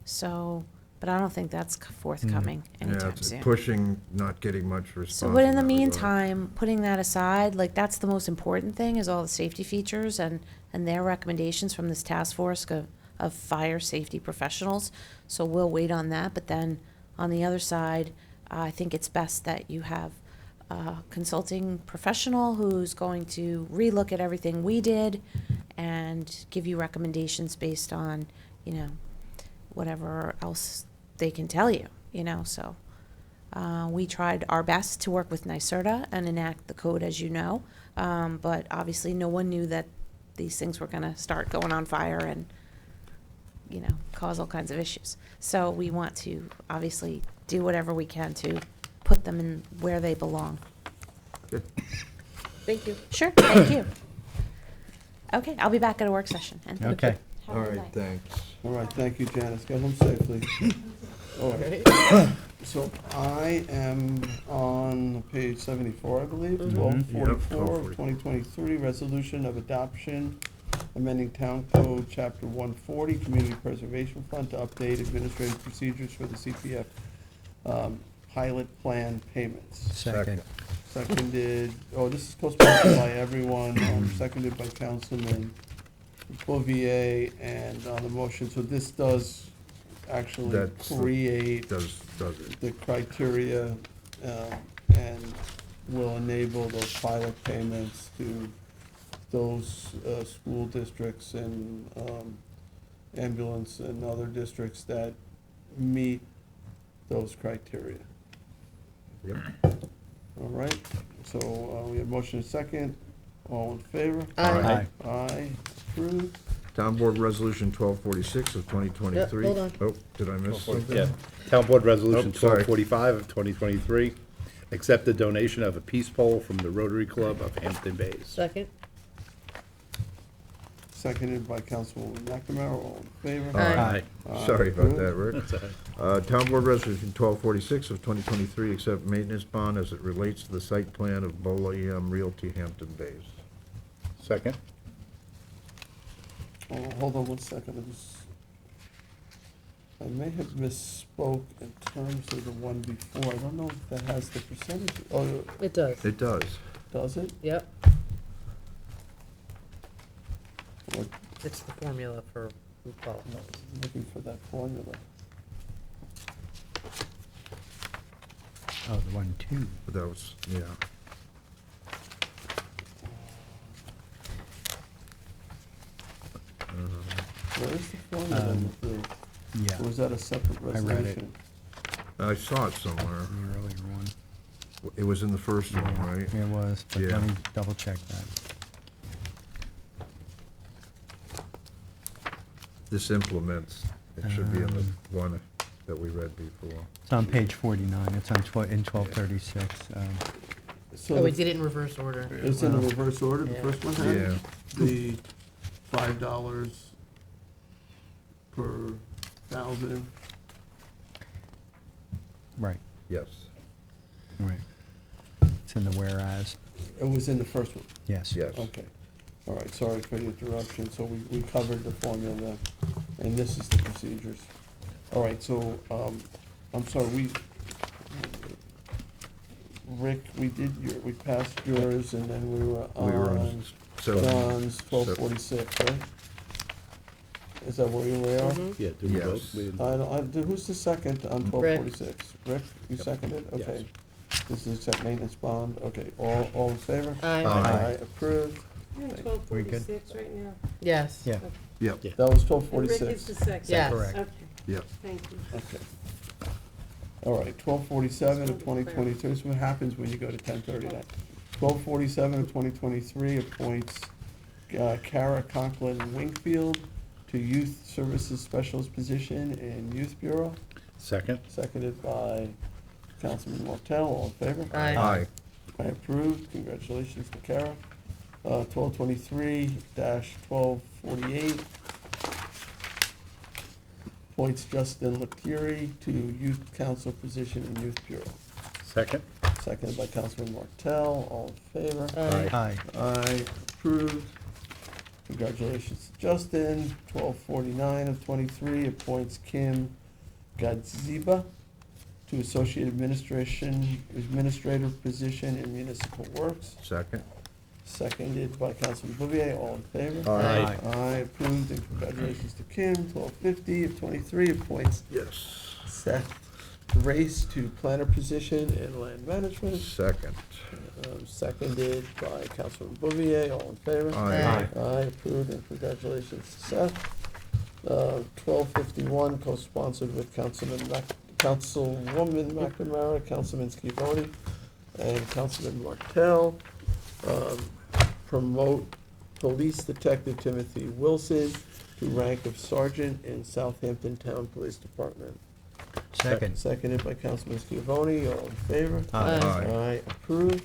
So, but I don't think that's forthcoming Yeah, anytime it's soon. pushing, not getting much response. So, but in the that regard. meantime, putting that aside, like, that's the most important thing, is all the safety features and their recommendations from this task force of fire safety professionals. So we'll wait on that, but then on the other side, I think it's best that you have a consulting professional who's going to relook at everything we did and give you recommendations based on, you know, whatever else they can tell you, you know, so. We tried our best to work with NYSERDA and enact the code, as you know, but obviously no one knew that these things were gonna start going on fire and, you know, cause all kinds of issues. So we want to obviously do whatever we can to put them in where they belong. Thank you. Sure, thank you. Okay, I'll be back at a work session. And thank Okay. you. Have a All good right, night. thanks. All right, thank you, Janice. Get home safely. All right. So I am on page 74, I believe, 1244 of 2023, resolution of adoption, amending Town Code, Chapter 140, Community Preservation Fund to update administrative procedures for the CPF pilot plan payments. Second. Seconded, this is co-sponsored by everyone, seconded by Councilman Bouvier, and on the motion, so this does actually That's the- create Does it? the criteria, and will enable those pilot payments to those school districts and ambulance and other districts that meet those criteria. Yep. All right, so we have motion and second. All in favor? Aye. Aye, approved. Town Board Resolution 1246 of 2023. Hold on. Oh, did I miss something? Yeah. Town Board Resolution Oh, sorry. 1245 of 2023, accept the donation of a peace pole from the Rotary Club of Hampton Bays. Second. Seconded by Councilwoman McNamara, all in favor? Aye. Sorry about that, approved. Rick. That's all right. Town Board Resolution 1246 of 2023, accept maintenance bond as it relates to the site plan of Bola EM Realty Hampton Bays. Second. Oh, hold on one second, I may have misspoke in terms of the one before, I don't know if that has the percentage, It does. It does. does it? Yep. Or It's the formula for RuPaul. looking for that formula. Oh, the 1-2. But that was, yeah. Where is the formula with the, Yeah. or was that a separate I read it. resolution? I saw it somewhere. The earlier one. It was in the first one, Yeah, right? It was, but Yeah. let me double check that. This implements, it should be in the one that we read before. It's on page 49, it's on in 1236. So Oh, we the- did it in reverse order. It's in the reverse order, the Yeah. first one had Yeah. the $5 per thousand. Right, Yes. right. It's in the whereas, It was in the first one? yes. Yes. Okay. All right, sorry for the interruption. So we covered the formula, and this is the procedures. All right, so, I'm sorry, Rick, we passed yours, and then we were We were on on seven- John's 1246, right? Is that where you were? Yeah, do we Yes. vote? We didn't- Who's the second on 1246? Rick, you seconded? Yes. Okay. This is accept maintenance bond, okay, all in favor? Aye. Aye. Approved. We good? right now. Yes. Yeah. Yep, That was 1246. second. Yes. Correct. Okay, yep. thank you. Okay. All right, 1247 of 2023, this is what happens when you go to 1039. 1247 of 2023 appoints Kara Conklin Wingfield to Youth Services Specialist position in Youth Bureau. Second. Seconded by Councilman Martell, all in favor? Aye. Aye. I approve, congratulations to Kara. 1223-1248 appoints Justin Lettieri to Youth Council position in Youth Bureau. Second. Seconded by Councilman Martell, all in favor? Aye. Aye, approved. Congratulations to Justin. 1249 of 23 appoints Kim Gadziba to Associate Administrator position in Municipal Works. Second. Seconded by Councilman Bouvier, all in favor? Aye. Aye, approved, and congratulations to Kim. 1250 of 23 appoints Yes. Seth Race to Planner position in Land Management. Second. Seconded by Councilman Bouvier, all in favor? Aye. Aye, approved, and congratulations to Seth. 1251, co-sponsored with Councilwoman McNamara, Councilman Scavone, and Councilman Martell. Promote Police Detective Timothy Wilson to rank of Sergeant in Southampton Town Police Department. Second. Seconded by Councilman Scavone, all in favor? Aye. Aye, approved.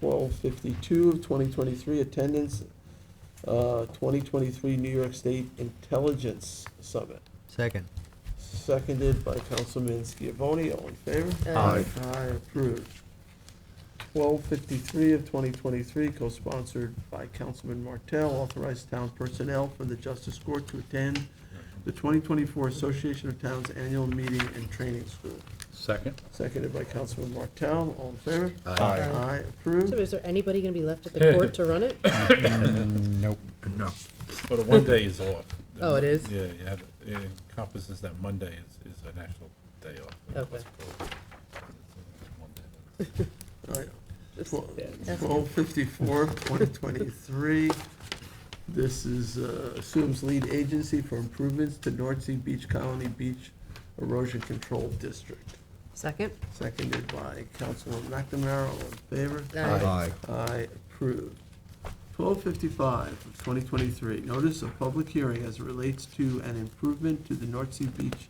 1252 of 2023, attendance, 2023 New York State Intelligence Summit. Second. Seconded by Councilman Scavone, all in favor? Aye. Aye, approved. 1253 of 2023, co-sponsored by Councilman Martell, authorized town personnel for the Justice Court to attend the 2024 Association of Towns Annual Meeting and Training School. Second. Seconded by Councilman Martell, all in favor? Aye. Aye, approved. So is there anybody gonna be left at the court to run it? Nope. No. But a one day is off. Oh, it is? Yeah, you have, it encompasses that Monday is a national day off. Okay. All right. Just- 1254, 2023. This is, assumes lead agency for improvements to North Sea Beach Colony Beach Erosion Control District. Second? Seconded by Councilman McNamara, all in favor? Aye. Aye, approved. 1255 of 2023, notice of public hearing as it relates to an improvement to the North Sea Beach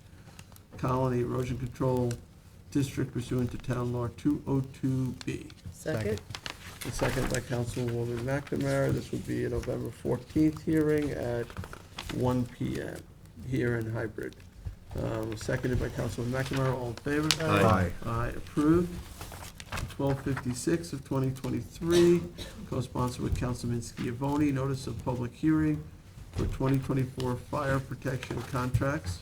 Colony Erosion Control District pursuant to Town Law 202B. Second? And seconded by Councilwoman McNamara. This would be a November 14th hearing at 1 PM here in hybrid. Seconded by Councilman McNamara, all in favor? Aye. Aye, approved. 1256 of 2023, co-sponsored with Councilman Scavone, notice of public hearing for 2024 fire protection contracts.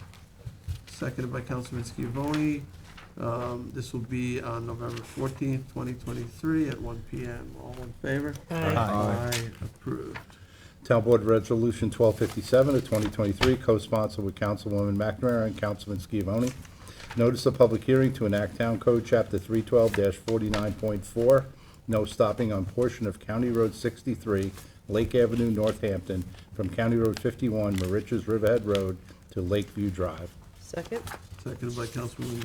Seconded by Councilman Scavone. This will be on November 14th, 2023 at 1 PM. All in favor? Aye. Aye, approved. Town Board Resolution 1257 of 2023, co-sponsored with Councilwoman McNamara and Councilman Scavone. Notice of public hearing to enact Town Code Chapter 312-49.4, no stopping on portion of County Road 63, Lake Avenue, Northampton, from County Road 51, Moriches Riverhead Road, to Lakeview Drive. Second? Seconded by Councilman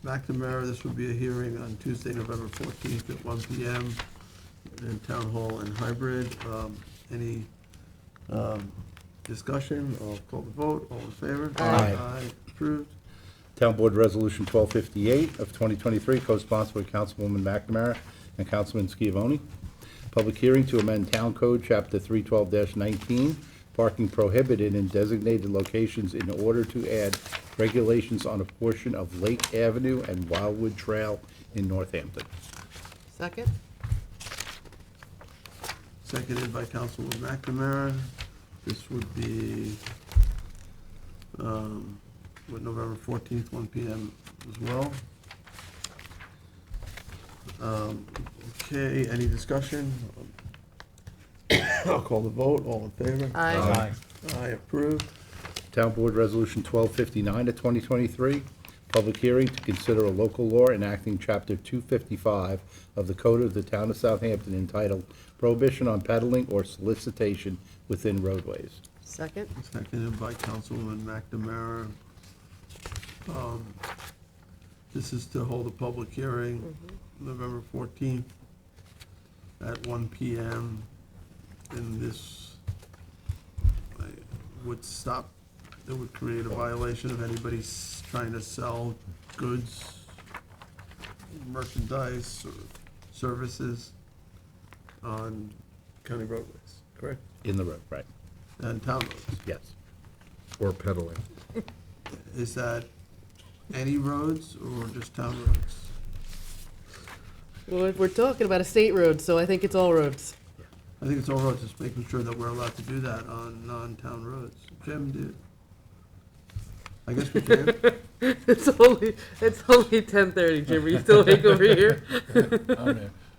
McNamara. This will be a hearing on Tuesday, November 14th at 1 PM in Town Hall and hybrid. Any discussion? I'll call the vote. All in favor? Aye. Aye, approved. Town Board Resolution 1258 of 2023, co-sponsored with Councilwoman McNamara and Councilman Scavone. Public hearing to amend Town Code Chapter 312-19, parking prohibited in designated locations in order to add regulations on a portion of Lake Avenue and Wildwood Trail in Northampton. Second? Seconded by Councilwoman McNamara. This would be, November 14th, 1 PM as well. Okay, any discussion? I'll call the vote. All in favor? Aye. Aye, approved. Town Board Resolution 1259 of 2023, public hearing to consider a local law enacting Chapter 255 of the Code of the Town of Southampton entitled Prohibition on Peddling or Solicitation Within Roadways. Second? Seconded by Councilwoman McNamara. This is to hold a public hearing, November 14th at 1 PM. And this would stop, it would create a violation of anybody trying to sell goods, merchandise, or services on county roadways, correct? In the road, right, And town roads. yes. Or peddling. Is that any roads or just town roads? Well, we're talking about a state road, so I think it's all roads. I think it's all roads, just making sure that we're allowed to do that on non-town roads. Jim, did, I guess we can. It's only 10:30, Jim. Are you still awake over here?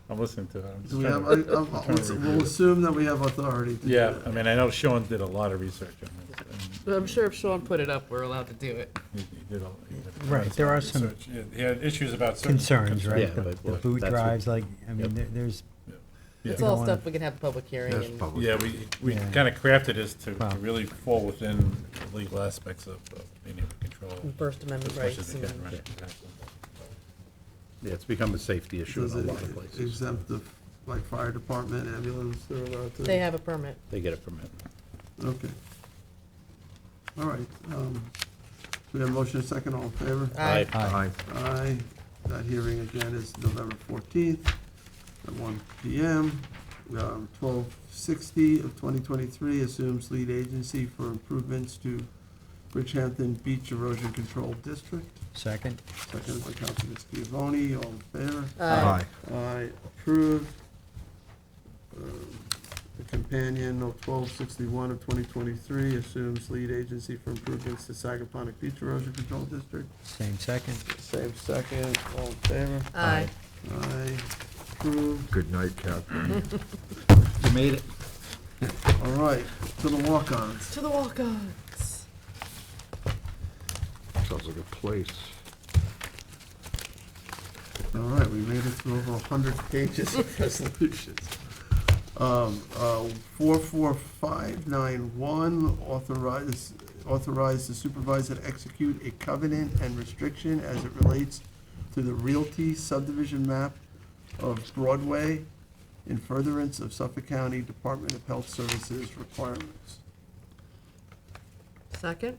I'm listening to it. I'm just Do we trying have, to- I'm trying to we'll review it. assume that we have authority to do Yeah, that. I mean, I know Sean did a lot of research on this. and I'm sure if Sean put it up, we're allowed to do it. he did Right, there are some research. He had issues about certain Concerns, right? Yeah, The but the look, boot that's what- drives, like, I mean, Yep. there's. Yeah. It's you all don't stuff wanna- we can have a public hearing Yes, and. public. Yeah, we Yeah. kind of crafted this to Wow. really fall within the legal aspects of being able to control. First Amendment as much as rights they can, and- right, exactly. Yeah, it's become a safety issue Does in it a lot of places. exempt the, like, fire department, ambulance, they're allowed to? They have a permit. They get a permit. Okay. All right, we have a motion and a second, all in favor? Aye. Aye. Aye. That hearing again is November 14th at 1 PM. 1260 of 2023 assumes lead agency for improvements to Bridgehampton Beach Erosion Control District. Second. Seconded by Councilman Schiavone, all in favor? Aye. Aye, approved. The companion of 1261 of 2023 assumes lead agency for improvements to Sagaponack Beach Erosion Control District. Same second. Same second, all in favor? Aye. Aye, approved. Good night, Captain. You made it. All right, to the walk-ons. To the walk-ons. Sounds like a place. All right, we made it through over 100 pages of resolutions. 44591, authorize the supervisor to execute a covenant and restriction as it relates to the Realty subdivision map of Broadway in furtherance of Suffolk County Department of Health Services requirements. Second?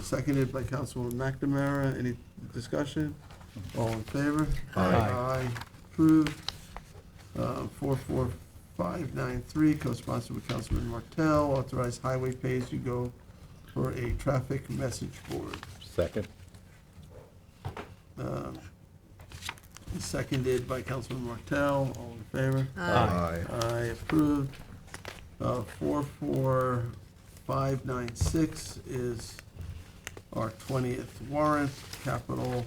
Seconded by Councilwoman McNamara. Any discussion? All in favor? Aye. Aye. Approved. 44593, co-sponsored with Councilman Martell, authorize highway pay-as-you-go for a traffic message board. Second. Seconded by Councilman Martell. All in favor? Aye. Aye, approved. 44596 is our 20th warrant, capital,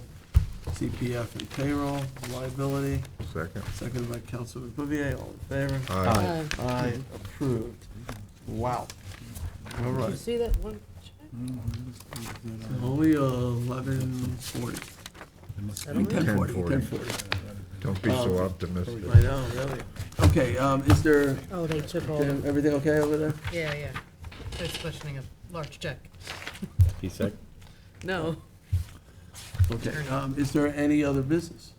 CPF and payroll liability. Second. Seconded by Councilman Bouvier, all in favor? Aye. Aye, approved. Wow. All Did you right, see that one? only 11:40. I don't know. 10:40, 10:40. 10:40. Don't be so optimistic. I know, really. Okay, is there, Oh, they took all. Jim, everything okay over there? Yeah, yeah. There's questioning a large check. He said. No. Okay, is there any other business?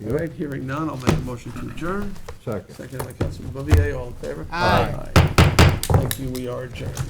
All right, hearing none, I'll make a motion to adjourn. Second. Seconded by Councilman Bouvier, all in favor? Aye. Thank you, we are adjourned.